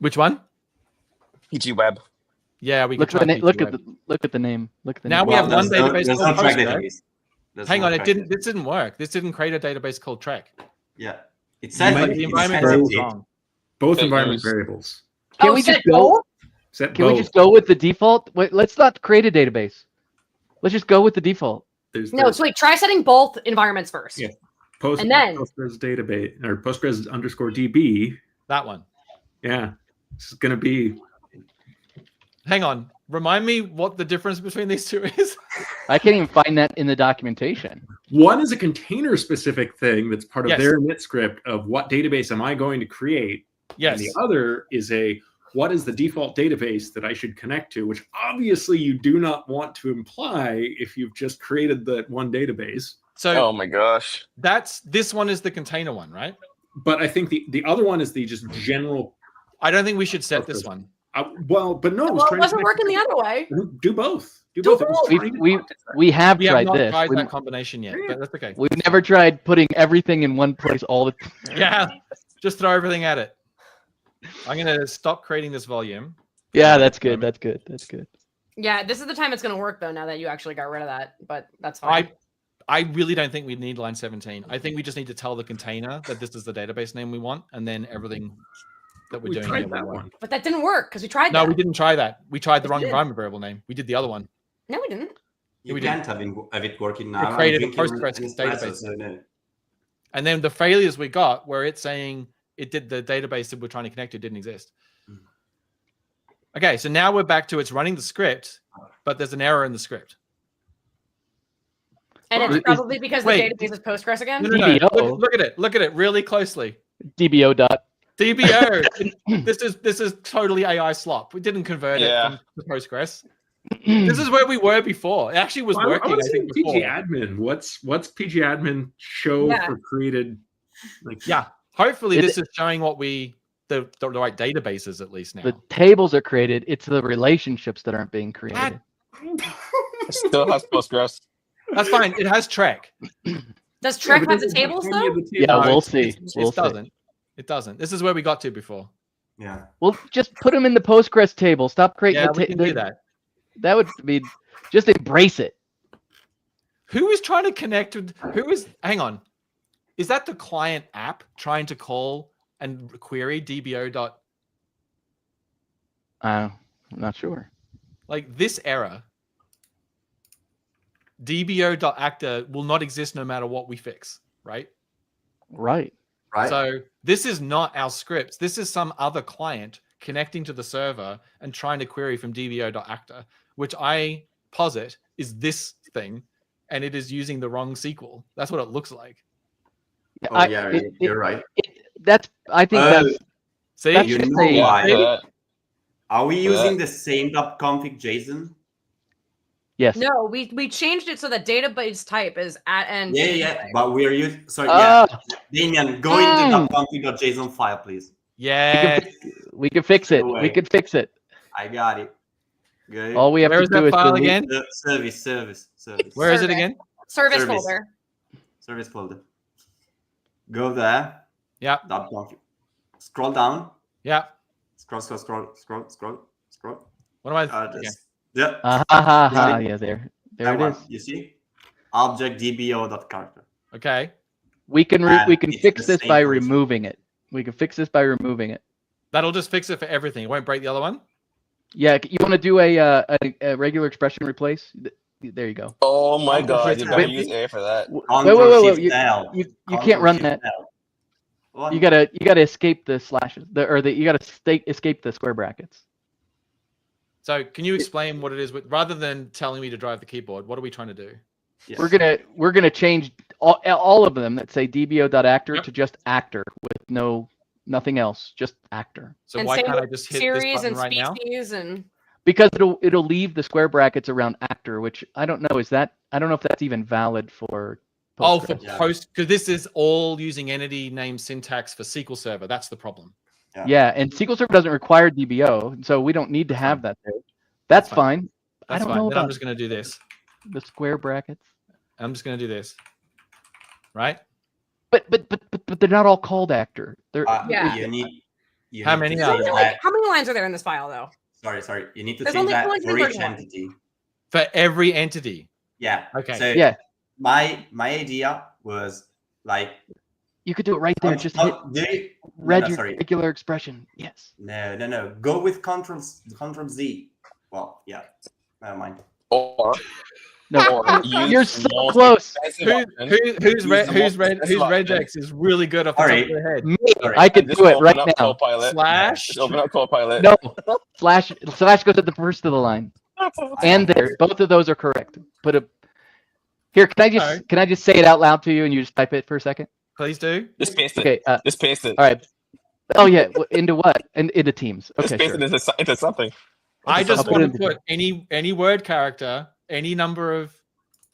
Which one? PG Web. Yeah, we Look can at the try name. Look PG at the name. Look at the Now name. we have one there's no- database there's called no track Postgres. database. There's Hang no on, track database. this didn't work. This didn't create a database called track. Yeah. It says might- like The it environment says variable's it. wrong. Both Fake environment news. variables. Can we just set go? goal? Set Can we both. just go with the default? Wait, let's not create a database. Let's just go with the default. There's No, the so wait, try setting both environments first. Yeah. and then- Postgres database or Postgres _ DB. That one. Yeah, it's going to be. Hang on. Remind me what the difference between these two is. I can't even find that in the documentation. One is a container specific thing that's part of Yes. their init script of what database am I going to create. Yes. And the other is what is the default database that I should connect to, which obviously you do not want to imply if you've just created that one database. So Oh my gosh. this one is the container one, right? But I think the other one is the just general. I don't think we should set this one. Well, but no, I was Well, it trying to wasn't working the other way. Do both. Do Do both. It was both. trying to We optimize. have We have tried not this. tried that combination yet, but that's okay. We've never tried putting everything in one place all the time. Yeah, just throw everything at it. I'm going to stop creating this volume. Yeah, that's good. That's good. That's good. Yeah, this is the time it's going to work though. Now that you actually got rid of that, but that's fine. I really don't think we need line 17. I think we just need to tell the container that this is the database name we want, and then everything that we're We doing. tried here will that work. one. But that didn't work because we tried No, that. we didn't try that. We tried the Yes, wrong we did. environment variable name. We did the other one. No, we didn't. You we can't have it working now. I'm created a drinking Postgres espresso, database. so no. And then the failures we got where it's saying it did the database that we're trying to connect to didn't exist. Okay, so now we're back to it's running the script, but there's an error in the script. And Well, it's is- probably because the wait. database is Postgres again. No. DBO. Look at it. Look at it really closely. DBO dot. DBO. this is totally AI slop. We didn't convert Yeah. it from Postgres. This is where we were before. It actually was Well, working, I think, before. PG admin. What's PG admin show Yeah. for created? Like Yeah. Hopefully Is this is showing what the right databases at least now. The tables are created. It's the relationships that aren't being created. It still has Postgres. That's fine. It has Trek. Does Trek but have the doesn't tables have any though? of the Yeah, tables. we'll see. We'll It see. doesn't. It doesn't. This is where we got to before. Yeah. Well, just put them in the Postgres table. Stop creating Yeah, the we can do that. That would be just embrace it. Who is trying to connect with hang on. Is that the client app trying to call and query DBO dot I'm not sure. like this error? DBO.actor will not exist no matter what we fix, right? Right. Right. So this is not our scripts. This is some other client connecting to the server and trying to query from DBO.actor, which I posit is this thing, and it is using the wrong SQL. That's what it looks like. Oh, yeah, you're right. I think that's See, That's You just know a- why? Yeah. Are we Yeah. using the same .config JSON? yes. No, we changed it so that database type is at and Yeah. But we're using. Sorry, yeah. Ah, Damian, go into .config.json file, please. yeah. we can fix it. No We way. can fix it. I got it. Good. All we have Where to is do that is file delete- again? Service. Where is it Survey. again? service Service. folder. Service folder. Go there. Yeah. .config. Scroll down. Yeah. Scroll. What am I? Okay. Yeah. Yeah, there That it one. is. You see? Object dbo.character. Okay. We can And we can it's fix the this same by function. removing it. We can fix this by removing it. That'll just fix it for everything. It won't break the other one. Yeah, you want to do a regular expression replace? There you go. Oh my Control god, Shift you better L. use A for that. Control Shift You, L. you Control can't run Shift that. L. What? You gotta escape the slashes. You gotta escape the square brackets. So can you explain what it is rather than telling me to drive the keyboard? What are we trying to do? Yes. We're gonna change all of them that say dbo.actor Yep. to just actor with nothing else, just actor. So And why same can't I with just hit this series button and right now? species and because it'll leave the square brackets around actor, which I don't know. I don't know if that's even valid for Postgres. Oh, for post, because this is all using entity name syntax for SQL Server. That's the problem. Yeah, and SQL Server doesn't require DBO, so we don't need to have that there. That's fine. That's I don't fine. know Then I'm about just going to do this. the square brackets. I'm just going to do this. Right? But they're not all called actor. They're How many are there? How many lines are there in this file, though? Sorry. You need to There's change only that for 231. each entity. For every entity. Yeah. Okay. So my idea was like you could do it right there. Just hit regular expression. Yes. No. Go with Control Z. Well, yeah. Never mind. Or you're so close. Who's regex is really good off the top of their head? Me. I could do it right now. Copilot. Slash. Open up Copilot. No. Slash goes at the first of the line. And there. Both of those are correct. Here, can I just say it out loud to you and you just type it for a second? Please do. Just paste it. Okay. Just paste it. All right. Oh yeah. Into what? Into Teams. Okay. Just paste it into something. I just want to put any word character, any number of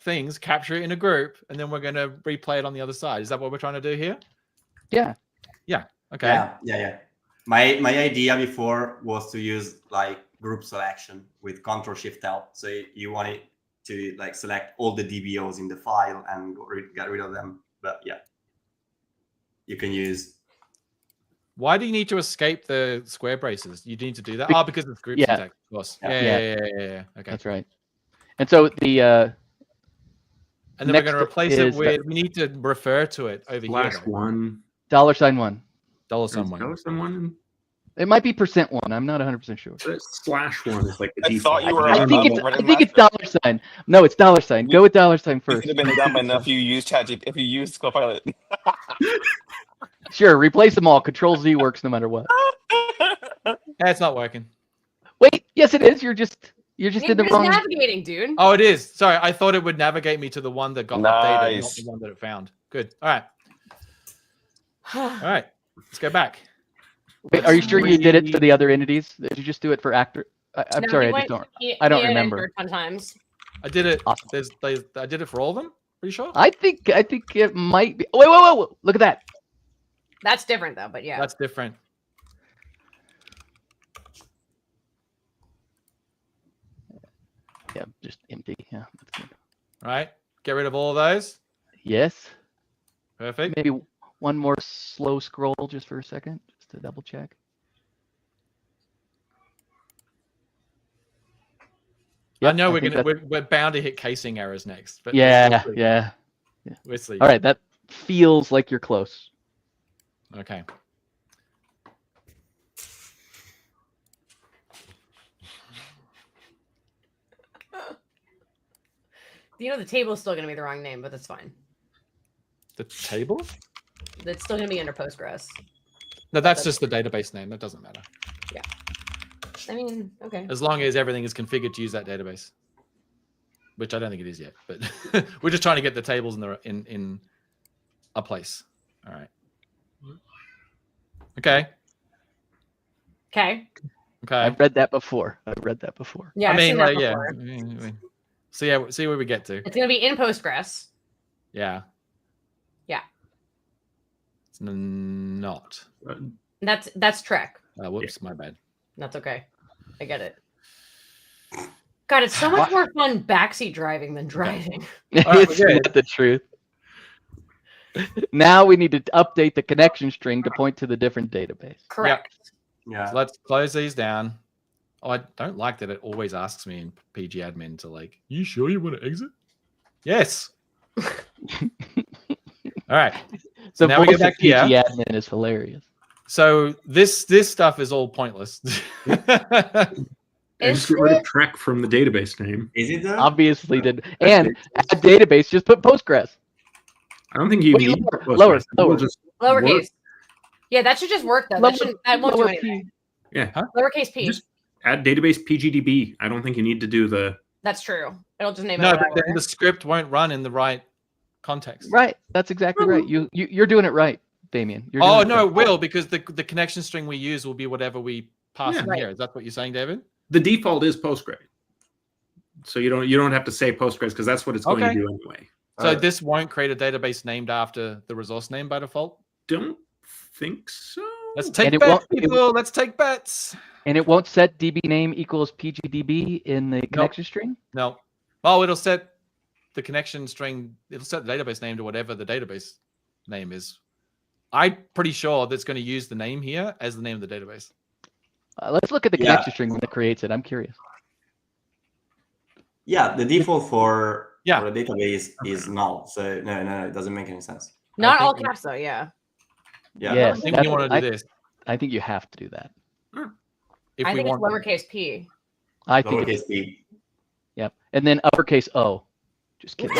things, capture it in a group, and then we're going to replay it on the other side. Is that what we're trying to do here? Yeah. Yeah. Okay. Yeah. My idea before was to use like group selection with Ctrl-Shift-L. So you want it to like select all the DBOs in the file and get rid of them. But yeah, you can use. Why do you need to escape the square braces? You need to do that. Because it's group syntax, of course. Yeah. Okay. That's right. And so the and then we're going to replace it with. We need to refer to it over here. $1. $1. $1. $1. It might be %1. I'm not 100% sure. /1 is like the I default. thought you were. I think it's $. No, it's $. Go with $first. It would have been done by now if you use ChatGPT. If you use Copilot. Sure, replace them all. Control-Z works no matter what. It's not working. Wait, yes, it is. You're just in the wrong. Navigating, dude. Oh, it is. Sorry, I thought it would navigate me to the one that got updated, not the one that it found. Good. All right. Let's go back. Wait, are you sure you did it for the other entities? Did you just do it for actor? I'm sorry, I don't remember. Sometimes I did it. Awesome. I did it for all of them. Are you sure? I think it might be. Wait! Look at that. That's different though, but yeah. That's different. Yeah, just empty. Yeah, that's good. All right. Get rid of all of those. Yes. Perfect. Maybe one more slow scroll just for a second, just to double check. Yep, I know we're bound to hit casing errors next. But yeah. We'll see. All right, that feels like you're close. Okay. The table is still going to be the wrong name, but that's fine. The table? It's still going to be under Postgres. No, that's just the database name. That doesn't matter. Yeah. I mean, okay. As long as everything is configured to use that database, which I don't think it is yet, but we're just trying to get the tables in a place. All right. Okay. I've read that before. Yeah, I mean, like, yeah. See where we get to. It's gonna be in Postgres. Yeah. Yeah. It's not. That's Trek. Whoops, my bad. That's okay. I get it. God, it's so much more fun backseat driving than driving. It's not the truth. Now we need to update the connection string to point to the different database. Correct. Yep. Yeah. So let's close these down. Oh, I don't like that it always asks me in PG admin to like, you sure you want to exit? Yes. All right. So now we get back PG here. Admin is hilarious. So this stuff is all pointless. And just get rid of Trek from the database name. Is it though? Obviously did. And add database, just put Postgres. I don't think you need lower. Lowercase. Yeah, that should just work though. That won't do anything. Yeah. Huh? Lowercase p. Just add database PGDB. I don't think you need to do the. That's true. It'll just name it. No, but then the script won't run in the right context. Right. That's exactly right. You're doing it right, Damian. It will because the connection string we use will be whatever we pass in here. Is that what you're saying, David? the default is Postgres. So you don't have to say Postgres because that's what it's going to do anyway. So this won't create a database named after the resource name by default? Don't think so. Let's take bets, people. Let's take bets. And it won't set DB name equals PGDB in the connection string? No. Oh, it'll set the connection string. It'll set the database name to whatever the database name is. I'm pretty sure that's going to use the name here as the name of the database. Let's look at the connection string when it creates it. I'm curious. Yeah, the default for a database is null. So no, it doesn't make any sense. Not all caps though. Yeah. I think you want to do this. I think you have to do that. If I we think it's want lowercase p. I think Lowercase p. Yep. And then uppercase O. Just kidding.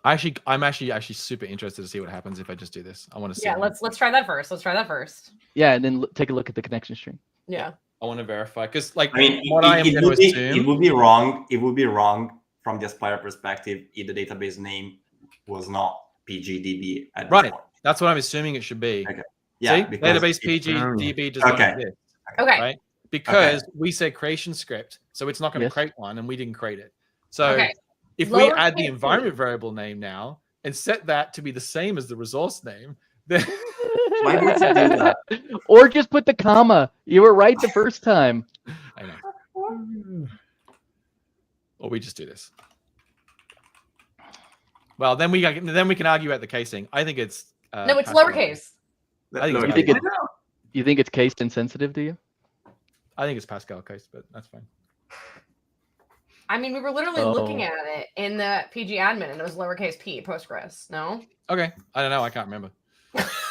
I'm actually super interested to see what happens if I just do this. I want to see. Yeah, let's try that first. Let's try that first. Yeah, and then take a look at the connection string. Yeah. I want to verify because, like, I mean, what I am going to assume it would be wrong. It would be wrong from the Aspire perspective if the database name was not PGDB at this point. That's what I'm assuming it should be. Okay. Yeah. See? Database PGDB does not exist. Okay. Right? Because we said creation script, so it's not going to create one, and we didn't create it. So if we add the environment variable name now and set that to be the same as the resource name, then why would you do that? Or just put the comma. You were right the first time. I know. Or we just do this. Well, then we can argue at the casing. I think it's no, it's lowercase. You think it's case insensitive to you? I think it's Pascal case, but that's fine. I mean, we were literally looking at it in the PG admin, and it was lowercase p Postgres. No. Okay, I don't know. I can't remember.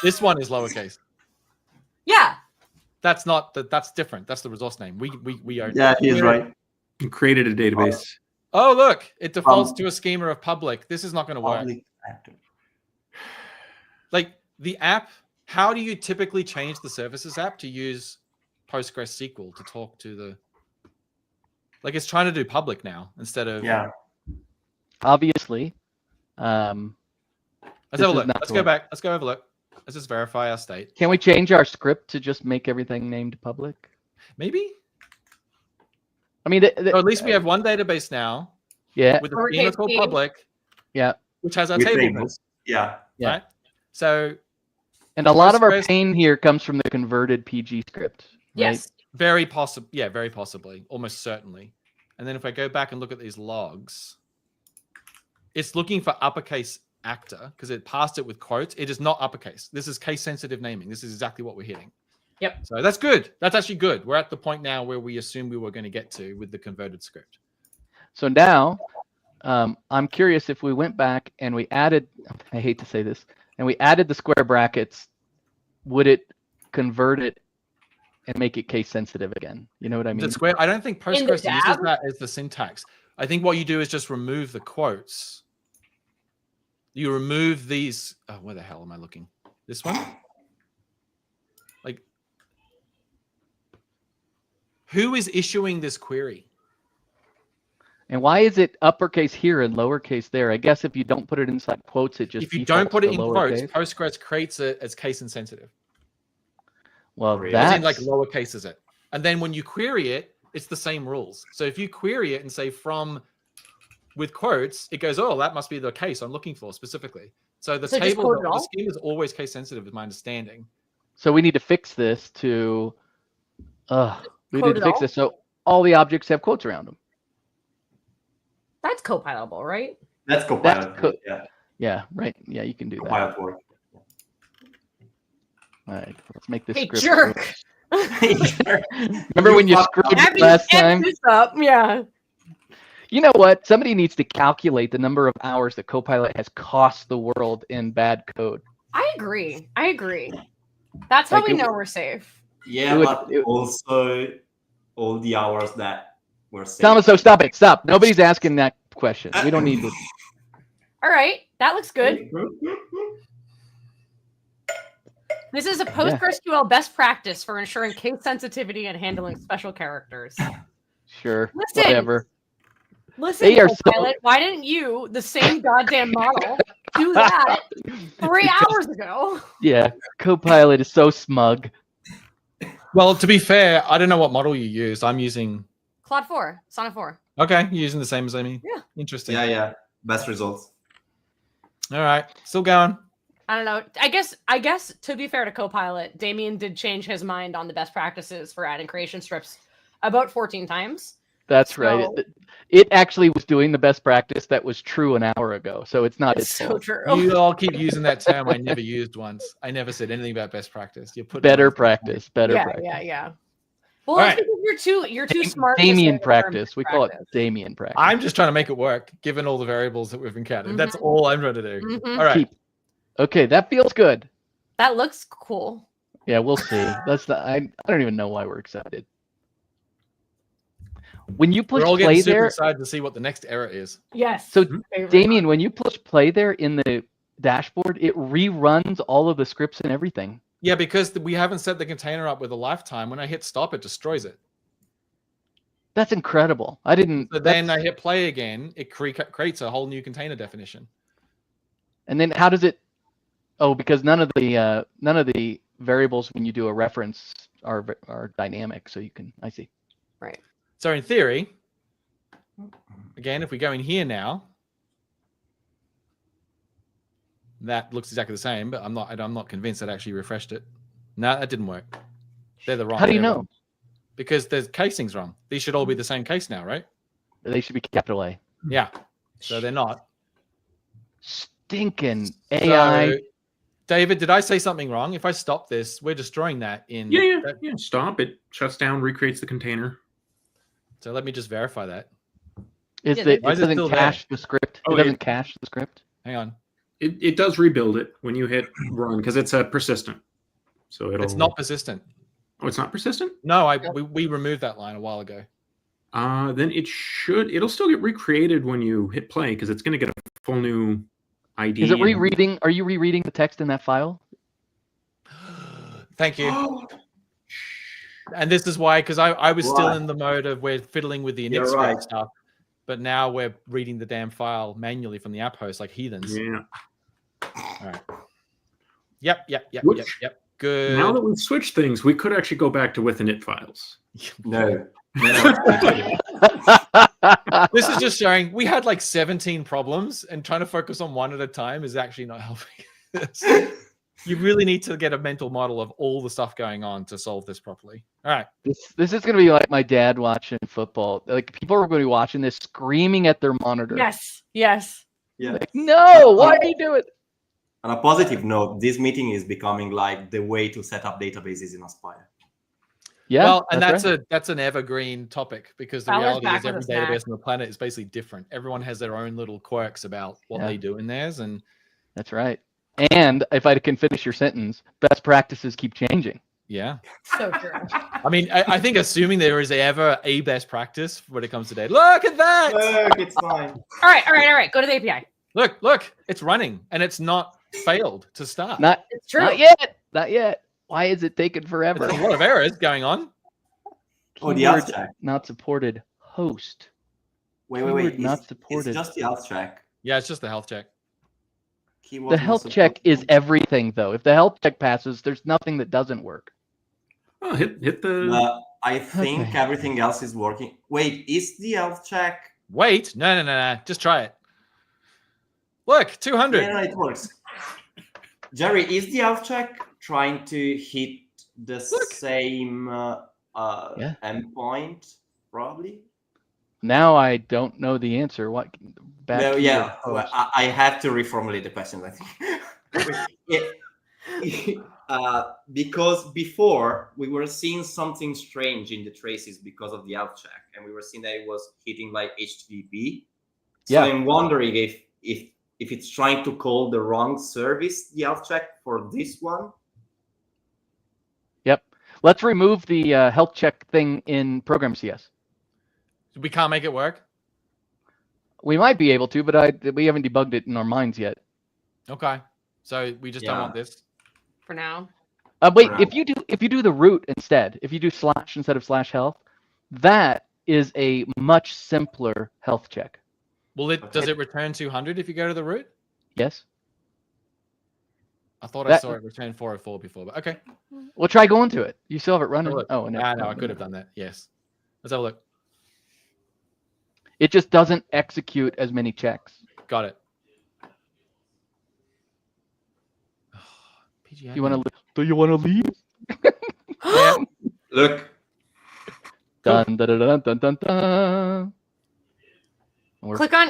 This one is lowercase. Yeah. That's not that's different. That's the resource name. We are. Yeah, he is right. You created a database. Oh, look! It defaults to a schema of public. This is not going to work. Like the app. How do you typically change the services app to use PostgreSQL to talk to the? Like it's trying to do public now instead of obviously. Let's have a look. Let's go back. Let's go have a look. Let's just verify our state. Can we change our script to just make everything named public? Maybe. I mean, so at least we have one database now. Yeah. With a schema called public. Yeah. Which has our tables. Yeah. Right. So. And a lot of our pain here comes from the converted PG script. Right? Yes. Very possible. Yeah, very possibly. Almost certainly. And then if I go back and look at these logs, it's looking for uppercase actor because it passed it with quotes. It is not uppercase. This is case sensitive naming. This is exactly what we're hitting. Yep. So that's good. That's actually good. We're at the point now where we assumed we were going to get to with the converted script. So now I'm curious if we went back and we added, I hate to say this, and we added the square brackets, would it convert it and make it case sensitive again? You know what I mean? I don't think Postgres uses that as the syntax. I think what you do is just remove the quotes. You remove these. Oh, where the hell am I looking? This one? Like, who is issuing this query? And why is it uppercase here and lowercase there? I guess if you don't put it inside quotes, it just if you don't put it in quotes, Postgres creates it as case insensitive. Well, that's like lowercases it, and then when you query it, it's the same rules. So if you query it and say from with quotes, it goes, oh, that must be the case I'm looking for specifically. So the table, the scheme is always case sensitive, is my understanding. So we need to fix this to, we need to fix this so all the objects have quotes around them. That's compilable, right? That's compilable. Yeah, right. Yeah, you can do that. Compilable. All right, let's make this hey, script. Jerk. Remember when you screwed last time? This up. Yeah. You know what? Somebody needs to calculate the number of hours that Copilot has cost the world in bad code. I agree. That's how we know we're safe. Yeah, but also all the hours that were saved. Tommaso, stop it. Stop. Nobody's asking that question. We don't need to. All right. That looks good. This is a PostgreSQL best practice for ensuring case sensitivity and handling special characters. Sure. Listen, whatever. Listen, Copilot, why didn't you, the same goddamn model, do that 3 hours ago. Yeah, Copilot is so smug. Well, to be fair, I don't know what model you used. I'm using Claude 4, Sonnet 4. Okay, you're using the same as Amy. Yeah. Interesting. Yeah. Best results. All right, still going. I don't know. I guess to be fair to Copilot, Damian did change his mind on the best practices for adding creation strips about 14 times. That's right. It actually was doing the best practice that was true an hour ago, so it's not its so fault. true. You all keep using that term I never used once. I never said anything about best practice. You put Better practice. Better practice. Yeah. Well, it's because you're too smart. Damian practice. We call it Damian practice. I'm just trying to make it work, given all the variables that we've encountered. That's all I'm trying to do. All right. Okay, that feels good. That looks cool. Yeah, we'll see. I don't even know why we're excited. When you push We're all play getting super there, excited to see what the next error is. Yes. So Damian, when you push play there in the dashboard, it reruns all of the scripts and everything. Yeah, because we haven't set the container up with a lifetime. When I hit stop, it destroys it. That's incredible. I didn't. So then I hit play again. It creates a whole new container definition. And then how does it? Oh, because none of the variables when you do a reference are dynamic, so you can. I see. Right. So in theory, again, if we go in here now, that looks exactly the same, but I'm not convinced that actually refreshed it. No, that didn't work. They're the wrong. How do you know? Because the casing's wrong. These should all be the same case now, right? They should be capital A. Yeah. So they're not. Stinking AI. So, David, did I say something wrong? If I stop this, we're destroying that in. Yeah. Stop. It shuts down, recreates the container. So let me just verify that. It doesn't cache the script. It doesn't cache the script. Hang on. It does rebuild it when you hit run because it's a persistent. So it's not persistent. Oh, it's not persistent? No, we removed that line a while ago. Then it'll still get recreated when you hit play because it's going to get a full new ID. Is it rereading? Are you rereading the text in that file? Thank you. And this is why, because I was still in the mode of we're fiddling with the init stuff, but now we're reading the damn file manually from the app host like heathens. Yeah. All right. Yep. Good. Now that we've switched things, we could actually go back to with init files. No. This is just showing we had like 17 problems, and trying to focus on one at a time is actually not helping. You really need to get a mental model of all the stuff going on to solve this properly. All right. This is going to be like my dad watching football. Like people are going to be watching this, screaming at their monitor. Yes. Yeah. Like, no, why do you do it? On a positive note, this meeting is becoming like the way to set up databases in Aspire. Yeah. Well, and that's an evergreen topic because the reality is every snack. database on the planet is basically different. Everyone has their own little quirks about what they do in theirs, and that's right. And if I can finish your sentence, best practices keep changing. Yeah. So true. I mean, I think assuming there is ever a best practice when it comes to data. Look at that. Look, it's fine. All right. Go to the API. Look, it's running and it's not failed to start. It's true. Not yet. Why is it taking forever? There's a lot of errors going on. Oh, the health check. Not supported. Host. Wait. Not supported. It's just the health check. Yeah, it's just the health check. The health check is everything, though. If the health check passes, there's nothing that doesn't work. Oh, hit the. I think everything else is working. Wait, is the health check? Wait, no. Just try it. Look, 200. Yeah, it works. Jerry, is the health check trying to hit the same endpoint? Probably. Now I don't know the answer. What? Well, I have to reformulate the question, I think. Because before we were seeing something strange in the traces because of the health check, and we were seeing that it was hitting like HTTP. So I'm wondering if it's trying to call the wrong service, the health check for this one. Yep. Let's remove the health check thing in Program CS. We can't make it work? We might be able to, but we haven't debugged it in our minds yet. Okay. So we just don't want this. For now. Wait, if you do the root instead, if you do slash instead of slash health, that is a much simpler health check. Well, does it return 200 if you go to the root? Yes. I thought I saw it return 404 before, but okay. Well, try going to it. You still have it running. Oh, no. No, I could have done that. Yes. Let's have a look. It just doesn't execute as many checks. Got it. You want to? Do you want to leave? Yeah. Look. Dun, dun, dun, dun, dun, dun.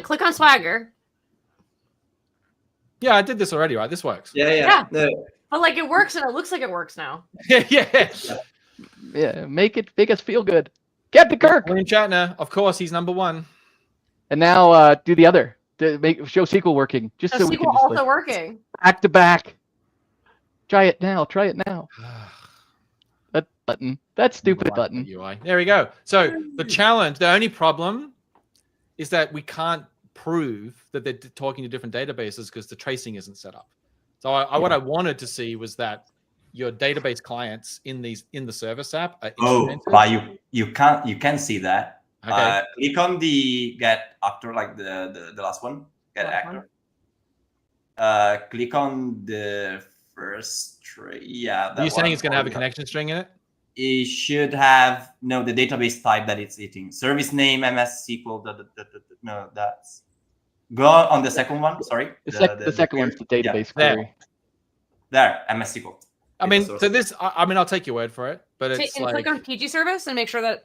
Click on Swagger. Yeah, I did this already, right? This works. Yeah. No. But like it works and it looks like it works now. Yeah, make us feel good. Captain Kirk. William Shatner, of course, he's number one. And now do the other. Show SQL working. Just The so we SQL can just, also working. Back to back. Try it now. That button. That stupid button. UI. There we go. So the challenge, the only problem is that we can't prove that they're talking to different databases because the tracing isn't set up. So what I wanted to see was that your database clients in the service app are instrumented. But you can see that. Okay. Click on the get actor, like the last one. Get actor. Click on the first tree. Yeah. Are you saying it's going to have a connection string in it? It should have the database type that it's eating. Service name, MS SQL. No, that's. Go on the second one. Sorry. The second one's the database query. There, MS SQL. I mean, so this. I mean, I'll take your word for it, but it's like. Click on PG service and make sure that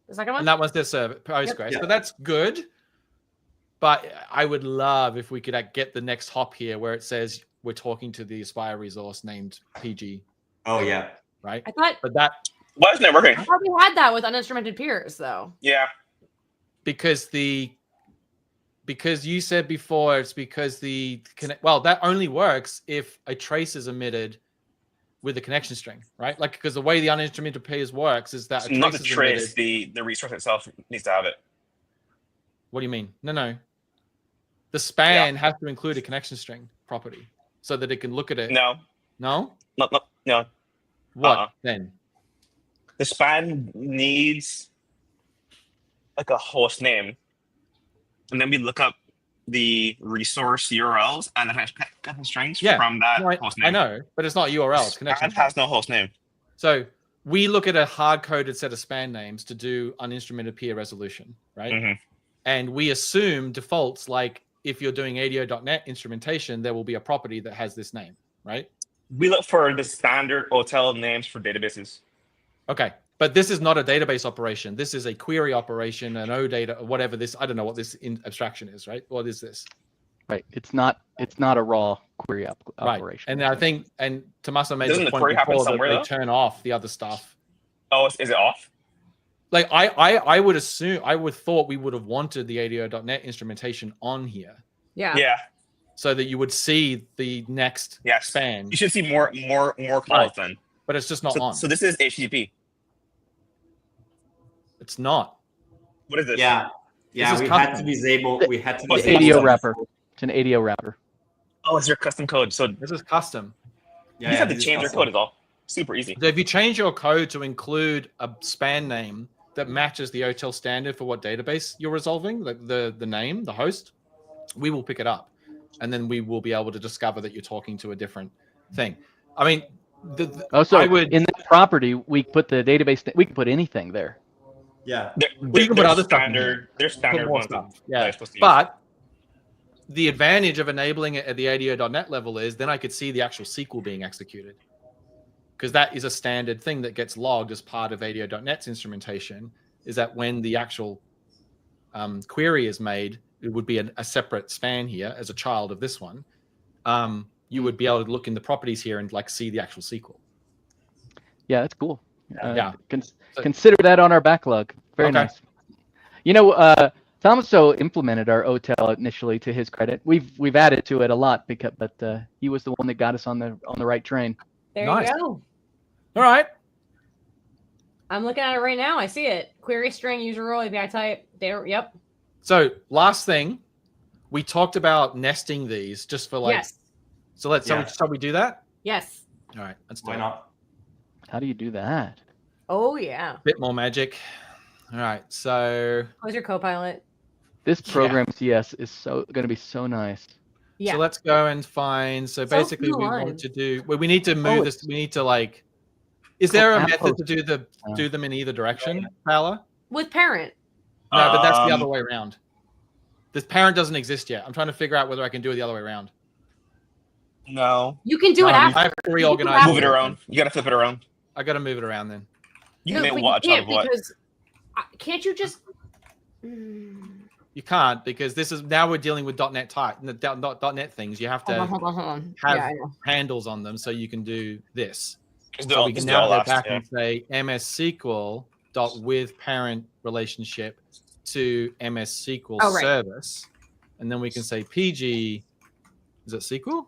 the second one. And that one's their service Postgres, Yep. but that's good. But I would love if we could get the next hop here where it says we're talking to the Aspire resource named PG. Oh yeah. Right. I thought. But that. Why isn't it working? I thought we had that with uninstrumented peers, though. Yeah. Because you said before, it's because that only works if a trace is emitted with a connection string, right? Like, because the way the uninstrumented peers works is that Not the trace, the resource itself needs to have it. What do you mean? No. The span has to include a connection string property so that it can look at it. No. No? No. What then? The span needs like a host name. And then we look up the resource URLs and the connection strings from that host name. I know, but it's not URL. It's connection. It has no host name. So we look at a hard-coded set of span names to do uninstrumented peer resolution, right? Mm-hmm. And we assume defaults like if you're doing ADO.NET instrumentation, there will be a property that has this name, right? We look for the standard hotel names for databases. Okay. But this is not a database operation. This is a query operation, an OData, whatever this. I don't know what this abstraction is, right? What is this? Right. It's not a raw query operation. And I think, and Tommaso made Doesn't the the point query happen before that somewhere, they though? turn off the other stuff. Oh, is it off? Like I would assume, I would thought we would have wanted the ADO.NET instrumentation on here. Yeah. So that you would see the next span. You should see more calls then. But it's just not on. So this is HTTP. It's not. What is this? Yeah. Yeah, we had to disable. We had to It's disable ADO wrapper. It's an ADO wrapper. Oh, it's your custom code. So this is custom. You just have to change your code. Is all. Super easy. So if you change your code to include a span name that matches the OTel standard for what database you're resolving, like the name, the host, we will pick it up, and then we will be able to discover that you're talking to a different thing. I mean, in that property we put the database. We can put anything there. Yeah. You can put other standard. There's standard ones. Yeah, but the advantage of enabling it at the ADO.NET level is then I could see the actual SQL being executed, because that is a standard thing that gets logged as part of ADO.NET's instrumentation, is that when the actual query is made, it would be a separate span here as a child of this one. You would be able to look in the properties here and like see the actual SQL. Yeah, that's cool. Consider that on our backlog. Very nice. You know, Tommaso implemented our OTel initially, to his credit. We've added to it a lot, but he was the one that got us on the right train. There you go. All right. I'm looking at it right now. I see it. Query string, user role, API type. There. Yep. So last thing, we talked about nesting these just for like. Yes. So shall we do that? Yes. All right. Let's do Why it. not? How do you do that? Oh yeah. Bit more magic. All right. So. Close your Copilot. This program CS is going to be so nice. Yeah. So let's go and find. So basically, we want to do. Well, we need to move this. We need to like. Is there a method to do them in either direction, Paula? With parent. No, but that's the other way around. This parent doesn't exist yet. I'm trying to figure out whether I can do it the other way around. No. You can do it after. I have to reorganize. Move it around. You gotta flip it around. I gotta move it around then. You can make watch out of what? Can't you just? You can't, because this is now we're dealing with .NET type, the .NET things. You have to hold on. have handles on them so you can do this. So we can now go back and say MS SQL with parent relationship to MS SQL service, and then we can say PG. Is it SQL?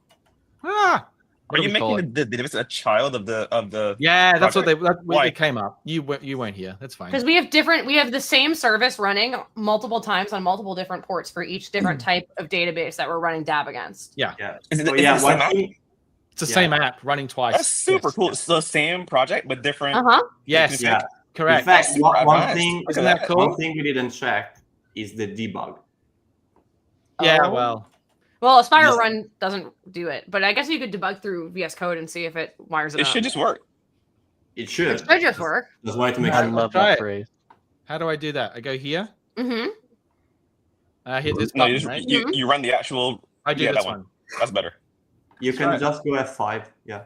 Are you making the database a child of the? Yeah, that's project? What they came up. You weren't here. That's fine. Because we have the same service running multiple times on multiple different ports for each different type of database that we're running DAB against. Yeah. It's the same app running twice. That's super cool. It's the same project but different. Yes. Yeah. Correct. In fact, one thing we didn't check is the debug. Yeah. Well, Aspire Run doesn't do it, but I guess you could debug through VS Code and see if it wires it up. It should just work. It should. It should just work. Just wanted to make sure. I love that phrase. How do I do that? I go here. Mm-hmm. I hit this button, button, right? You run the actual. I do this one. That's better. You can just go F5. Yeah.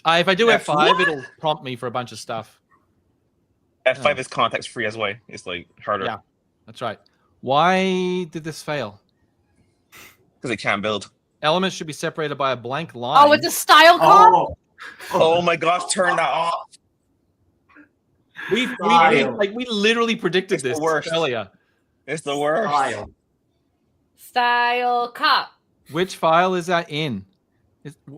If I do F5, it'll prompt me for a bunch of stuff. F5 is context free as well. It's like harder. Yeah, that's right. Why did this fail? Because it can't build. Elements should be separated by a blank line. Oh, it's a style call. Oh my gosh! Turn that off. We literally predicted this earlier. It's the worst. Style cop. Which file is that in?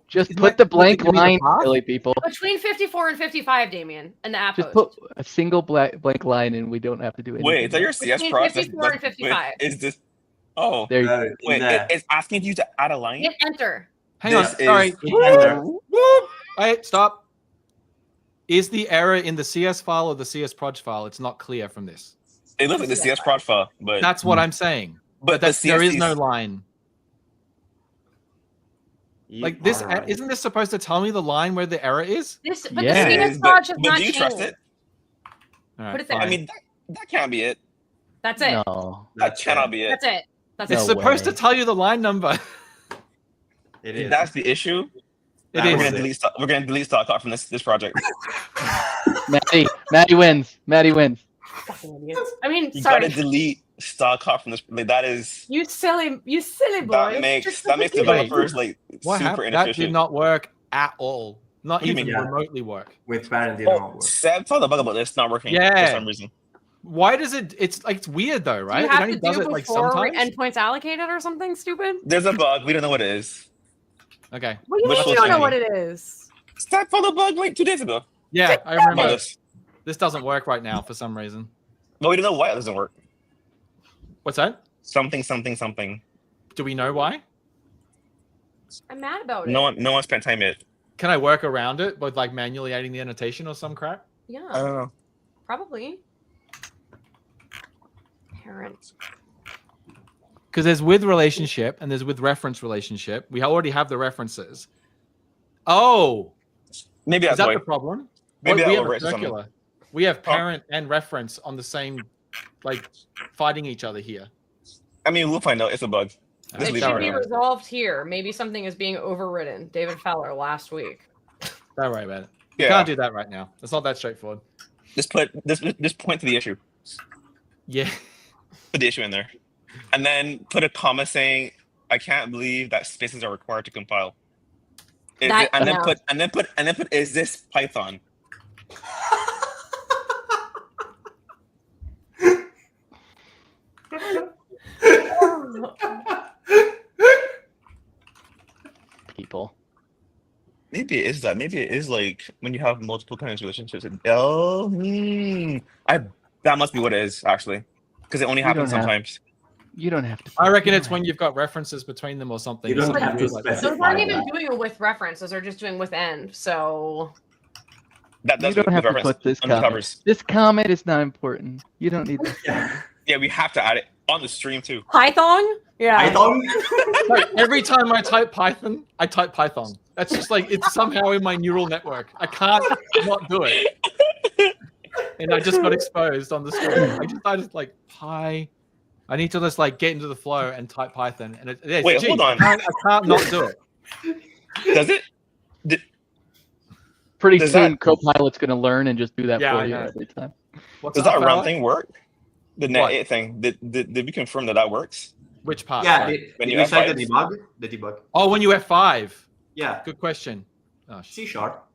Just put the blank line, silly people. Between 54 and 55, Damian, and the app. Just put a single blank line, and we don't have to do anything. Wait, is that your CS process? 54 and 55. Is this? Oh, there you go. Wait, it's asking you to add a line. Hit enter. Hang on. Sorry. Wait, stop. Is the error in the CS file or the CS proj file? It's not clear from this. It looks like the CS proj file, but that's what I'm saying. But there is no line. Like this, isn't this supposed to tell me the line where the error is? The CS proj has not do you trust it? All right, put it there. I mean, that can't be it. That's it. No, that cannot be it. That's it. It's supposed to tell you the line number. It is. That's the issue. It is. We're gonna delete StockCop from this project. Maddy wins. Maddy wins. Fucking idiots. I mean, you sorry. gotta delete StockCop from this. Like, that is. You silly boy. That makes developers super inefficient. That did not work at all. Not even remotely work. With parent didn't work. Seb thought the bug about this not working for some reason. Why does it? It's weird though, right? Do you have it only to does do it like before sometimes. endpoints allocated or something stupid? There's a bug. We don't know what it is. Okay. What do you mean you don't know what it is? Seb found the bug like 2 days ago. Yeah, I remember this. This doesn't work right now for some reason. Well, we don't know why it doesn't work. What's that? Something. Do we know why? I'm mad about it. No one spent time yet. Can I work around it with like manually adding the annotation or some crap? Yeah. I don't know. Probably. Parent. Because there's with relationship and there's with reference relationship. We already have the references. Oh, maybe that's is that the problem? Maybe we have a circular. We have parent and reference on the same, like, fighting each other here. I mean, we'll find out. It's a bug. It should be resolved here. Maybe something is being overridden. David Fowler last week. Don't worry about it. You can't do that right now. It's not that straightforward. Just point to the issue. Yeah. Put the issue in there, and then put a comma saying, "I can't believe that spaces are required to compile." And then put is this Python? People. Maybe it is that. Maybe it is like when you have multiple kinds of relationships. That must be what it is actually, because it only happens sometimes. You don't have to. I reckon it's when you've got references between them or something. You don't have to specify. Those aren't even doing it with references; they're just doing with end. So that you don't have to put this comment. This comment is not important. You don't need this. Yeah, we have to add it. On the stream too. Python? Yeah. Python? Like, every time I type Python, I type Python. That's just like, it's somehow in my neural network. I can't not do it. And I just got exposed on the screen. I just started like I need to just like get into the flow and type Python. And Wait, hold on. I can't not do it. Does it? Pretty Does soon, that- Copilot's going to learn and just do that Yeah, for I you know. every time. What's Does up, that round fella? thing work? The net 8 thing. Did we confirm that works? Which part? Yeah, Sorry. When did you we check F5? the debug? The debug. Oh, when you F5. Yeah, Good question. Oh, C sharp.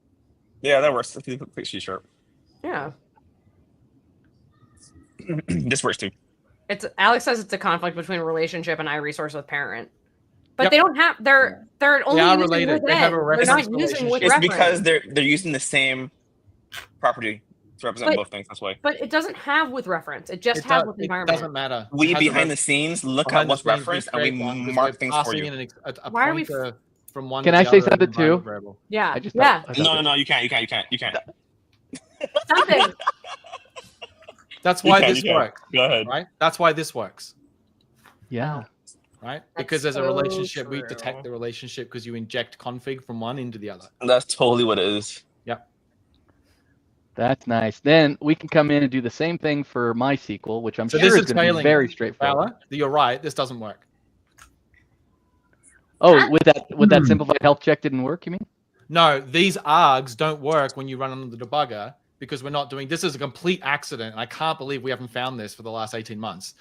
Yeah, that works. If you click C sharp. Yeah. This works too. It's Alex says it's a conflict between relationship and iResource with parent. But Yep. they don't have they're only are using related. with They have a They're reference not using with relationship. It's reference. because they're using the same property to represent But- both things. That's why. But it doesn't have with reference. It just It, has does, with it environment. doesn't matter. We It has a behind the ref- scenes look behind at the what's scenes, we referenced and we create that because mark we're things for passing you. in a Why are we pointer from one Can to I the say other something as an environment too? variable. Yeah. I just yeah. thought- No, you can't. You can't. Something. That's You why can, this you can. works, Go ahead. right? That's why this works, Yeah. right? That's Because there's a so relationship. We true. detect the relationship because you inject config from one into the other. That's totally what it is. That's nice. Then we can come in and do the same thing for MySQL, which I'm So sure this is is going to be failing. very straightforward. Fowler, you're right. This doesn't work. Oh, with that simplified health check didn't work, you mean? No, these args don't work when you run on the debugger because we're not doing. This is a complete accident. I can't believe we haven't found this for the last 18 months.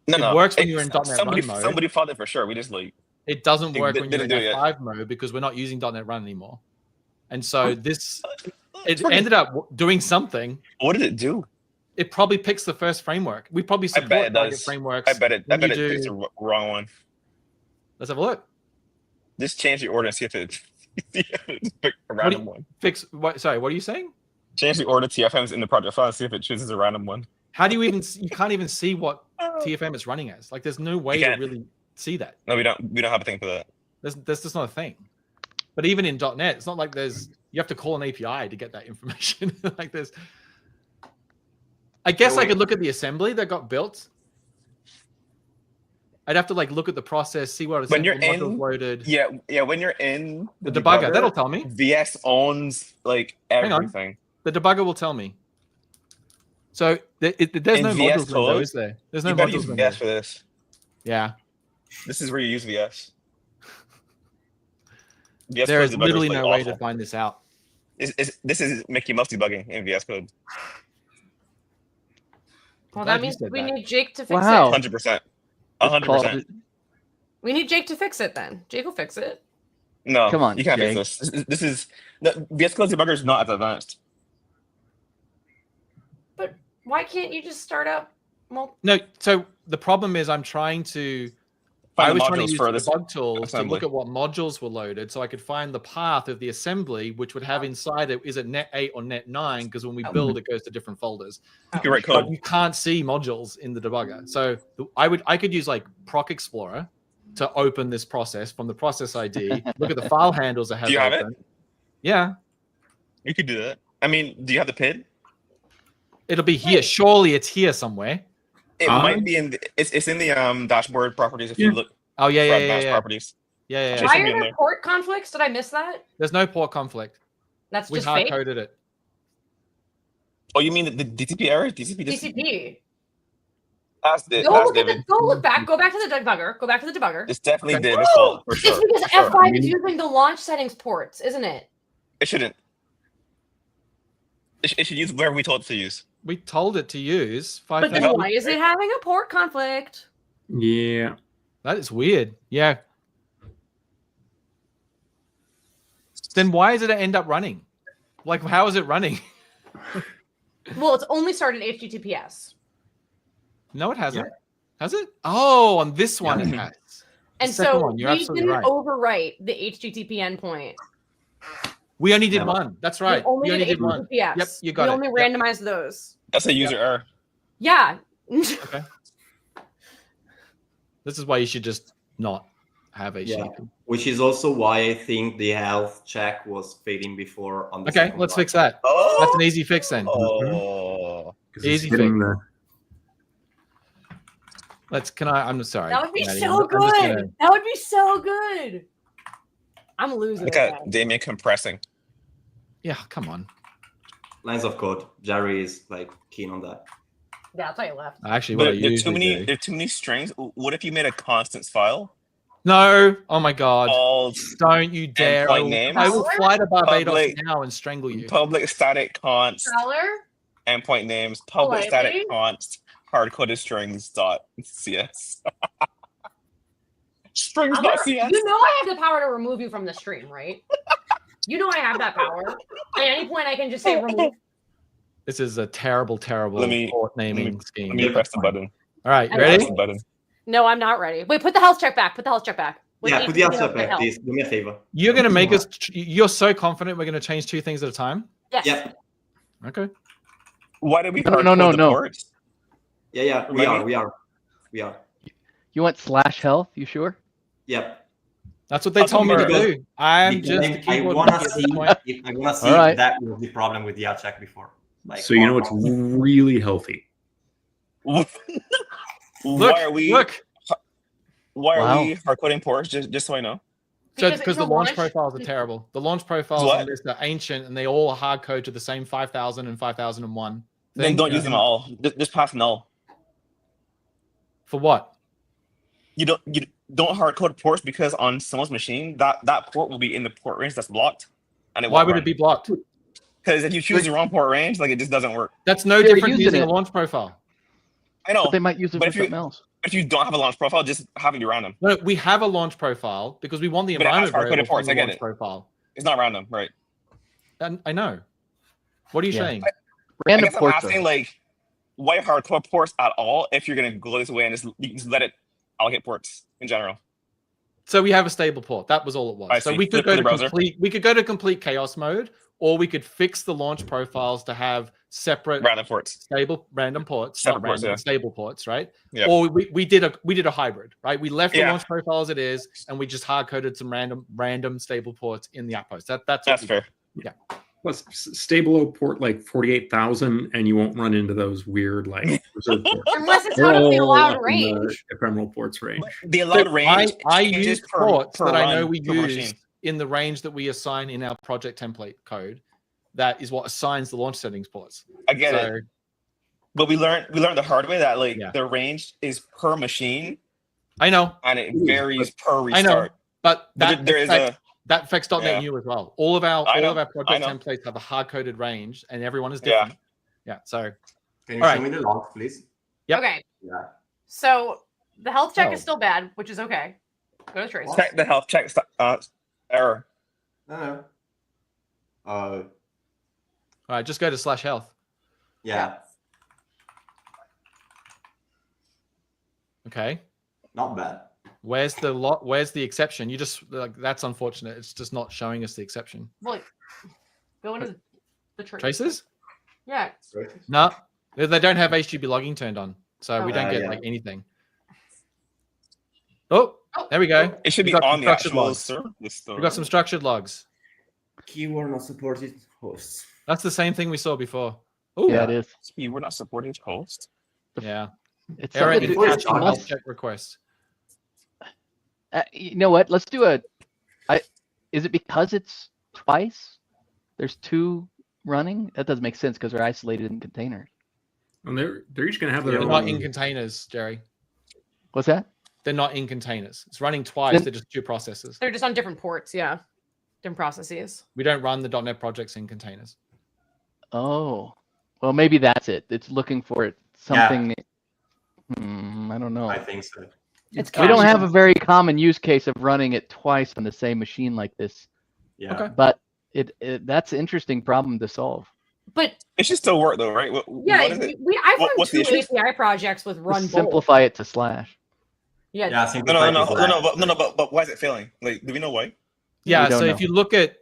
No, works when you're in .NET somebody, Run mode. Somebody fought it for sure. We just like It doesn't They work when you're in didn't do it F5 mode because we're not using .NET Run anymore. And so this, it working. ended up doing something. what did it do? It probably picks the first framework. We probably I bet support it target does. frameworks. I bet it when you picks do- the wrong one. Let's have a look. Just change the order and see if it pick a random one. Fix. What? Sorry, what are you saying? Change the order TFMs in the project file and see if it chooses a random one. How do you even? You can't even see what TFM it's running as. Like, there's no way to can't. really see that. No, we don't have a thing for that. That's just not a thing. But even in .NET, it's not like you have to call an API to get that information. Like there's. I guess I could look at the assembly that got built. I'd have to like look at the process, see what When you're modules in- loaded. Yeah. When you're in The debugger, that'll tell me. VS owns like on. everything. The debugger will tell me. So there's In no VS modules window, Code, is there? There's no You better modules use window. VS for this. Yeah, This is where you use VS. VS there Code is debugger literally like no way to awful. find this out. This is Mickey Mouse debugging in VS Code. Well, Glad that you means said we that. need Jake to fix Wow. it. 100%. It's 100%. called- We need Jake to fix it then. Jake will fix it. No, Come on, you can't Jake. fix this. This is the VS Code debugger is not as advanced. But why can't you just start up? Well, No, so the problem is I'm trying to. Find I the was trying to modules use for the this debug tools to assembly. look at what modules were loaded, so I could find the path of the assembly, which would have inside it is it net 8 or net 9, because when we build, it goes to different folders. You can write But code. you can't see modules in the debugger. So I could use like Proc Explorer to open this process from the process ID. Look at the file handles it has Do you have it? open. Yeah, You could do that. I mean, do you have the PID? it'll be here. Surely it's here somewhere. It might be in the, it's in the dashboard properties if you look Oh yeah, for yeah, advanced yeah. properties. Yeah. Just why send me are in there there. port conflicts? Did I miss that? There's no port conflict. That's We just hard fake. coded it. Oh, you mean the DTP error? DTP. TCP. Ask Go David. look back. Go back to the debugger. Go back to the debugger. It's definitely Okay. David's fault for It's sure. because for sure. F5 is using the launch settings ports, isn't it? It shouldn't. It should use whatever we told it to use. We told it to use But 5. then why is it having a port conflict? Yeah. That is weird. Yeah. Then why does it end up running? Like, how is it running? Well, it's only started HTTPS. No, it hasn't. Has it? Oh, on this one it Yeah. has. And second so one, you're we absolutely didn't right. overwrite the HTTP endpoint. We only did Yeah. one. That's right. We only We did one. HTTPS. Yep, you got we it. only Yep. randomized those. That's a user error. Yeah. Okay. This is why you should just not have HTTP. Yeah. Which is also why I think the health check was failing before on the Okay, second let's run. fix that. Oh, That's an easy fix then. Oh, 'Cause Easy it's getting fix. the I'm sorry. That would be Maddy, so I'm just good. gonna- That would be so good. I'm losing. Look at Damian compressing. Yeah, come on. Lines of code. Jerry is like keen on that. Yeah, that's why you left. Actually, what I But there are usually do. there are too many strings. What if you made a constants file? No. Oh my God. Called Don't you dare. endpoint names? I will fly to Barbados Public- now and strangle you. public static const Color? endpoint names, public static const hard-coded strings.cs. Strings.cs. You know I have the power to remove you from the stream, right? You know I have that power. At any point, I can just say remove. This is a terrible, terrible port naming scheme. Let me press the button. All right, you I ready? Press the button. No, I'm not ready. Wait, put the health check back. Put the health check back. Yeah, put the health check back, please. Do me a favor. You're going to make us, you're so confident we're going to change 2 things at a time? Yes. Yep. Okay. Why did we No. ports? Yeah. We are. You want /health? You sure? Yep. That's what they told me to do. I'm Because just. I wanna see Right. if that was the problem with the check before. Like, So you know it's really healthy. Why are we hard coding ports? Just so I know. Because the launch profiles are terrible. The launch profiles What? on this are ancient and they all hard code to the same 5000 and 5001. Then don't use them all. Just pass null. For what? You don't hard code ports because on someone's machine that port will be in the port range that's blocked. And Why would it be blocked? Because if you choose the wrong port range, like it just doesn't work. That's no different using a launch profile. I know. But they might use it for something else. If you don't have a launch profile, just have it be random. No, we have a launch profile because we want the But it has environment hard-coded variable ports. from I the get launch it. profile. It's not random, right? And I know. What are you saying? Random I guess I'm ports. asking, like, why hardcore ports at all if you're going to go this way and just let it allocate ports in general? So we have a stable port. That was all it was. I So see. we could Flip go to to the browser. complete chaos mode, or we could fix the launch profiles to have separate Random ports. stable random ports, Separate not ports, random, yeah. stable ports, right? Yeah. Or we did a hybrid, right? We left the Yeah. launch profile as it is, and we just hard coded some random stable ports in the outpost. That's That's fair. Yeah. Plus, stable port like 48,000, and you won't run into those weird like reserve ports. Unless it's They're out of the all allowed up in range. the ephemeral ports range. The allowed range I changes use per ports that I run know we per use machine. in the range that we assign in our project template code. That is what assigns the launch settings ports. I get it. But we learned the hard way that like Yeah. the range is per machine I know, and it varies per I know, restart. but But there is a that affects .NET Yeah. New as well. All of our I know, project I know. templates have a hard coded range, and everyone is Yeah. different. Yeah. So Can you All show right. me the log, please? Yep. Okay. Yeah. So the health check Oh. is still bad, which is okay. Go to trace. check the health check error. No. all right, just go to /health. Yeah. Okay. Not bad. Where's the exception? You just like that's unfortunate. It's just not showing us the exception. Look, go into the trace. Traces? Yeah. No, they don't have HTTP logging turned on, so we don't get yeah. like anything. Oh, there we go. It should We be got on some the structured actual logs. service. We got some structured logs. Keyword not supported hosts. That's the same thing we saw before. Oh, Yeah, it is. We're not supporting host. yeah. It's Error something in to- catching unless- health check request. you know what? Let's do is it because it's twice? There's 2 running? That doesn't make sense because they're isolated in containers. And they're each going to have their They're own. not in containers, Jerry. What's that? They're not in containers. It's running twice. Then- They're just 2 processes. They're just on different ports. Yeah. Different processes. We don't run the .NET projects in containers. Oh, well, maybe that's it. It's looking for it something. I don't know. I think so. It's We don't caching. have a very common use case of running it twice on the same machine like this, Yeah. Okay. but that's an interesting problem to solve. But It should still work though, right? yeah, What is it? I've run what's the 2 issue? API projects with run Just both. simplify it to slash. Yeah. Yeah. No, but why is it failing? Like, do we know why? Yeah. don't So know. if you look at,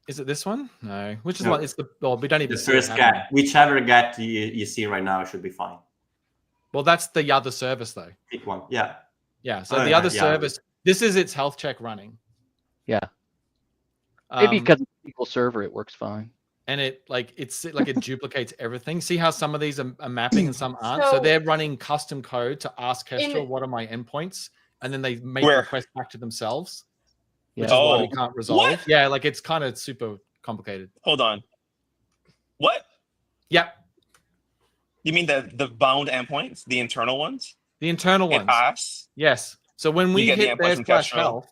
is it this one? No. Which is No. one? It's the. Well, we don't even. The see it first happening. get, whichever get you see right now should be fine. Well, that's the other service though. Pick one. Yeah. Yeah. So Oh, the yeah, other yeah. service. This is its health check running. Yeah. Maybe Um, because it's SQL Server, it works fine. and it duplicates everything. See how some of these are mapping and some aren't? So they're running custom code to ask Kestrel, what are my endpoints? And then they make requests back to themselves, which is why we can't resolve. What? Yeah, like it's kind of super complicated. Hold on. What? Yep. You mean the bound endpoints, the internal ones? The internal ones. Yes. So when we hit their /health,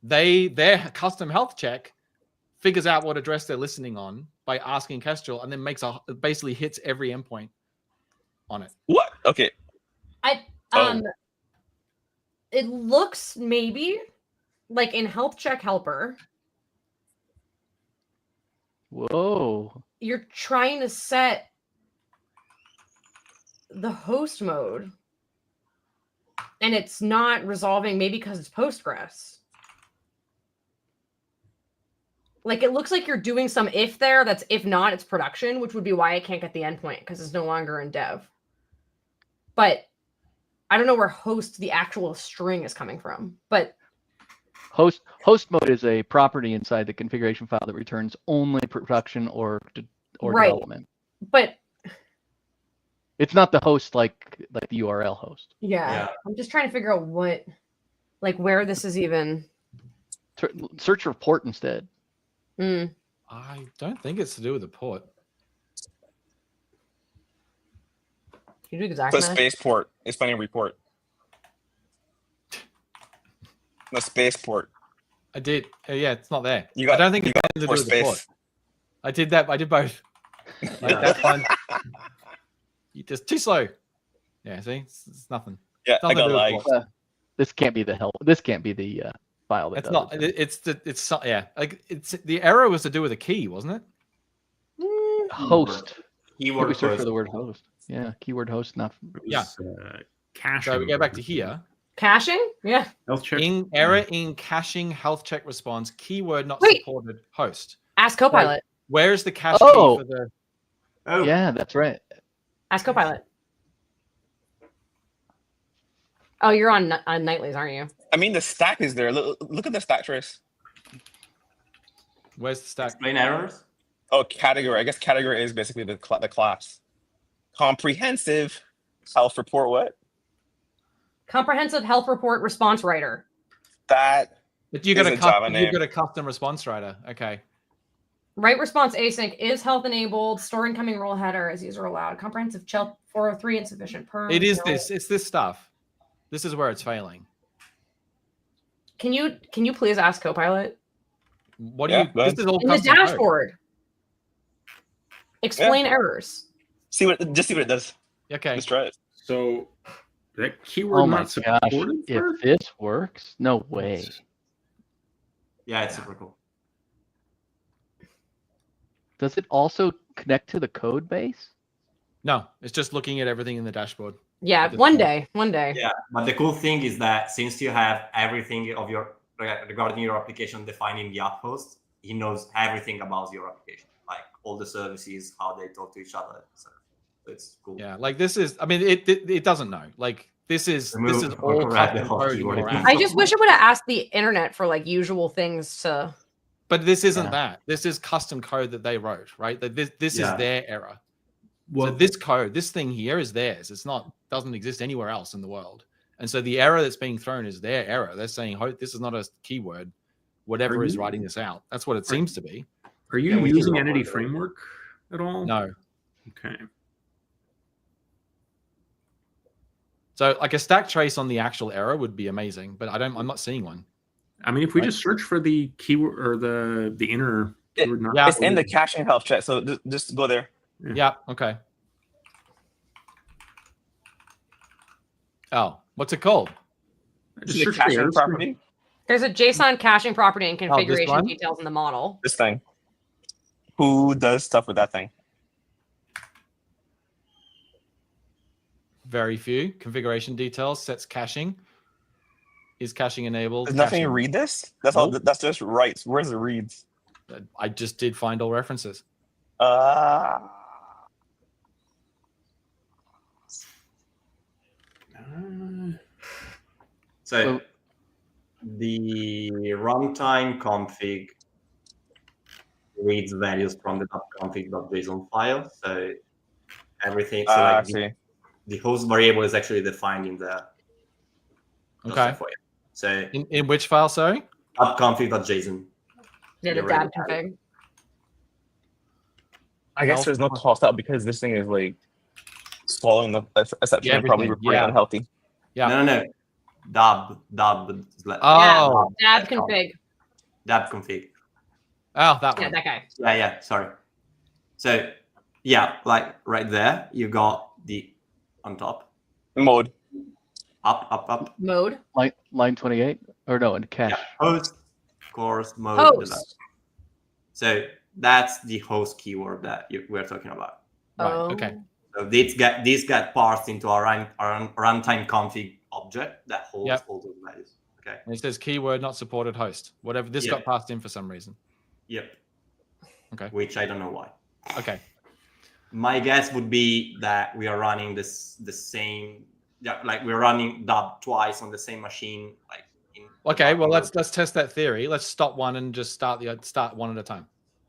their custom health check figures out what address they're listening on by asking Kestrel, and then basically hits every endpoint on it. What? Okay. It looks maybe like in health check helper. Whoa. You're trying to set the host mode, and it's not resolving, maybe because it's Postgres. Like, it looks like you're doing some if there. That's if not, it's production, which would be why I can't get the endpoint, because it's no longer in dev. But I don't know where host, the actual string, is coming from. But host mode is a property inside the configuration file that returns only production or development. But it's not the host like the URL host. Yeah. I'm just trying to figure out where this is even. Search for port instead. I don't think it's to do with the port. You do exactly. The spaceport. It's finding report. The spaceport. I did. Yeah, it's not there. I don't think it's to do with the port. I did that. I did both. That's fine. You just too slow. Yeah, see, it's nothing. Yeah, I got like. This can't be the help. This can't be the file. It's not. It's yeah. Like it's the error was to do with a key, wasn't it? Host. Keyword. We search for the word host. Yeah, keyword host. Not. Yeah. Caching. So we go back to here. Caching. Yeah. Health check. Error in caching health check response. Keyword not supported. Host. Ask Copilot. Where's the cache key for the? Oh. Yeah, that's right. Ask Copilot. Oh, you're on Nightly's, aren't you? I mean, the stack is there. Look at the stack trace. Where's the stack? Explain errors. Oh, category. I guess category is basically the class. Comprehensive health report. What? Comprehensive health report response writer. But you got a custom response writer. Okay. Write response async is health enabled. Store incoming role header as user allowed. Comprehensive chelt 403 insufficient perm. It is this. It's this stuff. This is where it's failing. Can you please ask Copilot? What do you? This is all in the dashboard. Explain errors. See what it does. Okay. Let's try it. So that keyword not supported. If this works, no way. Yeah, it's super cool. Does it also connect to the code base? No, it's just looking at everything in the dashboard. Yeah, one day. Yeah, but the cool thing is that since you have everything of regarding your application defined in the app host, he knows everything about your application, like all the services, how they talk to each other. So it's cool. Yeah, like this is. I mean, it doesn't know. Like this is all custom code. I just wish it would have asked the internet for like usual things to. But this isn't that. This is custom code that they wrote, right? That this is their error. Well, so this code, this thing here is theirs. It's not, doesn't exist anywhere else in the world. And so the error that's being thrown is their error. They're saying, this is not a keyword. Whatever is writing this out. That's what it seems to be. Are you using Entity Framework at all? No. Okay. So like a stack trace on the actual error would be amazing, but I'm not seeing one. I mean, if we just search for the keyword or the inner keyword, it's in the caching health check. So just go there. Yeah. Okay. Oh, what's it called? Just the caching property. There's a JSON caching property and configuration details in the model. This thing. Who does stuff with that thing? Very few. Configuration details, sets caching. Is caching enabled? Does nothing read this? That's all. That's just writes. Where's the reads? I just did find all references. So the runtime config reads values from the .config.json file. So everything, so like the host variable is actually defined in the okay. file. So in which file? Sorry, .config.json. Yeah, the dab config. I guess there's no toss out because this thing is like swallowing the exception and probably reporting unhealthy. Yeah. No. Dab. Oh. Dab config. Dab config. Oh, that one. Yeah, that guy. Yeah. Sorry. So yeah, like right there, you got the on top mode. Up. Mode. Line 28 or no, in cache. Yeah, host, course, mode. Host. So that's the host keyword that we're talking about. Right. Okay. So these get parsed into our runtime config object that holds all those values. Okay. And it says keyword not supported host. Whatever. This got passed in for some reason. Yep. Okay. Which I don't know why. Okay. My guess would be that we are running the same. Yeah, like we're running dub twice on the same machine. Like. Okay. Well, let's test that theory. Let's stop one and just start one at a time.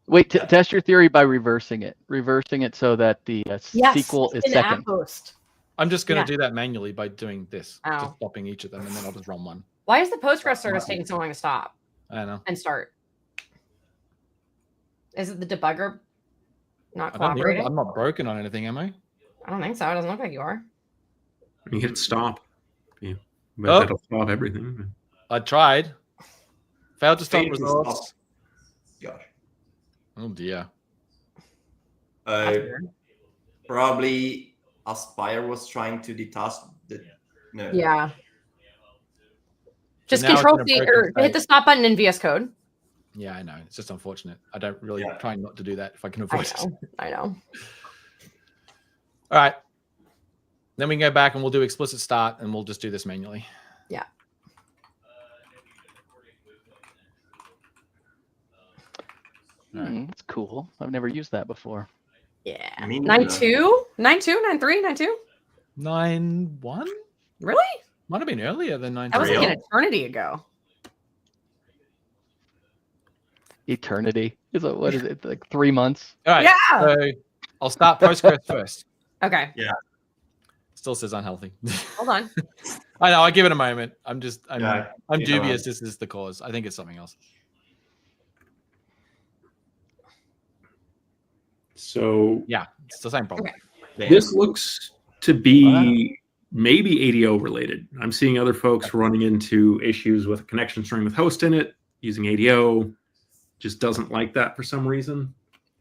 Wait, test your theory by reversing it. Reversing it so that the SQL is second. Post. I'm just going to do that manually by doing this. Oh. Just stopping each of them, and then I'll just run one. Why is the Postgres service taking so long to stop? I don't know. And start. Is it the debugger not cooperating? I'm not broken on anything, am I? I don't think so. It doesn't look like you are. You hit stop. Yeah. But that'll stop everything. I tried. Failed to stop results. Gosh. Oh dear. Probably Aspire was trying to detask the. No. Yeah. Just Control C or hit the stop button in VS Code. Yeah, I know. It's just unfortunate. I don't really try not to do that if I can avoid it. I know. All right. Then we can go back and we'll do explicit start and we'll just do this manually. Yeah. That's cool. I've never used that before. Yeah. 9.2? 9.2? 9.3? 9.2? 9.1? Really? Might have been earlier than 9.3. That was like an eternity ago. Eternity? What is it? Like 3 months? All right. Yeah. So I'll start Postgres first. Okay. Yeah. Still says unhealthy. Hold on. I know. I'll give it a moment. I'm dubious this is the cause. I think it's something else. So yeah, it's the same problem. Okay. This looks to be maybe ADO related. I'm seeing other folks running into issues with a connection string with host in it, using ADO. Just doesn't like that for some reason.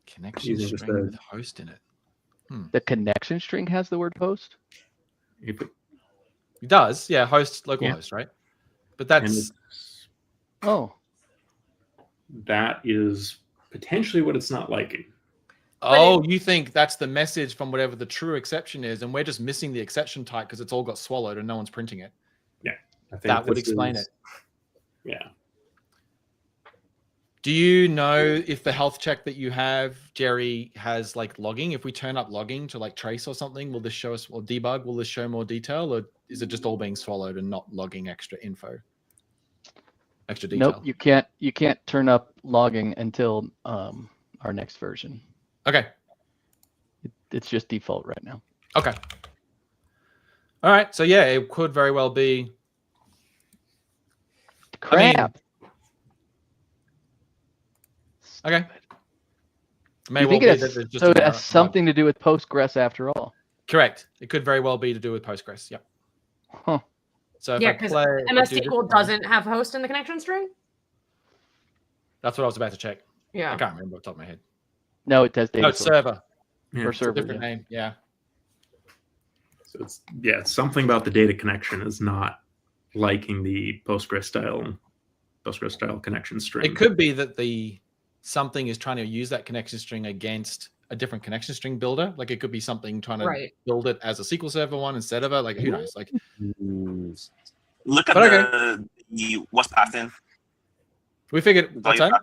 Connection string with host in it. The connection string has the word host? It does, yeah, host, localhost, right? But that's... That is potentially what it's not liking. Oh, you think that's the message from whatever the true exception is, and we're just missing the exception type because it's all got swallowed and no one's printing it. Yeah. I think that would explain it. Yeah. Do you know if the health check that you have, Jerry, has like logging? If we turn up logging to like trace or something, will this show us, or debug, will this show more detail, or is it just all being swallowed and not logging extra info? Extra detail? Nope, you can't turn up logging until our next version. Okay. It's just default right now. Okay. All right. So yeah, it could very well be. Crap. Okay. May well be that just so it has something to do with Postgres after all. Correct. It could very well be to do with Postgres. Yep. Huh. So yeah, because MS SQL doesn't have host in the connection string. That's what I was about to check. Yeah. I can't remember off the top of my head. No, it does data. No, it's server. Yeah, or server. Different name. Yeah. So it's something about the data connection is not liking the Postgres style connection string. It could be that something is trying to use that connection string against a different connection string builder. Like it could be something trying to build it as a SQL Server one instead of like who knows? Like look at what's passed in. We figured what's that?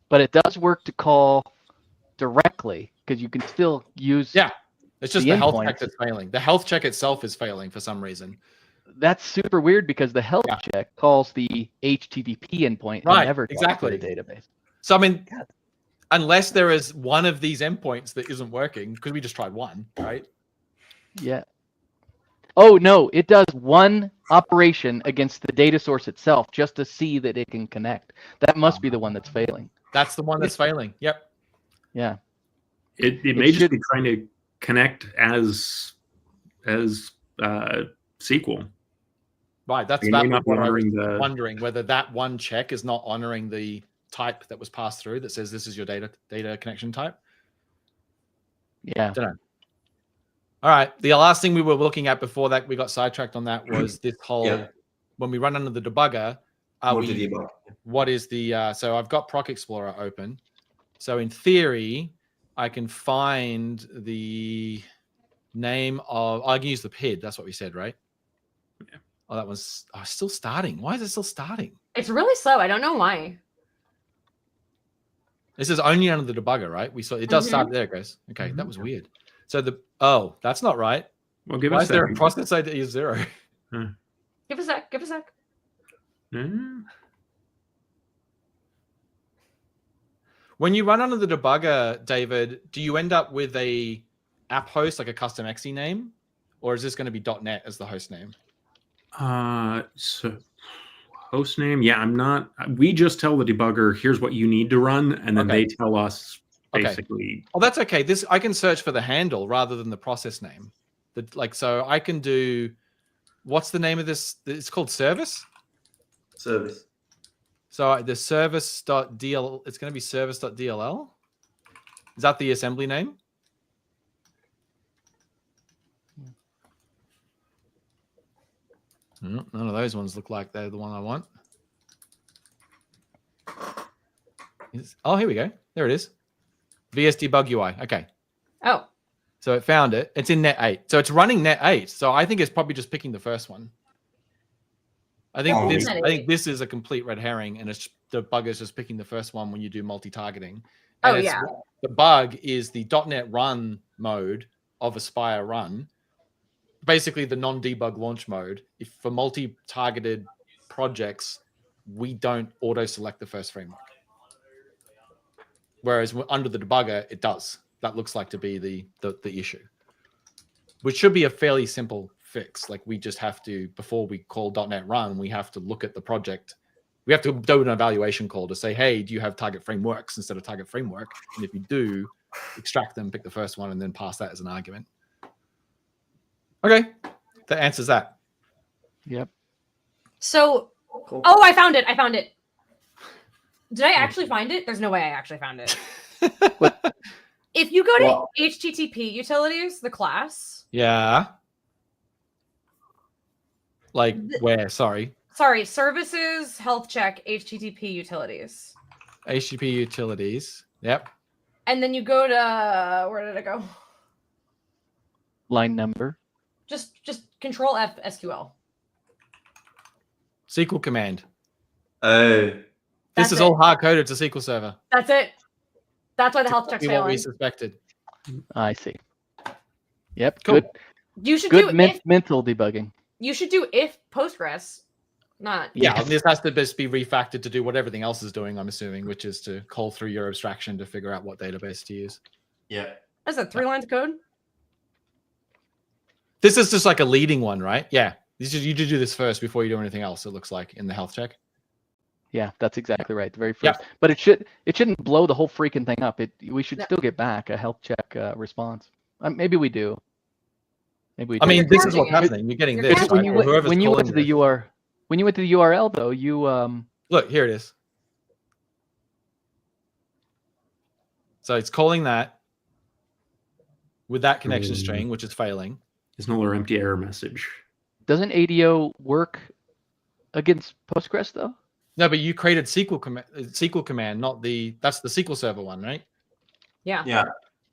But it does work to call directly because you can still use. Yeah, it's just the health check that's failing. The health check itself is failing for some reason. That's super weird because the health check calls the HTTP endpoint and never talks to the database. So, I mean, unless there is one of these endpoints that isn't working, because we just tried one, right? Yeah. Oh, no, it does one operation against the data source itself just to see that it can connect. That must be the one that's failing. That's the one that's failing. Yep. Yeah. It may just be trying to connect as SQL. Right. That's about what I was wondering, whether that one check is not honoring the type that was passed through that says this is your data connection type. Yeah. Don't know. All right. The last thing we were looking at before that we got sidetracked on that was this whole when we run under the debugger. What is the so I've got Proc Explorer open. So in theory, I can find the name of I can use the PID. That's what we said, right? Yeah. Oh, that was still starting. Why is it still starting? It's really slow. I don't know why. This is only under the debugger, right? We saw it does start there, guys. Okay, that was weird. So that's not right. Well, give Why us is there a process ID 0? Give a sec. Give a sec. When you run under the debugger, David, do you end up with a app host, like a custom exe name, or is this going to be .NET as the host name? So host name, I'm not. We just tell the debugger, here's what you need to run, and then they tell us basically. Oh, that's okay. This I can search for the handle rather than the process name. So I can do. What's the name of this? It's called service. Service. So the service.dll, it's going to be service.dll. Is that the assembly name? None of those ones look like they're the one I want. Oh, here we go. There it is. VS Debug UI. Okay. Oh. So it found it. It's in net 8. So it's running net 8. So I think it's probably just picking the first one. I think this is a complete red herring, and the bug is just picking the first one when you do multi-targeting. And the bug is the .NET run mode of Aspire run, basically the non-debug launch mode. If for multi-targeted projects, we don't auto-select the first framework, whereas under the debugger, it does. That looks like to be the issue, which should be a fairly simple fix. Like we just have to, before we call .NET run, we have to look at the project. We have to do an evaluation call to say, hey, do you have target frameworks instead of target framework? And if you do, extract them, pick the first one, and then pass that as an argument. Okay, that answers that. Yep. So, oh, I found it. Did I actually find it? There's no way I actually found it. If you go to HTTP utilities, the class. Yeah. Like where? Sorry, services, health check, HTTP utilities. HTTP utilities. Yep. And then you go to, where did it go? Line number. Just Control F SQL. SQL command. Oh. This is all hard coded to SQL Server. That's it. That's why the health check's failing. What we suspected. I see. Yep. Cool. Good. You should do mental debugging. You should do if Postgres, not. Yeah, this has to just be refactored to do what everything else is doing, I'm assuming, which is to call through your abstraction to figure out what database to use. Yeah. That's 3 lines of code. This is just like a leading one, right? Yeah. You do this first before you do anything else, it looks like, in the health check. Yeah, that's exactly right. The very first. Yep. But it shouldn't blow the whole freaking thing up. We should still get back a health check response. Maybe we do. Maybe we do. I mean, this is what's happening. You're getting this. When you went to the URL though, you look, here it is. So it's calling that with that connection string, which is failing. There's another empty error message. Doesn't ADO work against Postgres though? No, but you created SQL command, not that's the SQL Server one, right? Yeah. Yeah.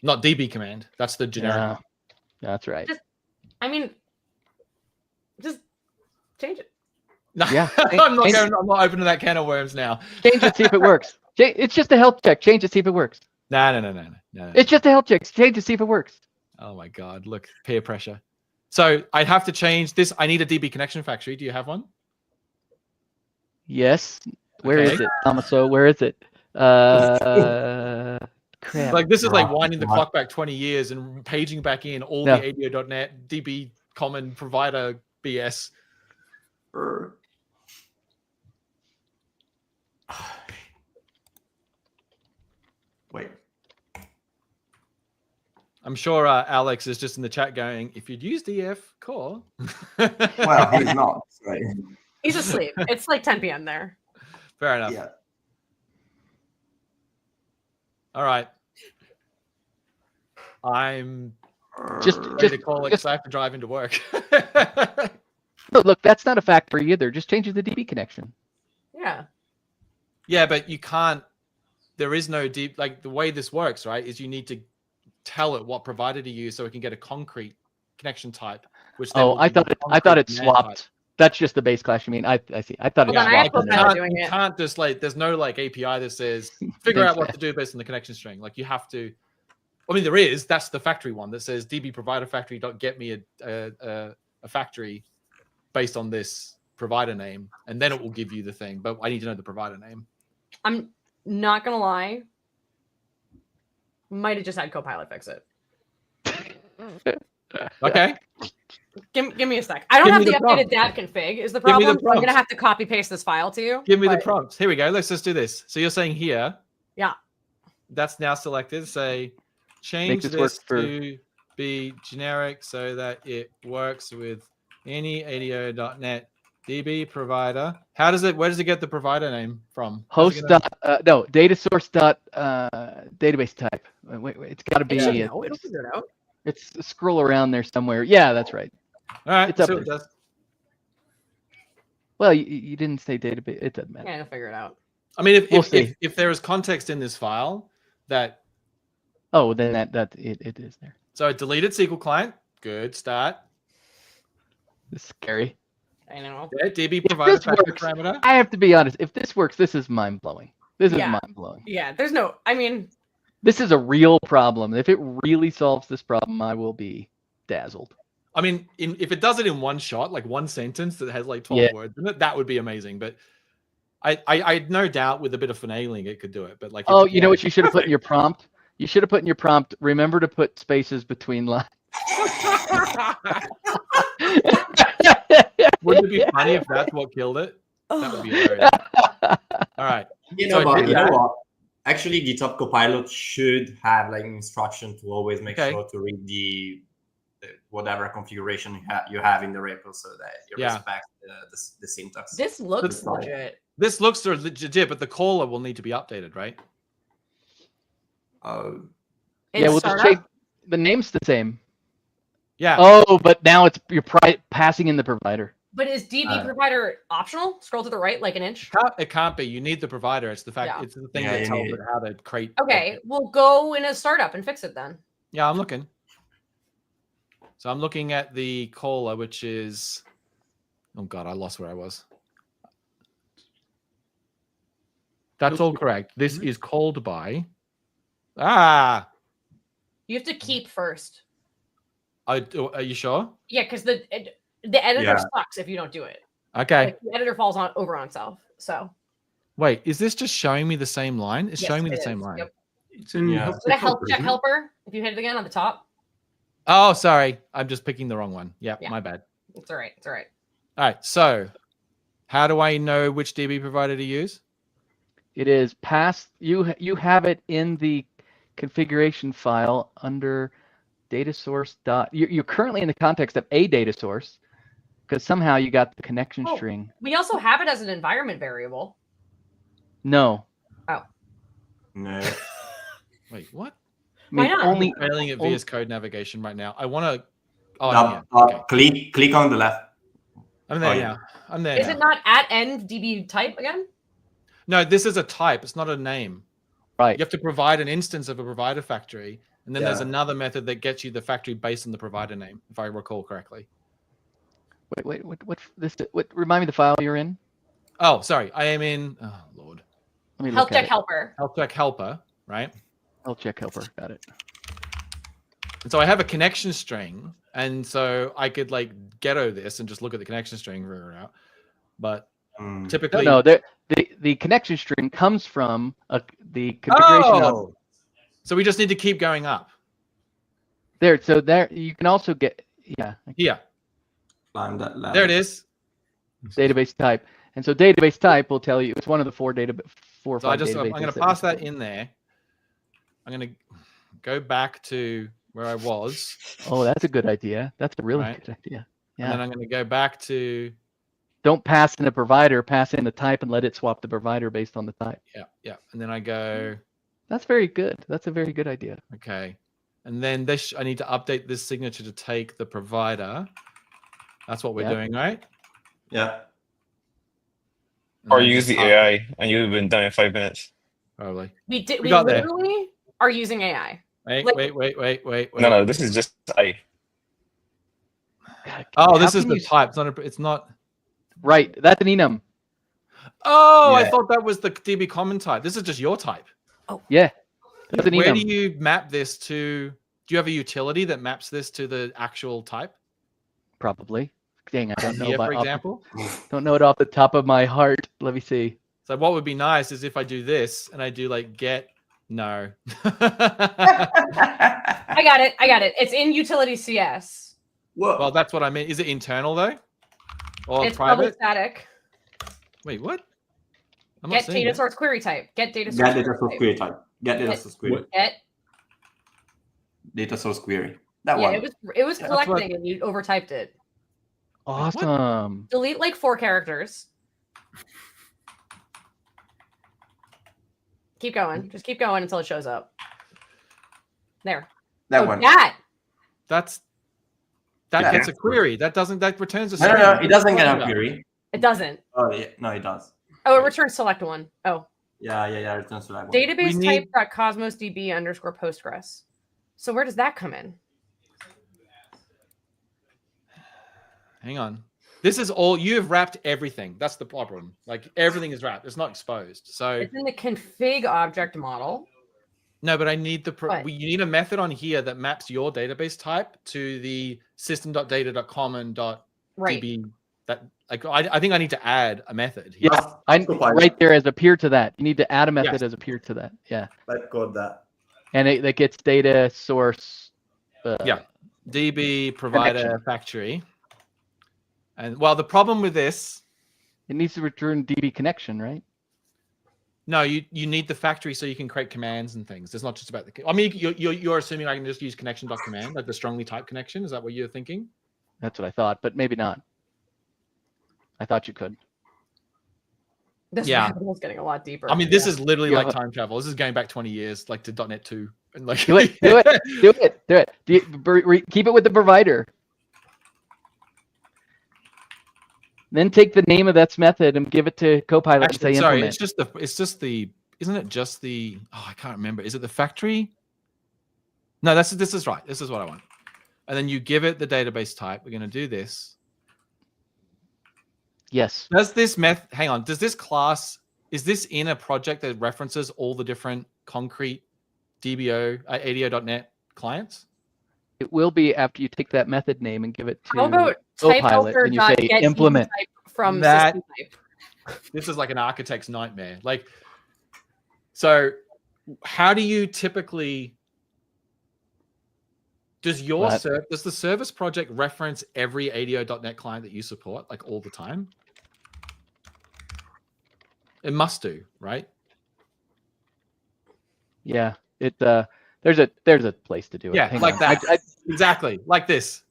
Not DB command. That's the generic. Yeah, that's right. Just change it. No, yeah. I'm not opening that can of worms now. Change it, see if it works. It's just a health check. Change it, see if it works. No. It's just a health check. Change it, see if it works. Oh my God! Look, peer pressure. So I'd have to change this. I need a DB connection factory. Do you have one? Yes. Where is it, Tommaso? Where is it? Crap. Like this is like winding the clock back 20 years and paging back in all the ADO.NET DB common provider BS. Wait. I'm sure Alex is just in the chat going, if you'd use DF core. Well, he's not. Right. He's asleep. It's like 10 p.m. there. Fair enough. Yeah. All right. I'm Just ready to call it because I have to drive into work. No, look, that's not a factory either. Just change the DB connection. Yeah. Yeah, but you can't. There is no deep. Like the way this works, right? Is you need to tell it what provider to use so it can get a concrete connection type. Which then I thought it swapped. Type. That's just the base class. You mean? I see. I thought it swapped. You can't just like. There's no like API that says figure out what to do based on the connection string. Like you have to. I mean, there is. That's the factory one that says DB provider factory get me a factory based on this provider name, and then it will give you the thing. But I need to know the provider name. I'm not gonna lie. Might have just had Copilot fix it. Okay. Give me a sec. I don't have the updated DAB config. Is the problem? I'm gonna have to copy paste this file to you. Give me the prompts. Here we go. Let's just do this. So you're saying here. Yeah. That's now selected. Say change this to be generic so that it works with any ADO.NET DB provider. How does it? Where does it get the provider name from? Host no data source dot database type. Wait, it's got to be. It'll figure it out. It's scroll around there somewhere. Yeah, that's right. All right. It's up there. Well, you didn't say database. It doesn't matter. Yeah, I'll figure it out. I mean, if there is context in this file that. Oh, then that it is there. So deleted SQL client. Good start. This is scary. I know. Yeah, DB provider factory parameter. I have to be honest. If this works, this is mind blowing. This is mind blowing. Yeah, there's no. I mean, this is a real problem. If it really solves this problem, I will be dazzled. I mean, if it does it in one shot, like one sentence that has like 12 words in it, that would be amazing. But I no doubt with a bit of finagling it could do it. But like, you know what you should have put in your prompt? You should have put in your prompt. Remember to put spaces between lines. Wouldn't it be funny if that's what killed it? That would be hilarious. All right. You know what? Actually, GitHub Copilot should have like an instruction to always make sure to read the whatever configuration you have in the repo so that you respect the syntax. This looks legit. This looks legit, but the caller will need to be updated, right? Yeah, we'll just change. The name's the same. Yeah. Oh, but now you're passing in the provider. But is DB provider optional? Scroll to the right like an inch. It can't be. You need the provider. It's the fact. It's the thing that tells it how to create. Okay, we'll go in a startup and fix it then. Yeah, I'm looking. So I'm looking at the caller, which is. Oh God, I lost where I was. That's all correct. This is called by. You have to keep first. Are you sure? Yeah, because the editor sucks if you don't do it. Okay. Like, the editor falls over on itself. So. Wait, is this just showing me the same line? It's showing me the same line. Yep. It's in the help check helper. If you hit it again on the top. Oh, sorry. I'm just picking the wrong one. Yep, my bad. It's all right. It's all right. All right. So, how do I know which DB provider to use? It is past. You have it in the configuration file under data source dot. You're currently in the context of a data source because somehow you got the connection string. We also have it as an environment variable. No. Oh. No. Wait, what? Why not? Only failing at VS Code navigation right now. I want to. Oh, click on the left. I'm there now. I'm there. Is it not at end DB type again? No, this is a type. It's not a name. Right. You have to provide an instance of a provider factory, and then there's another method that gets you the factory based on the provider name, if I recall correctly. Wait, what? Remind me the file you're in. Oh, sorry. I am in. Oh Lord. Let me help check helper. Help check helper, right? Help check helper. Got it. And so I have a connection string, and so I could like ghetto this and just look at the connection string, figure it out. But typically, no, the connection string comes from the configuration of So we just need to keep going up. there. So there you can also get Here. Climb that ladder. There it is. database type. And so database type will tell you it's one of the four or So five I'm databases. going to pass that in there. I'm going to go back to where I was. Oh, that's a good idea. That's a really Right. good idea. And then I'm going to go back to. Don't pass in a provider, pass in the type and let it swap the provider based on the type. Yeah. And then I go. That's very good. That's a very good idea. Okay. And then I need to update this signature to take the provider. That's what we're doing, right? Yeah. And Or then use just the AI, and you've been done in 5 minutes. Probably. We got there. literally are using AI. Wait. No, this is just AI. Oh, this is the type. It's not. Right. That's an enum. Oh, I Yeah. thought that was the DB common type. This is just your type. Yeah. That's an Where enum. do you map this to? Do you have a utility that maps this to the actual type? Probably. Dang, I don't know. Here, for example. Don't know it off the top of my heart. Let me see. So what would be nice is if I do this and I do like get. No. I got it. It's in utility CS. Whoa. Well, that's what I mean. Is it internal though? Or It's public private? static. Wait, what? I'm not Get seeing data it. source query type. Get data source Get data source query query type. Get data Get- source query. Get. Data source query. That Yeah, one. it was Yeah, that's what- collecting and you overtyped it. Awesome. Delete like 4 characters. Keep going. Just keep going until it shows up. There. That one. That. That Yeah. gets a query. That returns a No, string. it doesn't get a query. It doesn't. Oh, yeah. No, it does. Oh, it returns select one. Oh. Yeah. It returns to that one. Database We type need- dot cosmos db underscore postgres. So where does that come in? Hang on. This is all you have wrapped everything. That's the problem. Like everything is wrapped. It's not exposed. So It's in the config object model. no, but I need What? you need a method on here that maps your database type to the system.data.common.db. Right. That like I think I need to add a method here. Yeah, right there as a peer to that. You need to add a method Yes. as a peer to that. Yeah. Let's code that. And that gets data source. DB provider Connection. factory. And well, the problem with this, It needs to return DB connection, right? no, you need the factory so you can create commands and things. It's not just about the. I mean, you're assuming I can just use connection.command, like the strongly typed connection. Is that what you're thinking? That's what I thought, but maybe not. I thought you could. This Yeah. rabbit hole's getting a lot deeper. I mean, this is literally Yeah. like time travel. This is going back 20 years, like to .NET 2. And like, Do it. Do it. Do it. Do it. Keep it with the provider. Then take the name of that method and give it to Copilot and Actually, say sorry, implement. isn't it just the, I can't remember. Is it the factory? No, this is right. This is what I want. And then you give it the database type. We're going to do this. Yes. Does this hang on, does this class, is this in a project that references all the different concrete DBO, ADO.NET clients? It will be after you take that method name and give it to How about Copilot type and you say get implement. type from That- system type? This is like an architect's nightmare. Like, so how do you typically, does the service project reference every ADO.NET client that you support, like all the time? It must do, right? Yeah. It there's a place to do it. Yeah, Hang like on. that. Exactly, like this.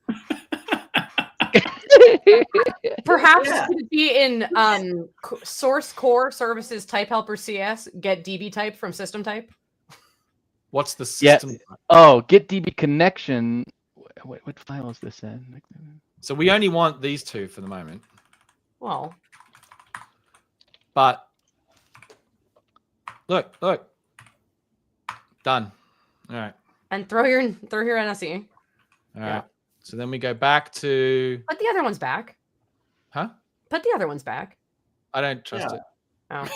Perhaps Yeah. it could be in source core services type helper CS get DB type from system type. What's the Yeah. system? Oh, get DB connection. What file is this in? So we only want these two for the moment, Well, but look, done. All right, and throw your NSE. all right. So then we go back to, Put the other ones back. huh? Put the other ones back. I don't trust it. Oh.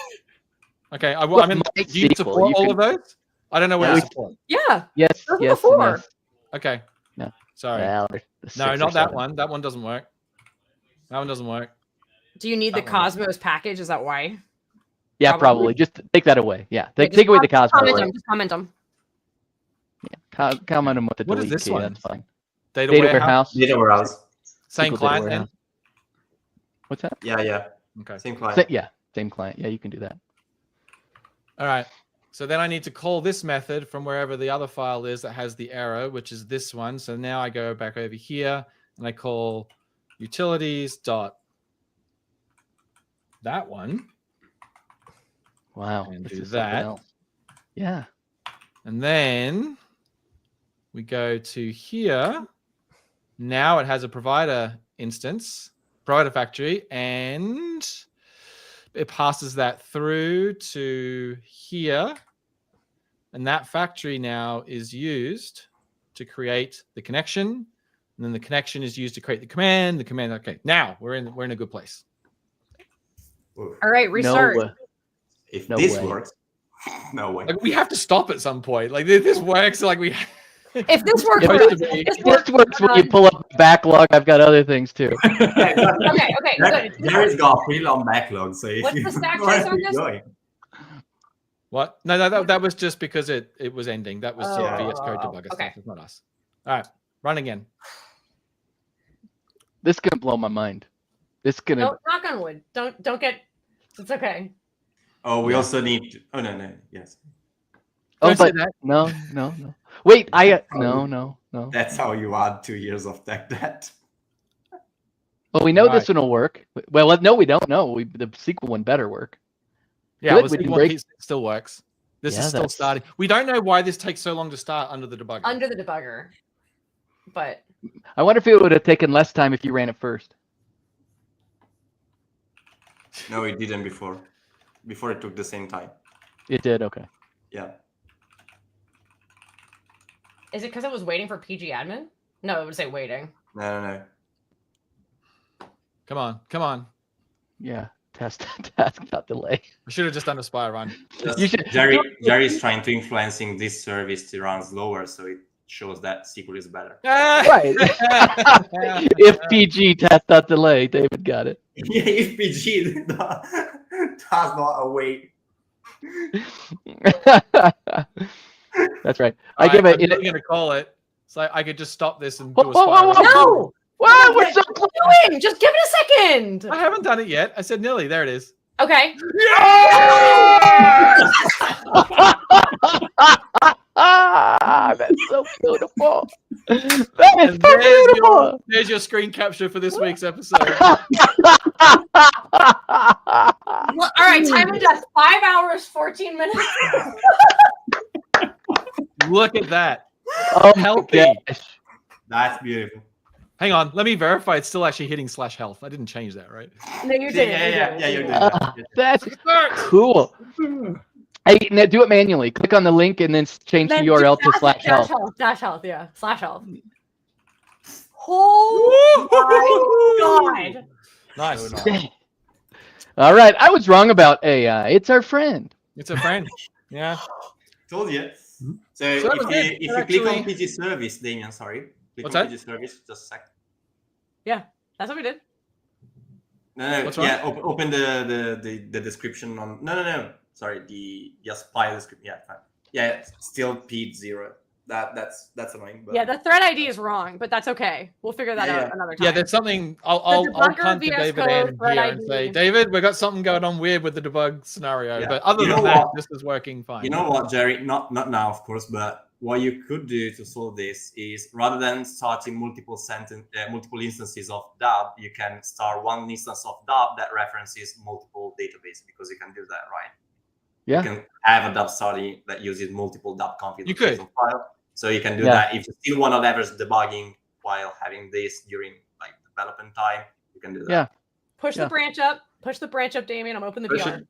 Okay, I Look, mean, my do you SQL, support you all can- of those? I don't know what Yeah. you support. Yeah. Yes, Those are the yes, and four. yes. Okay. No. Sorry. Well, the six No, or not that seven. one. That one doesn't work. That one doesn't work. Do you need the That one. Cosmos package? Is that why? Yeah, probably. Just take that away. Yeah, take away the cosmos. Just comment them. Yeah, comment them with the What is delete this key. one? That's fine. Data warehouse. Data warehouse. Same SQL client data then? warehouse. What's that? Yeah. Okay. Same client. Yeah, same client. Yeah, you can do that. All right. So then I need to call this method from wherever the other file is that has the error, which is this one. So now I go back over here and I call utilities dot that one. Wow. And this do is something that. else. Yeah. And then we go to here. Now it has a provider instance, provider factory, and it passes that through to here. And that factory now is used to create the connection. And then the connection is used to create the command. The command, okay. Now we're in a good place. All right, restart. If this works, no way. Like, we have to stop at some point. Like this works. Like we. If this works, this works when you pull up the backlog. I've got other things too. Okay, good. Jerry's got a pretty long backlog, so if What's the stack trace on this? What? No, that was just because it was ending. That was VS Code debugger okay. stuff. It's not us. All right, run again. This is gonna blow my mind. This is gonna. No, knock on wood. Don't get. It's okay. Oh, we also need. Oh no. Yes. Oh, but no. Wait, no. That's how you add 2 years of tech debt. Well, we know this one will work. Well, no, we don't know. The SQL one better work. Yeah, Good, it still works. This is still starting. We don't know why this takes so long to start under the debugger. Under the debugger, but I wonder if it would have taken less time if you ran it first. No, it didn't before. Before it took the same time. It did. Okay. Yeah. is it because it was waiting for PG admin? No, it would say waiting. No. Come on. Yeah. Task not delay. We should have just done a spy run. Jerry's trying to influencing this service to run slower, so it shows that SQL is better. Right. If PG task not delay, David got it. Yeah, if PG does not await. That's right. I'm give it. going to call it. So I could just stop this and do a spy Whoa. run. No! Wow, we're so close. Just give it a second. I haven't done it yet. I said nearly. There it is. Okay. That's so beautiful. That is so beautiful. There's your screen capture for this week's episode. Well, all right, time of death, 5 hours, 14 minutes. Look at that. Oh, healthy. That's beautiful. Hang on, let me verify it's still actually hitting /health. I didn't change that, right? No, you did. Yeah, you did. That's cool. Hey, now do it manually. Click on the link and then change the URL to /health. /health, yeah. /health. Oh my God. Nice. All right, I was wrong about AI. It's our friend. It's a friend. Yeah. Told you. So if you click on PG service, Damian, sorry. What's that? PG service, just a sec. Yeah, that's what we did. No. What's wrong? Yeah, open the description on. No. Sorry, the spy description. Yeah, fine. Yeah, still P0. That's annoying. But... Yeah, the thread ID is wrong, but that's okay. We'll figure that out another time. Yeah, there's something. I'll punt to David in here and say, David, we've got something going on weird with the debug scenario. Yeah. But other than that, this is working fine. You know what, Jerry? Not now, of course, but what you could do to solve this is rather than starting multiple instances of DAB, you can start one instance of DAB that references multiple databases because you can do that, right? Yeah. You can have a DAB study that uses multiple DAB config file. So you can do that. If you still want to leverage debugging while having this during like development time, you can do that. Yeah. Push the branch up. Push the branch up, Damian. I'm open the PR.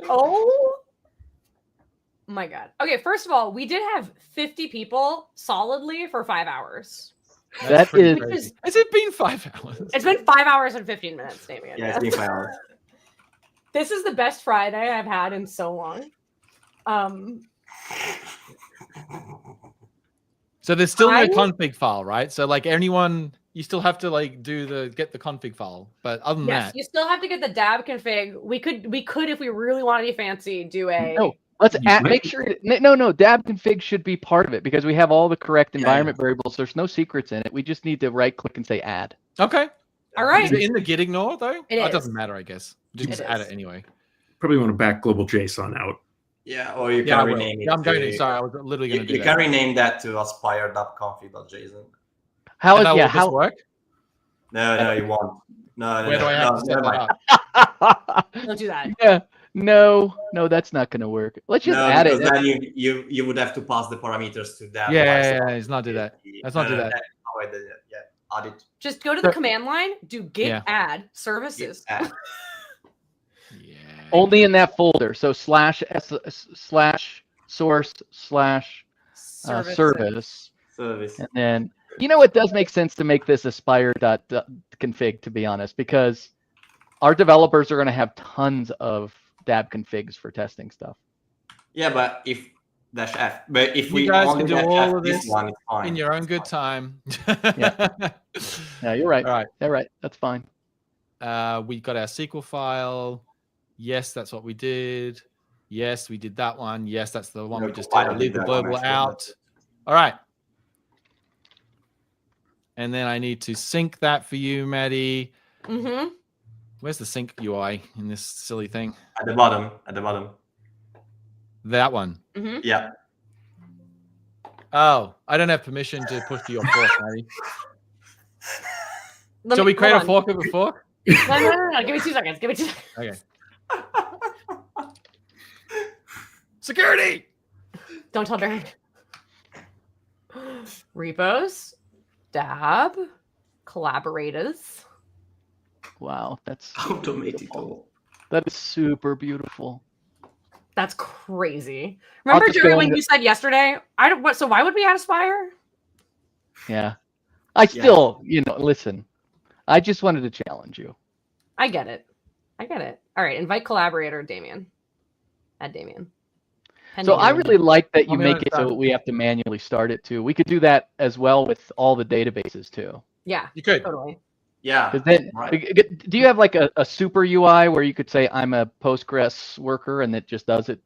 Oh my God. Okay, first of all, we did have 50 people solidly for 5 hours. That is. Has it been 5 hours? It's been 5 hours and 15 minutes, Damian. Yeah, it's been 5 hours. This is the best Friday I've had in so long. So there's still no config file, right? So like anyone You still have to like get the config file. But other than Yes, that, you still have to get the dab config. We could if we really want to be fancy, do a No, let's make sure. No, dab config should be part of it because we have all the correct environment variables. There's no secrets in it. We just need to right click and say add. Okay. All right. Is it in the git ignore though? It doesn't is. matter, I guess. Just add it anyway. Probably want to back global JSON out. Yeah, or you can rename it. Yeah, I'm going to. Sorry, I was literally going to do that. You can rename that to aspire.config.json. How work? No, you won't. No. Where do I have to set that up? Don't do that. Yeah. No, that's not going to work. Let's just add it. Then you would have to pass the parameters to that. Yeah, let's not do that. Let's not do that. Add it. Just go to the command line, do git add services. Git add. Only in that folder. So /source /service. And then, it does make sense to make this aspire.config, to be honest, because our developers are going to have tons of dab configs for testing stuff. Yeah, but if -f, but if we guys only can do all of this one, it's fine. in your own good time. Yeah, you're right. All right. You're right. That's fine. We got our SQL file. Yes, that's what we did. Yes, we did that one. Yes, that's the one we just did. I'll leave the global out. All right. And then I need to sync that for you, Maddy. Mm-hmm. Where's the sync UI in this silly thing? At the bottom. That one. Mm-hmm. Yeah. Oh, I don't have permission to push to your fork, Maddy. Shall we create a fork of a fork? No. Give me 2 seconds. Okay. Security! Don't tell Derek. Repos, dab, collaborators. Wow, that's automated all. That is super beautiful. That's crazy. Remember, Jerry, when you said yesterday, so why would we add Aspire? Yeah. I still, listen, I just wanted to challenge you. I get it. All right, invite collaborator Damian. Add Damian. So I really like that you make it so we have to manually start it too. We could do that as well with all the databases too. Yeah, you could. Totally. Yeah. Then, do you have like a super UI where you could say I'm a Postgres worker and it just does it,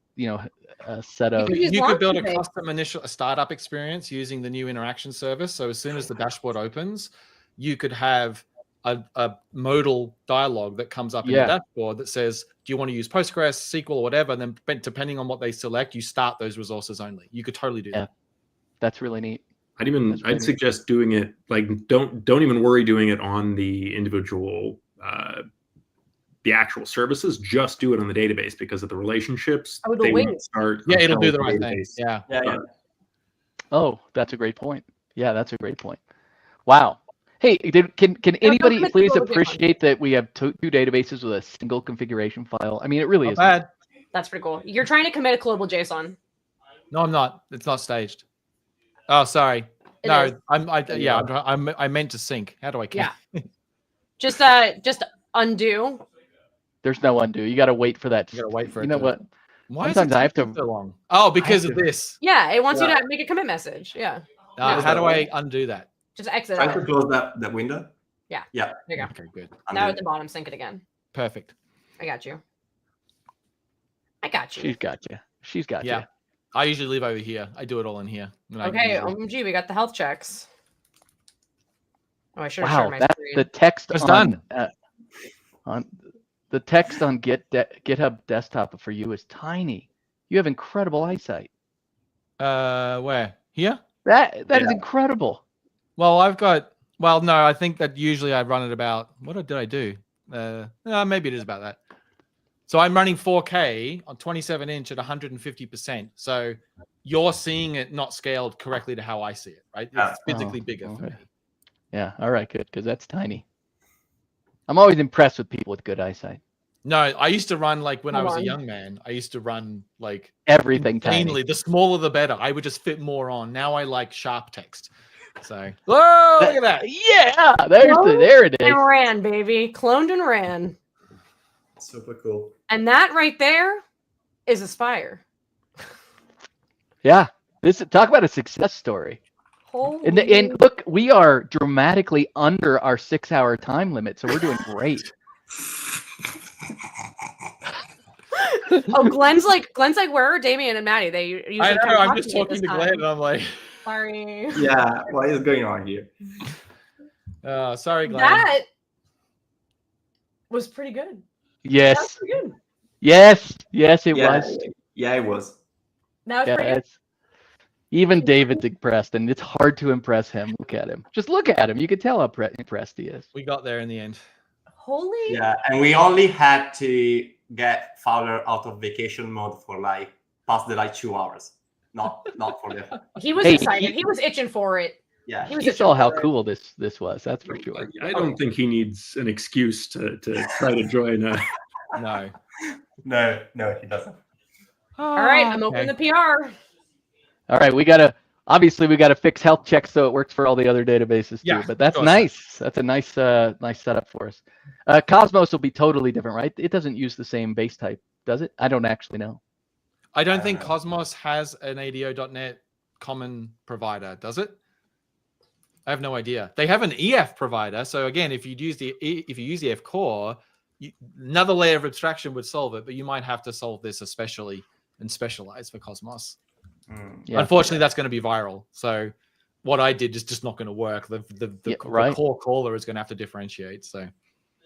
a set of... You could build a custom initial startup experience using the new interaction service. So as soon as the dashboard opens, you could have a modal dialogue that comes up in the dashboard that says, do you want to use Postgres, SQL, or whatever? And then depending on what they select, you start those resources only. You could totally do that. That's really neat. I'd suggest doing it like don't even worry doing it on the individual the actual services. Just do it on the database because of the relationships. They won't start. Yeah, it'll do the right thing. Yeah. Oh, that's a great point. Yeah, that's a great point. Wow. Hey, can anybody please appreciate that we have two databases with a single configuration file? I mean, it really is bad. That's pretty cool. You're trying to commit a global JSON. No, I'm not. It's not staged. Oh, sorry. I meant to sync. How do I? Yeah. Just undo. There's no undo. You got to wait for that. You got to wait for it. You know what? Why sometimes I have to so long? Oh, because of this. Yeah, it wants you to make a commit message. Yeah. How do I undo that? Just exit. Try to close that window. Yeah. Yeah. There you go. Okay, good. Now at the bottom, sync it again. Perfect. I got you. She's got you. Yeah. I usually leave over here. I do it all in here. Okay, OMG, we got the health checks. Oh, I should have shared my screen. The text done. On the text on GitHub desktop for you is tiny. You have incredible eyesight. Where? Here? That is incredible. Well, no, I think that usually I run it about, what did I do? Maybe it is about that. So I'm running 4K on 27-inch at 150%. So you're seeing it not scaled correctly to how I see it, right? It's physically bigger for me. Yeah, all right, good, because that's tiny. I'm always impressed with people with good eyesight. No, I used to run when I was a young man. I used to run everything tiny. The smaller the better. I would just fit more on. Now I like sharp text. So, whoa, look at that. Yeah, there it is. And ran, baby. Cloned and ran. Super cool. And that right there is Aspire. Yeah. Talk about a success story. And look, we are dramatically under our 6-hour time limit, so we're doing great. Oh, Glenn's like, where are Damian and Maddy? They usually I know. come I'm talk just to me talking this to time. Glenn, and I'm like, sorry. Yeah, what is going on here? Sorry, Glenn. That was pretty good. Yes. That was pretty good. Yes, it was. Yeah, it was. That was pretty good. Even David's impressed, and it's hard to impress him. Look at him. Just look at him. You can tell how impressed he is. We got there in the end. Holy. Yeah, and we only had to get Fowler out of vacation mode for like past the 2 hours. Not for the. He was excited. He was itching for it. Yeah, he saw how cool this was. That's for sure. I don't think he needs an excuse to try to join. No, he doesn't. All right, I'm opening the PR. All right, we gotta fix health checks so it works for all the other databases too. But that's nice. That's a nice setup for us. Cosmos will be totally different, right? It doesn't use the same base type, does it? I don't actually know. I don't think Cosmos has an ADO.NET common provider, does it? I have no idea. They have an EF provider, so again, if you use the EF core, another layer of abstraction would solve it, but you might have to solve this especially and specialize for Cosmos. Yeah. Unfortunately, that's going to be viral. So what I did is just not going to work. The core caller is going to have to differentiate. So,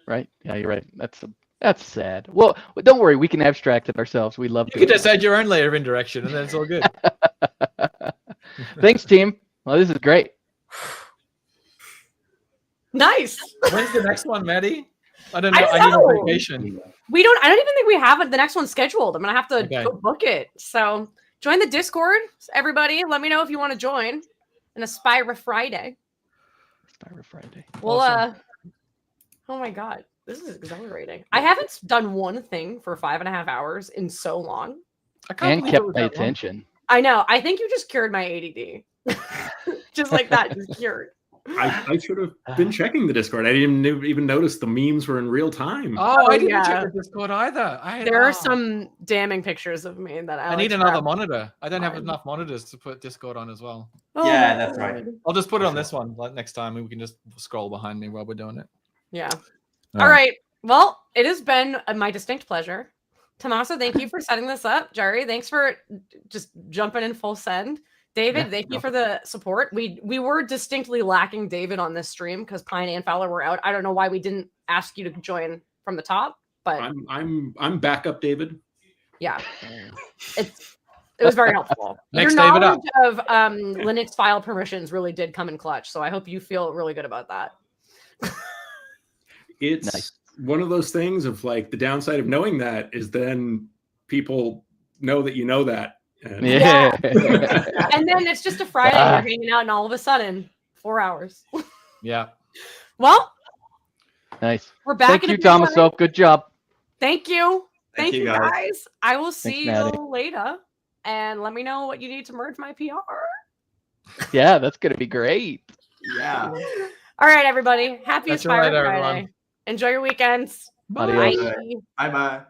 right? Yeah, you're right. That's sad. Well, don't worry. We can abstract it ourselves. We love. You can just add your own layer of indirection, and then it's all good. Thanks, team. Well, this is great. Nice. When's the next one, Maddy? I don't know. I need a vacation. I don't even think we have the next one scheduled. I'm gonna have to go book it. So join the Discord, everybody. Let me know if you want to join an AspiriFriday. AspiriFriday. Well, awesome. Oh my God, this is exhilarating. I haven't done one thing for 5.5 hours in so long. I can't kept my attention. I know. I think you just cured my ADD. Just like that, just cured. I should have been checking the Discord. I didn't even notice the memes were in real time. Oh, I didn't check the Discord either. There are some damning pictures of me that I need another monitor. I don't have enough monitors to put Discord on as well. Oh, yeah, that's right. I'll just put it on this one next time, and we can just scroll behind me while we're doing it. Yeah. All right. Well, it has been my distinct pleasure. Tommaso, thank you for setting this up. Jerry, thanks for just jumping in full send. David, thank you for the support. We were distinctly lacking David on this stream because Pine and Fowler were out. I don't know why we didn't ask you to join from the top, but I'm backup David. Yeah, it was very helpful. Next Your David knowledge of Linux file permissions really did come in clutch, so I hope you feel really good about that. It's one of those things of like the downside of knowing that is then people know that you know that. Yeah. And then it's just a Friday, you're hanging out, and all of a sudden, 4 hours. Yeah. Well, nice. We're back. Thank you, Tommaso. Good job. Thank you. Thank you, guys. I will see you Maddy. later, and let me know what you need to merge my PR. Yeah, that's gonna be great. Yeah. All right, everybody. Happy That's Aspire right, Friday. everyone. Enjoy your weekends. Adios. Bye. Bye.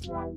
Wow.